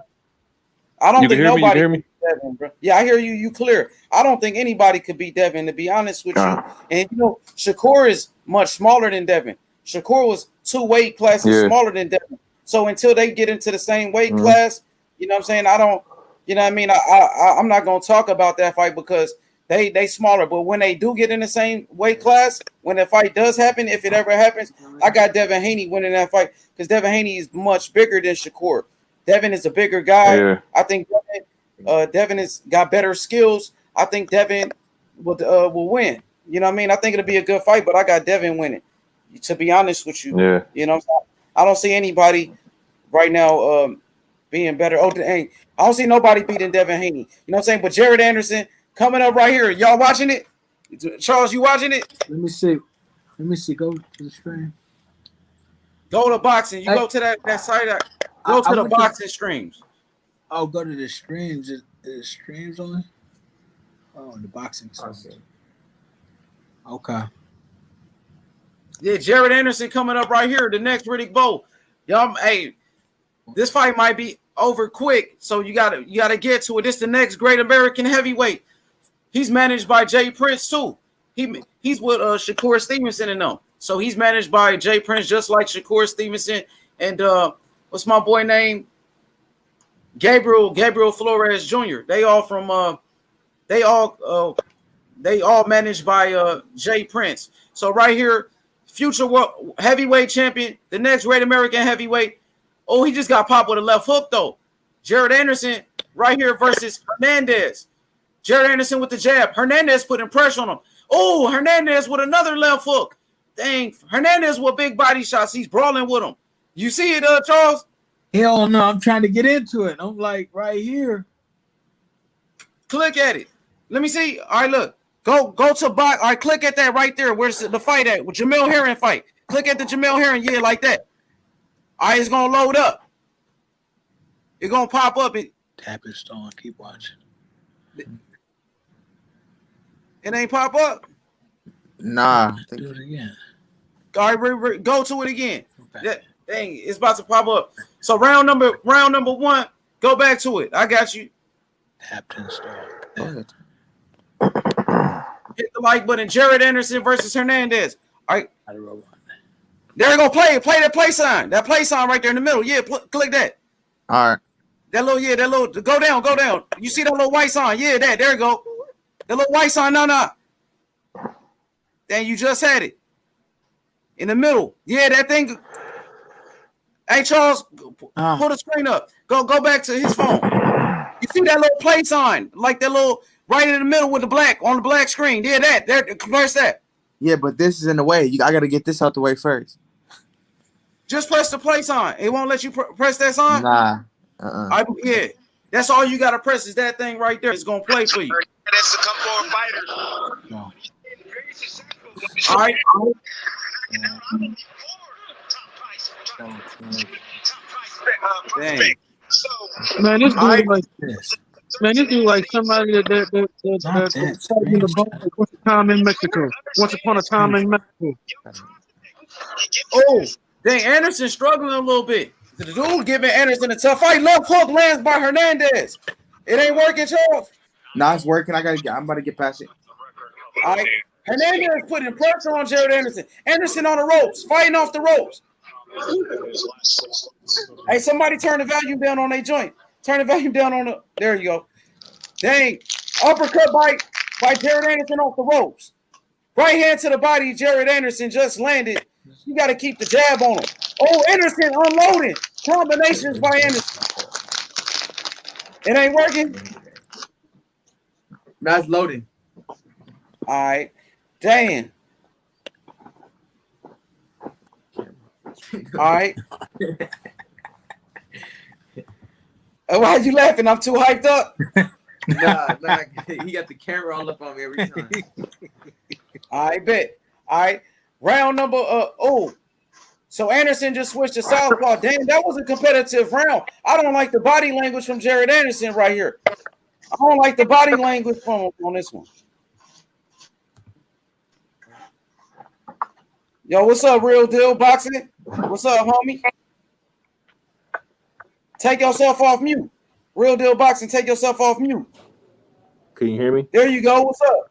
I don't think nobody can beat Devin, bro. Yeah, I hear you. You clear. I don't think anybody could beat Devin, to be honest with you. And you know, Shakur is much smaller than Devin. Shakur was 2 weight classes smaller than Devin. So until they get into the same weight class, you know what I'm saying? I don't, you know what I mean? I'm not gonna talk about that fight because they smaller. But when they do get in the same weight class, when the fight does happen, if it ever happens, I got Devin Haney winning that fight because Devin Haney is much bigger than Shakur. Devin is a bigger guy. Yeah. I think Devin has got better skills. I think Devin will win. You know what I mean? I think it'll be a good fight, but I got Devin winning. To be honest with you, you know, I don't see anybody right now being better. Oh, dang. I don't see nobody beating Devin Haney. You know what I'm saying? But Jared Anderson coming up right here. Y'all watching it? Charles, you watching it? Let me see. Go to the stream. Go to boxing. You go to that site. Go to the boxing streams. Oh, go to the streams. Is the streams on? Oh, the boxing streams. Okay. Yeah, Jared Anderson coming up right here. The next Riddick Bowe. Y'all, hey, this fight might be over quick, so you gotta get to it. This is the next great American heavyweight. He's managed by Jay Prince too. He's with Shakur Stevenson and them. So he's managed by Jay Prince, just like Shakur Stevenson and what's my boy name? Gabriel Flores Jr. They all from they all managed by Jay Prince. So right here, future world heavyweight champion, the next great American heavyweight. Oh, he just got popped with a left hook though. Jared Anderson right here versus Hernandez. Jared Anderson with the jab. Hernandez putting pressure on him. Oh, Hernandez with another left hook. Dang, Hernandez with big body shots. He's brawling with him. You see it, Charles? Hell no, I'm trying to get into it. I'm like right here. Click at it. Let me see. All right, look. Go to box. All right, click at that right there. Where's the fight at? With Jamel Herring fight. Click at the Jamel Herring. Yeah, like that. All right, it's going to load up. It's going to pop up. Tap it, Stone. Keep watching. It ain't pop up? Nah. Do it again. All right, go to it again. Okay. Dang, it's about to pop up. So round number one, go back to it. I got you. Tap to start. Hit the like button. Jared Anderson versus Hernandez. All right. There you go. Play that play sign. That play sign right there in the middle. Yeah, click that. All right. That little, go down. You see that little white sign? Yeah, there you go. That little white sign, no. Then you just had it. In the middle. Yeah, that thing. Hey, Charles, pull the screen up. Go back to his phone. You see that little play sign? Like that little, right in the middle with the black, on the black screen. Yeah, there, press that. Yeah, but this is in the way. I got to get this out the way first. Just press the play sign. It won't let you press that sign? Nah. Yeah. That's all you got to press is that thing right there. It's going to play for you. That's a couple of fighters. No. All right. Dang. Man, this dude like this. Man, this dude like somebody that in the boat like once a time in Mexico. Once upon a time in Mexico. Oh, dang, Anderson struggling a little bit. The dude giving Anderson a tough fight. Look, hook lands by Hernandez. It ain't working, Charles. Nah, it's working. I'm about to get past it. All right. Hernandez putting pressure on Jared Anderson. Anderson on the ropes, fighting off the ropes. Hey, somebody turn the volume down on their joint. Turn the volume down on the. There you go. Dang. Uppercut by Jared Anderson off the ropes. Right hand to the body. Jared Anderson just landed. You got to keep the jab on him. Oh, Anderson unloading. Combinations by Anderson. It ain't working. That's loading. All right. Dang. All right. Why are you laughing? I'm too hyped up. Nah. He got the camera all up on me every time. I bet. All right. Round number so Anderson just switched to southpaw. Damn, that was a competitive round. I don't like the body language from Jared Anderson right here. I don't like the body language from him on this one. Yo, what's up, Real Deal Boxing? What's up, homie? Take yourself off mute. Real Deal Boxing, take yourself off mute. Can you hear me? There you go. What's up?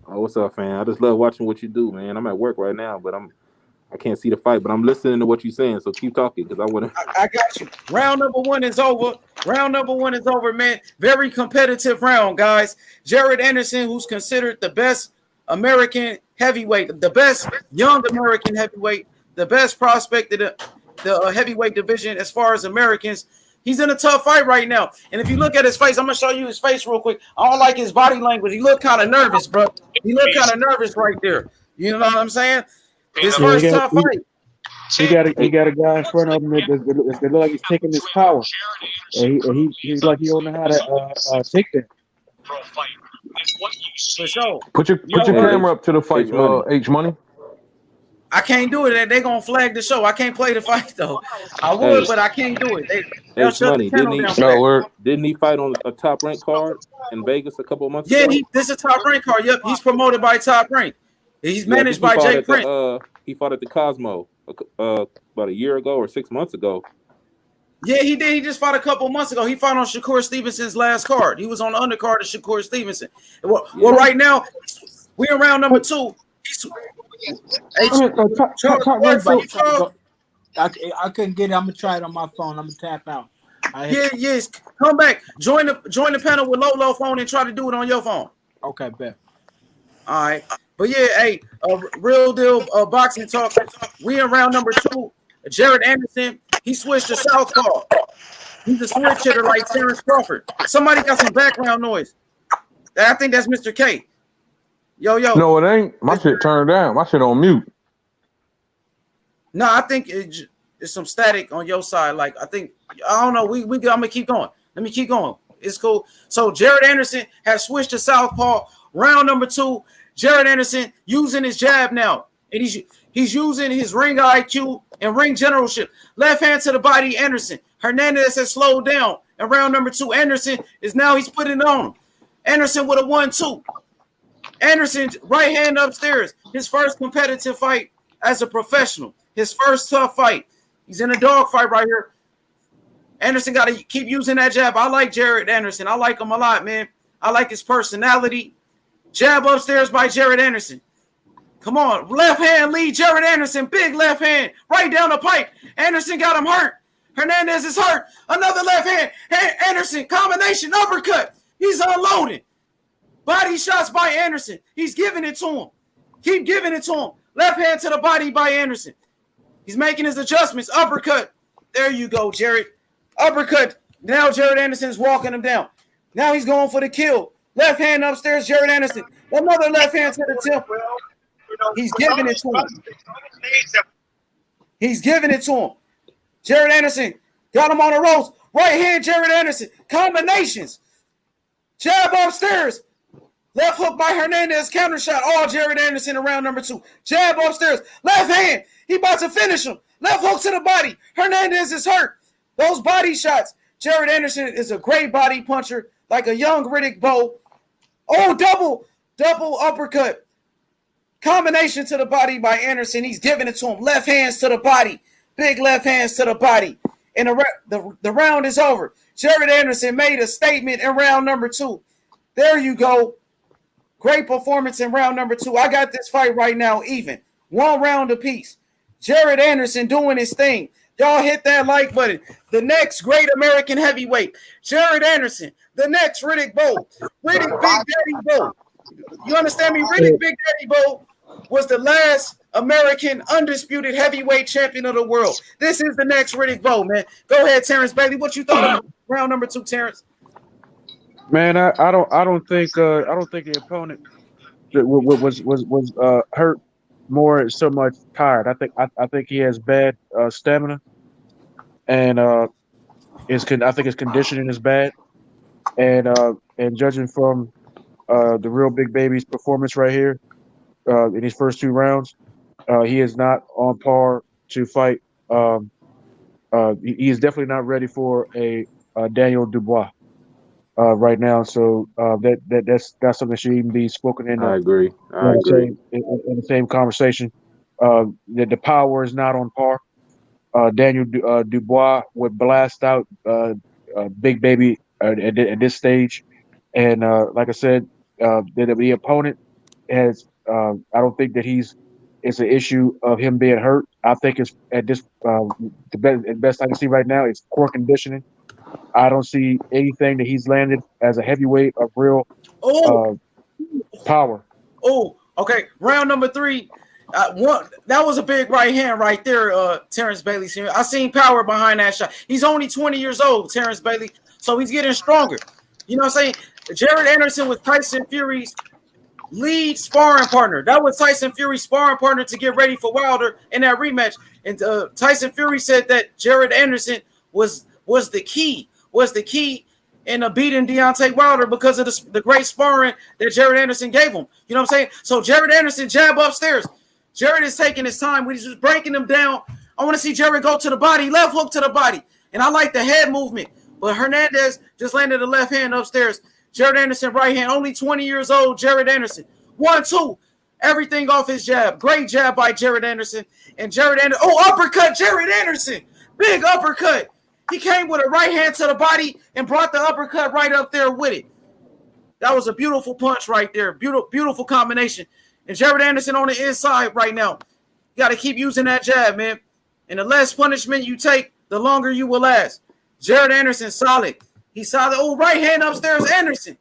Oh, what's up, fam? I just love watching what you do, man. I'm at work right now, but I can't see the fight, but I'm listening to what you're saying, so keep talking because I want to. I got you. Round number one is over. Man. Very competitive round, guys. Jared Anderson, who's considered the best American heavyweight, the best young American heavyweight, the best prospect of the heavyweight division as far as Americans. He's in a tough fight right now. And if you look at his face, I'm going to show you his face real quick. I don't like his body language. He looked kind of nervous, bro. He looked kind of nervous right there. You know what I'm saying? His first tough fight. He got a guy in front of him that look like he's taking his power. And he's like he don't know how to take that. For sure. Put your camera up to the fight, H Money. I can't do it. They're going to flag the show. I can't play the fight, though. I would, but I can't do it. H Money, didn't he fight on a top rank card in Vegas a couple of months ago? Yeah, this is a top rank card. Yep, he's promoted by Top Rank. He's managed by Jay Prince. He fought at the Cosmo about a year ago or 6 months ago. Yeah, he did. He just fought a couple months ago. He fought on Shakur Stevenson's last card. He was on the undercard of Shakur Stevenson. Well, right now, we're in round number 2. I couldn't get it. I'm gonna try it on my phone. I'm gonna tap out. Yes. Come back. Join the panel with Lolo phone and try to do it on your phone. Okay, bet. All right. But yeah, hey, Real Deal Boxing Talk. We in round number 2. Jared Anderson, he switched to southpaw. He's a switch hitter like Terrence Crawford. Somebody got some background noise. I think that's Mr. K. Yo. No, it ain't. My shit turned down. My shit on mute. No, I think it's some static on your side. Like, I don't know. I'm gonna keep going. Let me keep going. It's cool. So Jared Anderson has switched to southpaw. Round number 2. Jared Anderson using his jab now, and he's using his ring IQ and ring generalship. Left hand to the body, Anderson. Hernandez has slowed down. In round number 2, Anderson he's putting it on him. Anderson with a 1-2. Anderson right hand upstairs. His first competitive fight as a professional. His first tough fight. He's in a dog fight right here. Anderson got to keep using that jab. I like Jared Anderson. I like him a lot, man. I like his personality. Jab upstairs by Jared Anderson. Come on. Left hand lead Jared Anderson. Big left hand. Right down the pipe. Anderson got him hurt. Hernandez is hurt. Another left hand. Anderson. Combination. Uppercut. He's unloading. Body shots by Anderson. He's giving it to him. Keep giving it to him. Left hand to the body by Anderson. He's making his adjustments. Uppercut. There you go, Jared. Uppercut. Now Jared Anderson is walking him down. Now he's going for the kill. Left hand upstairs, Jared Anderson. Another left hand to the temple. He's giving it to him. He's giving it to him. Jared Anderson got him on the ropes. Right hand, Jared Anderson. Combinations. Jab upstairs. Left hook by Hernandez. Counter shot. All Jared Anderson in round number 2. Jab upstairs. Left hand. He about to finish him. Left hook to the body. Hernandez is hurt. Those body shots. Jared Anderson is a great body puncher, like a young Riddick Bowe. Oh, double uppercut. Combination to the body by Anderson. He's giving it to him. Left hands to the body. Big left hands to the body. And the round is over. Jared Anderson made a statement in round number 2. There you go. Great performance in round number 2. I got this fight right now even. 1 round apiece. Jared Anderson doing his thing. Y'all hit that like button. The next great American heavyweight, Jared Anderson. The next Riddick Bowe. Riddick Big Daddy Bowe. You understand me? Riddick Big Daddy Bowe was the last American undisputed heavyweight champion of the world. This is the next Riddick Bowe, man. Go ahead, Terrence Bailey. What you thought of round number 2, Terrence? Man, I don't think the opponent was hurt more so much tired. I think he has bad stamina, and I think his conditioning is bad. And judging from the real big baby's performance right here in his first 2 rounds, he is not on par to fight. He is definitely not ready for a Daniel Dubois right now. So that's something that should even be spoken in. I agree. In the same conversation. The power is not on par. Daniel Dubois would blast out Big Baby at this stage, and like I said, the opponent has. I don't think that it's an issue of him being hurt. I think it's at this the best I can see right now is core conditioning. I don't see anything that he's landed as a heavyweight of real power. Oh, okay. Round number 3. That was a big right hand right there, Terrence Bailey. I seen power behind that shot. He's only 20 years old, Terrence Bailey, so he's getting stronger. You know what I'm saying? Jared Anderson was Tyson Fury's lead sparring partner. That was Tyson Fury's sparring partner to get ready for Wilder in that rematch. And Tyson Fury said that Jared Anderson was the key in beating Deontay Wilder because of the great sparring that Jared Anderson gave him. You know what I'm saying? So Jared Anderson jab upstairs. Jared is taking his time. He's just breaking him down. I want to see Jared go to the body, left hook to the body. And I like the head movement. But Hernandez just landed the left hand upstairs. Jared Anderson right hand, only 20 years old, Jared Anderson. 1-2. Everything off his jab. Great jab by Jared Anderson. And Jared Anderson. Oh, uppercut, Jared Anderson. Big uppercut. He came with a right hand to the body and brought the uppercut right up there with it. That was a beautiful punch right there. Beautiful combination. And Jared Anderson on the inside right now. You got to keep using that jab, man. And the less punishment you take, the longer you will last. Jared Anderson, solid. He's solid. Oh, right hand upstairs, Anderson.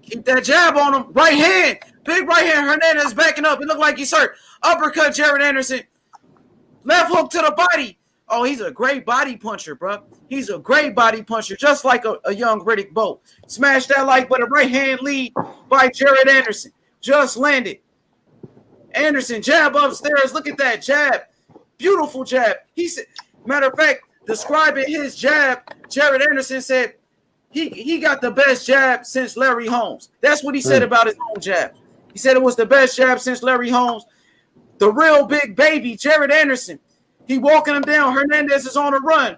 Keep that jab on him. Right hand. Big right hand. Hernandez backing up. It looked like he's hurt. Uppercut, Jared Anderson. Left hook to the body. Oh, he's a great body puncher, bro. He's a great body puncher, just like a young Riddick Bowe. Smash that like with a right-hand lead by Jared Anderson. Just landed. Anderson, jab upstairs. Look at that jab. Beautiful jab. He said, matter of fact, describing his jab, Jared Anderson said he got the best jab since Larry Holmes. That's what he said about his own jab. He said it was the best jab since Larry Holmes. The real big baby, Jared Anderson. He walking him down. Hernandez is on a run.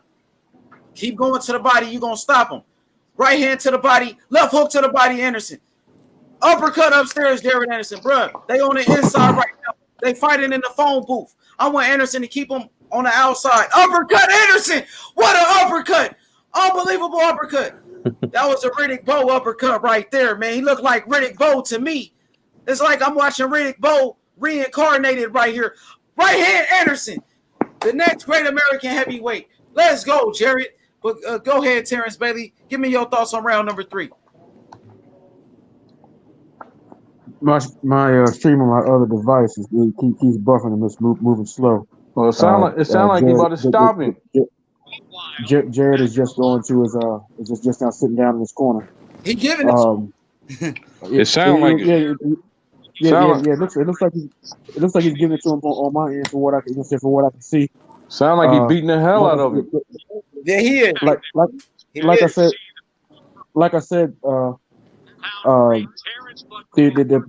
Keep going to the body. You're going to stop him. Right hand to the body. Left hook to the body, Anderson. Uppercut upstairs, Jared Anderson. Bruh, they on the inside right now. They fighting in the phone booth. I want Anderson to keep him on the outside. Uppercut, Anderson. What an uppercut. Unbelievable uppercut. That was a Riddick Bowe uppercut right there, man. He looked like Riddick Bowe to me. It's like I'm watching Riddick Bowe reincarnated right here. Right hand, Anderson. The next great American heavyweight. Let's go, Jared. But go ahead, Terrence Bailey. Give me your thoughts on round number 3. My stream on my other devices keeps buffering and it's moving slow. Well, it sound like you about to stop him. Jared is just going to his is just now sitting down in his corner. He giving it. It sounds like it looks like he's giving it to him on my end from what I can see. Sound like he's beating the hell out of him. Yeah, he is. Like I said, the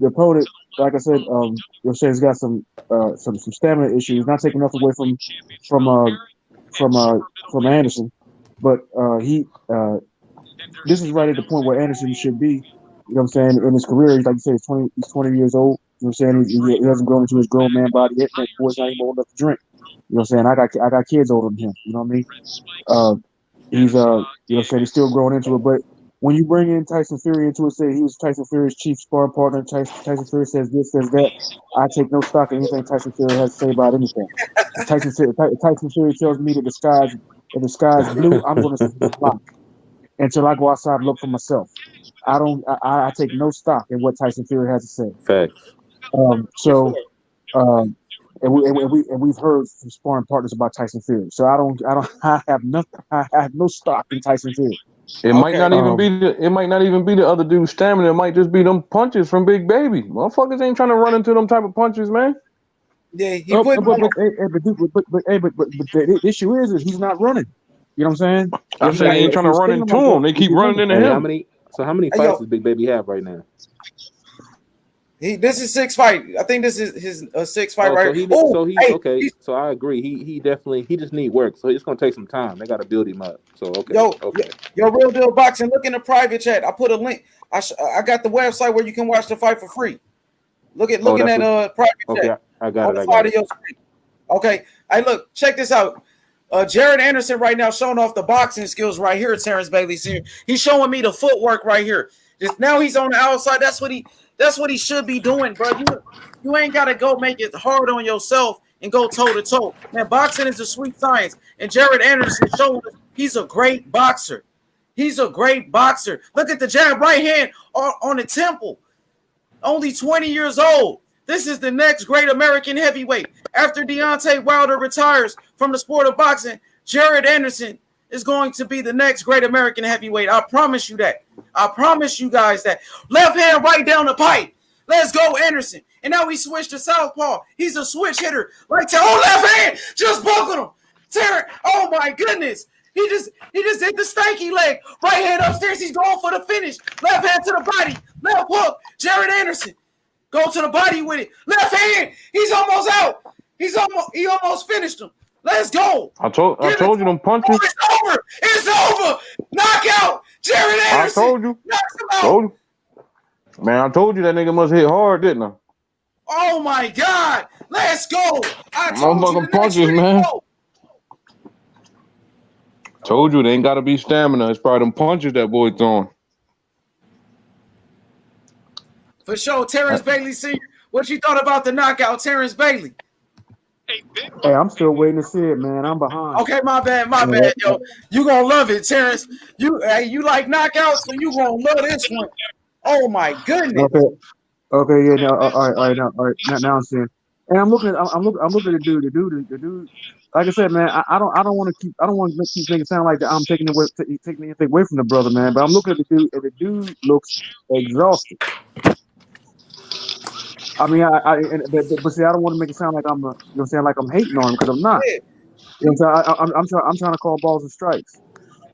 opponent, like I said, he's got some stamina issues, not taking enough away from Anderson, but this is right at the point where Anderson should be. You know what I'm saying? In his career, like you said, he's 20 years old. You know what I'm saying? He hasn't grown into his grown man body yet. That boy's not even old enough to drink. You know what I'm saying? I got kids older than him. You know what I mean? He's you know what I'm saying? He's still growing into it. But when you bring in Tyson Fury into it, say he was Tyson Fury's chief sparring partner. Tyson Fury says this, says that. I take no stock in anything Tyson Fury has to say about anything. Tyson Fury tells me that the sky's blue, I'm going to see the black until I go outside and look for myself. I take no stock in what Tyson Fury has to say. Facts. And we've heard from sparring partners about Tyson Fury. So I have no stock in Tyson Fury. It might not even be the other dude's stamina. It might just be them punches from Big Baby. Motherfuckers ain't trying to run into them type of punches, man. Yeah, but the issue is he's not running. You know what I'm saying? I'm saying they ain't trying to run into him. They keep running into him. How many fights does Big Baby have right now? This is 6th fight. I think this is his 6th fight So I agree. He definitely just need work. So it's gonna take some time. They got to build him up. So Yo, Real Deal Boxing. Look in the private chat. I put a link. I got the website where you can watch the fight for free. Looking at private chat. I got it. Your screen. Okay. Hey, look. Check this out. Jared Anderson right now showing off the boxing skills right here. Terrence Bailey's here. He's showing me the footwork right here. Just now he's on the outside. That's what he should be doing, bro. You ain't gotta go make it hard on yourself and go toe to toe. Man, boxing is a sweet science. And Jared Anderson showing us he's a great boxer. He's a great boxer. Look at the jab, right hand on the temple. Only 20 years old. This is the next great American heavyweight. After Deontay Wilder retires from the sport of boxing, Jared Anderson is going to be the next great American heavyweight. I promise you that. I promise you guys that. Left hand right down the pipe. Let's go, Anderson. And now we switch to southpaw. He's a switch hitter. Right to left hand. Just buckled him. Terrence. Oh my goodness. He just hit the stanky leg. Right hand upstairs. He's going for the finish. Left hand to the body. Left hook. Jared Anderson. Go to the body with it. Left hand. He's almost out. He almost finished him. Let's go. I told you them punches. Oh, it's over. Knockout. Jared Anderson. I told you. Knocks him out. Man, I told you that nigga must hit hard, didn't I? Oh my God. Let's go. I told motherfucking punches, man. Told you they ain't gotta be stamina. It's probably them punches that boy throwing. For sure. Terrence Bailey Sr. What you thought about the knockout, Terrence Bailey? Hey, I'm still waiting to see it, man. I'm behind. Okay, my bad, yo. You gonna love it, Terrence. You like knockouts, so you gonna love this one. Oh my goodness. Okay, yeah, no, all right. Now I'm seeing. And I'm looking at the dude. The dude. Like I said, man, I don't want to keep making it sound like that I'm taking anything away from the brother, man. But I'm looking at the dude, and the dude looks exhausted. I mean, but see, I don't want to make it sound like I'm, like I'm hating on him, because I'm not. Yeah. You know what I'm saying? I'm trying to call balls and strikes,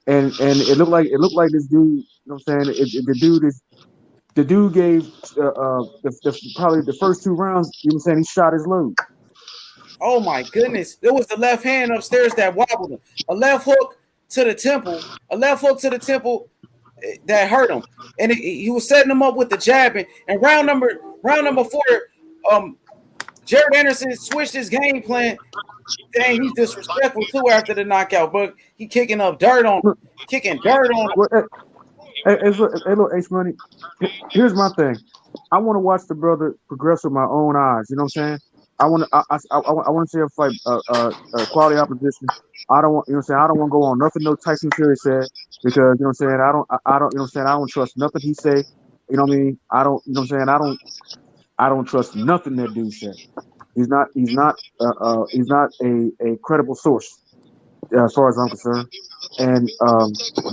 and it looked like this dude. You know what I'm saying? The dude gave probably the first 2 rounds. You know what I'm saying? He shot his load. Oh my goodness! It was the left hand upstairs that wobbled him. A left hook to the temple. That hurt him, and he was setting him up with the jabbing. And round number 4, Jared Anderson switched his game plan. Dang, he's disrespectful too after the knockout, but he kicking dirt on. Hey, look, H Money. Here's my thing. I want to watch the brother progress with my own eyes. You know what I'm saying? I want to see him fight quality opposition. I don't want, you know what I'm saying? I don't want to go on nothing no Tyson Fury said, because you know what I'm saying. I don't, you know what I'm saying. I don't trust nothing he say. You know what I mean? I don't, you know what I'm saying. I don't trust nothing that dude said. He's not a credible source as far as I'm concerned. And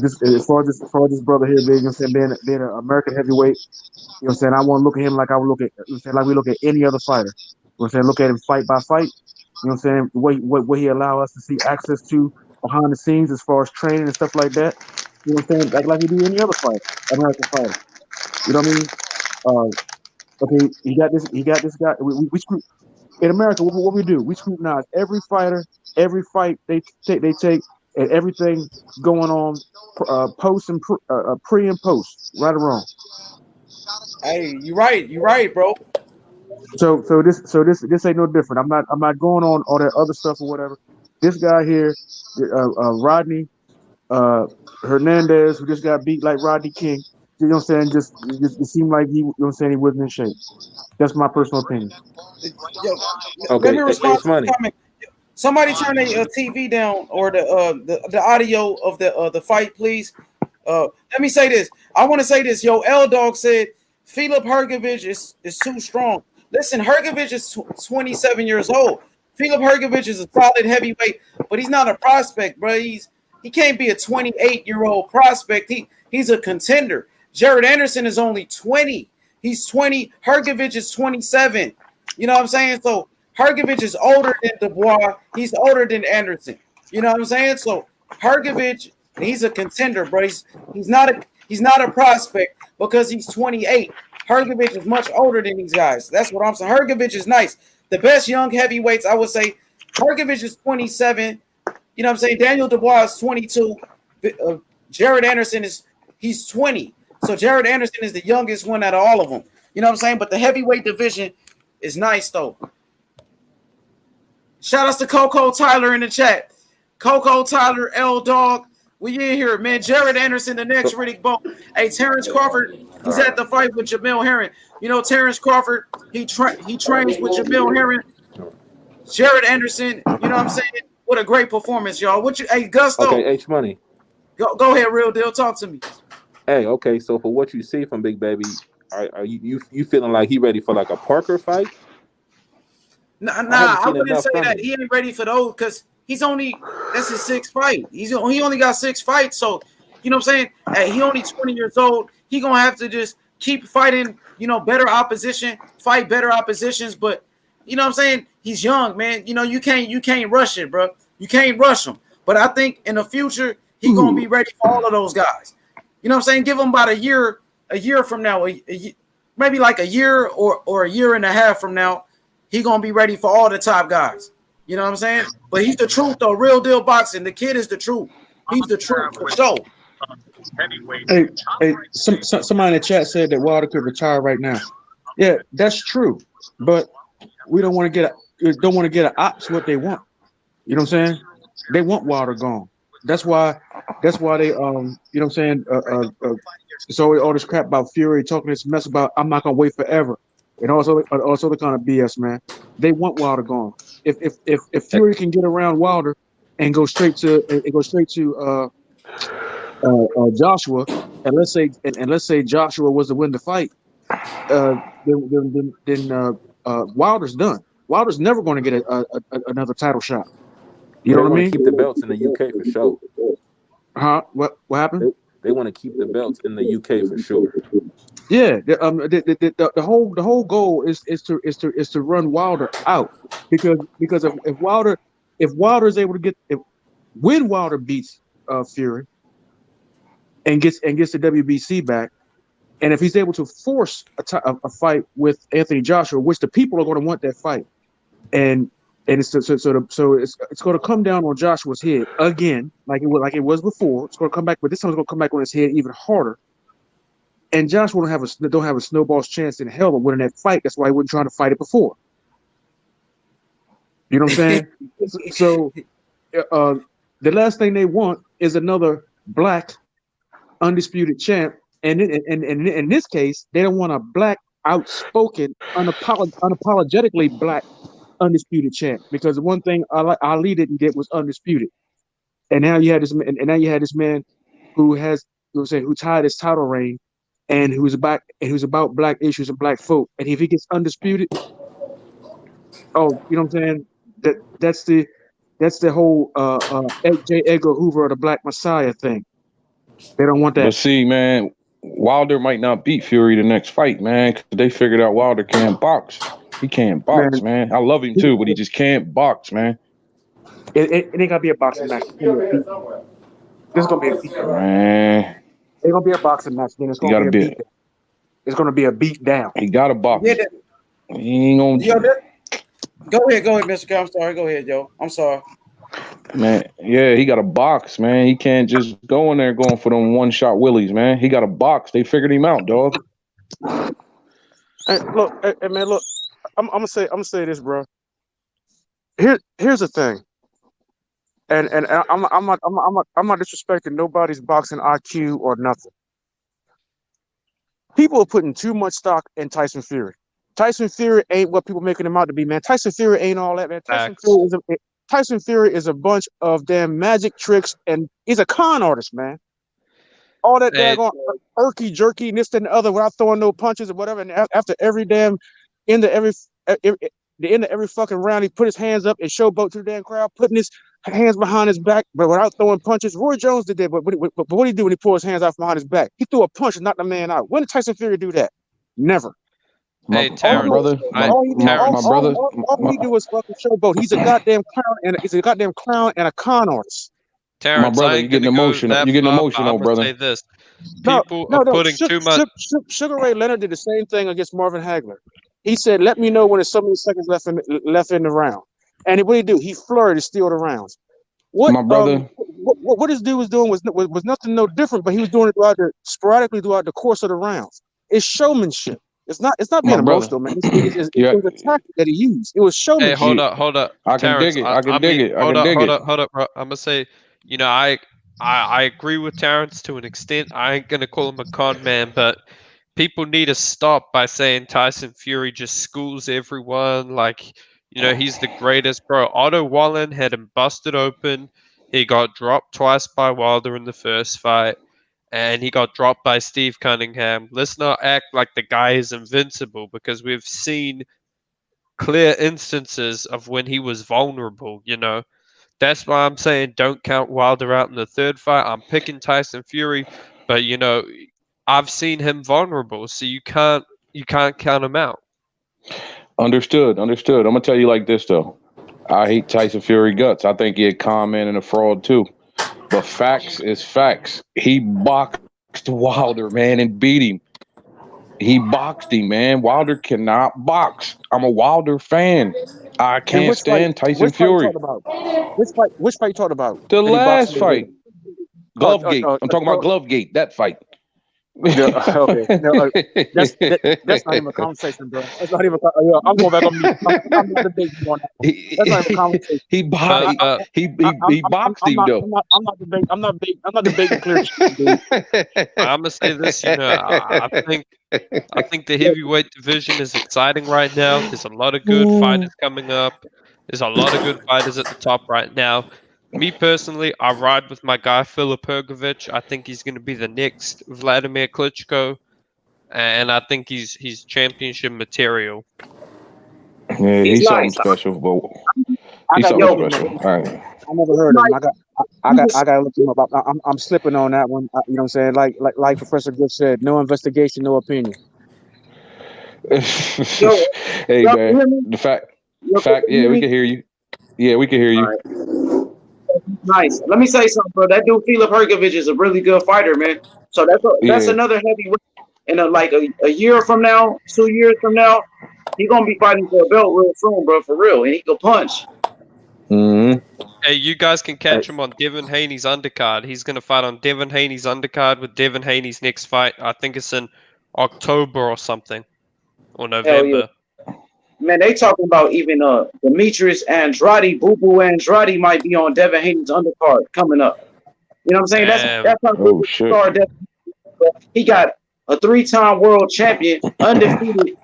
as far as this brother here being, you know what I'm saying, being an American heavyweight, you know what I'm saying, I want to look at him like I would look at, you know what I'm saying, like we look at any other fighter. You know what I'm saying, look at him fight by fight. You know what I'm saying, what he allow us to see access to behind the scenes as far as training and stuff like that. You know what I'm saying, like we do any other fighter, American fighter. You know what I mean? Okay, he got this guy. We screw in America. What we do? We scrutinize every fighter, every fight they take, and everything going on post and pre and post, right or wrong. Hey, you're right, bro. So this ain't no different. I'm not going on all that other stuff or whatever. This guy here, Rodney Hernandez, who just got beat like Rodney King. You know what I'm saying? Just it seemed like he, you know what I'm saying, he wasn't in shape. That's my personal opinion. Let me respond to the comment. Somebody turn their TV down, or the audio of the fight, please. Let me say this. I want to say this. Yo, L Dog said Filip Hrgović is too strong. Listen, Hrgović is 27 years old. Filip Hrgović is a solid heavyweight, but he's not a prospect, bro. He can't be a 28-year-old prospect. He's a contender. Jared Anderson is only 20. He's 20. Hrgović is 27. You know what I'm saying? So Hrgović is older than Dubois. He's older than Anderson. You know what I'm saying? So Hrgović, he's a contender, bro. He's not a prospect because he's 28. Hrgović is much older than these guys. That's what I'm saying. Hrgović is nice. The best young heavyweights, I would say, Hrgović is 27. You know what I'm saying? Daniel Dubois is 22. Jared Anderson he's 20. So Jared Anderson is the youngest one out of all of them. You know what I'm saying? But the heavyweight division is nice, though. Shout outs to Coco Tyler in the chat. Coco Tyler, L Dog. We in here, man. Jared Anderson, the next Riddick Bowe. Hey, Terrence Crawford, he's at the fight with Jamel Herring. You know, Terrence Crawford, he trains with Jamel Herring. Jared Anderson, you know what I'm saying? What a great performance, y'all. Hey, Gusto. Okay, H Money. Go ahead, Real Deal. Talk to me. Hey, okay. So for what you see from Big Baby, are you feeling like he ready for like a Parker fight? Nah, I wouldn't say that. He ain't ready for those because that's his 6th fight. He only got 6 fights. So, you know what I'm saying? Hey, he only 20 years old. He gonna have to just keep fighting, you know, better opposition, fight better oppositions. But you know what I'm saying? He's young, man. You know, you can't rush it, bro. You can't rush him. But I think in the future, he gonna be ready for all of those guys. You know what I'm saying? Give him about a year from now, maybe like a year or a year and a half from now, he gonna be ready for all the top guys. You know what I'm saying? But he's the truth, though. Real deal boxing. The kid is the truth. He's the truth for sure. Hey, somebody in the chat said that Wilder could retire right now. Yeah, that's true. But we don't want to get an ops what they want. You know what I'm saying? They want Wilder gone. That's why they you know what I'm saying, so all this crap about Fury talking this mess about I'm not gonna wait forever and also the kind of BS, man. They want Wilder gone. If Fury can get around Wilder and go straight to Joshua, and let's say Joshua was to win the fight, then Wilder's done. Wilder's never going to get another title shot. You Well, know they what I want mean? to keep the belts in the UK for sure. Huh? What happened? They want to keep the belts in the UK for sure. Yeah, the whole goal is to run Wilder out because if Wilder is able to when Wilder beats Fury and gets the WBC back, and if he's able to force a fight with Anthony Joshua, which the people are going to want that fight, and it's going to come down on Joshua's head again, like it was before. It's going to come back, but this time it's going to come back on his head even harder. And Joshua don't have a snowball's chance in hell of winning that fight. That's why he wasn't trying to fight it before. You know what I'm saying? So the last thing they want is another black undisputed champ. And in this case, they don't want a black, outspoken, unapologetically black undisputed champ. Because the one thing Ali didn't get was undisputed. And now you had this man who tied his title reign and who's about black issues and black folk. And if he gets undisputed, you know what I'm saying? That's the whole J. Edgar Hoover or the Black Messiah thing. They don't want that. But see, man, Wilder might not beat Fury the next fight, man, because they figured out Wilder can't box. He can't box, man. I love him too, but he just can't box, man. It ain't gonna be a boxing match. This is gonna be a beat down. Man. It's gonna be a boxing match. Then it's gonna be a beat down. It's gonna be a beat down. He got a box. Yeah, he ain't gonna. Go ahead, Mr. K. I'm sorry. Go ahead, Joe. I'm sorry. Man, yeah, he got a box, man. He can't just go in there going for them one-shot willies, man. He got a box. They figured him out, dog. Hey, look, man, look. I'm gonna say this, bro. Here's the thing. And I'm not disrespecting nobody's boxing IQ or nothing. People are putting too much stock in Tyson Fury. Tyson Fury ain't what people making him out to be, man. Tyson Fury ain't all that, man. Tyson Fury is a bunch of damn magic tricks, and he's a con artist, man. All that daggone irky jerky and this and the other without throwing no punches or whatever. And after every damn end of every fucking round, he put his hands up and showboat to the damn crowd, putting his hands behind his back, but without throwing punches. Roy Jones did that, but what did he do when he pulled his hands out from behind his back? He threw a punch and knocked the man out. When did Tyson Fury do that? Never. Hey, Terrence, all he do is fucking showboat. He's a goddamn clown and a con artist. Terrence, my brother, you're getting emotional. You're getting emotional, brother. Say this. People are putting too much. Sugar Ray Leonard did the same thing against Marvin Hagler. He said, "Let me know when there's so many seconds left in the round." And what did he do? He flurried to steal the rounds. My brother. What this dude was doing was nothing no different, but he was doing it sporadically throughout the course of the rounds. It's showmanship. It's not being emotional, man. It was a tactic that he used. It was showmanship. Hey, hold up. I can dig it. I can dig it. Hold up, bro. I'm gonna say, I agree with Terrence to an extent. I ain't gonna call him a con man, but people need to stop by saying Tyson Fury just schools everyone. Like, he's the greatest, bro. Otto Wallen had him busted open. He got dropped twice by Wilder in the first fight. And he got dropped by Steve Cunningham. Let's not act like the guy is invincible, because we've seen clear instances of when he was vulnerable, That's why I'm saying don't count Wilder out in the third fight. I'm picking Tyson Fury, but, I've seen him vulnerable, so you can't count him out. Understood. I'm going to tell you like this, though. I hate Tyson Fury guts. I think he a con man and a fraud, too. But facts is facts. He boxed Wilder, man, and beat him. He boxed him, man. Wilder cannot box. I'm a Wilder fan. I can't stand Tyson Fury. Which fight you talking about? The last fight. Glovegate. I'm talking about Glovegate, that fight. Okay. That's not even a conversation, bro. That's not even. I'm going back on mute. I'm not debating you on that. That's not even a conversation. He boxed him though. I'm not debating clear. I'm gonna say this. I think the heavyweight division is exciting right now. There's a lot of good fighters coming up. There's a lot of good fighters at the top right now. Me personally, I ride with my guy Filip Hrgović. I think he's going to be the next Vladimir Klitschko, and I think he's championship material. Yeah, He's he's something nice. special, but I he's got something look him up. special. All right. I never heard of him. I got to look him up. I'm slipping on that one. You know what I'm saying? Like Professor Griff said, no investigation, no opinion. Yo, Hey y'all can man, hear me? the fact, Y'all can yeah, hear we me? can hear you. Yeah, we can hear All you. right. Nice. Let me say something, bro. That dude Filip Hrgovic is a really good fighter, man. So that's Yeah. another heavyweight. In a year from now, 2 years from now, he's gonna be fighting for a belt real soon, bro. For real, and he can punch. Mm-hmm. Hey, you guys can catch him on Devin Haney's undercard. He's going to fight on Devin Haney's undercard with Devin Haney's next fight. I think it's in October or something, or Hell yeah, November. man. They talking about even Demetrius Andrade, Boo Boo Andrade might be on Devin Haney's undercard coming up. You know what I'm saying? Damn. That's how good Oh the shit. card. He got a 3-time world champion, undefeated.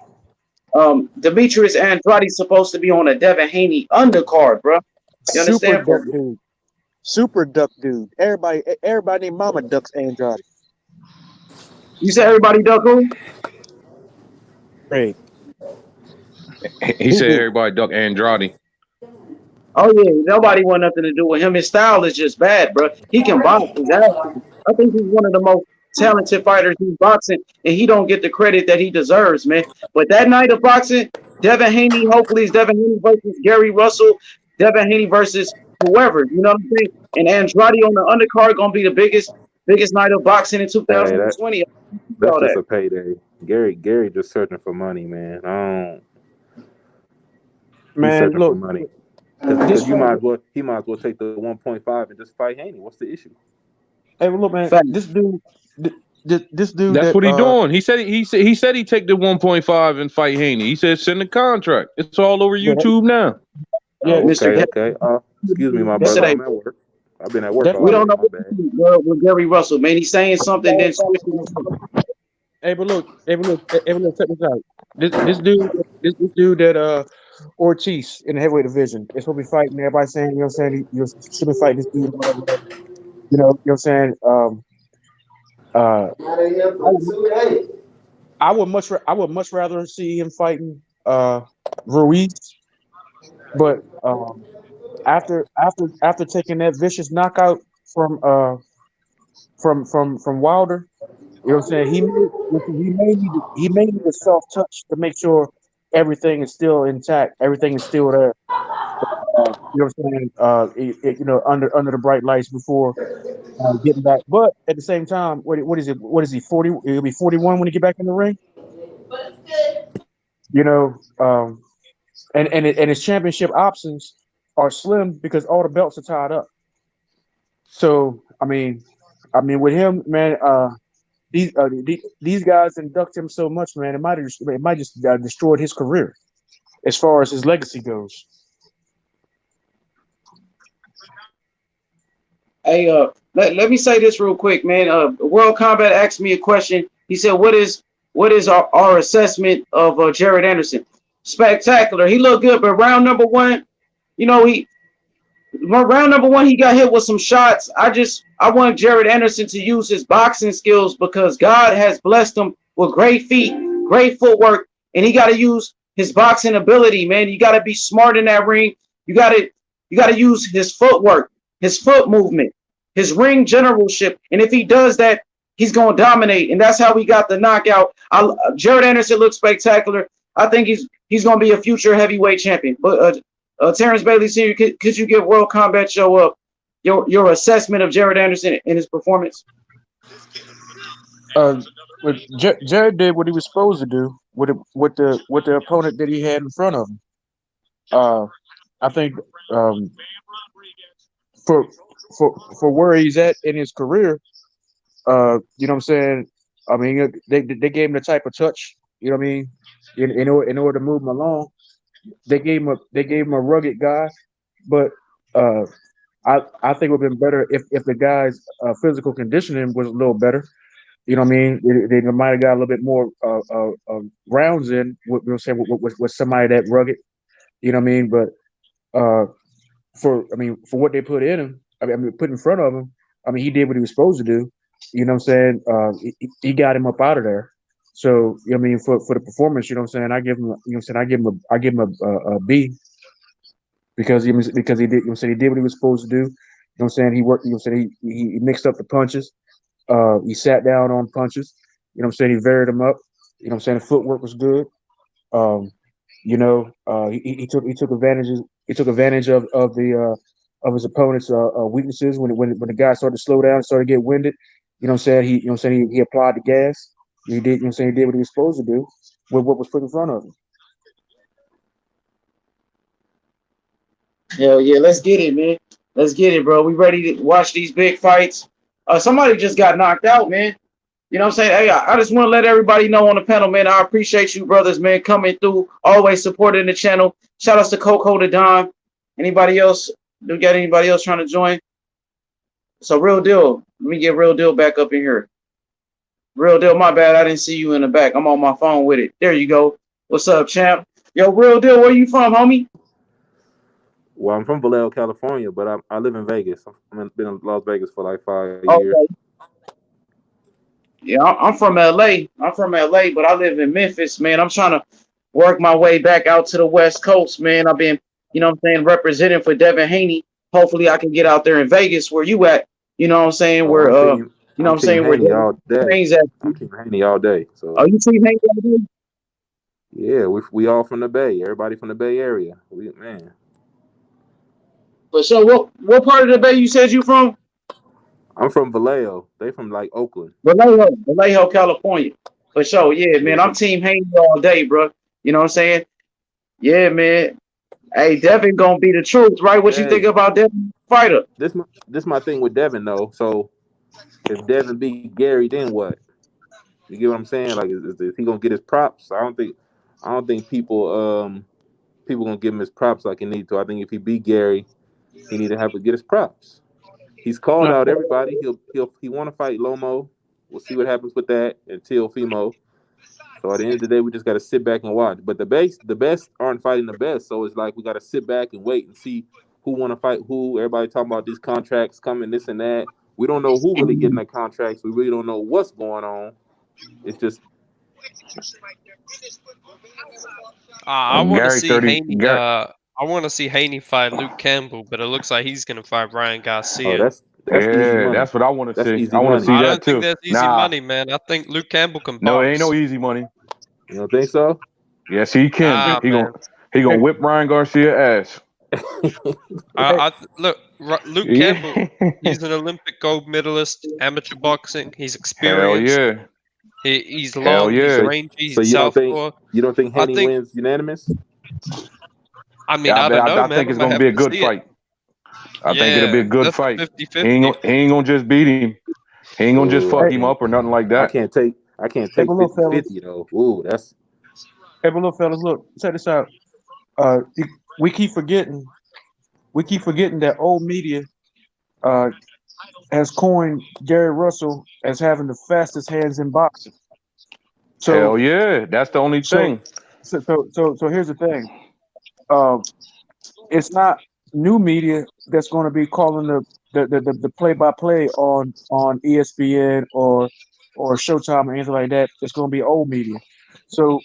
Demetrius Andrade's supposed to be on a Devin Haney undercard, bro. You Super understand? duck dude. Super duck dude. Everybody named Mama ducks Andrade. You said everybody duck who? Great. He said everybody duck Andrade. Oh yeah, nobody want nothing to do with him. His style is just bad, bro. He can box his ass off. I think he's one of the most talented fighters in boxing, and he don't get the credit that he deserves, man. But that night of boxing, Devin Haney, hopefully it's Devin Haney versus Gary Russell, Devin Haney versus whoever, you know what I'm saying? And Andrade on the undercard gonna be the biggest night of boxing in Hey, 2020. that's All just that. a payday. Gary just searching for money, man. He's Man, searching for look, money. this Because he might as well take the 1.5 and just fight Haney. What's the issue? hey, look, man, this dude That's that what he doing. He said he said he'd take the 1.5 and fight Haney. He said send the contract. It's all over YouTube now. yeah, Oh, Mr. okay. Excuse me, my brother. Yesterday, I'm at work. I've been at work that's all we why. don't day. know My what to bad. do, with Gary Russell, man. He's saying something, then switching. Hey, but look, check this out. This dude that Ortiz in the heavyweight division is supposed to be fighting. Everybody saying, you know what I'm saying, you should be fighting this dude. You know what I'm saying? Uh, I would much rather see him fighting Ruiz, but after taking that vicious knockout from Wilder, you know what I'm saying, he may need a soft touch to make sure everything is still intact, everything is still there. You know what I'm saying? You know, under the bright lights before getting back. But at the same time, what is it? What is he? 40? He'll be 41 when he get back in the ring. You know, and his championship options are slim because all the belts are tied up. So with him, man, these guys induct him so much, man. It might just destroyed his career as far as his legacy goes. Hey, let me say this real quick, man. World Combat asked me a question. He said, "What is our assessment of Jared Anderson? Spectacular. He looked good, but round number one, you know, round number one, he got hit with some shots. I want Jared Anderson to use his boxing skills because God has blessed him with great feet, great footwork, and he got to use his boxing ability, man. You got to be smart in that ring. You got to use his footwork, his foot movement, his ring generalship, and if he does that, he's going to dominate, and that's how he got the knockout. Jared Anderson looks spectacular. I think he's going to be a future heavyweight champion. But Terrence Bailey Sr., could you give World Combat your assessment of Jared Anderson and his performance? Jared did what he was supposed to do with the opponent that he had in front of him. I think for where he's at in his career, you know what I'm saying? I mean, they gave him the type of touch, you know what I mean, in order to move him along. They gave him a rugged guy, but I think it would have been better if the guy's physical conditioning was a little better. You know what I mean? They might have got a little bit more rounds in. What you know, saying with somebody that rugged. You know what I mean? But for what they put in him, put in front of him. I mean, he did what he was supposed to do. You know what I'm saying? He got him up out of there. So I mean, for the performance, you know what I'm saying, I give him, I give him a B because he did, you know what I'm saying, he did what he was supposed to do. You know what I'm saying, he worked, you know what I'm saying, he mixed up the punches. He sat down on punches. You know what I'm saying, he varied them up. You know what I'm saying, the footwork was good. Um, he took advantage of the of his opponent's weaknesses when the guy started to slow down, started to get winded. You know what I'm saying, he applied the gas. He did, you know what I'm saying, he did what he was supposed to do with what was put in front of him. Hell yeah, let's get it, man. Let's get it, bro. We ready to watch these big fights. Somebody just got knocked out, man. You know what I'm saying? Hey, I just want to let everybody know on the panel, man. I appreciate you, brothers, man, coming through, always supporting the channel. Shout outs to Coco the Don. Anybody else? Do we got anybody else trying to join? So, Real Deal. Let me get Real Deal back up in here. Real Deal, my bad. I didn't see you in the back. I'm on my phone with it. There you go. What's up, champ? Yo, Real Deal, where you from, homie? Well, I'm from Vallejo, California, but I live in Vegas. I've been in Las Vegas for like 5 years. Okay. Yeah, I'm from LA. I'm from LA, but I live in Memphis, man. I'm trying to work my way back out to the West Coast, man. I've been, you know what I'm saying, representing for Devin Haney. Hopefully I can get out there in Vegas where you at. You know what I'm saying? Where you know what I'm saying, where Haney all day. at. I'm Team Haney all day. So Oh, you Team Haney all day? yeah, we all from the Bay. Everybody from the Bay Area. Man. But so what part of the Bay you said you from? I'm from Vallejo. They from like Oakland. Vallejo, California. For sure, yeah, man. I'm Team Haney all day, bro. You know what I'm saying? Yeah, man. Hey, Devin gonna be the truth, right? What you think about Devin fighter? This my thing with Devin though. So if Devin beat Gary, then what? You get what I'm saying? Like, is he gonna get his props? I don't think people gonna give him his props like he need to. I think if he beat Gary, he need to have to get his props. He's called out everybody. He want to fight Lomo. We'll see what happens with that until Fimo. So at the end of the day, we just got to sit back and watch. But the best aren't fighting the best. So it's like we got to sit back and wait and see who want to fight who. Everybody talking about these contracts coming, this and that. We don't know who really getting the contracts. We really don't know what's going on. It's just. I want to see Haney. I want to see Haney fight Luke Campbell, but it looks like he's going to fight Ryan Garcia. Oh, that's easy money. That's what I want to see. I want to see that too. I don't think that's easy money, man. I think Luke Campbell can box. No, it ain't no easy money. You don't think so? Yes, he can. He gonna whip Ryan Garcia ass. Look, Luke Campbell. He's an Olympic gold medalist, amateur boxing. He's experienced. Hell yeah. He's long. He's rangy. He's southpaw. You don't think Haney wins unanimous? I mean, I don't know, man. I think it's gonna be a good fight. I think it'll be a good fight. 50-50. He ain't gonna just beat him. He ain't gonna just fuck him up or nothing like that. I can't take 50-50 though. Ooh, that's. Hey, but look, fellas, look, check this out. We keep forgetting that old media has coined Gary Russell as having the fastest hands in boxing. So, hell yeah, that's the only thing. So here's the thing. It's not new media that's going to be calling the play-by-play on ESPN or Showtime or anything like that. It's going to be old media. So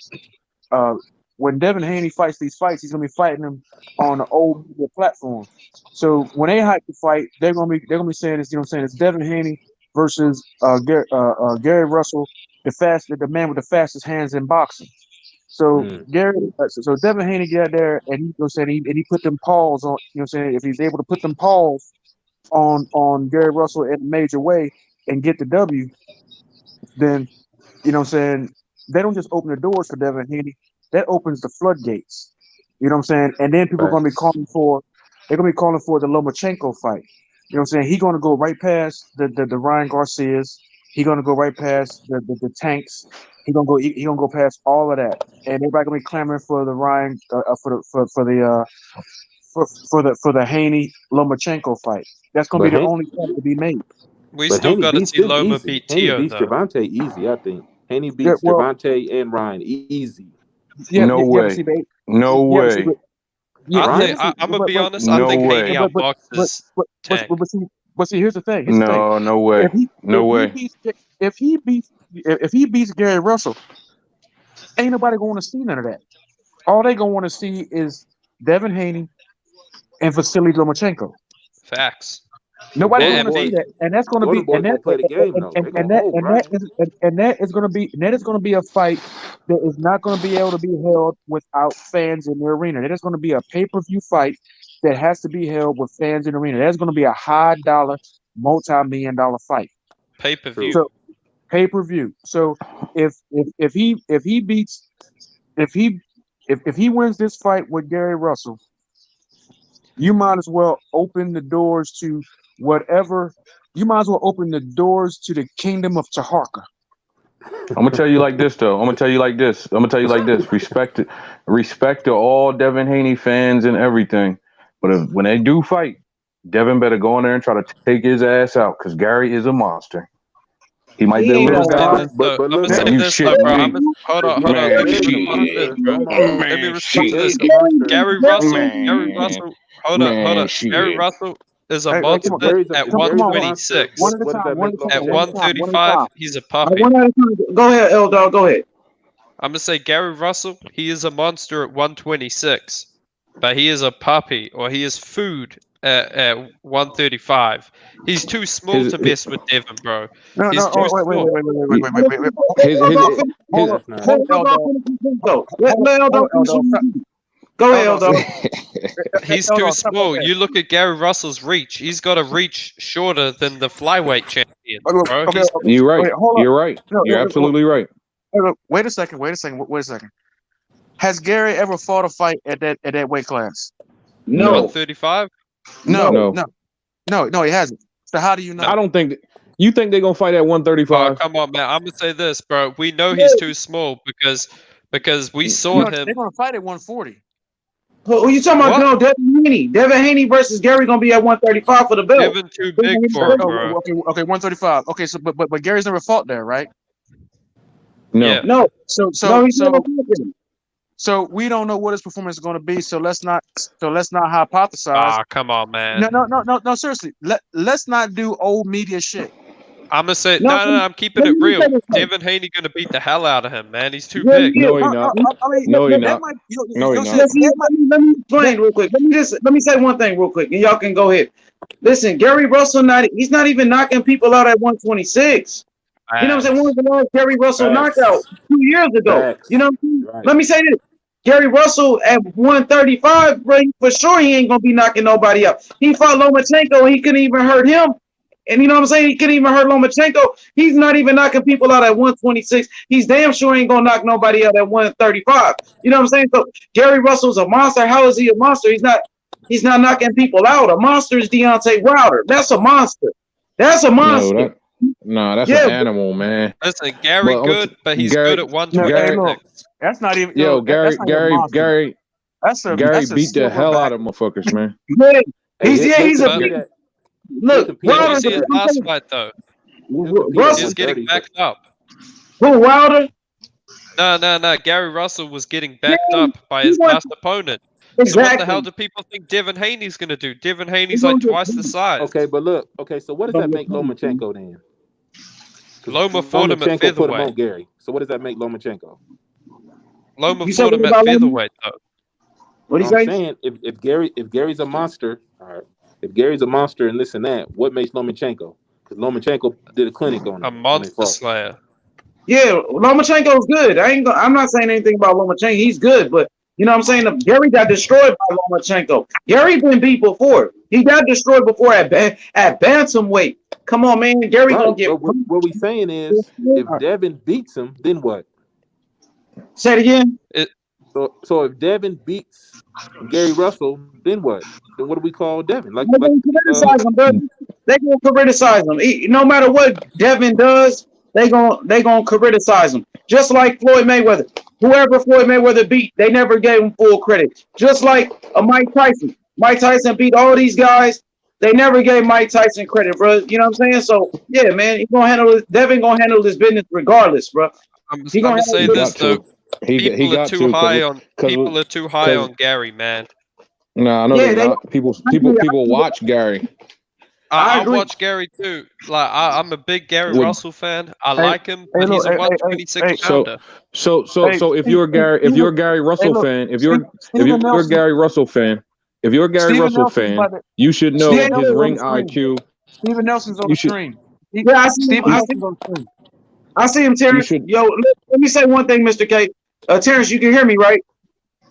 when Devin Haney fights these fights, he's going to be fighting them on the old media platform. So when they hype the fight, they're going to be saying this. You know what I'm saying? It's Devin Haney versus Gary Russell, the man with the fastest hands in boxing. So so Devin Haney got there and he put them paws on. You know what I'm saying? If he's able to put them paws on Gary Russell in a major way and get the W, then you know what I'm saying, they don't just open the doors for Devin Haney. That opens the floodgates. You know what I'm saying? And then people are going to be calling for the Lomachenko fight. You know what I'm saying? He's going to go right past the Ryan Garcias. He's going to go right past the Tanks. He's going to go past all of that. And everybody going to be clamoring for the Ryan for the Haney Lomachenko fight. That's going to be the only fight to be made. We still got to see Loma beat Tio, Haney beats though. Gervonta easy, I think. Haney beats Gervonta and Ryan easy. No way. I'm gonna be honest. I think Haney outboxes Tank. But see, here's the thing. No way. If he beats if he beats Gary Russell, ain't nobody going to see none of that. All they gonna want to see is Devin Haney and Vasily Lomachenko. Facts. Nobody Man, want to see that, and that's going to Gordon be boys and gonna play the game though. They gonna hold, right? that is going to be a fight that is not going to be able to be held without fans in the arena. That is going to be a pay-per-view fight that has to be held with fans in the arena. That's going to be a high dollar, multi-million-dollar fight. Pay-per-view. So pay-per-view. So if he wins this fight with Gary Russell, you might as well open the doors to whatever. You might as well open the doors to the kingdom of Taharka. I'm gonna tell you like this though. I'm gonna tell you like this. Respect to all Devin Haney fans and everything. But when they do fight, Devin better go in there and try to take his ass out because Gary is a monster. He might be a little guy, but I'm gonna say this though, bro. Hold on. Let me respond to this. Gary Russell. Hold up. Gary Russell is a monster at 126. At 135, he's a puppy. Go ahead, L-Dog. Go ahead. I'm gonna say Gary Russell. He is a monster at 126, but he is a puppy, or he is food at 135. He's too small to mess with Devin, bro. He's too small. Go ahead, Eldo. He's too small. You look at Gary Russell's reach. He's got a reach shorter than the flyweight champion, bro. You're right. You're right. You're absolutely right. Wait a second. Has Gary ever fought a fight at that weight class? No. 135? No, he hasn't. So how do you know? I don't think. You think they're gonna fight at 135? Oh, come on, man. I'm gonna say this, bro. We know he's too small because we saw him. They're gonna fight at 140. Who you talking about? No, Devin Haney. Devin Haney versus Gary gonna be at 135 for the belt. Devin too big for him, bro. Okay, 135. Okay, so but Gary's never fought there, right? No. Yeah. No. So we don't know what his performance is going to be. So let's not hypothesize. Ah, come on, man. No. Seriously, let's not do old media shit. I'm gonna say no. I'm keeping it real. Devin Haney gonna beat the hell out of him, man. He's too big. No, he's not. No, he's not. No, he's not. Let me explain real quick. Let me say one thing real quick, and y'all can go ahead. Listen, Gary Russell he's not even knocking people out at 126. You know what I'm saying? One of the last Gary Russell knockout 2 years ago. You know what I'm saying? Right. Let me say this. Gary Russell at 135, bro, for sure he ain't gonna be knocking nobody out. He fought Lomachenko and he couldn't even hurt him. And you know what I'm saying? He couldn't even hurt Lomachenko. He's not even knocking people out at 126. He's damn sure ain't gonna knock nobody out at 135. You know what I'm saying? So Gary Russell's a monster. How is he a monster? He's not knocking people out. A monster is Deontay Wilder. That's a monster. That's a monster. That's an animal, man. Listen, Gary good, but he's good at 126. That's not even. Gary beat the hell out of motherfuckers, man. He's a. Look, did you see his last fight though? He's getting backed up. Who, Wilder? No. Gary Russell was getting backed up by his last opponent. Exactly. So what the hell do people think Devin Haney's gonna do? Devin Haney's like twice the size. Okay, but look. Okay, so what does that make Lomachenko then? Loma fought him at featherweight. Gary. So what does that make Lomachenko? Loma fought him at featherweight though. What are you saying? If Gary's a monster, all right. If Gary's a monster and this and that, what makes Lomachenko? Because Lomachenko did a clinic on him. A monster slayer. Yeah, Lomachenko's good. I'm not saying anything about Lomachenko. He's good, but you know what I'm saying? Gary got destroyed by Lomachenko. Gary been beat before. He got destroyed before at bantamweight. Come on, man. Gary gonna get. What we saying is, if Devin beats him, then what? Say it again. So if Devin beats Gary Russell, then what? Then what do we call Devin? They gonna criticize him. No matter what Devin does, they gonna criticize him. Just like Floyd Mayweather. Whoever Floyd Mayweather beat, they never gave him full credit. Just like Mike Tyson. Mike Tyson beat all these guys. They never gave Mike Tyson credit, bro. You know what I'm saying? So yeah, man, Devin gonna handle this business regardless, bro. I'm gonna say this though. People are too high on Gary, man. No, they're not. People watch Gary. I watch Gary too. Like I'm a big Gary Russell fan. I like him, but he's a 126 pounder. So if you're a Gary Russell fan, if you're a Gary Russell fan, you should know his ring IQ. Steven Nelson's on the screen. I see him. I see him, Terrence. Yo, let me say one thing, Mr. K. Terrence, you can hear me, right?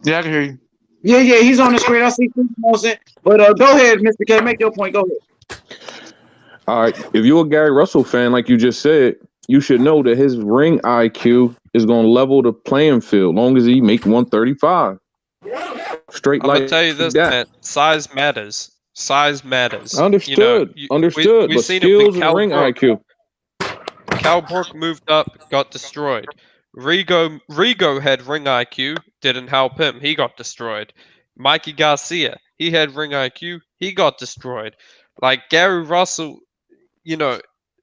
Yeah, I can hear you. Yeah, he's on the screen. I see Steven Nelson. But go ahead, Mr. K. Make your point. Go ahead. All right. If you're a Gary Russell fan, like you just said, you should know that his ring IQ is going to level the playing field long as he make 135. Straight I'm like gonna tell you this, man. Size matters. Size matters. Understood. Understood. But skills and ring IQ. Cal Brook moved up, got destroyed. Rigo had ring IQ, didn't help him. He got destroyed. Mikey Garcia, he had ring IQ, he got destroyed. Like Gary Russell,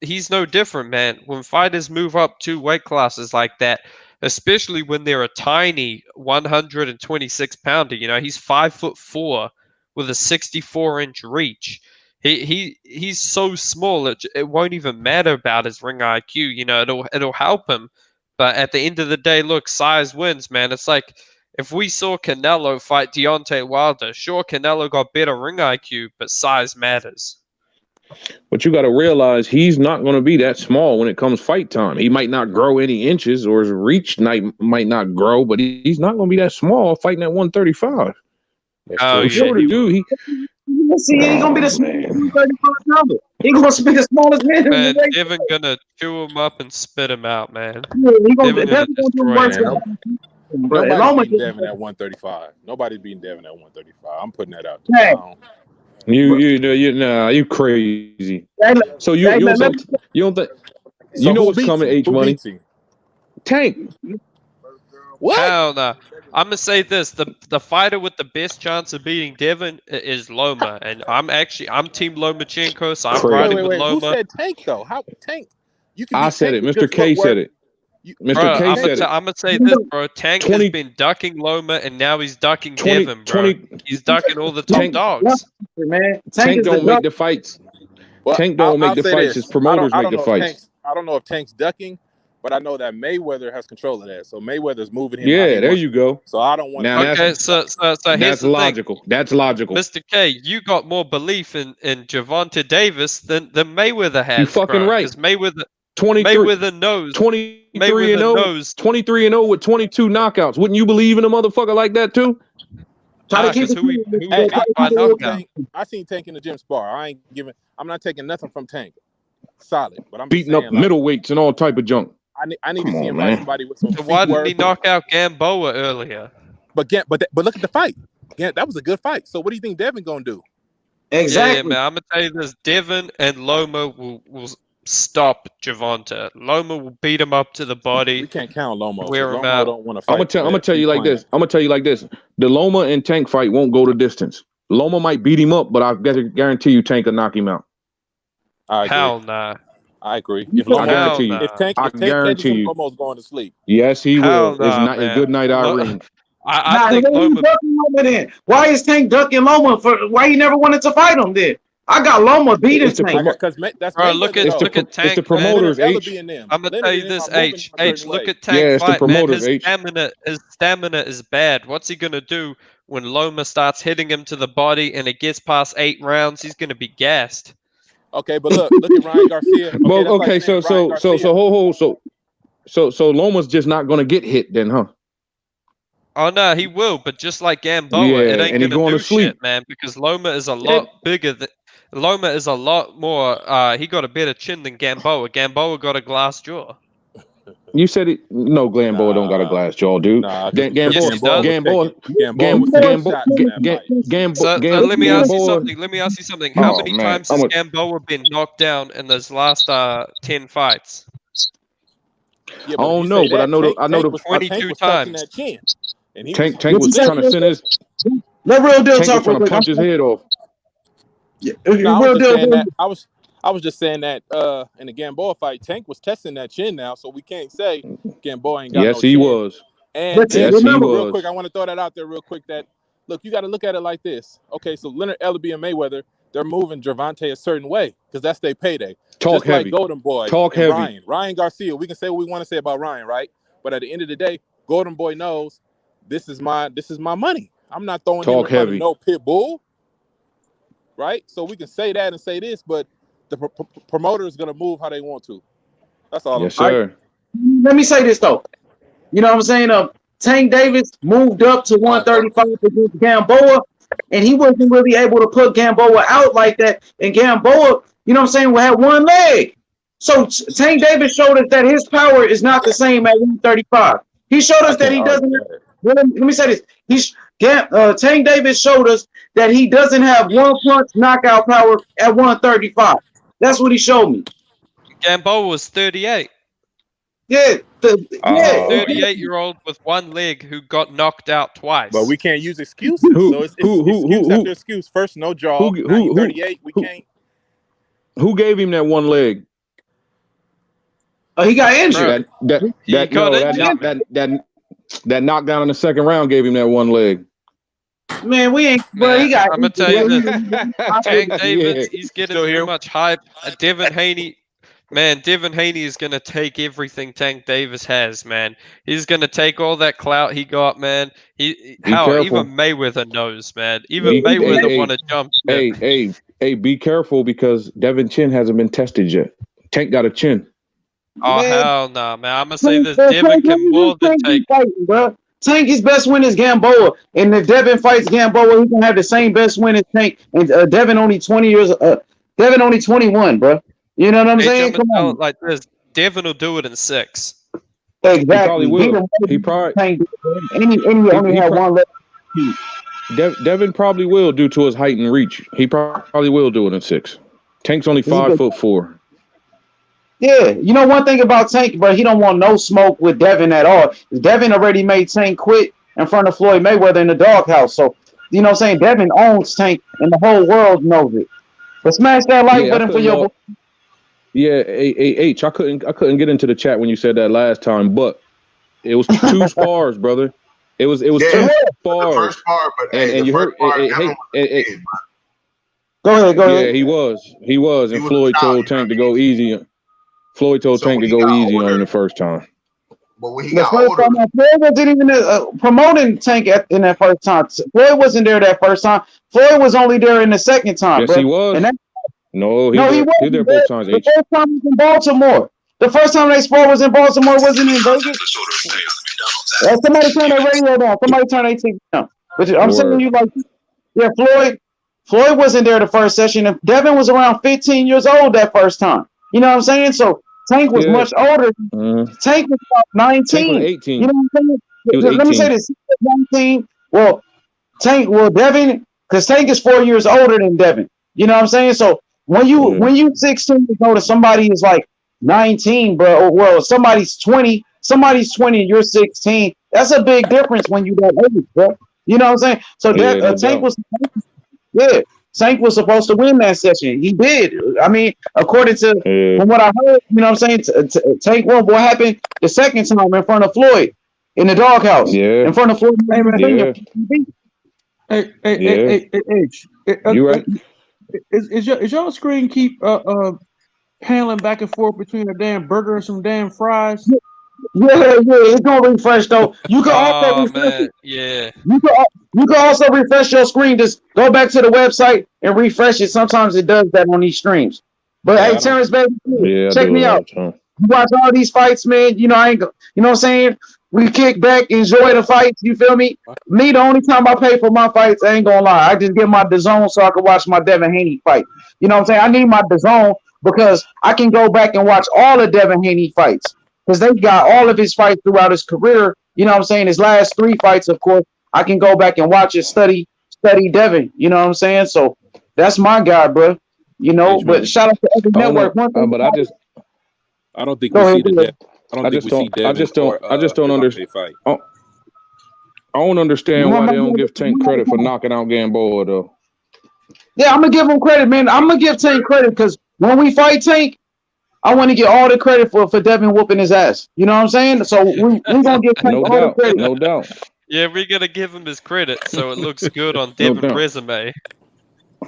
he's no different, man. When fighters move up 2 weight classes like that, especially when they're a tiny 126 pounder, he's 5'4" with a 64-inch reach. He's so small it won't even matter about his ring IQ. It'll help him, but at the end of the day, look, size wins, man. It's like if we saw Canelo fight Deontay Wilder, sure, Canelo got better ring IQ, but size matters. But you got to realize he's not going to be that small when it comes fight time. He might not grow any inches, or his reach might not grow, but he's not going to be that small fighting at 135. See, he ain't gonna be the smallest 135 number. He gonna be the smallest man. Man, Devin gonna chew him up and spit him out, man. Yeah, he gonna destroy him. Nobody's beating Devin at 135. Nobody's beating Devin at 135. I'm putting that out there. You crazy. So you don't think you know what's coming? H Money. Tank. What? Hell no. I'm gonna say this: the fighter with the best chance of beating Devin is Loma, and I'm Team Lomachenko, so I'm riding with Loma. Who said Tank though? How Tank? I said it. Mr. K said it. Mr. K said it. I'm gonna say this, bro. Tank has been ducking Loma, and now he's ducking Devin, bro. He's ducking all the top dogs. Tank don't make the fights. Tank don't make the fights. His promoters make the fights. I don't know if Tank's ducking, but I know that Mayweather has control of that. So Mayweather's moving him. Yeah, there you go. So I don't want to. Okay, so here's the logical. Thing. That's logical. Mr. K, you got more belief in Gervonta Davis than Mayweather has. You fucking right. Because Mayweather 23, Mayweather knows. 23-0 with 22 knockouts. Wouldn't you believe in a motherfucker like that too? I seen Tank in the gym spar. I'm not taking nothing from Tank. Solid, but I'm beating up middleweights and all type of junk. I need to see him fight somebody with some. So why didn't he knock out Gamboa earlier? But look at the fight. Yeah, that was a good fight. So what do you think Devin gonna do? Exactly. Yeah, man. I'm gonna tell you this: Devin and Loma will stop Gervonta. Loma will beat him up to the body. We can't count Loma. Wear him Loma out. don't want to fight. I'm gonna tell you like this. The Loma and Tank fight won't go the distance. Loma might beat him up, but I guarantee you Tank will knock him out. Hell nah. I agree. If Tank catches him, Loma's going to sleep. Yes, he will. Nah, it's not a good night, Irene. I think Loma. Then why is Tank ducking Loma why he never wanted to fight him then? I got Loma beating Tank. Bro, look at Tank. It's the promoters, H. I'm gonna tell you this, H. Look at Tank fight, man. His stamina is bad. What's he gonna do when Loma starts hitting him to the body and it gets past 8 rounds? He's gonna be gassed. Okay, but look at Ryan Garcia. So Loma's just not gonna get hit then, huh? Oh no, he will, but just like Gamboa, it ain't gonna do shit, man. Because Loma is a lot bigger. Loma is a lot more. He got a better chin than Gamboa. Gamboa got a glass jaw. You said it. No, Gamboa don't got a glass jaw, dude. Gamboa. So let me ask you something. How many times has Gamboa been knocked down in those last 10 fights? I don't know, but I know the 22 times. Tank was trying to send his. Let real deal Tank talk. was trying to punch his head off. I was just saying that in the Gamboa fight, Tank was testing that chin now, so we can't say Gamboa ain't got no chin. Yes, he was. And remember, real quick, I want to throw that out there real quick. That look, you got to look at it like this. Okay, so Leonard Ellaby and Mayweather, they're moving Gervonta a certain way because that's their payday. Talk Just heavy. like Golden Boy Talk and heavy. Ryan Garcia. We can say what we want to say about Ryan, right? But at the end of the day, Golden Boy knows this is my money. I'm not throwing him in front of no pit bull, right? So we can say that and say this, but the promoter is going to move how they want to. That's all. Yes, sir. Let me say this though. You know what I'm saying? Tank Davis moved up to 135 against Gamboa, and he wasn't really able to put Gamboa out like that. And Gamboa, you know what I'm saying, had one leg. So Tank Davis showed us that his power is not the same at 135. He showed us that he doesn't. Let me say this. Tank Davis showed us that he doesn't have one punch knockout power at 135. That's what he showed me. Gamboa was 38. Yeah, 38-year-old with one leg who got knocked out twice. But we can't use excuses. So it's excuse after excuse. First, no jaw. Now he's 38. We can't. Who gave him that one leg? He got injured. That knockdown in the second round gave him that one leg. Man, we ain't. But he got. I'm gonna tell you this. Tank Davis, he's getting too much hype. Devin Haney. Man, Devin Haney is going to take everything Tank Davis has, man. He's going to take all that clout he got, man. Even Mayweather knows, man. Even Mayweather want to jump. Hey, be careful because Devin Chin hasn't been tested yet. Tank got a chin. Oh, hell no, man. I'm going to say this. Devin can more than Tank. Tank, his best win is Gamboa. And if Devin fights Gamboa, he's going to have the same best win as Tank. And Devin only 20 years. Devin only 21, bro. You know what I'm saying? Come on. Like this, Devin will do it in 6. Exactly. He probably will. He probably only had one left. Devin probably will due to his height and reach. He probably will do it in 6. Tank's only 5'4". Yeah, you know one thing about Tank, bro, he don't want no smoke with Devin at all. Devin already made Tank quit in front of Floyd Mayweather in the doghouse. So, you know what I'm saying? Devin owns Tank and the whole world knows it. But smash that like button for your boy. Yeah, H. I couldn't get into the chat when you said that last time, but it was 2 spars, brother. It was 2 spars. And you heard. Go ahead. Yeah, he was, and Floyd told Tank to go easy. Floyd told Tank to go easy on him the first time. But when he got older, Floyd wasn't even promoting Tank in that first time. Floyd wasn't there that first time. Floyd was only there in the second time. Yes, bro. he was. And No, he was there both times. The first time was in Baltimore. The first time they sparred was in Baltimore, wasn't in Vegas. Somebody turn their radio down. Somebody turn their TV down. But I'm saying you like, yeah, Floyd wasn't there the first session. And Devin was around 15 years old that first time. You know what I'm saying? So Tank was much older. Tank was about 19. Tank was 18. You know what I'm saying? Let me say this. 19. Devin, because Tank is 4 years older than Devin. You know what I'm saying? So when you 16 years old and somebody is like 19, bro, well, somebody's 20, and you're 16. That's a big difference when you that age, bro. You know what I'm saying? So Tank was supposed to win that session. He did. I mean, according to from what I heard, you know what I'm saying? Tank won. What happened the second time in front of Floyd in the doghouse? Yeah. In front of Floyd. Hey, You right? Is your screen keep paneling back and forth between a damn burger and some damn fries? Yeah, it's gonna refresh though. You can also refresh it. Yeah. You can also refresh your screen. Just go back to the website and refresh it. Sometimes it does that on these streams. But hey, Terrence, baby, check me out. You watch all these fights, man. You know you know what I'm saying? We kick back, enjoy the fights. You feel me? Me, the only time I pay for my fights, I ain't gonna lie, I just get my DAZN so I can watch my Devin Haney fight. You know what I'm saying? I need my DAZN because I can go back and watch all of Devin Haney fights because they got all of his fights throughout his career. You know what I'm saying? His last 3 fights, of course, I can go back and watch it, study Devin. You know what I'm saying? So that's my guy, bro. You know, but shout out to every network. But I don't think we see the depth. I just don't understand. I don't understand why they don't give Tank credit for knocking out Gamboa though. Yeah, I'm gonna give him credit, man. I'm gonna give Tank credit because when we fight Tank, I want to get all the credit for Devin whooping his ass. You know what I'm saying? So we gonna give Tank all the credit. No doubt. Yeah, we're gonna give him his credit so it looks good on Devin's resume.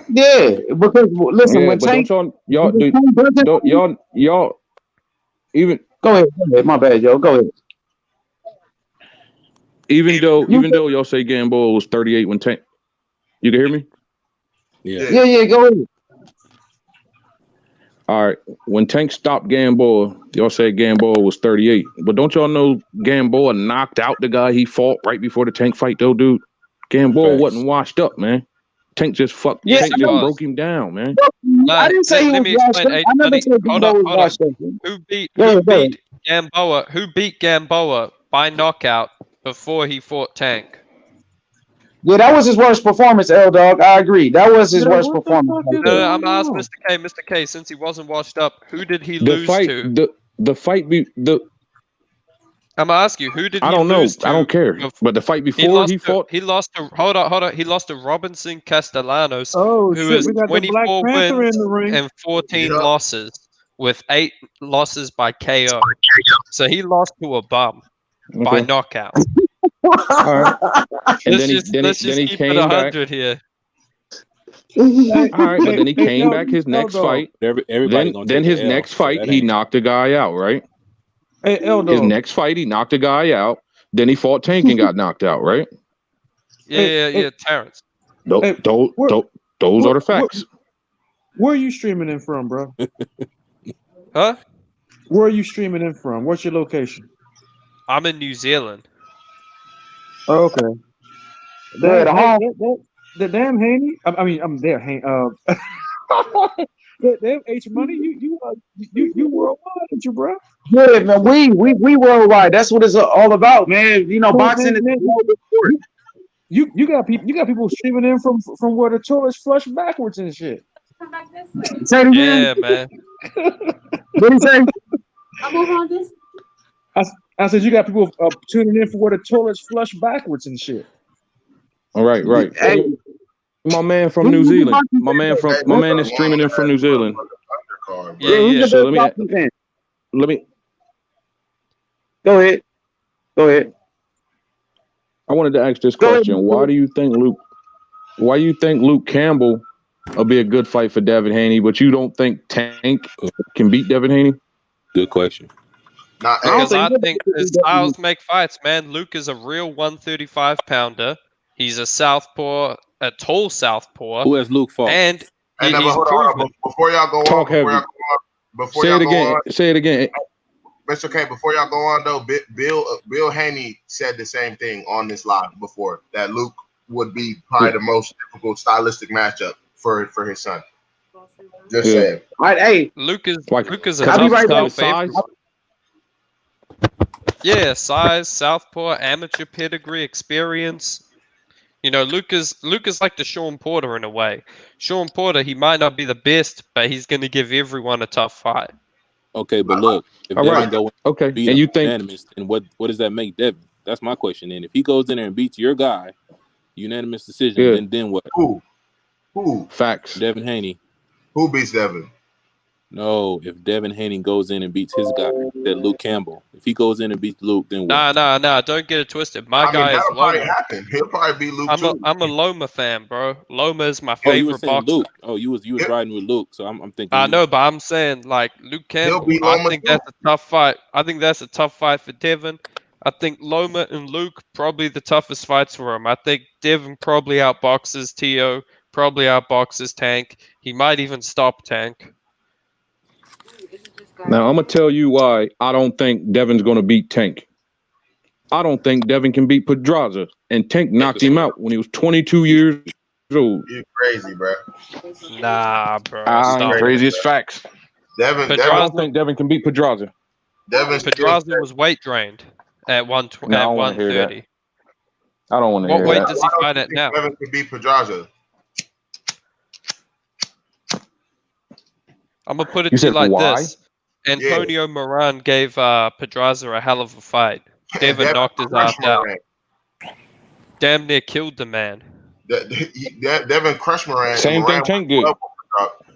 Yeah, because listen, Yeah, when but Tank, don't y'all when Tank doesn't, don't y'all even go ahead. My bad, yo. Go ahead. even though y'all say Gamboa was 38 when Tank, you can hear me? Yeah. Go ahead. All right. When Tank stopped Gamboa, y'all say Gamboa was 38. But don't y'all know Gamboa knocked out the guy he fought right before the Tank fight, though, dude? Gamboa wasn't washed up, man. Tank just Yes, Tank he just was. broke him down, man. I didn't say he Let was me washed explain. up. I never said Hold Gamboa up, was hold up. washed up. Who beat Go ahead. Gamboa? Who beat Gamboa by knockout before he fought Tank? Yeah, that was his worst performance, L Dog. I agree. That was his worst performance. No, I'm gonna ask Mr. K. Mr. K, since he wasn't washed up, who did he The lose fight, to? the fight be the. I'm gonna ask you, who did I he don't know. lose to? I don't care. But the fight He before lost he fought, He lost to. Hold on. He lost to Robinson Castellanos, Oh who shit, is we got the Black 24 Panther wins in the ring. and 14 losses, with 8 losses by KO. So he lost to a bum by Okay. knockout. All right. And Let's just keep it 100 here. All right, but then he came back his next fight. Everybody gonna Then take his the L, next so fight, that he ain't- knocked the guy out, right? Hey, Eldo. His next fight, he knocked the guy out. Then he fought Tank and got knocked out, right? Yeah, Terrence. Those are the facts. Where are you streaming in from, bro? Huh? Where are you streaming in from? What's your location? I'm in New Zealand. Oh, okay. Yeah, The damn Haney. I mean, I'm there. Damn H Money. You worldwide, ain't you, bro? Yeah, man. We worldwide. That's what it's all about, man. You know, boxing is. You got people streaming in from where the toilets flush backwards and shit. Say it again. Yeah, man. What do you say? I said you got people tuning in for where the toilets flush backwards and shit. All right. Hey, my man from New Zealand. My man is streaming in from New Zealand. Yeah. So let me go ahead. I wanted to ask this question. Why do you think Luke Campbell will be a good fight for Devin Haney, but you don't think Tank can beat Devin Haney? Good question. Because I think his styles make fights, man. Luke is a real 135 pounder. He's a southpaw, a tall southpaw. Who has Luke fought? And Hey, he's hold proven. on. Before y'all go Talk on, heavy. Say it again. Mr. K, before y'all go on though, Bill Haney said the same thing on this live before, that Luke would be probably the most difficult stylistic matchup for his son. Just saying. All right, hey, Luke is a I'll be right back. size. Yeah, size, southpaw, amateur pedigree, experience. You know, Luke is like the Sean Porter in a way. Sean Porter, he might not be the best, but he's going to give everyone a tough fight. Okay, but look, if All Devin right. go Okay, beat and him you think unanimous, then what does that make Devin? That's my question. And if he goes in there and beats your guy, unanimous decision, then what? Who? Facts. Devin Haney. Who beats Devin? No, if Devin Haney goes in and beats his guy, that Luke Campbell. If he goes in and beats Luke, then what? Nah, don't get it twisted. My guy is that'll probably Loma. happen. He'll probably beat Luke too. I'm a Loma fan, bro. Loma is my Oh, you were favorite saying boxer. Luke. Oh, you was riding with Luke, so I'm thinking. I know, but I'm saying like Luke Campbell. beat I Loma think too. that's a tough fight. I think that's a tough fight for Devin. I think Loma and Luke probably the toughest fights for him. I think Devin probably outboxes Tio, probably outboxes Tank. He might even stop Tank. Now I'm gonna tell you why I don't think Devin's gonna beat Tank. I don't think Devin can beat Pedraza, and Tank knocked him out when he was 22 years old. You're crazy, bro. Nah, bro. I ain't crazy. It's facts. I don't think Devin can beat Pedraza. Pedraza was weight drained at 130. I don't want to hear that. What weight does he fight at now? Devin can beat Pedraza. I'm gonna put it You to you said like why? this. Antonio Moran gave Pedraza a hell of a fight. Devin knocked his ass out. Damn near killed the man. Devin crushed Moran. Same thing Tank did.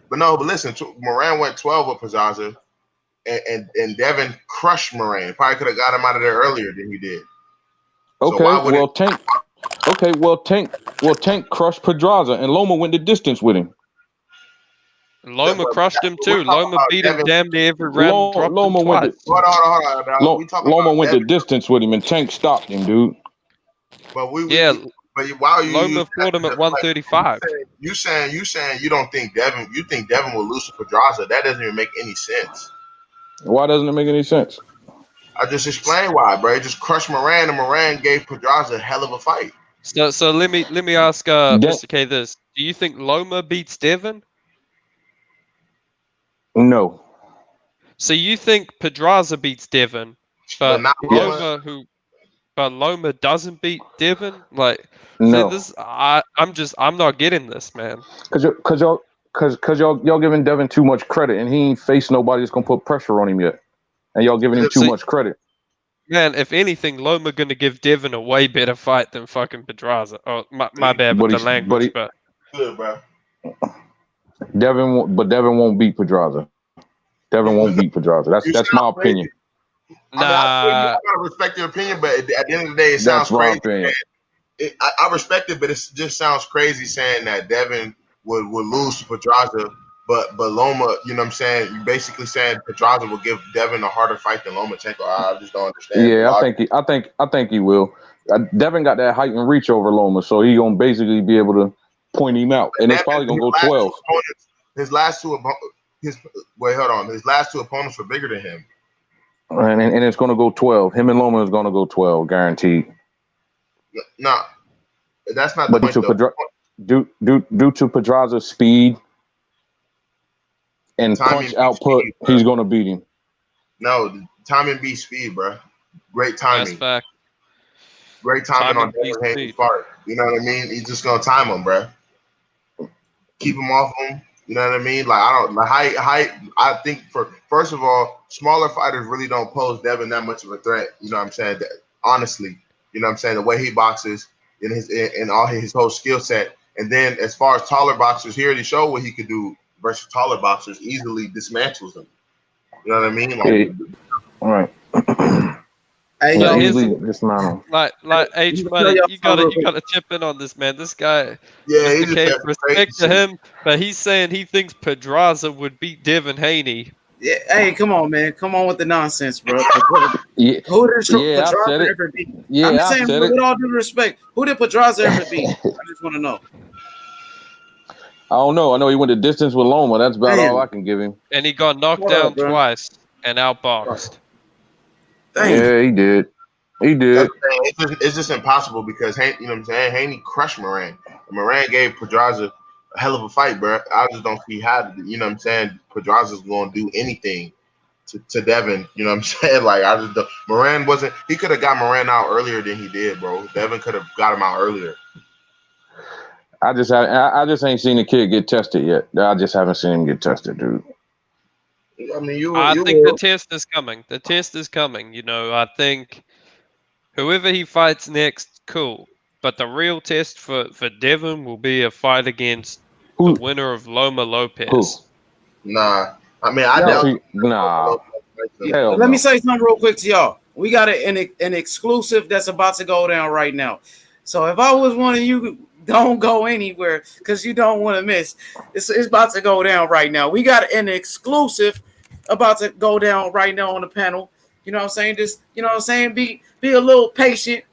But listen, Moran went 12 with Pedraza, and Devin crushed Moran. Probably could have got him out of there earlier than he did. Okay, Tank crushed Pedraza, and Loma went the distance with him. Loma crushed him too. Loma beat him damn near every round. Dropped him twice. Hold on. Loma went the distance with him, and Tank stopped him, dude. But But why are you Loma using fought him at 135. You saying you don't think Devin? You think Devin will lose to Pedraza? That doesn't even make any sense. Why doesn't it make any sense? I just explained why, bro. He just crushed Moran, and Moran gave Pedraza a hell of a fight. So let me ask Mr. K this: do you think Loma beats Devin? No. So you think Pedraza beats Devin, but Loma doesn't beat Devin? Like, no. this I'm not getting this, man. Cause y'all giving Devin too much credit, and he ain't faced nobody that's gonna put pressure on him yet, and y'all giving him too much credit. Man, if anything, Loma gonna give Devin a way better fight than fucking Pedraza. Oh, my bad with the language, but good, bro. Devin won't beat Pedraza. Devin won't beat Pedraza. That's my opinion. I gotta respect your opinion, but at the end of the day, it sounds crazy. I respect it, but it just sounds crazy saying that Devin would lose to Pedraza, but Loma, you know what I'm saying? You basically saying Pedraza will give Devin a harder fight than Lomachenko. I just don't understand. Yeah, I think he will. Devin got that height and reach over Loma, so he gonna basically be able to point him out, and it's probably gonna go 12. His last two opponents were bigger than him. And it's going to go 12. Him and Loma is going to go 12, guaranteed. No, that's not the point. Due to Pedraza's speed and punch output, he's going to beat him. No, timing beats speed, bro. Great timing. That's fact. Great timing on Devin Haney's part. You know what I mean? He's just going to time him, bro. Keep him off him. You know what I mean? Like, height. I think first of all, smaller fighters really don't pose Devin that much of a threat. You know what I'm saying? Honestly, you know what I'm saying? The way he boxes and all his whole skill set. And then as far as taller boxers, he already showed what he could do versus taller boxers. Easily dismantles them. You know what I mean? Like, all right. Hey, yo, like H Money, you gotta chip in on this, man. This guy, Mr. K, respect to him, but he's saying he thinks Pedraza would beat Devin Haney. Yeah, hey, come on, man, come on with the nonsense, bro. Yeah, who did Pedraza ever beat? Yeah, I'm saying, with all due respect, who did Pedraza ever beat? I just want to know. I don't know. I know he went the distance with Loma. That's about all I can give him. And he got knocked down twice and outboxed. Yeah, he did. It's just impossible because you know what I'm saying. Haney crushed Moran. Moran gave Pedraza a hell of a fight, bro. I just don't see how, you know what I'm saying, Pedraza's going to do anything to Devin. You know what I'm saying? Like, I just don't. Moran wasn't. He could have got Moran out earlier than he did, bro. Devin could have got him out earlier. I just ain't seen the kid get tested yet. I just haven't seen him get tested, dude. I mean, I think the test is coming. The test is coming. You know, I think whoever he fights next, cool. But the real test for Devin will be a fight against the winner of Loma Lopez. Nah, I mean, I doubt. Nah. Let me say something real quick to y'all. We got an exclusive that's about to go down right now. So if I was one of you, don't go anywhere because you don't want to miss. It's about to go down right now. We got an exclusive about to go down right now on the panel. You know what I'm saying? Just, you know what I'm saying? Be a little patient.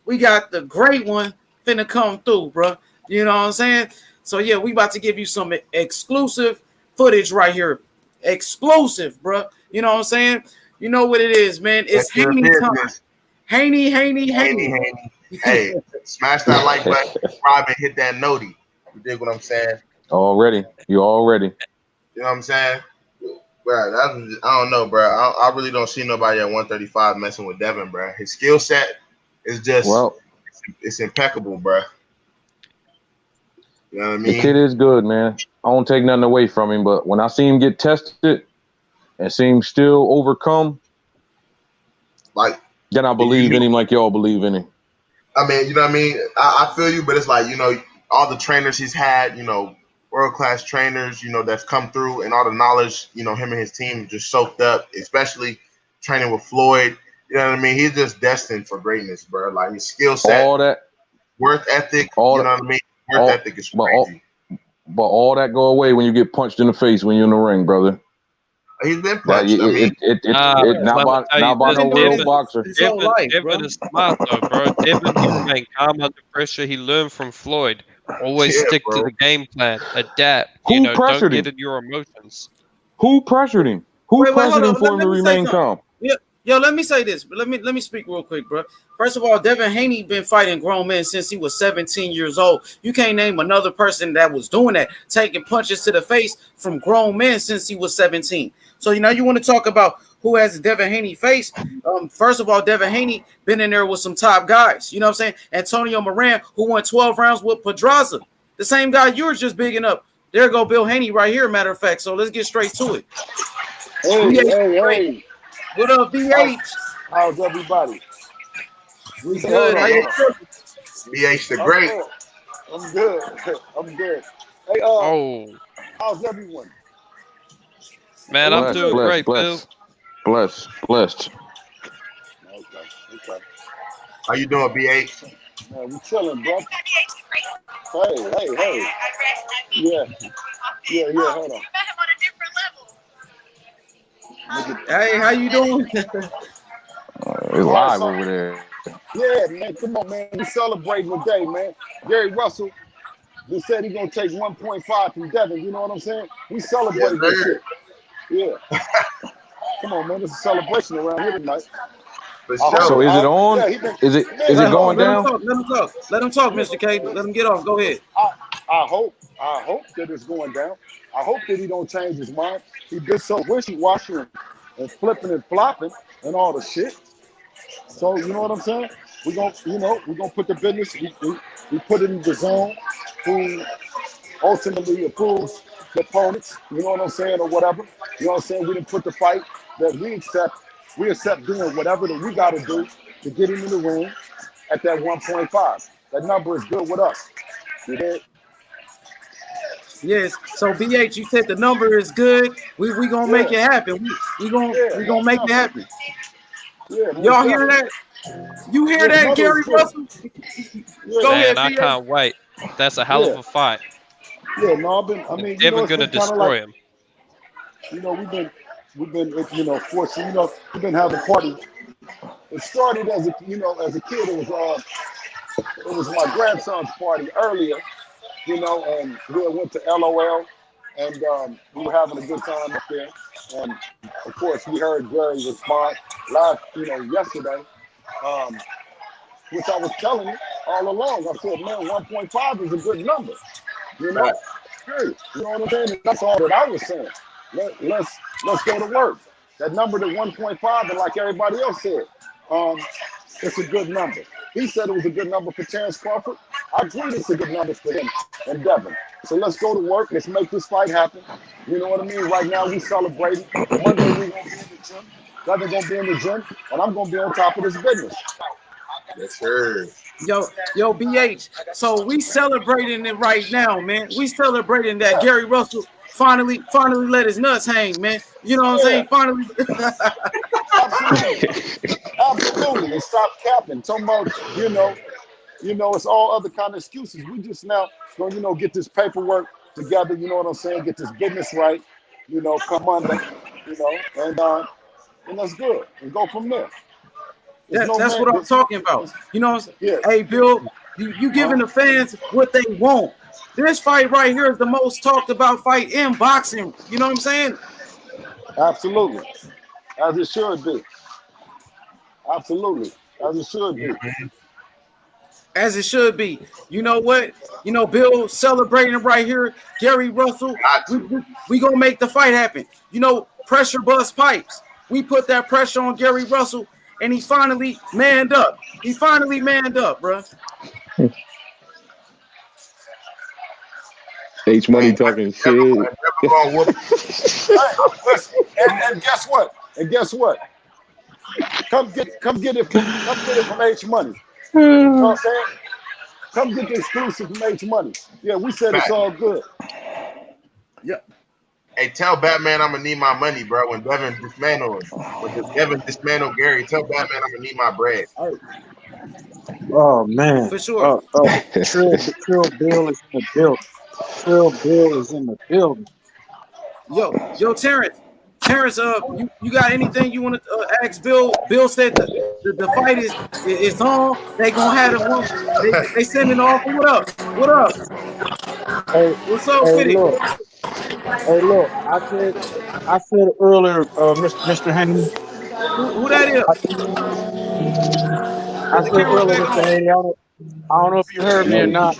We got the great one finna come through, bro. You know what I'm saying? So yeah, we about to give you some exclusive footage right here. Exclusive, bro. You know what I'm saying? You know what it is, man. It's Haney time. Haney. Hey, smash that like button, subscribe, and hit that noti. You dig what I'm saying? You already. You know what I'm saying? Bro, I don't know, bro. I really don't see nobody at 135 messing with Devin, bro. His skill set is just, it's impeccable, bro. You know what I mean? The kid is good, man. I don't take nothing away from him, but when I see him get tested and see him still overcome, like, then I believe in him like y'all believe in him. I mean, you know what I mean? I feel you, but it's like, you know, all the trainers he's had, you know, world-class trainers, you know, that's come through, and all the knowledge, you know, him and his team just soaked up, especially training with Floyd. You know what I mean? He's just destined for greatness, bro. Like, his skill set, all that, work ethic, you know what I mean? Work ethic is crazy. but all that go away when you get punched in the face when you're in the ring, brother. He's been punched. Not by no real boxer. Devin is smart though, bro. Devin, he remained calm under pressure. He learned from Floyd. Always stick to the game plan. Adapt. Don't get in your emotions. Who pressured him? Who pressured him for him to remain calm? Yo, let me say this, but let me speak real quick, bro. First of all, Devin Haney been fighting grown men since he was 17 years old. You can't name another person that was doing that, taking punches to the face from grown men since he was 17. So you want to talk about who has Devin Haney face? First of all, Devin Haney been in there with some top guys. You know what I'm saying? Antonio Moran, who won 12 rounds with Pedraza, the same guy you were just bigging up. There go Bill Haney right here. Matter of fact, so let's get straight to it. Hey. What up, BH? How's everybody? We good. How you feeling? BH the Great. I'm good. I'm good. Hey, how's everyone? Man, I'm doing great, Bill. Blessed. Okay. How you doing, BH? Man, we chilling, bro. Hey. Yeah, hold on. Hey, how you doing? It's live over there. Yeah, man, come on, man. We celebrating today, man. Gary Russell just said he's going to take 1.5 from Devin. You know what I'm saying? We celebrating this shit. Yeah. Come on, man. This is a celebration around here tonight. So is it on? Is it going down? Let him talk, Mr. K. Let him get off. Go ahead. I hope that it's going down. I hope that he don't change his mind. He been so wishy-washy and flipping and flopping and all the shit. So you know what I'm saying? We're gonna put the business. We put it in the zone who ultimately approves the opponents. You know what I'm saying, or whatever. You know what I'm saying? We didn't put the fight that we accept. We accept doing whatever that we got to do to get him in the ring at that 1.5. That number is good with us. You know? Yes. So BH, you said the number is good. We gonna make it happen. We gonna make it happen. Yeah, y'all hear that? You hear that, Gary Russell? Go ahead, I can't wait. That's a hell of a fight. Yeah, no, Devin gonna destroy him. We've been fortunate. We've been having parties. It started as a kid. It was my grandson's party earlier. And we went to LOL, and we were having a good time up there. And of course, we heard Gary respond yesterday, which I was telling you all along. I said, man, 1.5 is a good number. Period. You know what I'm saying? That's all that I was saying. Let's go to work. That number to 1.5, and like everybody else said, it's a good number. He said it was a good number for Terrence Crawford. I agree it's a good number for him and Devin. So let's go to work. Let's make this fight happen. You know what I mean? Right now we celebrating. One day we're going to be in the gym. Devin's going to be in the gym. And I'm going to be on top of this business. Yes, sir. Yo, BH. So we celebrating it right now, man. We celebrating that Gary Russell finally let his nuts hang, man. You know what I'm saying? Finally. Absolutely. And stop capping. Talking about, it's all other kind of excuses. We just now going to, get this paperwork together. You know what I'm saying? Get this business right. Come Monday. And that's good. And go from there. That's what I'm talking about. You know what I'm saying? Hey, Bill, you giving the fans what they want. This fight right here is the most talked about fight in boxing. You know what I'm saying? Absolutely. As it should be. Absolutely. As it should be. As it should be. You know what? Bill celebrating right here. Gary Russell. We gonna make the fight happen. Pressure bust pipes. We put that pressure on Gary Russell, and he finally manned up. Bro. H Money talking shit. And guess what? Come get it from H Money. You know what I'm saying? Come get the exclusive from H Money. Yeah, we said it's all good. Yeah. Hey, tell Batman I'm gonna need my money, bro. When Devin dismantled Gary, tell Batman I'm gonna need my bread. Oh man, for sure. Trill Bill is in the building. Bill is in the building. Yo, Terrence, you got anything you want to ask Bill? Bill said the fight is on. They gonna have it one. They sending off. What up? What up? Hey, What's up hey, with it? look. Hey, look. I said earlier, Mr. Haney. Who that is? I Put the said camera earlier, back Mr. on. Haney. I don't know if you heard me or not.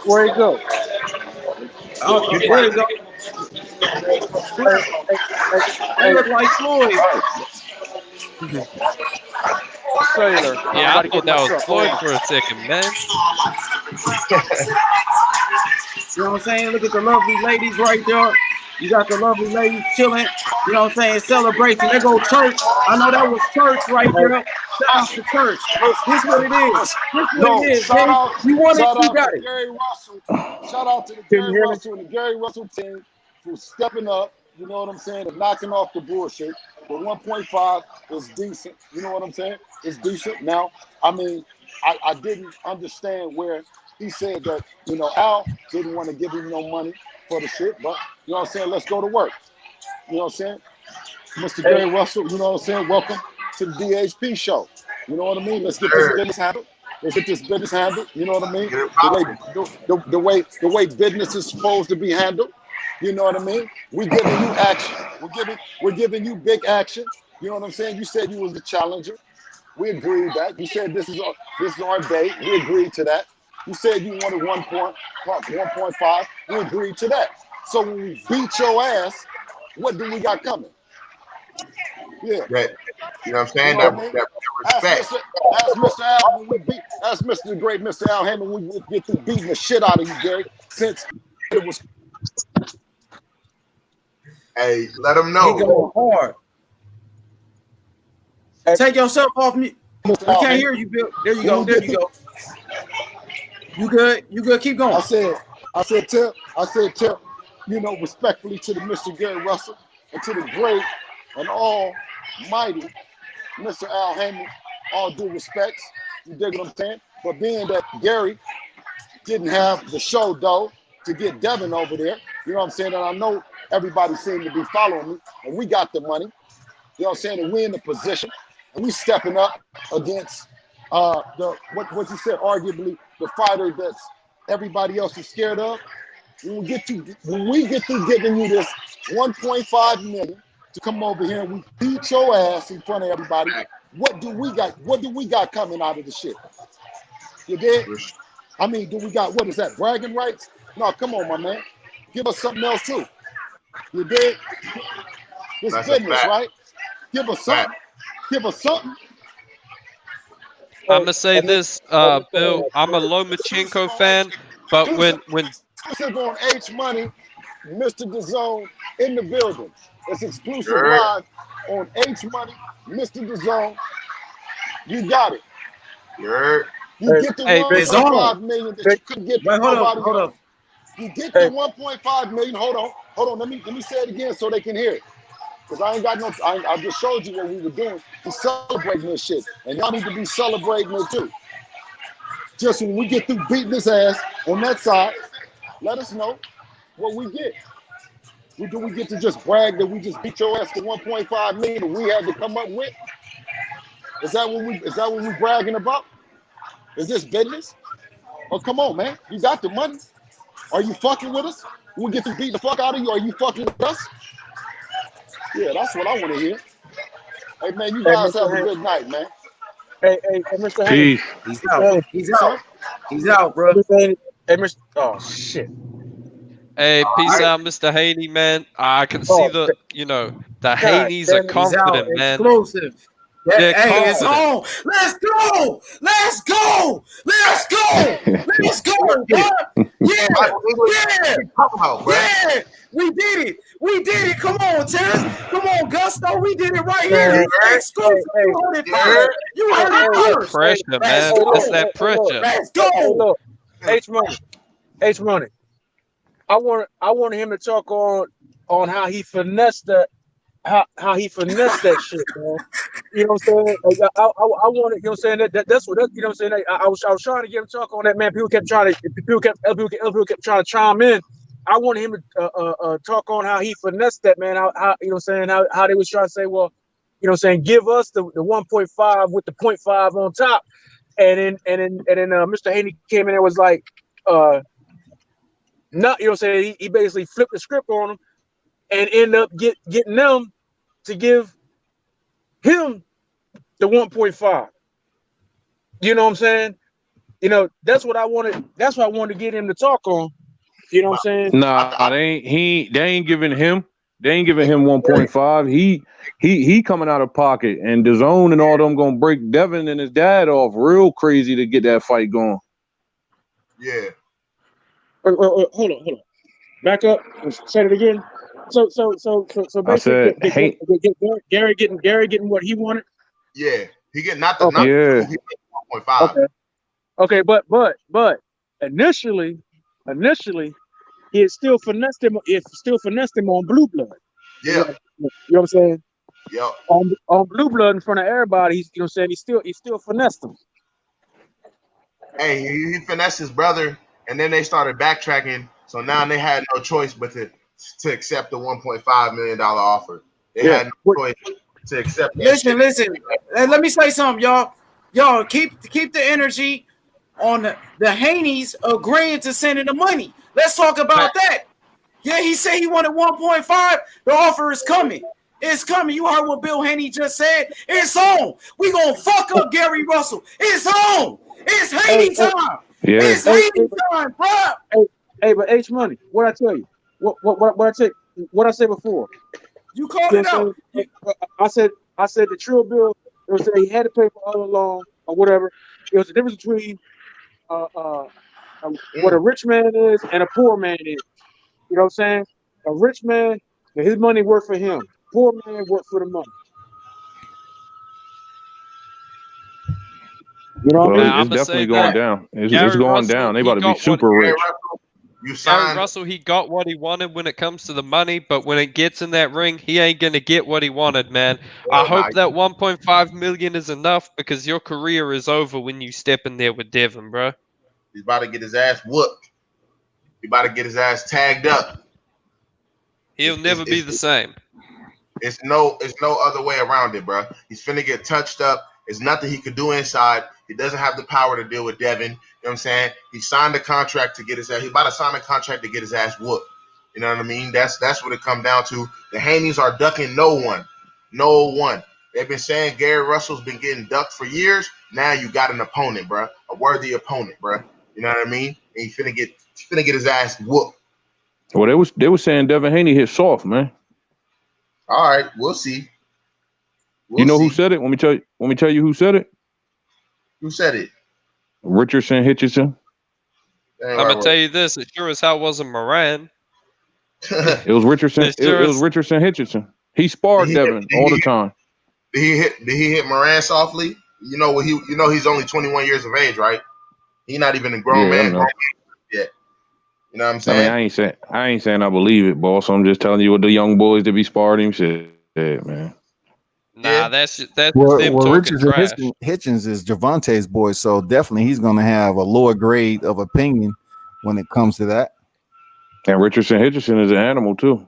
Where'd he go? There you go. He Hey, look like Floyd. Sailor. Yeah, I thought that was Floyd for a second, man. You know what I'm saying? Look at the lovely ladies right there. You got the lovely ladies chilling. You know what I'm saying? Celebration. There go church. I know that was church right there. Shout out to church. This what it is. This what No, it is, man. You want it, you got to it. Gary Russell. Shout out to the Can you Gary hear me? Russell and the Gary Russell team for stepping up. You know what I'm saying? And knocking off the bullshit. The 1.5 is decent. You know what I'm saying? It's decent. Now, I mean, I didn't understand where he said that, you know, Al didn't want to give him no money for the shit, but you know what I'm saying? Let's go to work. You know what I'm saying? Mr. Gary Russell, you know what I'm saying? Welcome to the DHP show. You know what I mean? Let's get this business handled. Let's get this business handled. You know what I mean? The way business is supposed to be handled. You know what I mean? We're giving you action. We're giving you big action. You know what I'm saying? You said you was the challenger. We agreed that. You said this is our date. We agreed to that. You said you wanted 1.5. We agreed to that. So when we beat your ass, what do we got coming? Yeah. That, you know what I'm saying? You know what I mean? That respect. Ask Mr. Al when we beat. Ask Mr. Great Mr. Al Hammond when we get through beating the shit out of you, Gary. Since it was. Hey, let them He know. going hard. Take yourself off mute. We can't hear you, Bill. There you go. There you go. You good? You good? Keep going. I said, Tip, you know, respectfully to the Mr. Gary Russell and to the great and almighty Mr. Al Hammond, all due respects. You dig what I'm saying? But being that Gary didn't have the show, though, to get Devin over there, you know what I'm saying? And I know everybody seemed to be following me, and we got the money, you know what I'm saying? And we're in the position, and we stepping up against what you said, arguably the fighter that's everybody else is scared of. When we get through giving you this 1.5 million to come over here and we beat your ass in front of everybody, what do we got? What do we got coming out of the shit? You did? I mean, do we got, what is that, bragging rights? No, come on, my man. Give us something else too. You did? This business, right? Give us something. Give us something. I'm gonna say this, Bill. I'm a Lomachenko fan, but when Exclusive on H Money, Mr. DAZN in the building. It's exclusive live on H Money, Mr. DAZN. You got it. You get the 1.5 million that you couldn't get from nobody else. You get the 1.5 million. Hold on. Let me say it again so they can hear it. Because I ain't got no. I just showed you what we were doing. We're celebrating this shit, and y'all need to be celebrating it too. Just when we get through beating this ass on that side, let us know what we get. Do we get to just brag that we just beat your ass to 1.5 million and we had to come up with? Is that what we bragging about? Is this business? Oh, come on, man. You got the money. Are you fucking with us? We get to beat the fuck out of you. Are you fucking with us? Yeah, that's what I want to hear. Hey, man, you guys have a good night, man. Hey, Mr. Haney. He's out. He's out, bro. Hey, Mr. Oh, shit. Hey, peace out, Mr. Haney, man. I can see the Haneys are confident, man. Exclusive. They're Hey, it's confident. on. Let's go. Let's go. Let's go. Let's go, bro. Yeah. We did it. We did it. Come on, Terrence. Come on, Gusto. We did it right here. Exclusive. You heard it first. You heard it first. Pressure, man. That's that pressure. Let's go. Look, H Money. I wanted him to talk on how he finessed that shit, man. You know what I'm saying? I wanted, you know what I'm saying? That's what, you know what I'm saying? I was trying to get him talk on that, man. People kept trying to, other people kept trying to chime in. I wanted him to talk on how he finessed that, man. How you know what I'm saying? How they was trying to say, well, you know what I'm saying? Give us the 1.5 with the 0.5 on top. And then Mr. Haney came in and was like, not, you know what I'm saying? He basically flipped the script on him and ended up getting them to give him the 1.5. You know what I'm saying? You know, that's what I wanted. That's what I wanted to get him to talk on. You know what I'm saying? Nah, they ain't giving him 1.5. He coming out of pocket, and DAZN and all them gonna break Devin and his dad off real crazy to get that fight going. Yeah. Hold on. Back up. Say it again. So basically, Gary getting what he wanted. Yeah, he get not the yeah. He 1.5. Okay, but initially, he had still finessed him. On Blue Blood. Yeah. You know what I'm saying? Yep. On Blue Blood in front of everybody, he's, you know what I'm saying? He still finessed him. Hey, he finessed his brother, and then they started backtracking. So now they had no choice but to accept the $1.5 million offer. They had no choice to accept that. Listen. Let me say something, y'all. Y'all keep the energy on the Haneys agreeing to sending the money. Let's talk about that. Yeah, he said he wanted 1.5. The offer is coming. It's coming. You heard what Bill Haney just said. It's on. We gonna fuck up Gary Russell. It's on. It's Haney time. Yeah. It's Haney time, bro. Hey, but H Money, what I tell you? What I said before? You called it out. I said the Trill Bill. It was he had to pay for all along or whatever. It was the difference between what a rich man is and a poor man is. You know what I'm saying? A rich man, his money work for him. Poor man work for the money. You know what I mean? It's definitely going down. It's going down. They about to be super rich. Gary Russell, he got what he wanted when it comes to the money, but when it gets in that ring, he ain't gonna get what he wanted, man. I hope that 1.5 million is enough because your career is over when you step in there with Devin, bro. He's about to get his ass whooped. He's about to get his ass tagged up. He'll never be the same. It's no other way around it, bro. He's finna get touched up. There's nothing he could do inside. He doesn't have the power to deal with Devin. You know what I'm saying? He signed a contract to get his ass. He's about to sign a contract to get his ass whooped. You know what I mean? That's what it come down to. The Haneys are ducking no one. No one. They've been saying Gary Russell's been getting ducked for years. Now you got an opponent, bro. A worthy opponent, bro. You know what I mean? And he's finna get his ass whooped. Well, they were saying Devin Haney hit soft, man. All right, we'll see. You know who said it? Let me tell you who said it. Who said it? Richardson Hitchison. I'm gonna tell you this: it sure as hell wasn't Moran. It was Richardson. It was Richardson Hitchison. He sparred Devin all the time. Did he hit Moran softly? You know he's only 21 years of age, right? He's not even a grown man yet. You know what I'm saying? I mean, I ain't saying I believe it, boss. I'm just telling you what the young boys that be sparring him said, man. Nah, that's them Richardson trash. Hitchens is Javante's boy, so definitely he's going to have a lower grade of opinion when it comes to that. And Richardson Hitchison is an animal too.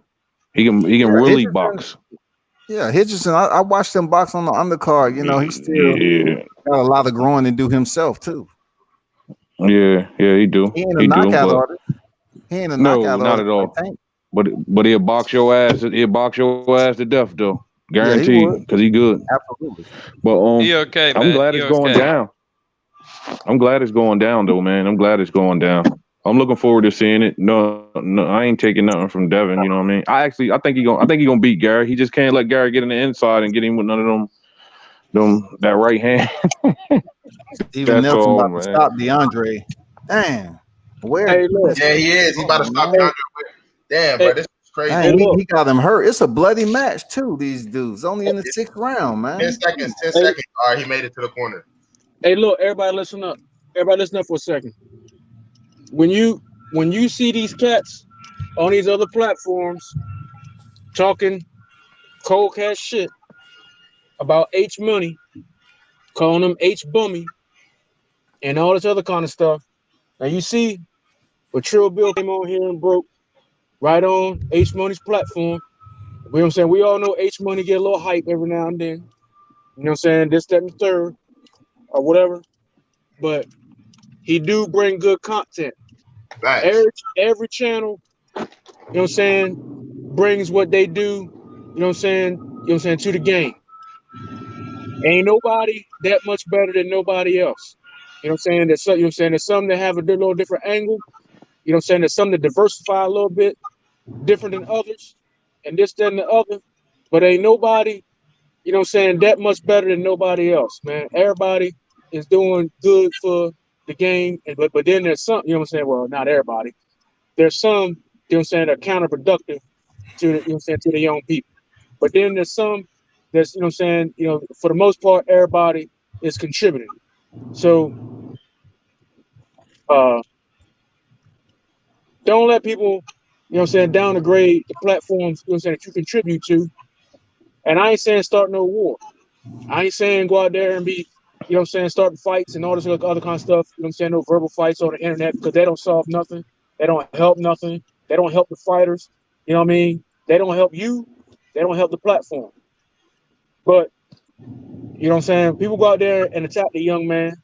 He can really box. Yeah, Hitchison. I watched him box on the undercard. You know, he still got a lot of growing to do himself too. Yeah, he do. He ain't a knockout artist. He ain't a knockout not at all. But he'll box your ass. He'll box your ass to death though. Guaranteed, because he good. Absolutely. But he okay, I'm man. glad it's going down. I'm glad it's going down though, man. I'm glad it's going down. I'm looking forward to seeing it. No, I ain't taking nothing from Devin. You know what I mean? I think he gonna beat Gary. He just can't let Gary get in the inside and get him with none of them that right hand. Even Nelson about to stop DeAndre. Damn. Where? Hey, look. Yeah, he is. He about to stop DeAndre. Damn, bro, this is crazy. Dang, he got him hurt. It's a bloody match too. These dudes only in the 6th round, man. 10 seconds. 10 seconds. All right, he made it to the corner. Hey, look, everybody listen up. Everybody listen up for a second. When you see these cats on these other platforms talking cold cash shit, about H Money, calling him H Bummy, and all this other kind of stuff. Now you see, when Trill Bill came on here and broke right on H Money's platform. You know what I'm saying? We all know H Money get a little hype every now and then. You know what I'm saying? This, that, and the third, or whatever. But he do bring good content. Every channel, you know what I'm saying, brings what they do, you know what I'm saying, to the game. Ain't nobody that much better than nobody else. You know what I'm saying? There's some, you know what I'm saying, there's some that have a little different angle. You know what I'm saying? There's some that diversify a little bit different than others, and this, that, and the other. But ain't nobody, you know what I'm saying, that much better than nobody else, man. Everybody is doing good for the game, but then there's some, you know what I'm saying, well, not everybody. There's some, you know what I'm saying, that are counterproductive to the, you know what I'm saying, to the young people. But then there's some that's, you know what I'm saying, for the most part, everybody is contributing. So don't let people, you know what I'm saying, downgrade the platforms, you know what I'm saying, that you contribute to. And I ain't saying start no war. I ain't saying go out there and be, you know what I'm saying, starting fights and all this other kind of stuff. You know what I'm saying? No verbal fights on the internet, because they don't solve nothing. They don't help nothing. They don't help the fighters. You know what I mean? They don't help you. They don't help the platform. But, you know what I'm saying? People go out there and attack the young man.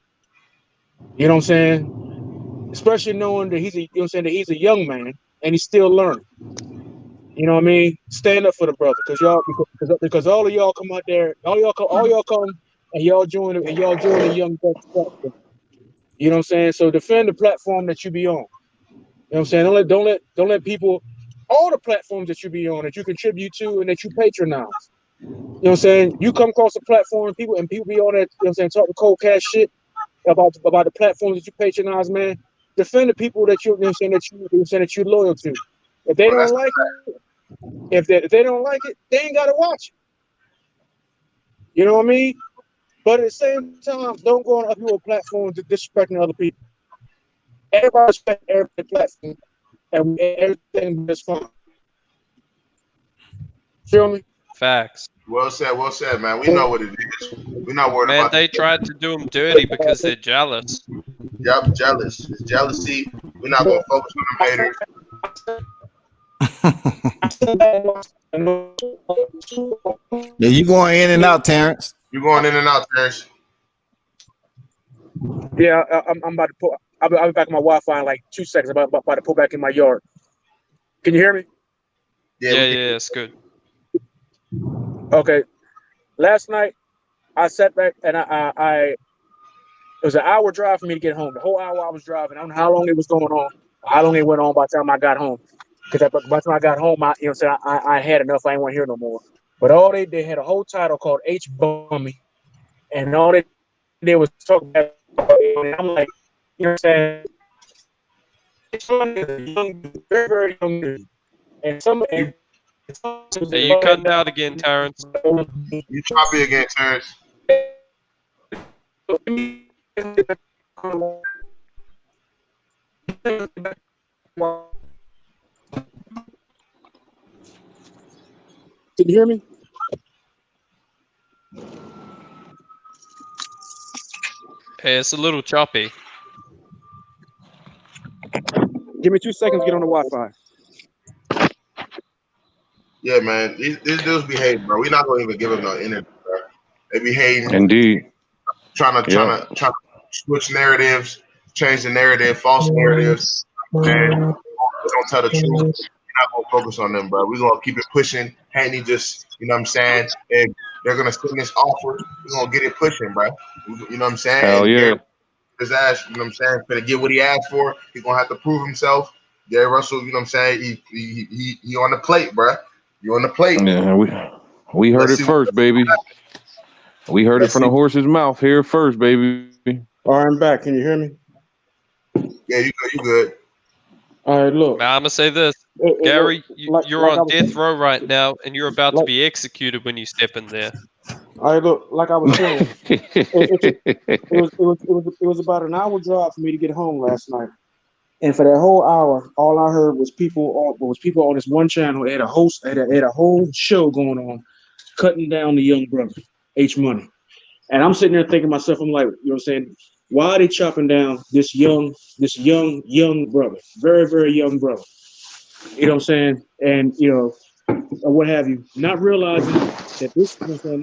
You know what I'm saying? Especially knowing that he's a, you know what I'm saying, that he's a young man and he's still learning. You know what I mean? Stand up for the brother, because all of y'all come out there, all y'all come and y'all join the young bucks platform. You know what I'm saying? So defend the platform that you be on. You know what I'm saying? Don't let people, all the platforms that you be on, that you contribute to and that you patronize. You know what I'm saying? You come across a platform, people be on that, you know what I'm saying, talking cold cash shit about the platforms that you patronize, man. Defend the people that you know what I'm saying, that you're loyal to. If they don't like it, if they don't like it, they ain't gotta watch it. You know what I mean? But at the same time, don't go on other people's platforms disrespecting other people. Everybody respect every platform, and everything is fine. Feel me? Facts. Well said, man. We know what it is. We're not worried Man, about they tried to do them dirty because they're jealous. Yep, jealous. It's jealousy. We're not gonna focus on the haters. Yeah, you going in and out, Terrence. You're going in and out, Terrence. Yeah, I'm about to pull. I'll be back on my Wi-Fi in like 2 seconds. I'm about to pull back in my yard. Can you hear me? Yeah, it's good. Okay. Last night, I sat back and I it was an hour drive for me to get home. The whole hour I was driving. I don't know how long it was going on. How long it went on by the time I got home. Because by the time I got home, you know what I'm saying, I had enough. I didn't want to hear no more. But all they had a whole title called H Bummy, and all they did was talk about it. And I'm like, you know what I'm saying? H Bummy is a young dude, very, very young dude. And Hey, you cutting out again, Terrence. You choppy again, Terrence. Can you hear me? Hey, it's a little choppy. Give me 2 seconds to get on the Wi-Fi. Yeah, man. These dudes be hating, bro. We're not gonna even give them no internet, bro. They be hating. Indeed. Trying to switch narratives, change the narrative, false narratives. Man, don't tell the truth. We're not gonna focus on them, bro. We're gonna keep it pushing. Haney just, you know what I'm saying? And they're gonna send this offer. We're gonna get it pushing, bro. You know what I'm saying? Hell and yeah. Gary, his ass, you know what I'm saying? Gonna get what he asked for. He's gonna have to prove himself. Gary Russell, you know what I'm saying? He on the plate, bro. You on the plate. Yeah, we heard it first, baby. We heard it from the horse's mouth here first, baby. All right, I'm back. Can you hear me? Yeah, you good. All right, look. Now, I'm gonna say this, Gary, you're on death row right now, and you're about to be executed when you step in there. All right, look. Like I was saying, it was about an hour drive for me to get home last night, and for that whole hour, all I heard was people on this one channel. They had a whole show going on, cutting down the young brother. H Money. And I'm sitting there thinking to myself, I'm like, you know what I'm saying? Why are they chopping down this young brother, very, very young brother? You know what I'm saying? And or what have you, not realizing that this brother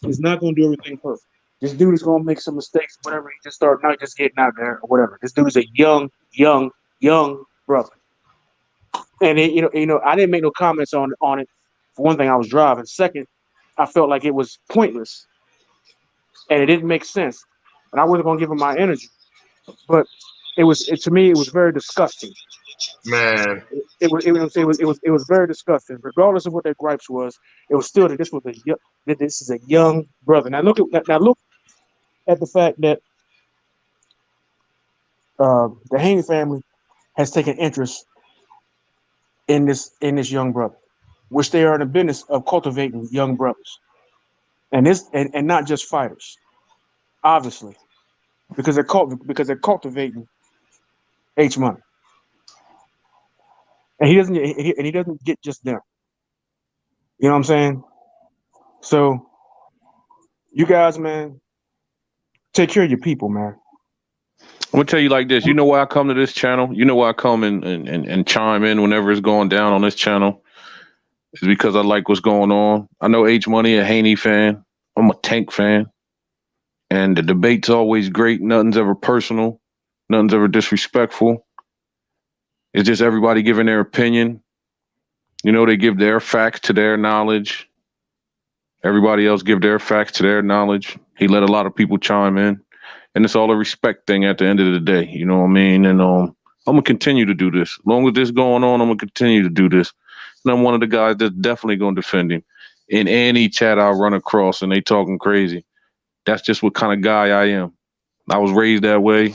is not going to do everything perfect. This dude is going to make some mistakes, whatever. He just started not just getting out there or whatever. This dude is a young brother. And I didn't make no comments on it. For one thing, I was driving. Second, I felt like it was pointless, and it didn't make sense. And I wasn't going to give him my energy, but to me, it was very disgusting. Man, It was very disgusting. Regardless of what their gripes was, it was still that this is a young brother. Now look at the fact that the Haney family has taken interest in this young brother, which they are in the business of cultivating young brothers, and not just fighters, obviously, because they're cultivating H Money. And he doesn't get just them. You know what I'm saying? So you guys, man, take care of your people, man. I'm gonna tell you like this. You know why I come to this channel? You know why I come and chime in whenever it's going down on this channel? It's because I like what's going on. I know H Money a Haney fan. I'm a Tank fan. And the debate's always great. Nothing's ever personal. Nothing's ever disrespectful. It's just everybody giving their opinion. They give their facts to their knowledge. Everybody else give their facts to their knowledge. He let a lot of people chime in. And it's all a respect thing at the end of the day. You know what I mean? And I'm going to continue to do this. As long as this going on, I'm going to continue to do this. And I'm one of the guys that's definitely going to defend him. In any chat I run across and they talking crazy. That's just what kind of guy I am. I was raised that way.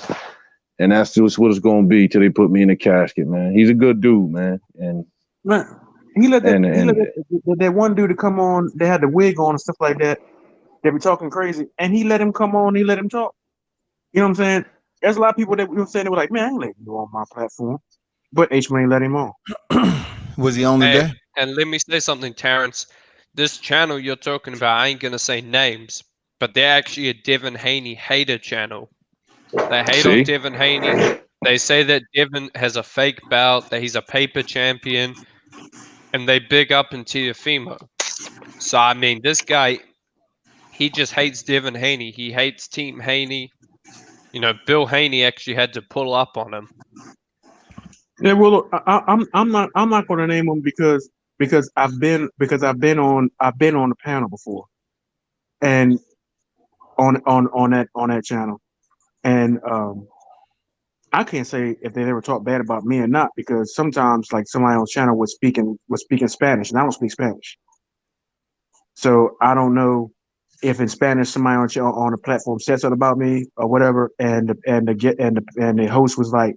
And that's just what it's going to be till they put me in a casket, man. He's a good dude, man. And man, he let that one dude to come on. They had the wig on and stuff like that. They be talking crazy, and he let him come on. He let him talk. You know what I'm saying? There's a lot of people that were saying they were like, "Man, I ain't letting you on my platform," but H Money let him on. Was he on today? And let me say something, Terrence. This channel you're talking about, I ain't gonna say names, but they're actually a Devin Haney hater channel. They hate on Devin Haney. They say that Devin has a fake belt, that he's a paper champion, and they big up into Teofimo. So, I mean, this guy, he just hates Devin Haney. He hates Team Haney. Bill Haney actually had to pull up on him. Yeah, well, look, I'm not going to name him because I've been on the panel before, and on that channel. And I can't say if they ever talk bad about me or not, because sometimes like somebody on the channel was speaking Spanish, and I don't speak Spanish, so I don't know if in Spanish somebody on the platform said something about me or whatever, and the host was like,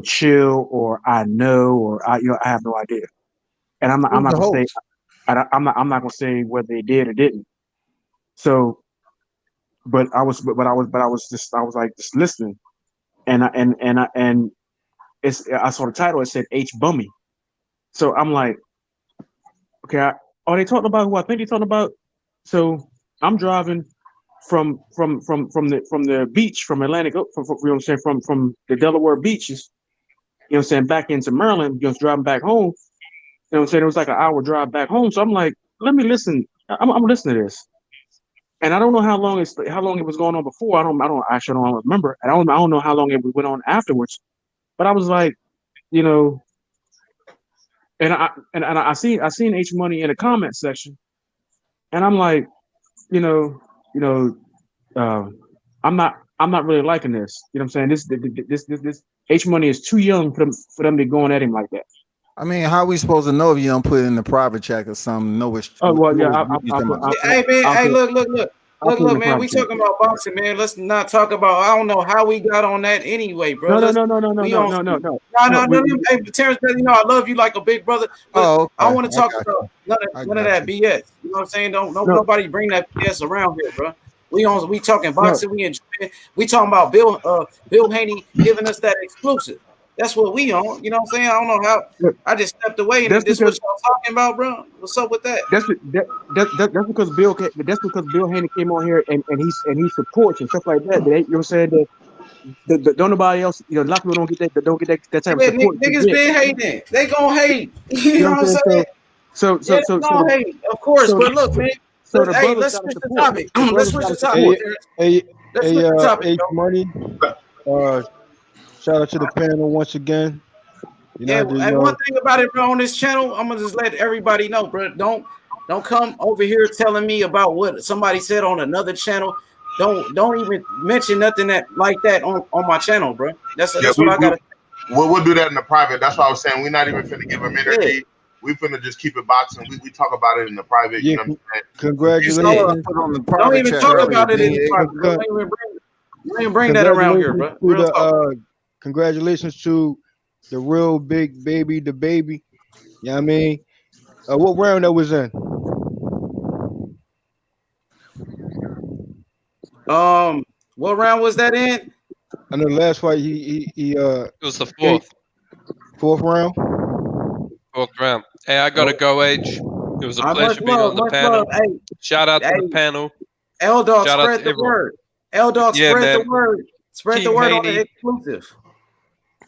chill, or I know, or I have no idea, and I'm not gonna say I'm not gonna say whether they did or didn't. So, but I was just listening. And I saw the title. It said H Bummy, so I'm like, okay, are they talking about who I think they're talking about? So I'm driving from the beach, from Atlantic, from the Delaware beaches, back into Maryland, just driving back home. It was like an hour drive back home. So I'm like, let me listen. I'm listening to this. And I don't know how long it was going on before. I don't remember. And I don't know how long it went on afterwards. But I was like, and I seen H Money in the comment section, and I'm like, I'm not really liking this. You know what I'm saying? This H Money is too young for them to be going at him like that. I mean, how are we supposed to know if you don't put it in the private chat or something? No, hey man, look, man. We talking about boxing, man. Let's not talk about. I don't know how we got on that anyway, bro. No. Hey, Terrence, I love you like a big brother. But okay. I want to talk about none of that BS. You know what I'm saying? Nobody bring that BS around here, bro. We talking boxing. We talking about Bill Haney giving us that exclusive. That's what we on. You know what I'm saying? I don't know how. I just stepped away, and this what y'all talking about, bro. What's up with that? That's because Bill. That's because Bill Haney came on here and he supports and stuff like that. They, you know what I'm saying? That don't nobody else. You know, a lot of people don't get that type of support. Niggas been hating. They gonna hate. You know what I'm saying? So hate, of course. But look, man. So hey, let's switch the topic. Let's switch the topic. H Money. Shout out to the panel once again. And one thing about it, bro, on this channel, I'm gonna just let everybody know, bro. Don't come over here telling me about what somebody said on another channel. Don't even mention nothing like that on my channel, bro. That's what I gotta. We'll do that in the private. That's why I was saying we're not even finna give him energy. Yeah. We finna just keep it boxing. We talk about it in the private. You know what I'm saying? Congratulations. Don't even talk about it in the private. Don't even bring that around here, bro. Congratulations to the real big baby, the baby. You know what I mean? What round that was in? What round was that in? I know the last fight he it was the fourth round. Fourth round. Hey, I gotta go, H. It was a pleasure being on the panel. Hey, shout out to the panel. L-Dog, spread the word. L-Dog, spread the word. Spread the word on the exclusive.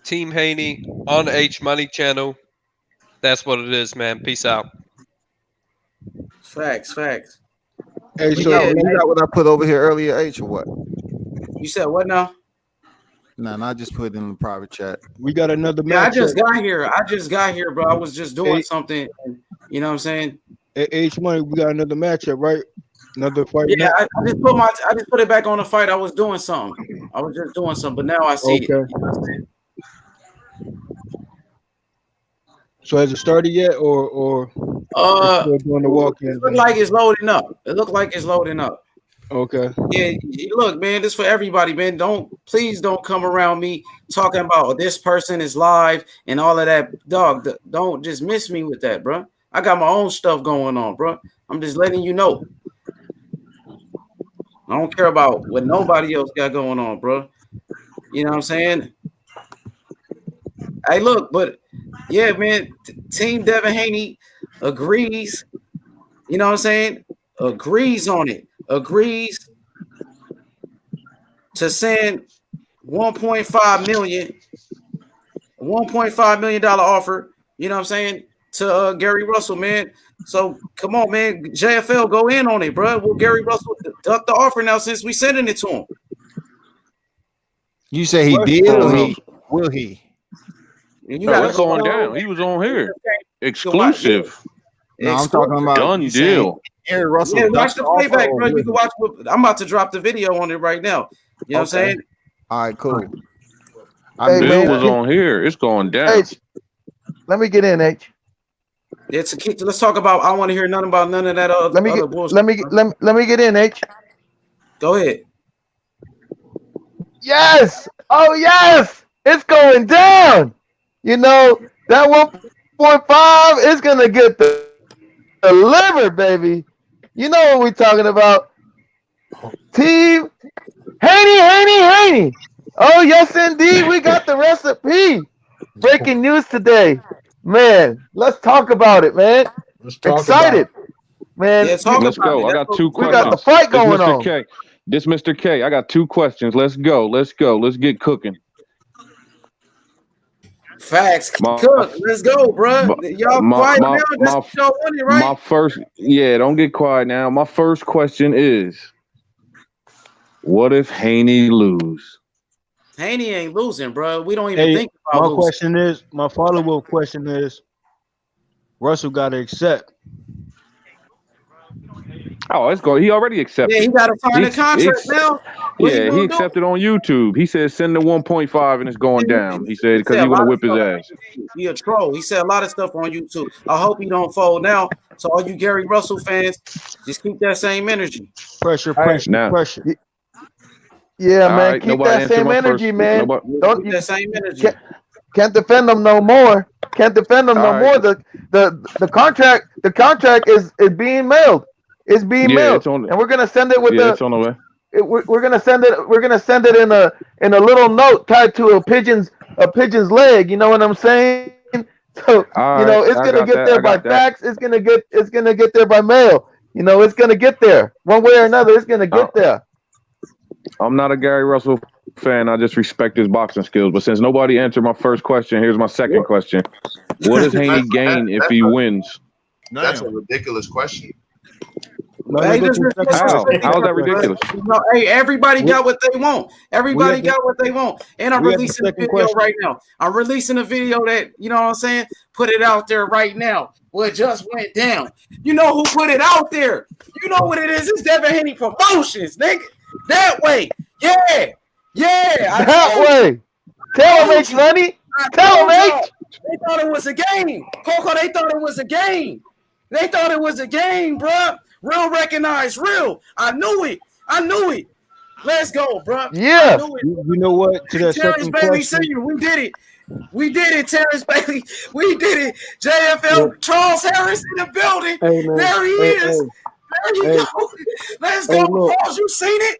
Team Haney on H Money channel. That's what it is, man. Peace out. Facts. Hey, so you got what I put over here earlier, H, or what? You said what now? No, I just put it in the private chat. We got another match. I just got here, bro. I was just doing something. You know what I'm saying? H Money, we got another matchup, right? Another fight. Yeah, I just put it back on the fight. I was doing something. I was just doing something, but now I see it. You know what I'm saying? So has it started yet, or still doing the walk-in? It look like it's loading up. Okay. Yeah, look, man, this for everybody, man. Please don't come around me talking about this person is live and all of that. Dog, don't just miss me with that, bro. I got my own stuff going on, bro. I'm just letting you know. I don't care about what nobody else got going on, bro. You know what I'm saying? Hey, look, but yeah, man, Team Devin Haney agrees. You know what I'm saying? Agrees on it. Agrees to send $1.5 million offer. You know what I'm saying? To Gary Russell, man. So come on, man. JFL, go in on it, bro. Will Gary Russell duck the offer now since we sending it to him? You say he did, or will he? What's going down? He was on here. Exclusive. No, I'm talking about done deal. Gary Russell. Yeah, watch the playback, bro. You can watch. I'm about to drop the video on it right now. You know what I'm saying? All right, cool. Bill was on here. It's going down. H, let me get in, H. Let's talk about. I want to hear nothing about none of that other. Let me get in, H. Go ahead. Yes. Oh yes, it's going down. You know that 1.5 is gonna get delivered, baby. You know what we're talking about. Team Haney. Oh yes, indeed, we got the recipe. Breaking news today. Man, let's talk about it, man. Excited. Man, let's go. I got two questions. We got the fight going on. This Mr. K. I got two questions. Let's go. Let's get cooking. Facts. Cook. Let's go, bro. Y'all quiet now. That's y'all winning, right? Don't get quiet now. My first question is, what if Haney lose? Haney ain't losing, bro. We don't even think about losing. My follow-up question is, Russell got to accept. Oh, it's going. He already accepted. Yeah, he got to sign the contract now. He accepted on YouTube. He said send the 1.5 and it's going down. He said because he want to whip his ass. He a troll. He said a lot of stuff on YouTube. I hope he don't fold now. So all you Gary Russell fans, just keep that same energy. Pressure. Yeah, man. Keep that same energy, man. Don't that same energy. Can't defend them no more. The contract is being mailed. It's being mailed, and we're gonna send it with it's on the way. We're gonna send it in a little note tied to a pigeon's a pigeon's leg. You know what I'm saying? So All right, it's I gonna got get that. there I by got that. fax. It's gonna get there by mail. It's gonna get there one way or another. It's gonna get there. I'm not a Gary Russell fan. I just respect his boxing skills. But since nobody answered my first question, here's my second question: what does Haney gain if he wins? That's a ridiculous question. Hey, how is that ridiculous? Hey, everybody got what they want. Everybody got what they want. And I'm releasing a video right now. I'm releasing a video that, you know what I'm saying? Put it out there right now. Well, it just went down. You know who put it out there? You know what it is? It's Devin Haney Promotions, nigga. That way. Yeah. That way. Tell them, H Money. Tell them, H. They thought it was a game. Coco, they thought it was a game. They thought it was a game, bro. Real recognize real. I knew it. Let's go, bro. Yeah. You know what? To that Terrence second Bailey question, Sr., we did it, Terrence Bailey. We did it. JFL Charles Harris in the building. Hey, man. There he is. There you go. Let's go. Charles, you seen it?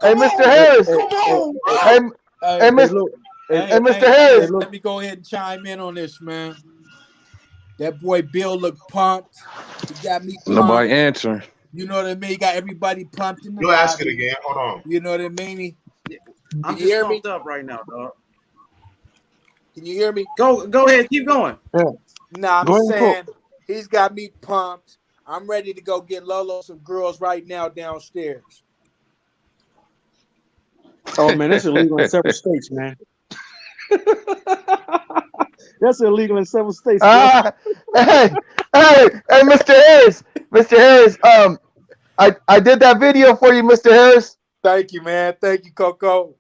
Hey, Mr. Harris. Come on, bro. Hey, Mr. Harris. Let me go ahead and chime in on this, man. That boy Bill looked pumped. He got me pumped. Nobody answering. You know what I mean? He got everybody pumped in the You'll ask it lobby. again. Hold on. You know what I mean? I'm Can you hear just me? pumped up right now, dog. Can you hear me? Go ahead, keep going. Nah, I'm Go ahead and saying he's got me pumped. I'm ready to go get Lolo some girls right now downstairs. Oh man, that's illegal in several states, man. That's illegal in several states. Hey, Mr. Harris. I did that video for you, Mr. Harris. Thank you, man. Thank you, Coco.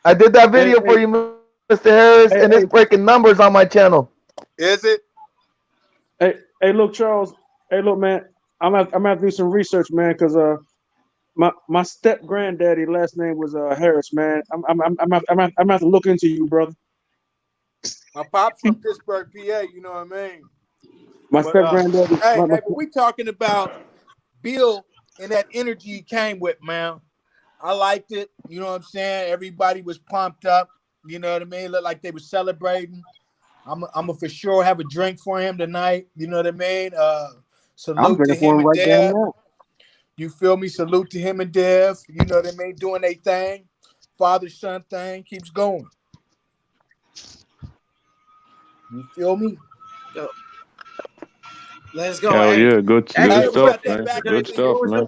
I did that video for you, Mr. Harris, and it's breaking numbers on my channel. Is it? Hey, look, Charles. Hey, look, man. I'm gonna have to do some research, man, because my step granddaddy last name was Harris, man. I'm gonna have to look into you, brother. My pop's from Pittsburgh, PA. You know what I mean? My step granddaddy. But we talking about Bill and that energy he came with, man. I liked it. You know what I'm saying? Everybody was pumped up. You know what I mean? Looked like they were celebrating. I'm gonna for sure have a drink for him tonight. You know what I mean? Salute to him and Dev. You feel me? Salute to him and Dev. You know what I mean? Doing their thing. Father-son thing keeps going. You feel me? Go. Let's go. Hell yeah, good stuff, man. Good stuff, man.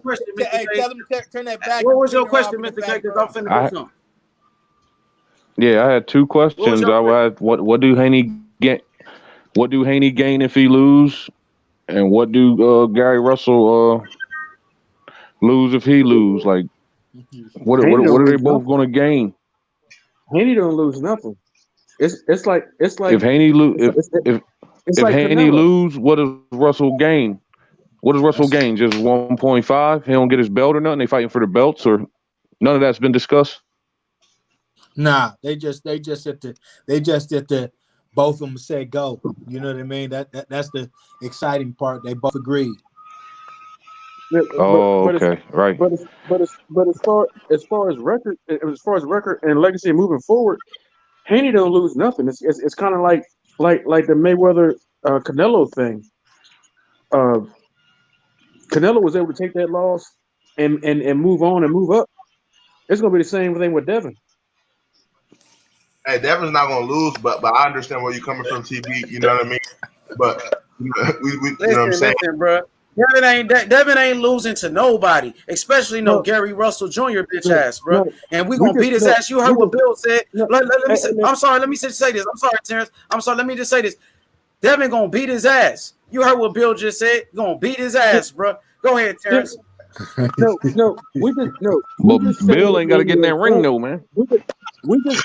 Hey, tell them to turn that back. What was your question, Mr. Cactus? I'm finna do something. Yeah, I had two questions. I had what do Haney get? What do Haney gain if he lose? And what do Gary Russell lose if he lose? Like, what are they both going to gain? Haney don't lose nothing. It's like if Haney if like Haney Canelo. lose, what does Russell gain? What does Russell gain? Just 1.5? He don't get his belt or nothing? They fighting for the belts or none of that's been discussed? Nah, they just at the both of them say go. You know what I mean? That's the exciting part. They both agreed. Okay, right. But as far as record and legacy moving forward, Haney don't lose nothing. It's kind of like the Mayweather Canelo thing. Canelo was able to take that loss and move on and move up. It's gonna be the same thing with Devin. Hey, Devin's not gonna lose, but I understand where you're coming from, TB. You know what I mean? But we you know what I'm saying? Listen, bro. Devin ain't losing to nobody, especially no Gary Russell Jr. bitch ass, bro. And we gonna beat his ass. You heard what Bill said. Let me say, I'm sorry. Let me just say this. I'm sorry, Terrence. I'm sorry. Let me just say this. Devin gonna beat his ass. You heard what Bill just said. He gonna beat his ass, bro. Go ahead, Terrence. No. But Bill ain't got to get in that ring, though, man. We just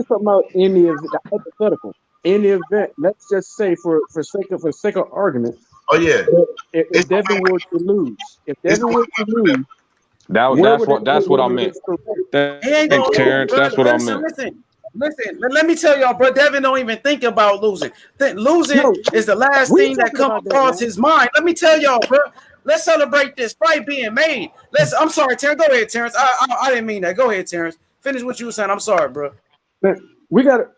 talking about in the hypothetical. In the event, let's just say for sake of argument. Oh yeah. If Devin were to lose, that's what I meant. Thanks, Terrence. That's what I meant. Listen. Let me tell y'all, bro. Devin don't even think about losing. Losing is the last thing that comes across his mind. Let me tell y'all, bro. Let's celebrate this fight being made. I'm sorry, Terrence. Go ahead, Terrence. I didn't mean that. Go ahead, Terrence. Finish what you were saying. I'm sorry, bro. Man, we got to.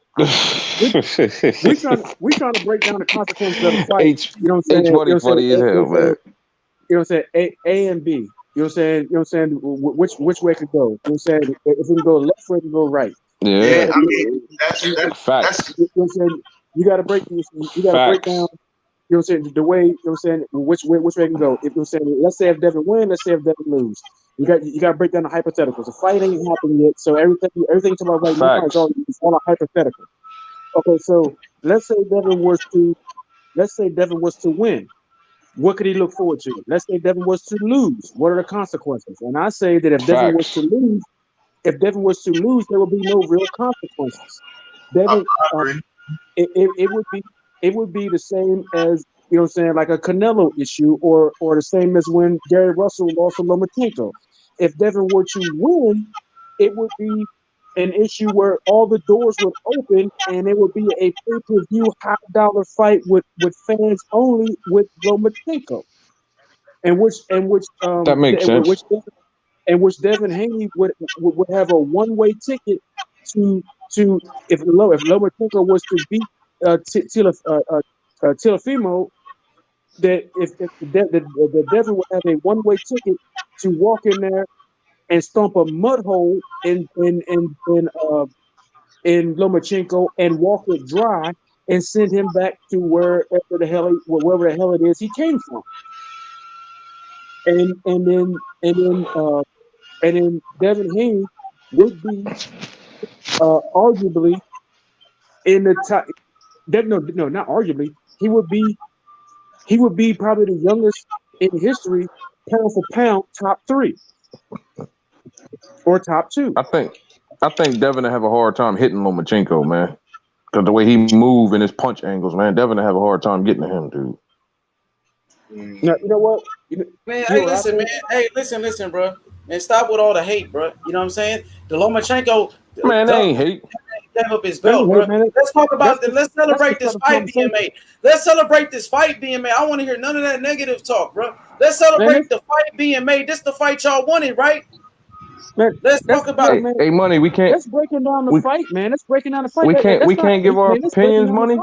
We trying to break down the consequences of the fight. You know what I'm saying? Money funny as hell, man. You know what I'm saying? A and B. You know what I'm saying? You know what I'm saying? Which way it could go? You know what I'm saying? If we can go left, or it can go right. Yeah, I mean facts. You know what I'm saying? You got to break. You got to break down. You know what I'm saying? The way, you know what I'm saying, which way it can go. If you know what I'm saying, let's say if Devin win, let's say if Devin lose. You got to break down the hypotheticals. The fight ain't happened yet, so everything you're talking about right now is all a hypothetical. Okay, so let's say Devin was to win. What could he look forward to? Let's say Devin was to lose. What are the consequences? And I say that if Devin was to lose, there will be no real consequences. Devin, it would be the same as, you know what I'm saying, like a Canelo issue, or the same as when Gary Russell lost to Lomachenko. If Devin were to win, it would be an issue where all the doors would open and it would be a pay-per-view high-dollar fight with fans only with Lomachenko, and which that makes sense. which Devin Haney would have a one-way ticket to if Lomachenko was to beat Teofimo, that if the Devin would have a one-way ticket to walk in there and stomp a mud hole in Lomachenko and walk it dry and send him back to wherever the hell it is he came from. And then Devin Haney would be arguably in the top. No, not arguably. He would be probably the youngest in history, pound for pound, top 3 or top 2. I think Devin will have a hard time hitting Lomachenko, man. Because the way he move and his punch angles, man, Devin will have a hard time getting to him, dude. Now, you know what? Man, hey, listen, man. Hey, listen, bro. Man, stop with all the hate, bro. You know what I'm saying? The Lomachenko, man, they ain't hate. Gave up his belt, bro. Let's talk about this. Let's celebrate this fight being made. Let's celebrate this fight being made. I want to hear none of that negative talk, bro. Let's celebrate the fight being made. This is the fight y'all wanted, right? Man, let's talk about it. Hey, Money, we can't. Let's breaking down the fight, man. Let's breaking down the fight. We can't give our opinions, Money.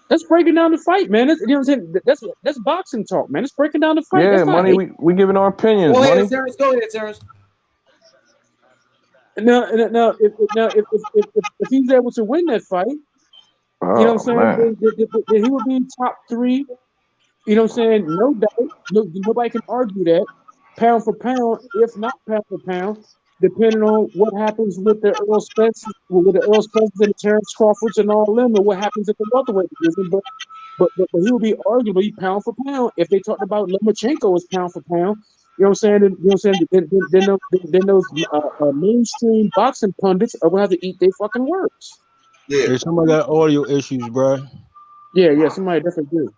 Let's break it down the fight, man. You know what I'm saying? That's boxing talk, man. Let's breaking down the fight. Yeah, Money. We giving our opinions, Money. Go ahead, Terrence. Now, if he's able to win that fight, you know what I'm saying? Then he would be top 3. You know what I'm saying? No doubt. Nobody can argue that. Pound for pound, if not pound for pound, depending on what happens with the Earl Spence, and the Terrence Crawfords and all them, and what happens at the welterweight division. But he would be arguably pound for pound if they talked about Lomachenko as pound for pound. You know what I'm saying? Then those mainstream boxing pundits are gonna have to eat their fucking words. Yeah, somebody got audio issues, bro. Yeah, somebody definitely do.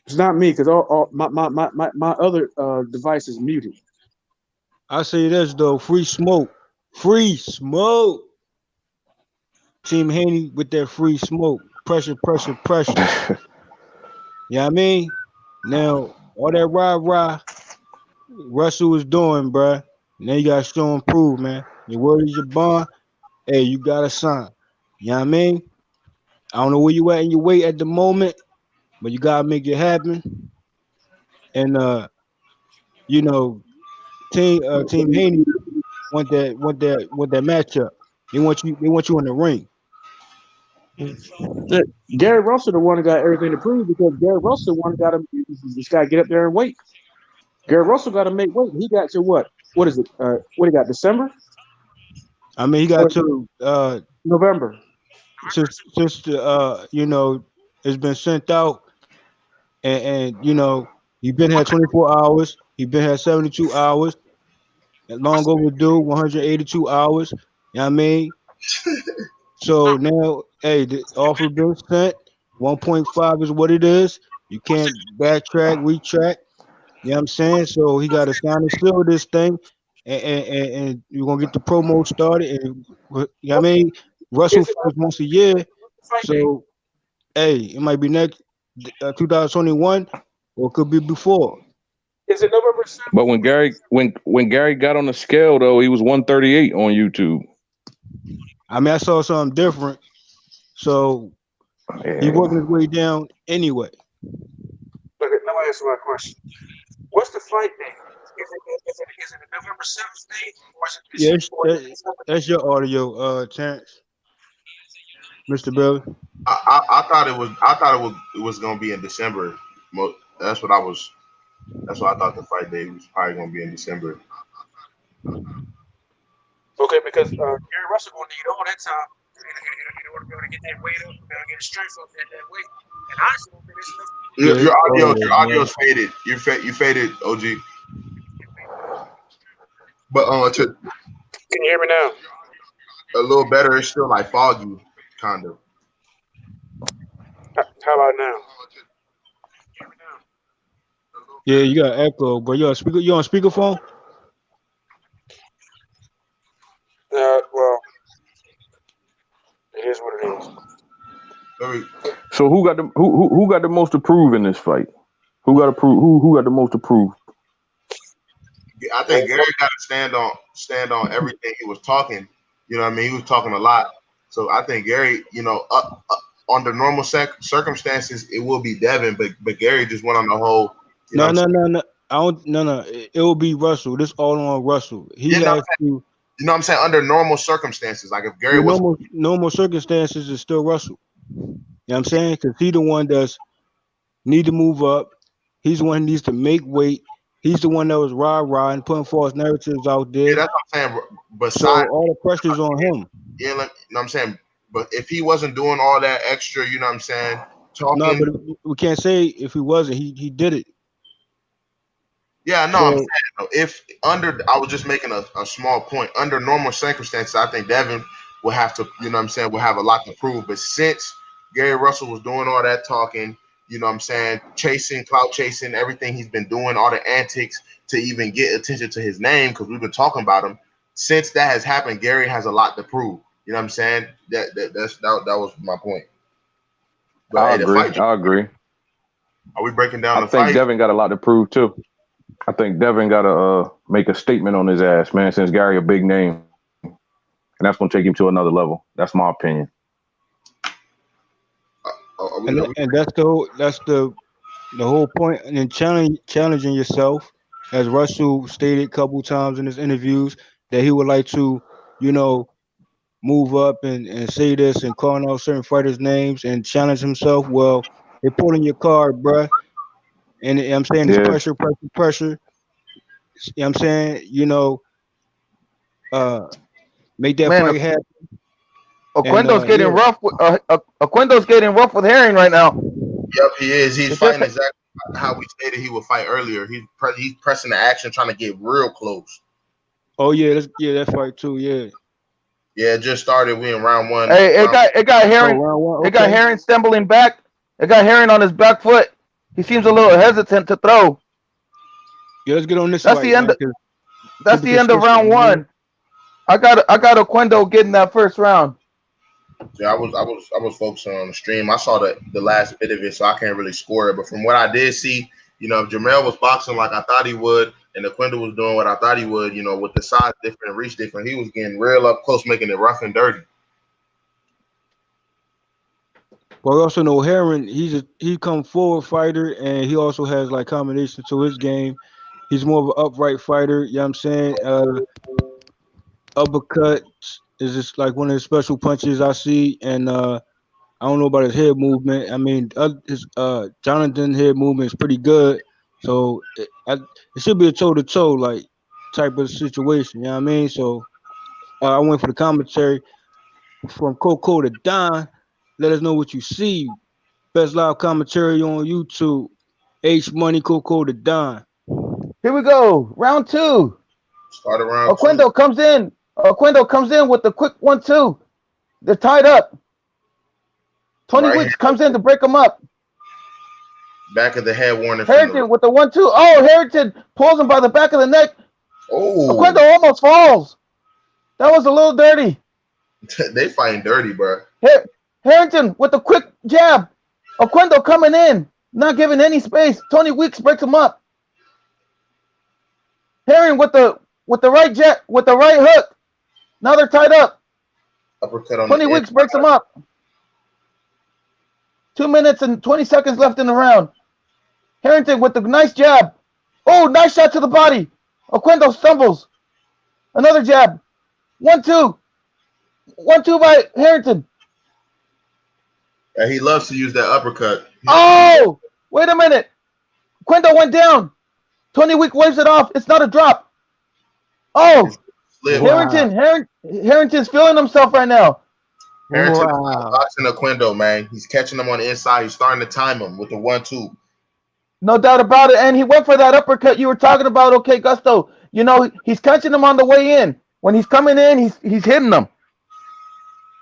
It's not me because all my other device is muted. I say this though, free smoke. Team Haney with that free smoke. Pressure. You know what I mean? Now, all that rah Russell was doing, bruh. Now you gotta show and prove, man. Your word is your bond. Hey, you gotta sign. You know what I mean? I don't know where you at in your weight at the moment, but you gotta make it happen. And you know, Team Haney want that matchup. They want you in the ring. Gary Russell the one that got everything to prove, because Gary Russell the one that got him. Just gotta get up there and wait. Gary Russell got to make weight. He got to what? What is it? What he got? December? I mean, he got to November. Since you know, it's been sent out, and you know, he been had 24 hours. He been had 72 hours. Long overdue, 182 hours. You know what I mean? So now, hey, the offer been sent. 1.5 is what it is. You can't backtrack, retract. You know what I'm saying? So he got to sign and seal this thing, and you're gonna get the promo started. And you know what I mean? Russell fights once a year, so hey, it might be next 2021, or it could be before. Is it November 7th? But when Gary got on the scale though, he was 138 on YouTube. I mean, I saw something different. So he working his way down anyway. Look, now answer my question. What's the fight date? Is it a November 7th date? Or is Yes, that's your audio, Terrence. Mr. Billy. I thought it was gonna be in December. That's what I thought the fight day was probably gonna be in December. Okay, because Gary Russell gonna need all that time in order to be able to get that weight up, be able to get his strength up at that weight. And I just don't think it's enough. Your audio's faded. You faded, OG. But can you hear me now? A little better. It's still like foggy, kind of. How about now? Yeah, you got echo, bro. You on speakerphone? Well, it is what it is. So who got the most to prove in this fight? Who got the most to prove? I think Gary got to stand on everything he was talking. You know what I mean? He was talking a lot. So I think Gary, under normal circumstances, it will be Devin, but Gary just went on the whole. No. It will be Russell. This all on Russell. He has to. You know what I'm saying? Under normal circumstances, like if Gary was normal circumstances, it's still Russell. You know what I'm saying? Because he's the one that's need to move up. He's the one who needs to make weight. He's the one that was rah-rah and putting false narratives out there. Yeah, that's what I'm saying. Besides, so all the pressure's on him. Yeah, you know what I'm saying? But if he wasn't doing all that extra, you know what I'm saying? Talking. No, but we can't say if he wasn't. He did it. Yeah, no, I'm saying I was just making a small point. Under normal circumstances, I think Devin will have to, you know what I'm saying, will have a lot to prove. But since Gary Russell was doing all that talking, you know what I'm saying, clout chasing, everything he's been doing, all the antics to even get attention to his name, because we've been talking about him. Since that has happened, Gary has a lot to prove. You know what I'm saying? That was my point. But I agree. Are we breaking down the fight? I think Devin got a lot to prove too. I think Devin got to make a statement on his ass, man, since Gary a big name. And that's going to take him to another level. That's my opinion. And that's the whole point. And then challenging yourself, as Russell stated a couple times in his interviews, that he would like to, move up and say this and calling out certain fighters' names and challenge himself. Well, they pulling your card, bruh. And I'm saying it's pressure. I'm saying, make that fight happen. Oquendo's getting rough. Oquendo's getting rough with Herring right now. Yep, he is. He's fighting exactly how we stated he would fight earlier. He's pressing the action, trying to get real close. Oh yeah, that fight too. Yeah. Yeah, it just started. We in round one. Hey, it got Herring. It got Herring stumbling back. It got Herring on his back foot. He seems a little hesitant to throw. Yeah, let's get on this. That's the end. That's the end of round one. I got Oquendo getting that first round. Yeah, I was focusing on the stream. I saw the last bit of it, so I can't really score it. But from what I did see, if Jamel was boxing like I thought he would, and Oquendo was doing what I thought he would, with the size different, reach different, he was getting real up close, making it rough and dirty. Well, we also know Herring, he come forward fighter, and he also has like combination to his game. He's more of an upright fighter, you know what I'm saying? Uppercut is just like one of the special punches I see, and I don't know about his head movement. I mean, his Jonathan head movement is pretty good, so it should be a toe-to-toe like type of situation, you know what I mean? So I went for the commentary from Coco to Don. Let us know what you see. Best live commentary on YouTube. H Money, Coco to Don. Here we go. Round two. Start around. Oquendo comes in. Oquendo comes in with the quick 1-2. They're tied up. Tony Weeks comes in to break them up. Back of the head warning. Harrington with the 1-2. Oh, Harrington pulls him by the back of the neck. Oh. Oquendo almost falls. That was a little dirty. They fighting dirty, bro. Harrington with the quick jab. Oquendo coming in, not giving any space. Tony Weeks breaks him up. Herring with the right jet with the right hook. Now they're tied up. Uppercut on 20 Weeks breaks them up. 2 minutes and 20 seconds left in the round. Harrington with the nice jab. Oh, nice shot to the body. Oquendo stumbles. Another jab. 1-2. 1-2 by Harrington. Yeah, he loves to use that uppercut. Oh, wait a minute. Oquendo went down. 20 Week waves it off. It's not a drop. Oh, Harrington's feeling himself right now. Harrington is boxing Oquendo, man. He's catching him on the inside. He's starting to time him with the 1-2. No doubt about it. And he went for that uppercut you were talking about. Okay, Gusto. You know, he's catching him on the way in. When he's coming in, he's hitting them.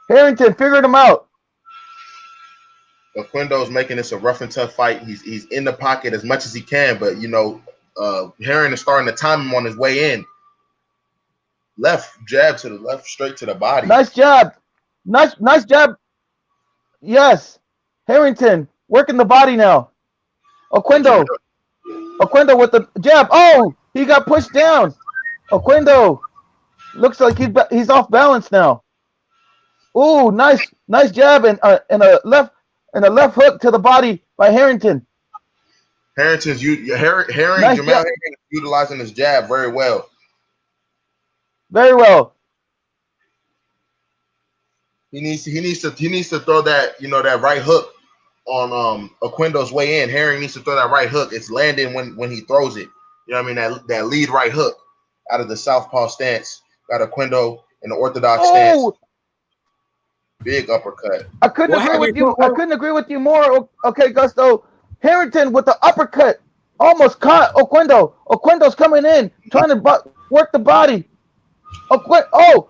Harrington figured him out. Oquendo's making this a rough and tough fight. He's in the pocket as much as he can, but you know, Herring is starting to time him on his way in. Left jab to the left, straight to the body. Nice jab. Nice jab. Yes. Harrington working the body now. Oquendo with the jab. Oh, he got pushed down. Oquendo looks like he's off balance now. Ooh, nice jab and a left hook to the body by Harrington. Herring, nice Jamel Herring is utilizing his jab very well. Very well. He needs to throw that, you know, that right hook on Oquendo's way in. Herring needs to throw that right hook. It's landing when he throws it. You know what I mean? That lead right hook out of the southpaw stance. Got Oquendo in the orthodox stance. Big uppercut. I couldn't agree with you more. Okay, Gusto. Harrington with the uppercut almost caught Oquendo. Oquendo's coming in, trying to work the body.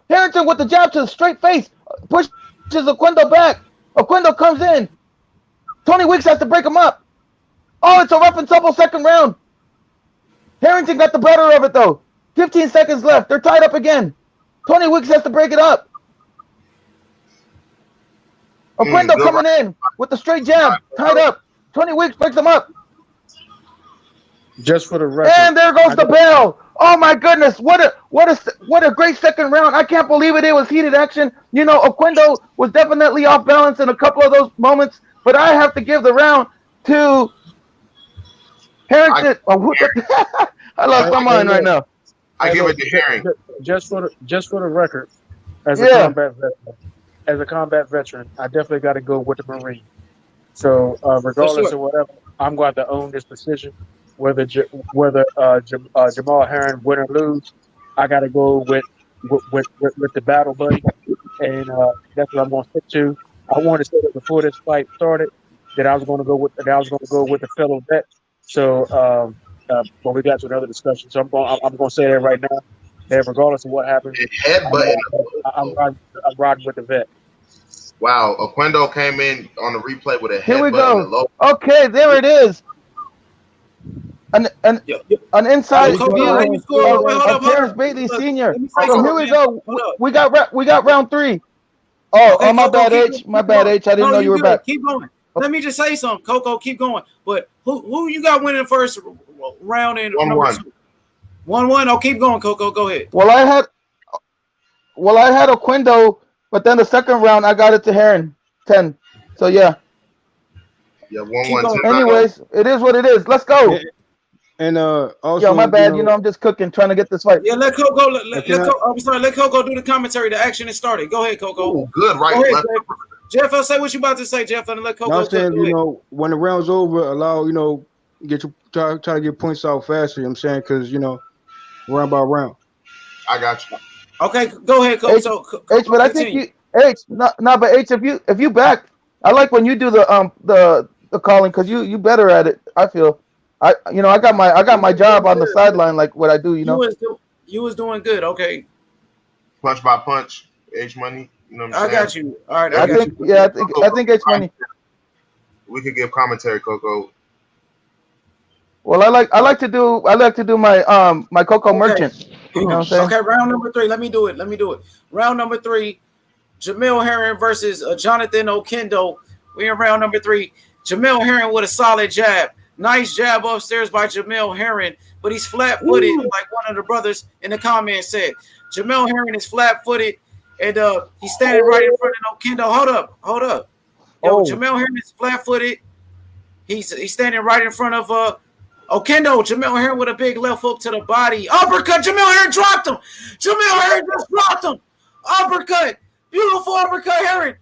Harrington with the jab to the straight face. Pushes Oquendo back. Oquendo comes in. 20 Weeks has to break him up. Oh, it's a rough and tumble second round. Harrington got the better of it, though. 15 seconds left. They're tied up again. 20 Weeks has to break it up. Oquendo coming in with the straight jab. Tied up. 20 Weeks breaks them up. Just for the record. And there goes the bell. Oh my goodness! What a great second round! I can't believe it. It was heated action. You know, Oquendo was definitely off balance in a couple of those moments, but I have to give the round to Harrington. I lost my mind right now. I give it to Herring. Just for the record, as a combat veteran, I definitely got to go with the Marine. So regardless of whatever, I'm going to own this decision. Whether Jamal Herring win or lose, I got to go with the battle buddy, and that's what I'm going to stick to. I wanted to say that before this fight started that I was going to go with the fellow vet. So, but we got to another discussion. So I'm going to say that right now. That regardless of what happens, I'm riding with the vet. Wow, Oquendo came in on the replay with a headbutt. Here we go. Okay, there it is. An inside view of Terrence Bailey Sr. So here we go. We got round 3. Oh, my bad, H. My bad, H. I didn't know you were back. Keep going. Let me just say something, Coco. Keep going. But who you got winning first round in 1-1. 1-1. Oh, keep going, Coco. Go ahead. Well, I had Oquendo, but then the second round I got it to Herring 10. So yeah. Yeah, 1-1. Anyways, it is what it is. Let's go. And also, my bad. You know, I'm just cooking, trying to get this fight. Yeah, let Coco. Let Coco do the commentary. The action is started. Go ahead, Coco. Ooh, good, right? Go ahead, Jeff, I'll say what you about to say, Jeff, and let Coco. I'm saying, you know, when the round's over, allow, you know, try to get points out faster. You know what I'm saying, because you know, round by round. I got you. Okay, go ahead, Coco. H, but I think you but H, if you back, I like when you do the calling because you better at it. I feel. I got my job on the sideline, like what I do. You know, you was doing good. Okay. Punch by punch, H Money. You know what I'm saying? I got you. All right. I think H Money. We could give commentary, Coco. Well, I like to do my my Coco Merchant. You know what I'm saying? Okay, round number 3. Let me do it. Round number 3, Jamel Herring versus Jonathan Oquendo. We're in round number 3. Jamel Herring with a solid jab. Nice jab upstairs by Jamel Herring, but he's flat-footed, like one of the brothers in the comments said. Jamel Herring is flat-footed, and he's standing right in front of Oquendo. Hold up. Yo, Jamel Herring is flat-footed. He's standing right in front of Oquendo. Jamel Herring with a big left hook to the body. Uppercut. Jamel Herring dropped him. Jamel Herring just dropped him. Uppercut. Beautiful uppercut, Herring.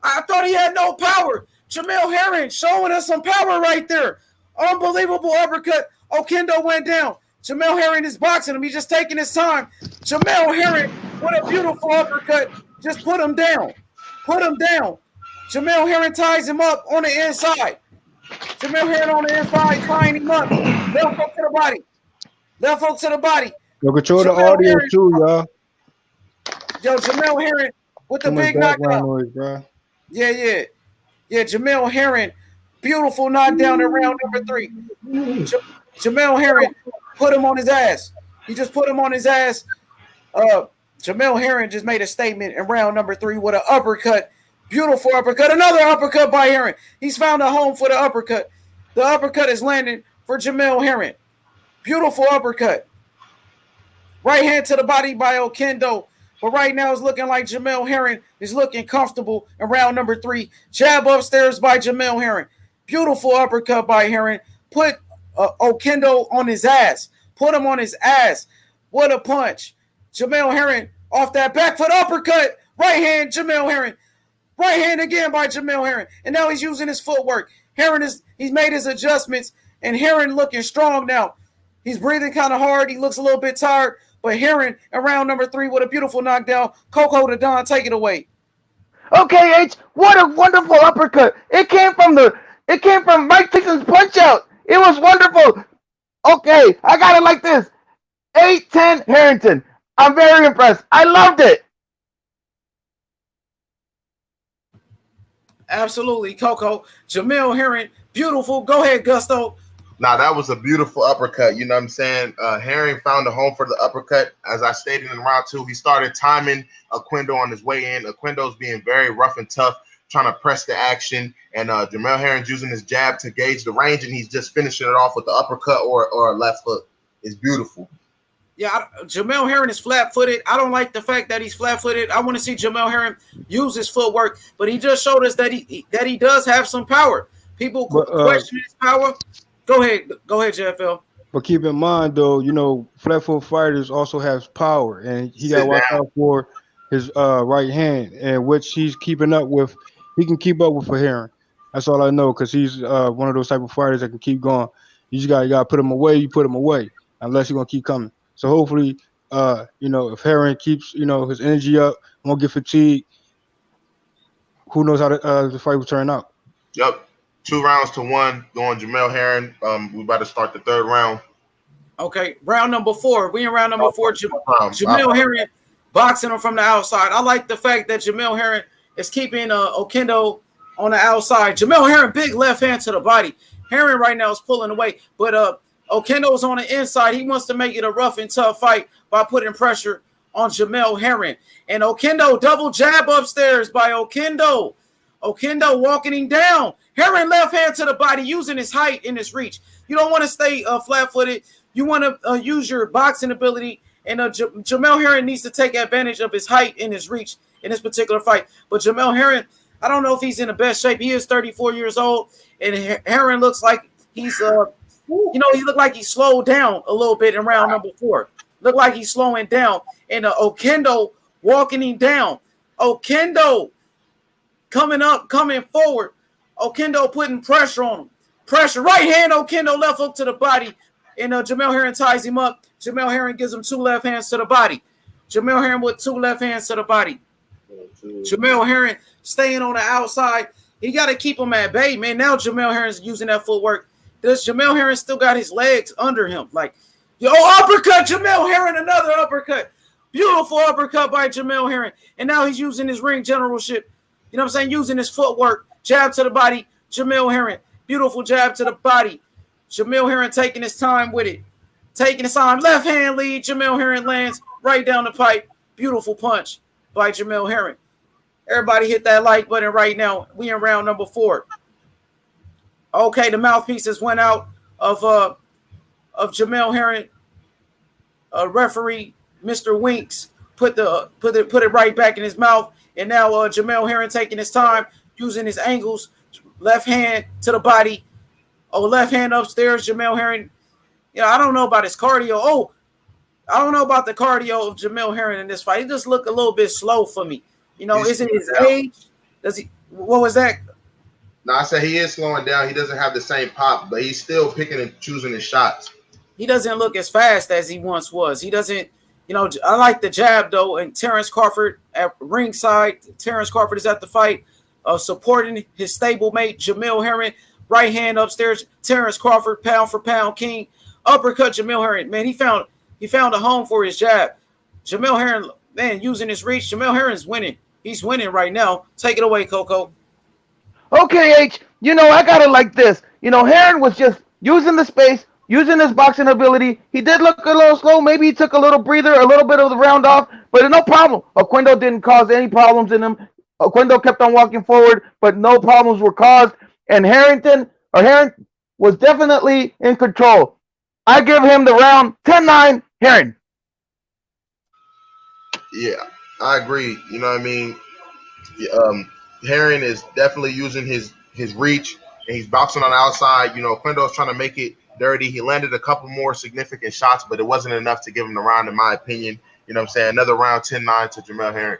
I thought he had no power. Jamel Herring showing us some power right there. Unbelievable uppercut. Oquendo went down. Jamel Herring is boxing him. He's just taking his time. Jamel Herring with a beautiful uppercut. Just put him down. Put him down. Jamel Herring ties him up on the inside. Jamel Herring on the inside, tying him up. Left hook to the body. Left hook to the body. Yo, control the audio Herring, too, y'all. Yo, Jamel Herring with the big knockout. Noise, bro. Yeah. Jamel Herring, beautiful knockdown in round number 3. Jamel Herring put him on his ass. He just put him on his ass. Jamel Herring just made a statement in round number 3 with an uppercut. Beautiful uppercut. Another uppercut by Herring. He's found a home for the uppercut. The uppercut is landing for Jamel Herring. Beautiful uppercut. Right hand to the body by Oquendo. But right now it's looking like Jamel Herring is looking comfortable in round number 3. Jab upstairs by Jamel Herring. Beautiful uppercut by Herring. Put Oquendo on his ass. Put him on his ass. What a punch. Jamel Herring off that back foot uppercut. Right hand, Jamel Herring. Right hand again by Jamel Herring. And now he's using his footwork. He's made his adjustments, and Herring looking strong now. He's breathing kind of hard. He looks a little bit tired. But Herring in round number 3 with a beautiful knockdown. Coco the Don, take it away. Okay, H, what a wonderful uppercut. It came from Mike Tyson's punch out. It was wonderful. Okay, I got it like this. 8-10 Harrington. I'm very impressed. I loved it. Absolutely, Coco. Jamel Herring, beautiful. Go ahead, Gusto. Nah, that was a beautiful uppercut. You know what I'm saying? Herring found a home for the uppercut. As I stated in round 2, he started timing Oquendo on his way in. Oquendo's being very rough and tough, trying to press the action. And Jamel Herring's using his jab to gauge the range, and he's just finishing it off with the uppercut or a left hook. It's beautiful. Yeah, Jamel Herring is flat-footed. I don't like the fact that he's flat-footed. I want to see Jamel Herring use his footwork, but he just showed us that he does have some power. People question his power. Go ahead, JFL. But keep in mind, though, flat-foot fighters also has power, and he got to watch out for his right hand, and which he's keeping up with. He can keep up with for Herring. That's all I know, because he's one of those type of fighters that can keep going. You just got to put him away. You put him away, unless you're gonna keep coming. So hopefully, if Herring keeps, his energy up, won't get fatigued, who knows how the fight will turn out. Yep. 2 rounds to 1 going Jamel Herring. We about to start the 3rd round. Okay, round number 4. We in round number 4. Jamel Herring boxing him from the outside. I like the fact that Jamel Herring is keeping Oquendo on the outside. Jamel Herring, big left hand to the body. Herring right now is pulling away, but Oquendo's on the inside. He wants to make it a rough and tough fight by putting pressure on Jamel Herring. And Oquendo, double jab upstairs by Oquendo. Oquendo walking him down. Herring left hand to the body, using his height and his reach. You don't want to stay flat-footed. You want to use your boxing ability. And Jamel Herring needs to take advantage of his height and his reach in this particular fight. But Jamel Herring, I don't know if he's in the best shape. He is 34 years old. And Herring looks like he's he looked like he slowed down a little bit in round number 4. Looked like he's slowing down. And Oquendo walking him down. Oquendo coming forward. Oquendo putting pressure on him. Pressure. Right hand, Oquendo left hook to the body. And Jamel Herring ties him up. Jamel Herring gives him 2 left hands to the body. Jamel Herring with 2 left hands to the body. Jamel Herring staying on the outside. He got to keep him at bay, man. Now Jamel Herring's using that footwork. Does Jamel Herring still got his legs under him? Uppercut, Jamel Herring, another uppercut. Beautiful uppercut by Jamel Herring. And now he's using his ring generalship. You know what I'm saying? Using his footwork. Jab to the body, Jamel Herring. Beautiful jab to the body. Jamel Herring taking his time with it. Taking his time. Left hand lead. Jamel Herring lands right down the pipe. Beautiful punch by Jamel Herring. Everybody hit that like button right now. We in round number 4. Okay, the mouthpieces went out of Jamel Herring. Referee Mr. Winks put it right back in his mouth, and now Jamel Herring taking his time, using his angles, left hand to the body, left hand upstairs. Jamel Herring, I don't know about his cardio. I don't know about the cardio of Jamel Herring in this fight. He just looked a little bit slow for me. Is it his age? Does he? What was that? No, I said he is slowing down. He doesn't have the same pop, but he's still picking and choosing his shots. He doesn't look as fast as he once was. He doesn't, I like the jab, though, and Terrence Crawford at ringside. Terrence Crawford is at the fight, supporting his stablemate, Jamel Herring. Right hand upstairs, Terrence Crawford, pound for pound king. Uppercut, Jamel Herring. Man, he found a home for his jab. Jamel Herring, man, using his reach. Jamel Herring's winning. He's winning right now. Take it away, Coco. Okay, H. I got it like this. Herring was just using the space, using his boxing ability. He did look a little slow. Maybe he took a little breather, a little bit of the round off, but no problem. Oquendo didn't cause any problems in him. Oquendo kept on walking forward, but no problems were caused. And Herring was definitely in control. I give him the round 10-9, Herring. Yeah, I agree. You know what I mean? Herring is definitely using his reach, and he's boxing on the outside. Oquendo's trying to make it dirty. He landed a couple more significant shots, but it wasn't enough to give him the round, in my opinion. You know what I'm saying? Another round, 10-9 to Jamel Herring.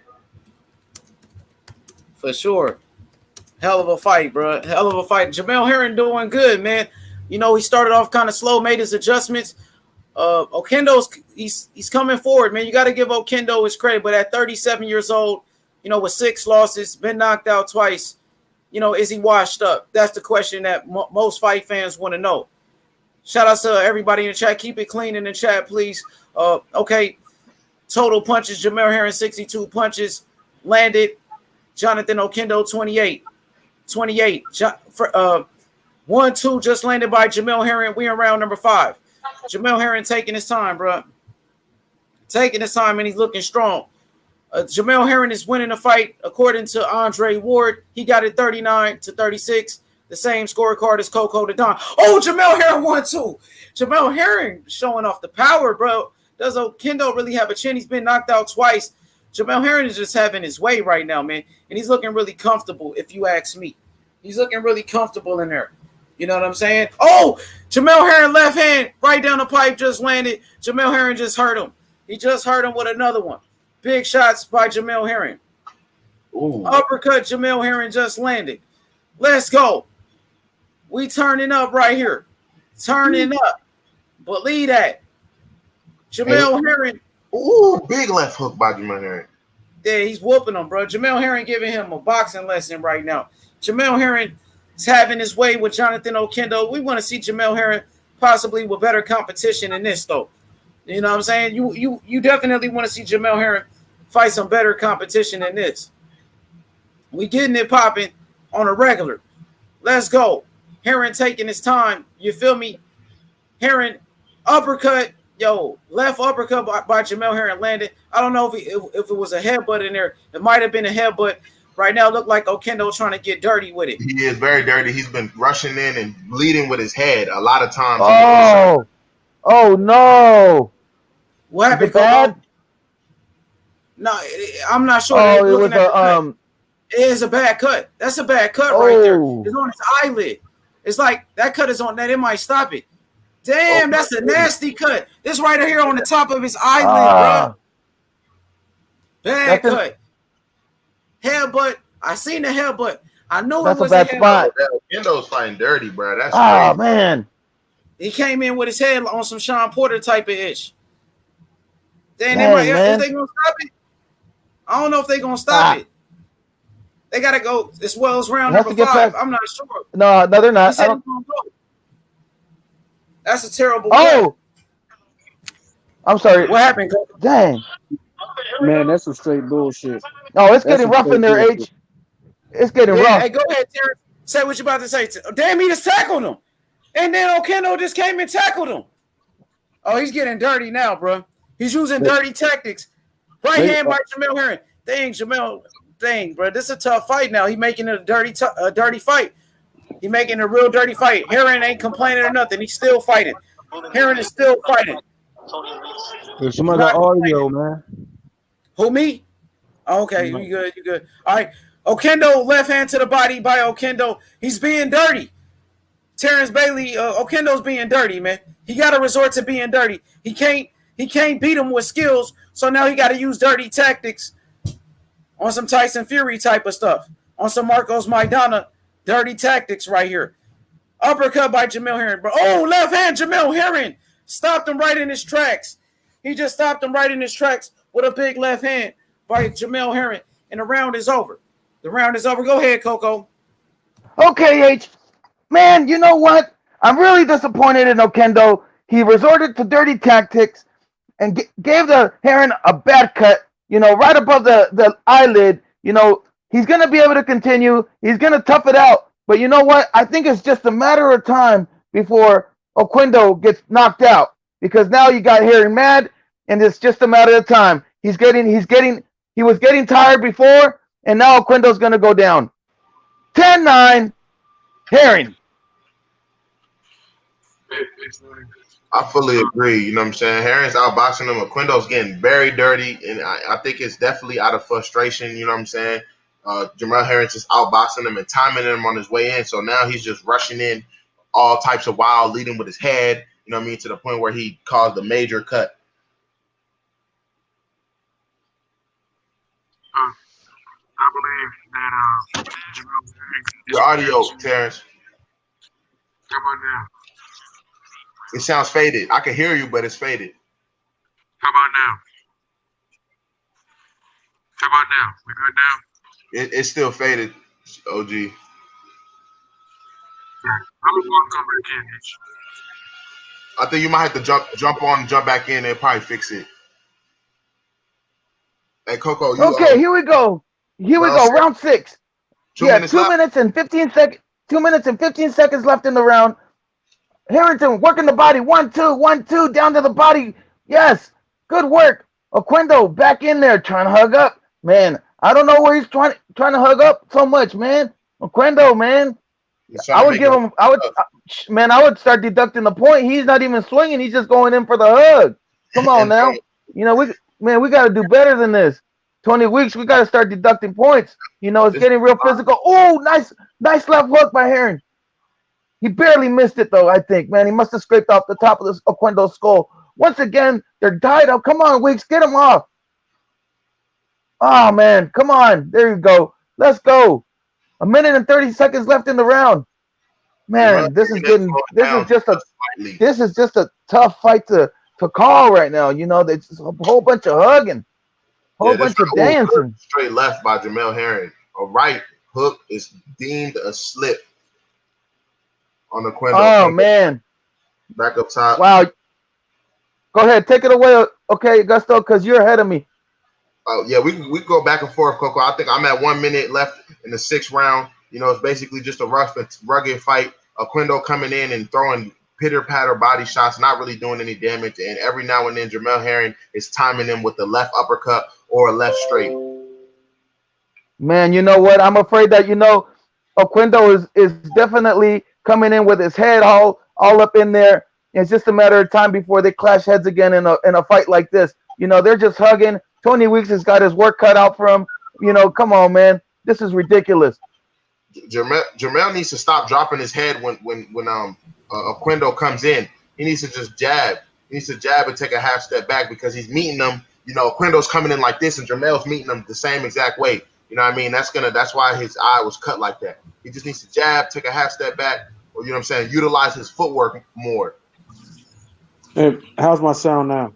For sure. Hell of a fight, bro. Hell of a fight. Jamel Herring doing good, man. He started off kind of slow, made his adjustments. Oquendo's he's coming forward, man. You got to give Oquendo his credit, but at 37 years old, with 6 losses, been knocked out twice, is he washed up? That's the question that most fight fans want to know. Shout out to everybody in the chat. Keep it clean in the chat, please. Okay. Total punches, Jamel Herring, 62 punches. Landed. Jonathan Oquendo, 28. 1-2 just landed by Jamel Herring. We in round number 5. Jamel Herring taking his time, bro. Taking his time, and he's looking strong. Jamel Herring is winning the fight according to Andre Ward. He got it 39-36. The same scorecard as Coco the Don. Oh, Jamel Herring 1-2. Jamel Herring showing off the power, bro. Does Oquendo really have a chin? He's been knocked out twice. Jamel Herring is just having his way right now, man. And he's looking really comfortable, if you ask me. He's looking really comfortable in there. You know what I'm saying? Oh, Jamel Herring left hand right down the pipe just landed. Jamel Herring just hurt him. He just hurt him with another one. Big shots by Jamel Herring. Ooh. Uppercut, Jamel Herring just landed. Let's go. We turning up right here. Turning up. Believe that. Jamel Herring. Ooh, big left hook by Jamel Herring. Yeah, he's whooping him, bro. Jamel Herring giving him a boxing lesson right now. Jamel Herring is having his way with Jonathan Oquendo. We want to see Jamel Herring possibly with better competition than this, though. You know what I'm saying? You definitely want to see Jamel Herring fight some better competition than this. We getting it popping on a regular. Let's go. Herring taking his time. You feel me? Herring uppercut. Yo, left uppercut by Jamel Herring landed. I don't know if it was a headbutt in there. It might have been a headbutt. Right now, it looked like Oquendo trying to get dirty with it. He is very dirty. He's been rushing in and leading with his head a lot of times. Oh no! What happened, bad? No, I'm not sure. Oh, it was It is a bad cut. That's a bad cut right there. It's on his eyelid. It's like that cut is on that. It might stop it. Damn, that's a nasty cut. This right here on the top of his eyelid, bro. Bad cut. Headbutt. I seen the headbutt. I know it was a headbutt. Oquendo's fighting dirty, bro. That's crazy. Man. He came in with his head on some Sean Porter type of ish. Damn, is they gonna stop it? I don't know if they gonna stop it. They gotta go as well as round number 5. I'm not sure. No, they're not. That's a terrible cut. I'm sorry. What happened? Dang. Man, that's some straight bullshit. Oh, it's getting rough in there, H. It's getting rough. Hey, go ahead, Terrence. Say what you about to say. Damn, he just tackled him. And then Oquendo just came and tackled him. Oh, he's getting dirty now, bro. He's using dirty tactics. Right hand by Jamel Herring. Dang, Jamel. Dang, bro. This is a tough fight now. He's making it a dirty fight. He making a real dirty fight. Herring ain't complaining or nothing. He's still fighting. Herring is still fighting. There's some other audio, man. Who, me? Oh, okay, you good, you good. All right. Oquendo, left hand to the body by Oquendo. He's being dirty. Terrence Bailey, Oquendo's being dirty, man. He got to resort to being dirty. He can't beat him with skills, so now he got to use dirty tactics on some Tyson Fury type of stuff, on some Marcos Maidana dirty tactics right here. Uppercut by Jamel Herring, bro. Oh, left hand, Jamel Herring stopped him right in his tracks. He just stopped him right in his tracks with a big left hand by Jamel Herring, and the round is over. The round is over. Go ahead, Coco. Okay, H. Man, you know what? I'm really disappointed in Oquendo. He resorted to dirty tactics and gave the Herring a bad cut, right above the eyelid. He's going to be able to continue. He's going to tough it out. But you know what? I think it's just a matter of time before Oquendo gets knocked out, because now you got Herring mad, and it's just a matter of time. He was getting tired before, and now Oquendo's going to go down. 10-9, Herring. I fully agree. You know what I'm saying? Herring's outboxing him. Oquendo's getting very dirty, and I think it's definitely out of frustration. You know what I'm saying? Jamel Herring's just outboxing him and timing him on his way in. So now he's just rushing in all types of wild, leading with his head, you know what I mean, to the point where he caused a major cut. I believe that your audio, Terrence. How about now? It sounds faded. I can hear you, but it's faded. How about now? How about now? We good now? It's still faded, OG. Yeah. I'm gonna walk over again. I think you might have to jump on and jump back in and probably fix it. Hey, Coco. Okay, here we go. Round 6. 2 minutes left. 2 minutes and 15 seconds. 2 minutes and 15 seconds left in the round. Harrington working the body. 1-2, 1-2 down to the body. Yes, good work. Oquendo back in there trying to hug up. Man, I don't know where he's trying to hug up so much, man. Oquendo, man. I would give him. I would start deducting the point. He's not even swinging. He's just going in for the hug. Come on now. We got to do better than this. 20 weeks, we got to start deducting points. It's getting real physical. Oh, nice left hook by Herring. He barely missed it, though, I think, man. He must have scraped off the top of this Oquendo's skull. Once again, they're tied up. Come on, Weeks, get him off. Oh, man, come on. There you go. Let's go. 1 minute and 30 seconds left in the round. Man, this is just a tough fight to call right now. There's a whole bunch of hugging. Whole bunch of dancing. Straight left by Jamel Herring. A right hook is deemed a slip on the Oquendo. Oh, man. Back up top. Wow. Go ahead. Take it away, okay, Gusto, because you're ahead of me. Oh, yeah, we go back and forth, Coco. I think I'm at 1 minute left in the 6th round. It's basically just a rough and rugged fight. Oquendo coming in and throwing pitter-patter body shots, not really doing any damage. And every now and then, Jamel Herring is timing him with the left uppercut or a left straight. Man, you know what? I'm afraid that, Oquendo is definitely coming in with his head all up in there. It's just a matter of time before they clash heads again in a fight like this. They're just hugging. Tony Weeks has got his work cut out for him. Come on, man. This is ridiculous. Jamel needs to stop dropping his head when Oquendo comes in. He needs to just jab. He needs to jab and take a half step back, because he's meeting them. Oquendo's coming in like this, and Jamel's meeting them the same exact way. You know what I mean? That's why his eye was cut like that. He just needs to jab, take a half step back, or utilize his footwork more. Hey, how's my sound now?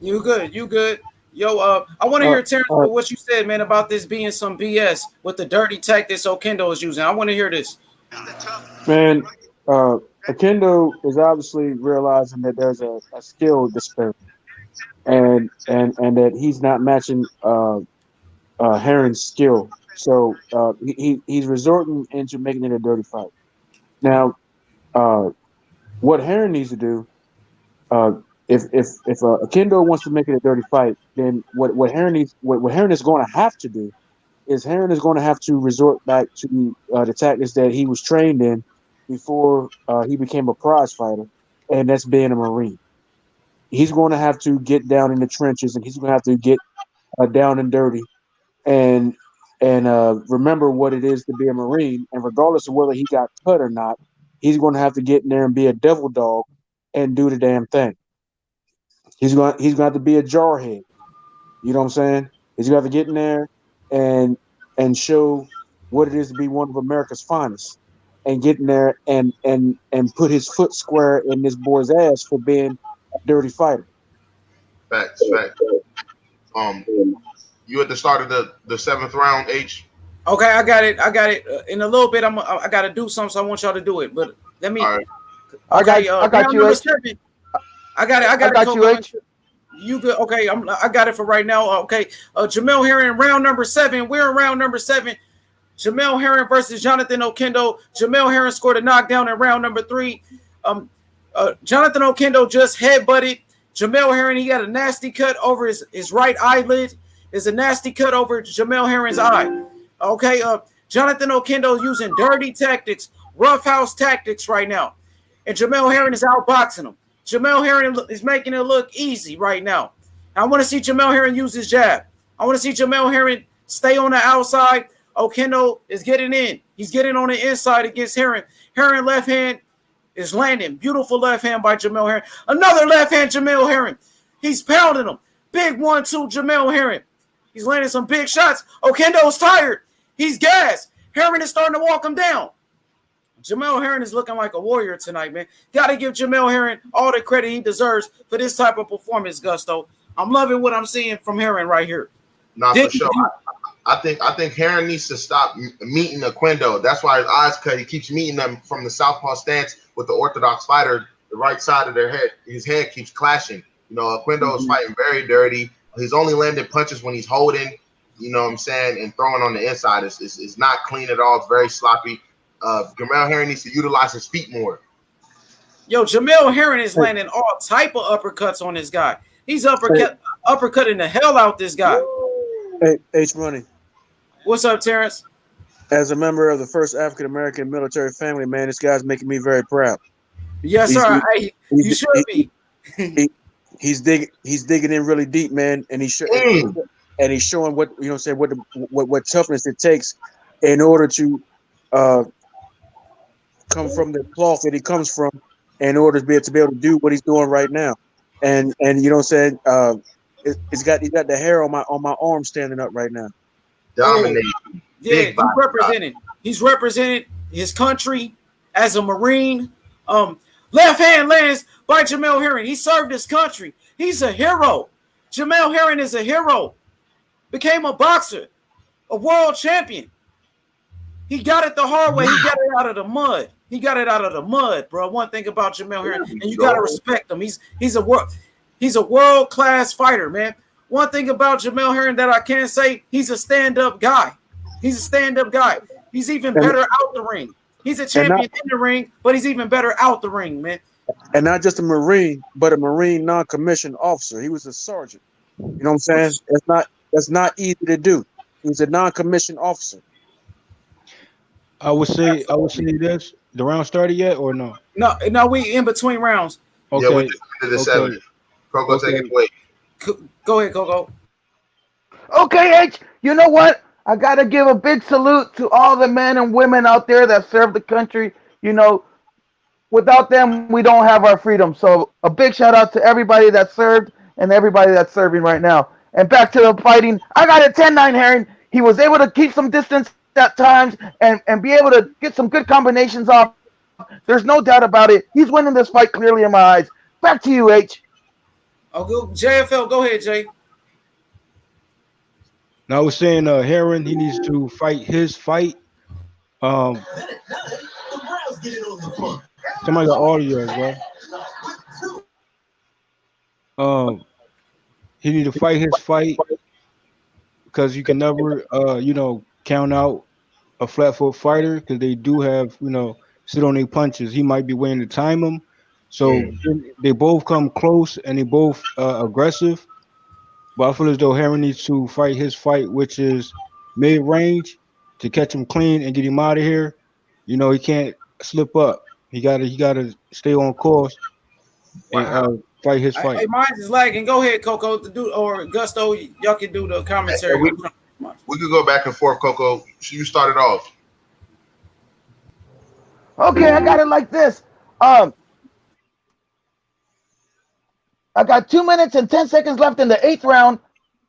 You good. Yo, I want to hear, Terrence, what you said, man, about this being some BS with the dirty tactics Oquendo is using. I want to hear this. Man, Oquendo is obviously realizing that there's a skill disparity, and that he's not matching Herring's skill. So he's resorting into making it a dirty fight. Now, what Herring needs to do, if Oquendo wants to make it a dirty fight, then what Herring is going to have to do is Herring is going to have to resort back to the tactics that he was trained in before he became a prize fighter, and that's being a Marine. He's going to have to get down in the trenches, and he's going to have to get down and dirty, and remember what it is to be a Marine. And regardless of whether he got cut or not, he's going to have to get in there and be a devil dog and do the damn thing. He's going to have to be a jarhead. You know what I'm saying? He's going to have to get in there and show what it is to be one of America's finest, and get in there and put his foot square in this boy's ass for being a dirty fighter. Facts. You at the start of the 7th round, H? Okay, I got it. In a little bit, I got to do something, so I want y'all to do it. But let me. Right. Okay, I got you, H. I got you, H. You good? Okay, I got it for right now. Okay, Jamel Herring, round number 7. We're in round number 7. Jamel Herring versus Jonathan Oquendo. Jamel Herring scored a knockdown in round number 3. Jonathan Oquendo just headbutted Jamel Herring. He got a nasty cut over his right eyelid. There's a nasty cut over Jamel Herring's eye. Okay, Jonathan Oquendo using dirty tactics, roughhouse tactics right now. And Jamel Herring is outboxing him. Jamel Herring is making it look easy right now. I want to see Jamel Herring use his jab. I want to see Jamel Herring stay on the outside. Oquendo is getting in. He's getting on the inside against Herring. Herring left hand is landing. Beautiful left hand by Jamel Herring. Another left hand, Jamel Herring. He's pounding him. Big 1-2, Jamel Herring. He's landing some big shots. Oquendo's tired. He's gassed. Herring is starting to walk him down. Jamel Herring is looking like a warrior tonight, man. Got to give Jamel Herring all the credit he deserves for this type of performance, Gusto. I'm loving what I'm seeing from Herring right here. Nah, for sure. I think Herring needs to stop meeting Oquendo. That's why his eyes cut. He keeps meeting them from the southpaw stance with the orthodox fighter. The right side of their head, his head keeps clashing. You know, Oquendo is fighting very dirty. He's only landing punches when he's holding, you know what I'm saying, and throwing on the inside. It's not clean at all. It's very sloppy. Jamel Herring needs to utilize his feet more. Yo, Jamel Herring is landing all type of uppercuts on this guy. He's uppercutting the hell out this guy. Hey, H Money. What's up, Terrence? As a member of the first African American military family, man, this guy's making me very proud. Yes, sir. You should be. He's digging in really deep, man, and he's showing what you know, say what toughness it takes in order to come from the cloth that he comes from, in order to be able to do what he's doing right now, and you know what I'm saying. He's got the hair on my arm standing up right now. Dominating. Yeah, he's represented his country as a Marine. Left hand lands by Jamel Herring. He served his country. He's a hero. Jamel Herring is a hero. Became a boxer, a world champion. He got it the hard way. He got it out of the mud. He got it out of the mud, bro. One thing about Jamel Herring, and you gotta respect him. He's a world-class fighter, man. One thing about Jamel Herring that I can say, he's a stand-up guy. He's a stand-up guy. He's even better out the ring. He's a champion in the ring, but he's even better out the ring, man. And not just a Marine, but a Marine non-commissioned officer. He was a sergeant. You know what I'm saying? That's not easy to do. He was a non-commissioned officer. I would say this. The round started yet or no? No, we in between rounds. Okay. Yeah, we just did the 7. Coco, take it away. Go ahead, Coco. Okay, H. You know what? I gotta give a big salute to all the men and women out there that serve the country. You know, without them, we don't have our freedom. So a big shout out to everybody that served and everybody that's serving right now. And back to the fighting. I got a 10-9 Herring. He was able to keep some distance at times and be able to get some good combinations off. There's no doubt about it. He's winning this fight clearly in my eyes. Back to you, H. Oh, go JFL. Go ahead, Jay. Now I was saying, Herring, he needs to fight his fight. Somebody got audio as well. He need to fight his fight because you can never, count out a flat foot fighter because they do have, sit on their punches. He might be waiting to time him. So they both come close and they both aggressive. But I feel as though Herring needs to fight his fight, which is mid-range to catch him clean and get him out of here. You know, he can't slip up. He gotta stay on course and fight his fight. Hey, mine is lagging. Go ahead, Coco, to do or Gusto. Y'all can do the commentary. We could go back and forth, Coco. You started off. Okay, I got it like this. I got 2 minutes and 10 seconds left in the 8th round.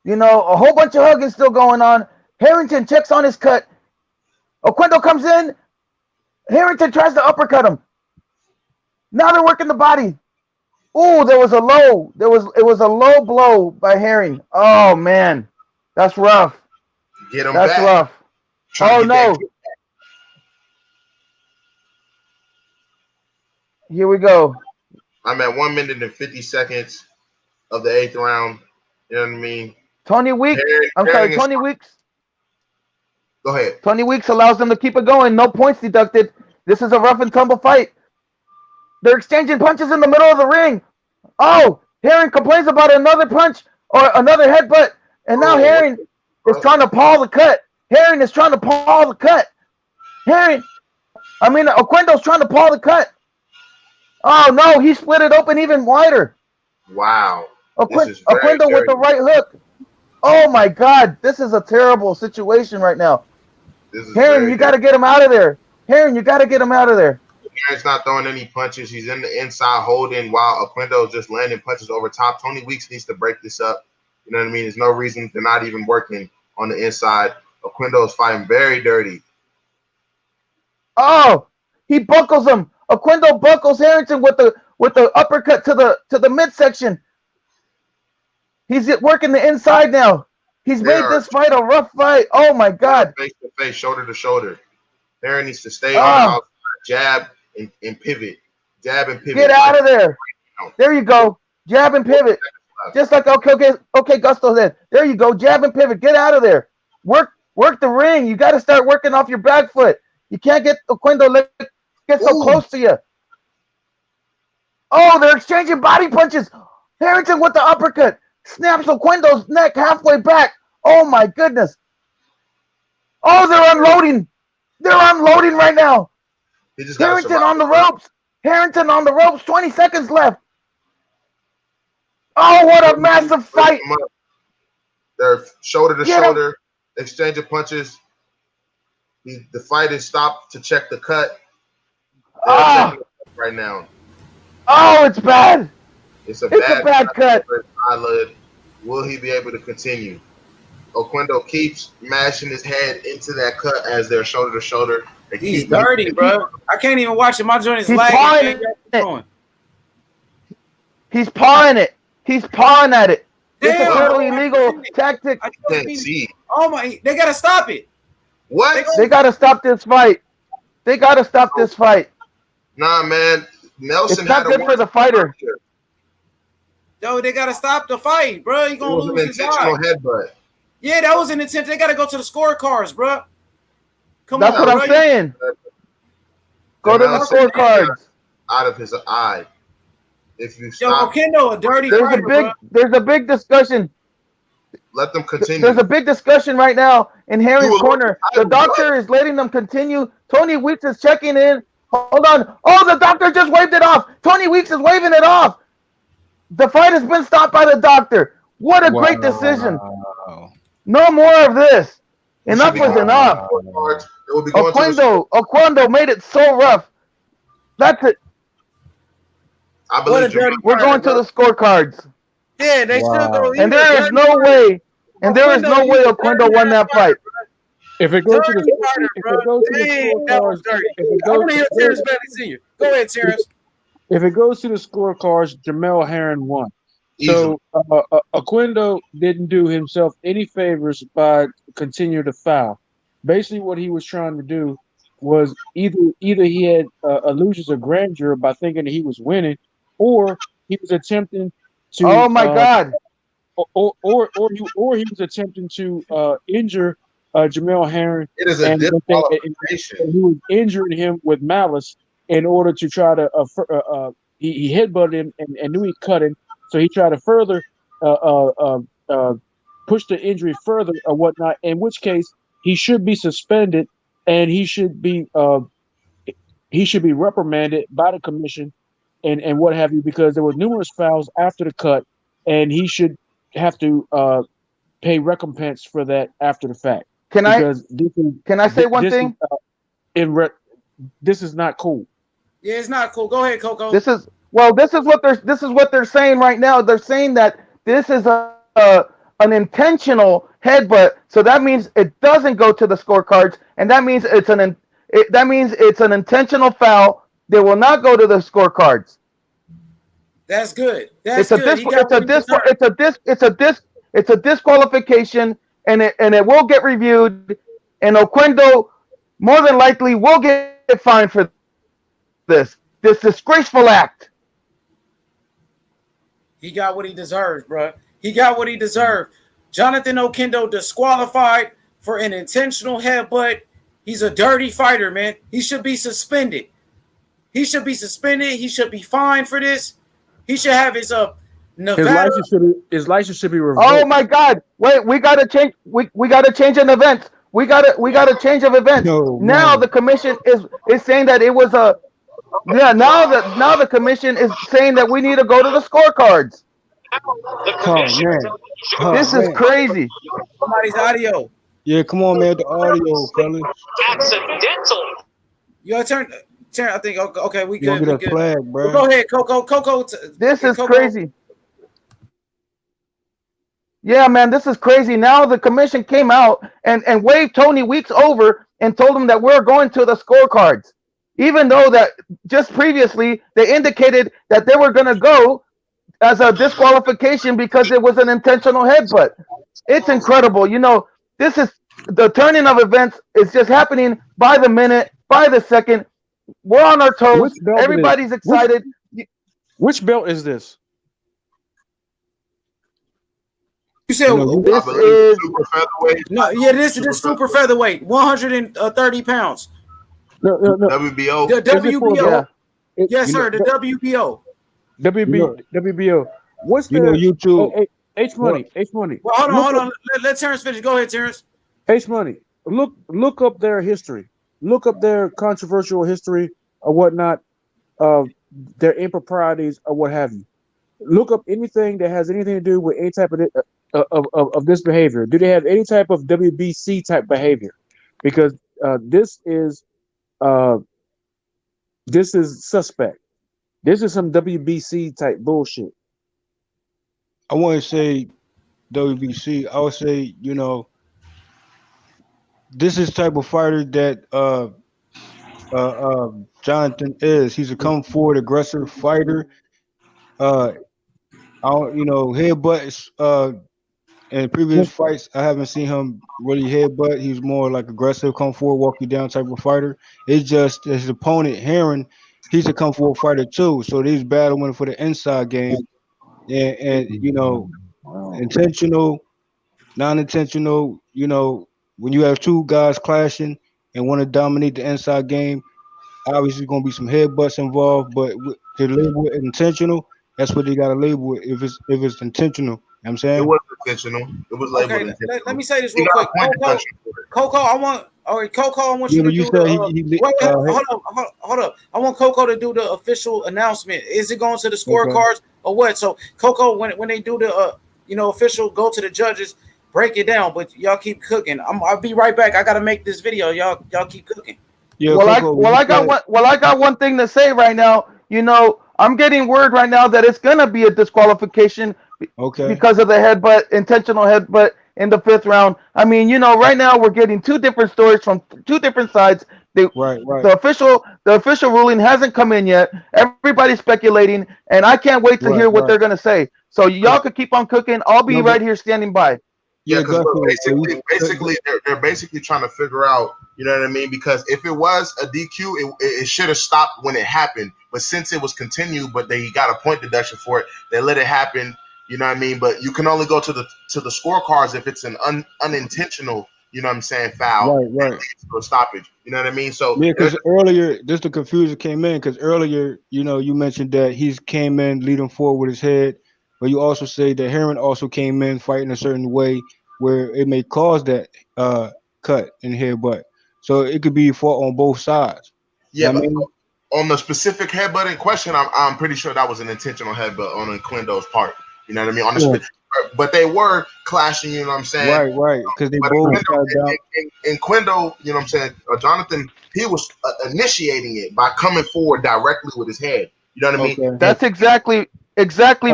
You know, a whole bunch of hugging still going on. Harrington checks on his cut. Oquendo comes in. Harrington tries to uppercut him. Now they're working the body. Oh, there was a low. It was a low blow by Herring. Oh man, that's rough. Get him That's back. rough. Oh no. Here we go. I'm at 1 minute and 50 seconds of the 8th round. You know what I mean? Tony Weeks. Tony Weeks. Go ahead. 20 weeks allows them to keep it going. No points deducted. This is a rough and tumble fight. They're exchanging punches in the middle of the ring. Oh, Herring complains about another punch or another headbutt. And now Herring is trying to paw the cut. Herring is trying to paw the cut. Oquendo's trying to paw the cut. Oh, no, he split it open even wider. Wow. Oquendo with the right hook. Oh, my God. This is a terrible situation right now. Herring, you got to get him out of there. Herring, you got to get him out of there. Herring's not throwing any punches. He's in the inside holding while Oquendo just landing punches over top. Tony Weeks needs to break this up. You know what I mean? There's no reason they're not even working on the inside. Oquendo is fighting very dirty. Oh, he buckles him. Oquendo buckles Harrington with the uppercut to the midsection. He's working the inside now. He's made this fight a rough fight. Oh my God. Face to face, shoulder to shoulder. Herring needs to stay on the outside, jab and pivot. Jab and pivot. Get out of there. There you go. Jab and pivot. Just like okay, Gusto said. There you go. Jab and pivot. Get out of there. Work the ring. You got to start working off your back foot. You can't get Oquendo get so close to you. Oh, they're exchanging body punches. Harrington with the uppercut. Snaps Oquendo's neck halfway back. Oh my goodness. Oh, they're unloading. They're unloading right now. Harrington on the ropes. Harrington on the ropes. 20 seconds left. Oh, what a massive fight. They're shoulder to shoulder, exchanging punches. The fight is stopped to check the cut. Right now. Oh, it's bad. It's a bad cut. Eyelid. Will he be able to continue? Oquendo keeps mashing his head into that cut as they're shoulder to shoulder. He's dirty, bro. I can't even watch it. My joint is lagging. He's pawing it. He's pawing at it. It's a totally illegal tactic. I can't see. Oh my! They gotta stop it. What? They gotta stop this fight. They gotta stop this fight. Nah, man. Nelson. It's not good for the fighter. No, they gotta stop the fight, bro. You gonna lose his intentional headbutt. Yeah, that was an intent. They gotta go to the scorecards, bro. That's what I'm saying. Go to the scorecards. Out of his eye. If you stop, Oquendo, a dirty fighter, there's a big discussion. Let them continue. There's a big discussion right now in Herring's corner. The doctor is letting them continue. Tony Weeks is checking in. Hold on. Oh, the doctor just waved it off. Tony Weeks is waving it off. The fight has been stopped by the doctor. What a great decision. No more of this. Enough was enough. Oquendo made it so rough. That's it. We're going to the scorecards. Yeah, they still go. And there is no way. And there is no way Oquendo won that fight. If it goes to the scorecards, Go ahead, Terrence. If it goes to the scorecards, Jamel Herring won. So Oquendo didn't do himself any favors by continuing to foul. Basically, what he was trying to do was either he had illusions of grandeur by thinking that he was winning, or he was attempting to. Oh my God! Or he was attempting to injure Jamel Herring. It is a disqualification. And he was injuring him with malice in order to try to. He headbutted him and knew he cut him, so he tried to further push the injury further or whatnot. In which case, he should be suspended, and he should be reprimanded by the commission and what have you, because there were numerous fouls after the cut, and he should have to pay recompense for that after the fact. Can I say one thing? This is not cool. Yeah, it's not cool. Go ahead, Coco. This is what they're saying right now. They're saying that this is an intentional headbutt, so that means it doesn't go to the scorecards, and that means it's an intentional foul. They will not go to the scorecards. That's good. It's a disqualification, and it will get reviewed, and Oquendo more than likely will get fined for this disgraceful act. He got what he deserves, bro. He got what he deserved. Jonathan Oquendo disqualified for an intentional headbutt. He's a dirty fighter, man. He should be suspended. He should be fined for this. He should have his Nevada. His license should be revoked. Oh my God! Wait, we gotta change. We gotta change an event. We gotta change of events. Now the commission is saying that it was a. Yeah, now the commission is saying that we need to go to the scorecards. This is crazy. Somebody's audio. Yeah, come on, man. The audio, fellas. Accidental. Your turn. I think. Okay, we good. Get a flag, bro. Well, go ahead, Coco. This is crazy. Yeah, man, this is crazy. Now the commission came out and waved Tony Weeks over and told him that we're going to the scorecards, even though that just previously they indicated that they were going to go as a disqualification because it was an intentional headbutt. It's incredible. You know, this is the turning of events is just happening by the minute, by the second. We're on our toes. Everybody's excited. Which belt is this? You said this is super featherweight. No, yeah, this is super featherweight, 130 pounds. No. WBO. The WBO. Yeah. Yes, sir. The WBO. WBO. What's the YouTube? H Money. Well, hold on. Let Terrence finish. Go ahead, Terrence. H Money. Look up their history. Look up their controversial history or whatnot, their improprieties or what have you. Look up anything that has anything to do with any type of this behavior. Do they have any type of WBC type behavior? Because this is suspect. This is some WBC type bullshit. I want to say WBC. I would say, you know, this is type of fighter that Jonathan is. He's a come forward, aggressive fighter. Headbutts. In previous fights, I haven't seen him really headbutt. He's more like aggressive, come forward, walk you down type of fighter. It's just his opponent, Herring, he's a come forward fighter too. So he's battling for the inside game. And you know, intentional, non-intentional, you know, when you have two guys clashing and want to dominate the inside game, obviously going to be some headbutts involved, but to label it intentional, that's what they got to label it if it's intentional. You know what I'm saying? It was intentional. It was labeled intentional. Let me say this real quick. Coco, I want you to do hold up. I want Coco to do the official announcement. Is it going to the scorecards or what? So Coco, when they do the official go to the judges, break it down. But y'all keep cooking. I'll be right back. I gotta make this video. Y'all keep cooking. Yeah. I got one thing to say right now. You know, I'm getting word right now that it's gonna be a disqualification. Okay. Because of the intentional headbutt in the 5th round. I mean, you know, right now we're getting two different stories from two different sides. Right. The official ruling hasn't come in yet. Everybody's speculating, and I can't wait to hear what they're gonna say. So y'all could keep on cooking. I'll be right here standing by. Yeah, because basically they're basically trying to figure out, you know what I mean? Because if it was a DQ, it should have stopped when it happened. But since it was continued, but they got a point deduction for it, they let it happen. You know what I mean? But you can only go to the scorecards if it's an unintentional, you know what I'm saying, foul. Right. Or stoppage. You know what I mean? So yeah, because earlier, just the confusion came in because earlier, you know, you mentioned that he came in leading forward with his head, but you also say that Herring also came in fighting a certain way where it may cause that cut and headbutt. So it could be fought on both sides. Yeah, You know but what I mean? on the specific headbutt in question, I'm pretty sure that was an intentional headbutt on Oquendo's part. You know what I mean? On the but they were clashing. You know what I'm saying? Right. Because they But both got down. in Oquendo, you know what I'm saying? Jonathan, he was initiating it by coming forward directly with his head. You know what I mean? Okay. That's exactly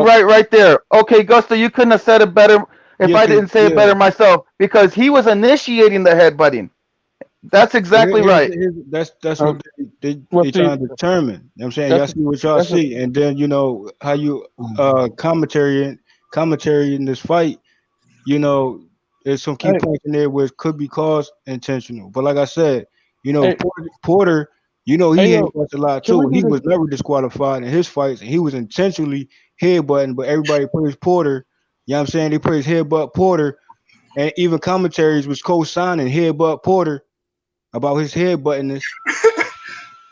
right there. Okay, Gusto, you couldn't have said it better if I didn't say it better myself, because he was initiating the headbutting. That's exactly right. That's what they trying to determine. You know what I'm saying? Y'all see what y'all see, and then you know how you commentary in this fight. You know, there's some key points in there which could be caused intentional. But like I said, you know, Porter, you know, he headbutts a lot too. He was never disqualified in his fights, and he was intentionally headbutting, but everybody praised Porter. You know what I'm saying? They praised headbutt Porter, and even commentaries was co-signing headbutt Porter about his headbuttiness.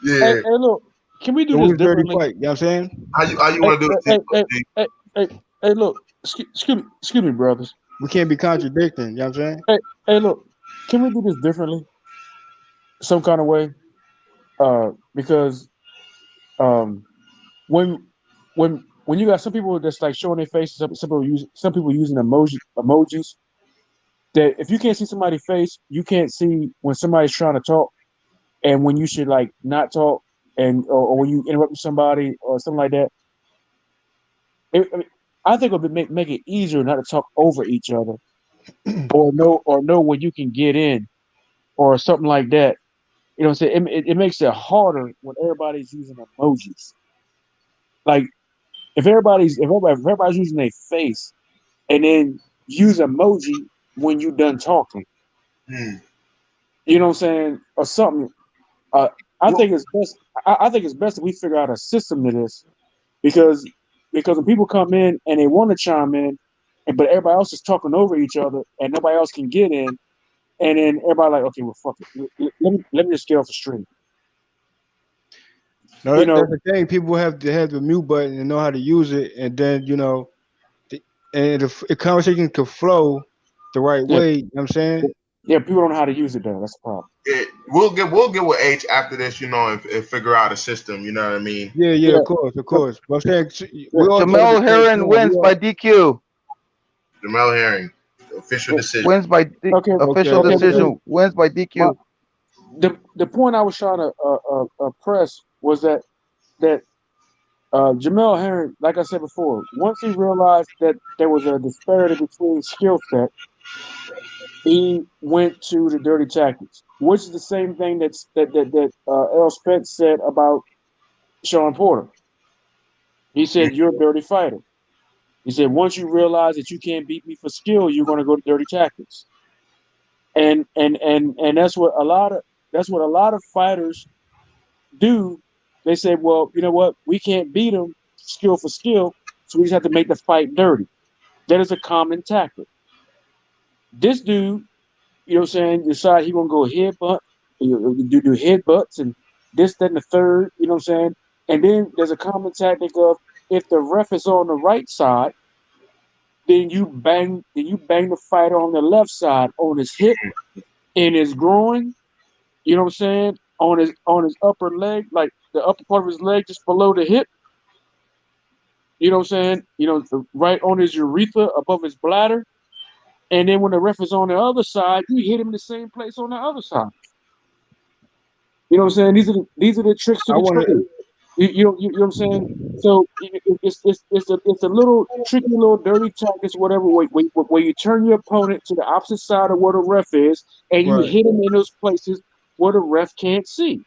Yeah. Hey, look, can we do this differently? Fight, you know what I'm saying? How you want to do it? Hey, look, excuse me, brothers. We can't be contradicting, you know what I'm saying? Hey, look, can we do this differently? Some kind of way? Because when you got some people that's like showing their faces, some people using emojis. That if you can't see somebody's face, you can't see when somebody's trying to talk, and when you should like not talk, and or when you interrupt somebody or something like that. I think it would make it easier not to talk over each other, or know when you can get in, or something like that. You know what I'm saying? It makes it harder when everybody's using emojis. Like if everybody's using their face, and then use emoji when you done talking. You know what I'm saying, or something. I think it's best. I think it's best if we figure out a system to this, because when people come in and they want to chime in, but everybody else is talking over each other and nobody else can get in, and then everybody like, okay, well, fuck it. Let me just get off the stream. No, that's the thing. People have to have the mute button and know how to use it, and then you know, and the conversation can flow the right way. You know what I'm saying? Yeah, people don't know how to use it though. That's the problem. We'll get with H after this, you know, and figure out a system. You know what I mean? Yeah, of course. But I'm saying Jamel Herring wins by DQ. Jamel Herring, official decision. Wins by official decision. Wins by DQ. The point I was trying to press was that Jamel Herring, like I said before, once he realized that there was a disparity between skill set, he went to the dirty tactics, which is the same thing that Errol Spence said about Shawn Porter. He said, "You're a dirty fighter." He said, "Once you realize that you can't beat me for skill, you're going to go to dirty tactics." And that's what a lot of fighters do. They say, "Well, you know what? We can't beat him skill for skill, so we just have to make the fight dirty." That is a common tactic. This dude, you know what I'm saying, decide he gonna go headbutt, do headbutts and this, that, and the third, you know what I'm saying? And then there's a common tactic of, if the ref is on the right side, then you bang the fighter on the left side, on his hip, in his groin, you know what I'm saying, on his upper leg, like the upper part of his leg just below the hip. You know what I'm saying? You know, right on his urethra above his bladder. And then when the ref is on the other side, you hit him in the same place on the other side. You know what I'm saying? These are the tricks to the trade. You know what I'm saying? So it's a little tricky, little dirty tactics, whatever, where you turn your opponent to the opposite side of where the ref is, and you hit him in those places where the ref can't see.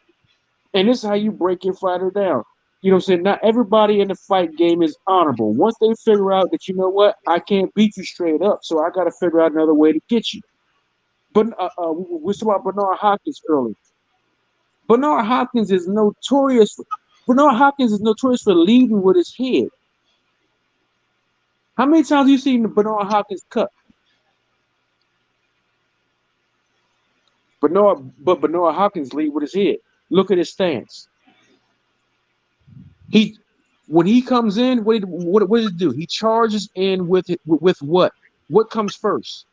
And this is how you break your fighter down. You know what I'm saying? Not everybody in the fight game is honorable. Once they figure out that, you know what, I can't beat you straight up, so I got to figure out another way to get you. But we talked about Bernard Hopkins earlier. Bernard Hopkins is notorious for leading with his head. How many times have you seen Bernard Hopkins cut? Bernard Hopkins lead with his head. Look at his stance. When he comes in, what does he do? He charges in with what? What comes first?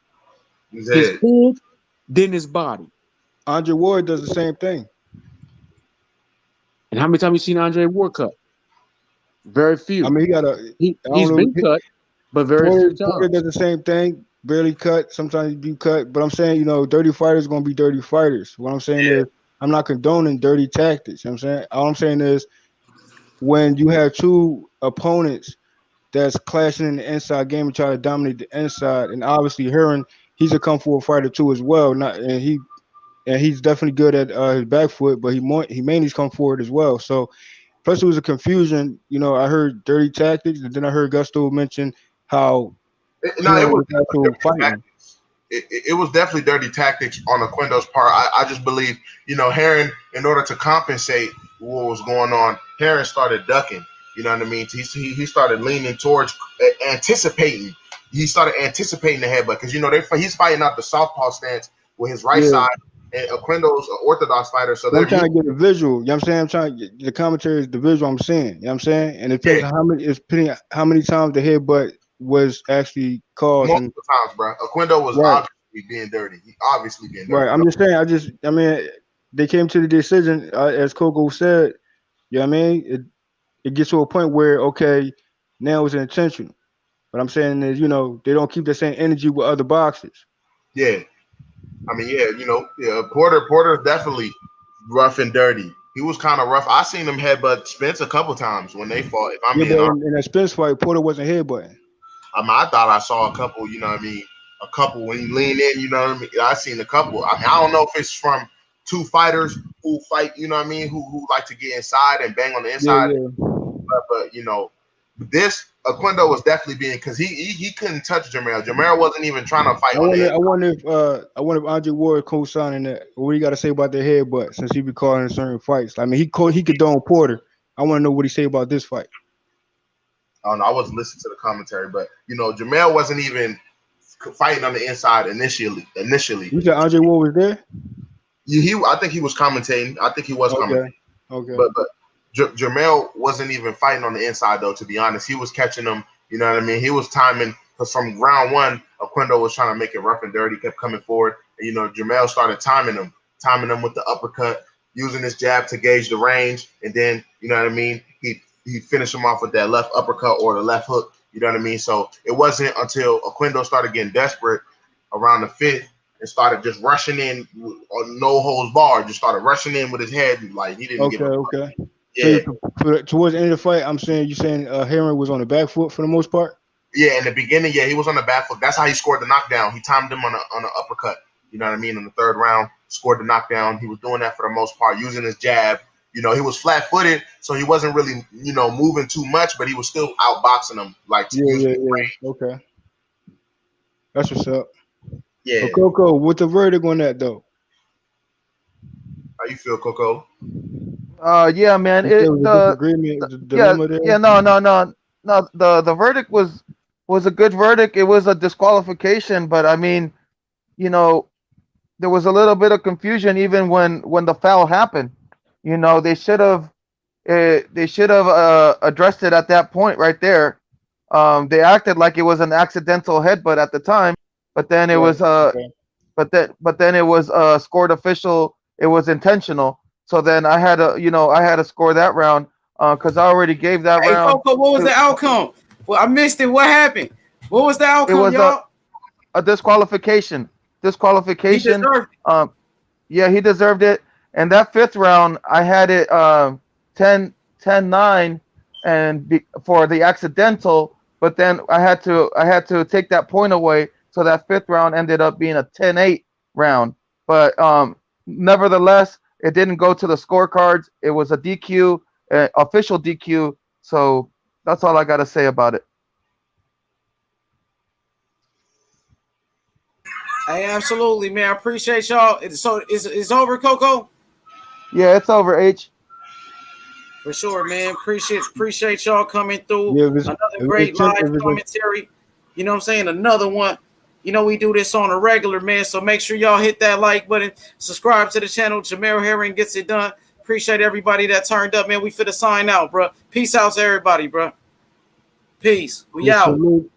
His head than his body. Andre Ward does the same thing. And how many times you seen Andre Ward cut? Very few. I mean, he's been cut, but very few times. Porter does the same thing. Barely cut. Sometimes he be cut. But I'm saying, dirty fighters going to be dirty fighters. What I'm saying is I'm not condoning dirty tactics. You know what I'm saying? All I'm saying is when you have two opponents that's clashing in the inside game and try to dominate the inside, and obviously Herring, he's a come forward fighter too as well. He's definitely good at his back foot, but he mainly come forward as well. So plus it was a confusion. I heard dirty tactics, and then I heard Gusto mention how it was definitely dirty tactics on Oquendo's part. I just believe, Herring, in order to compensate what was going on, Herring started ducking. You know what I mean? He started leaning towards anticipating. He started anticipating the headbutt because he's fighting out the southpaw stance with his right side, and Oquendo's an orthodox fighter. So I'm trying to get a visual. You know what I'm saying? The commentary is the visual I'm seeing. You know what I'm saying? And it depends on how many times the headbutt was actually caused. Multiple times, bro. Oquendo was obviously being dirty. Right. I'm just saying. They came to the decision, as Coco said. You know what I mean? It gets to a point where, okay, now it's intentional. What I'm saying is, they don't keep the same energy with other boxers. Yeah. I mean, Porter definitely rough and dirty. He was kind of rough. I seen him headbutt Spence a couple times when they fought. If I'm being honest. In that Spence fight, Porter wasn't headbutting. I thought I saw a couple, a couple when he leaned in, I seen a couple. I don't know if it's from two fighters who fight, who like to get inside and bang on the inside. But this Oquendo was definitely being, because he couldn't touch Jamel. Jamel wasn't even trying to fight. I wonder if Andre Ward co-signing that. What do you got to say about the headbutt since he be calling in certain fights? I mean, he condoned Porter. I want to know what he say about this fight. Oh no, I wasn't listening to the commentary, but Jamel wasn't even fighting on the inside initially. You said Andre Ward was there? I think he was commentating. I think he was commentating. Okay. But Jamel wasn't even fighting on the inside though. To be honest, he was catching them. You know what I mean? He was timing, because from round one, Oquendo was trying to make it rough and dirty, kept coming forward, and Jamel started timing him with the uppercut, using his jab to gauge the range, and then he finished him off with that left uppercut or the left hook. You know what I mean? So it wasn't until Oquendo started getting desperate around the fifth and started just rushing in on no holds barred, just started rushing in with his head like he didn't give a fuck. Yeah. So towards the end of the fight, you're saying Herring was on the back foot for the most part? Yeah, in the beginning, he was on the back foot. That's how he scored the knockdown. He timed him on an uppercut. You know what I mean? In the third round, scored the knockdown. He was doing that for the most part, using his jab. He was flat-footed, so he wasn't really, moving too much, but he was still outboxing him. Okay. That's what's up. Yeah. But Coco, what's the verdict on that, though? How you feel, Coco? Yeah, man. No. The verdict was a good verdict. It was a disqualification, but I mean, there was a little bit of confusion even when the foul happened. They should have addressed it at that point right there. They acted like it was an accidental headbutt at the time, but then it was scored official. It was intentional. So then I had to score that round because I already gave that round. Coco, what was the outcome? Well, I missed it. What happened? What was the outcome, it was y'all? A disqualification. He deserved it. Yeah, he deserved it. And that fifth round, I had it 10-9 for the accidental, but then I had to take that point away. So that fifth round ended up being a 10-8 round. But nevertheless, it didn't go to the scorecards. It was a DQ, official DQ. So that's all I got to say about it. Hey, absolutely, man. I appreciate y'all. So it's over, Coco? Yeah, it's over, H. For sure, man. Appreciate y'all coming through. Yeah, another great live commentary. You know what I'm saying? Another one. We do this on a regular, man. So make sure y'all hit that like button. Subscribe to the channel. Jamel Herring gets it done. Appreciate everybody that turned up, man. We finna sign out, bro. Peace out to everybody, bro. Peace. We out. Salute.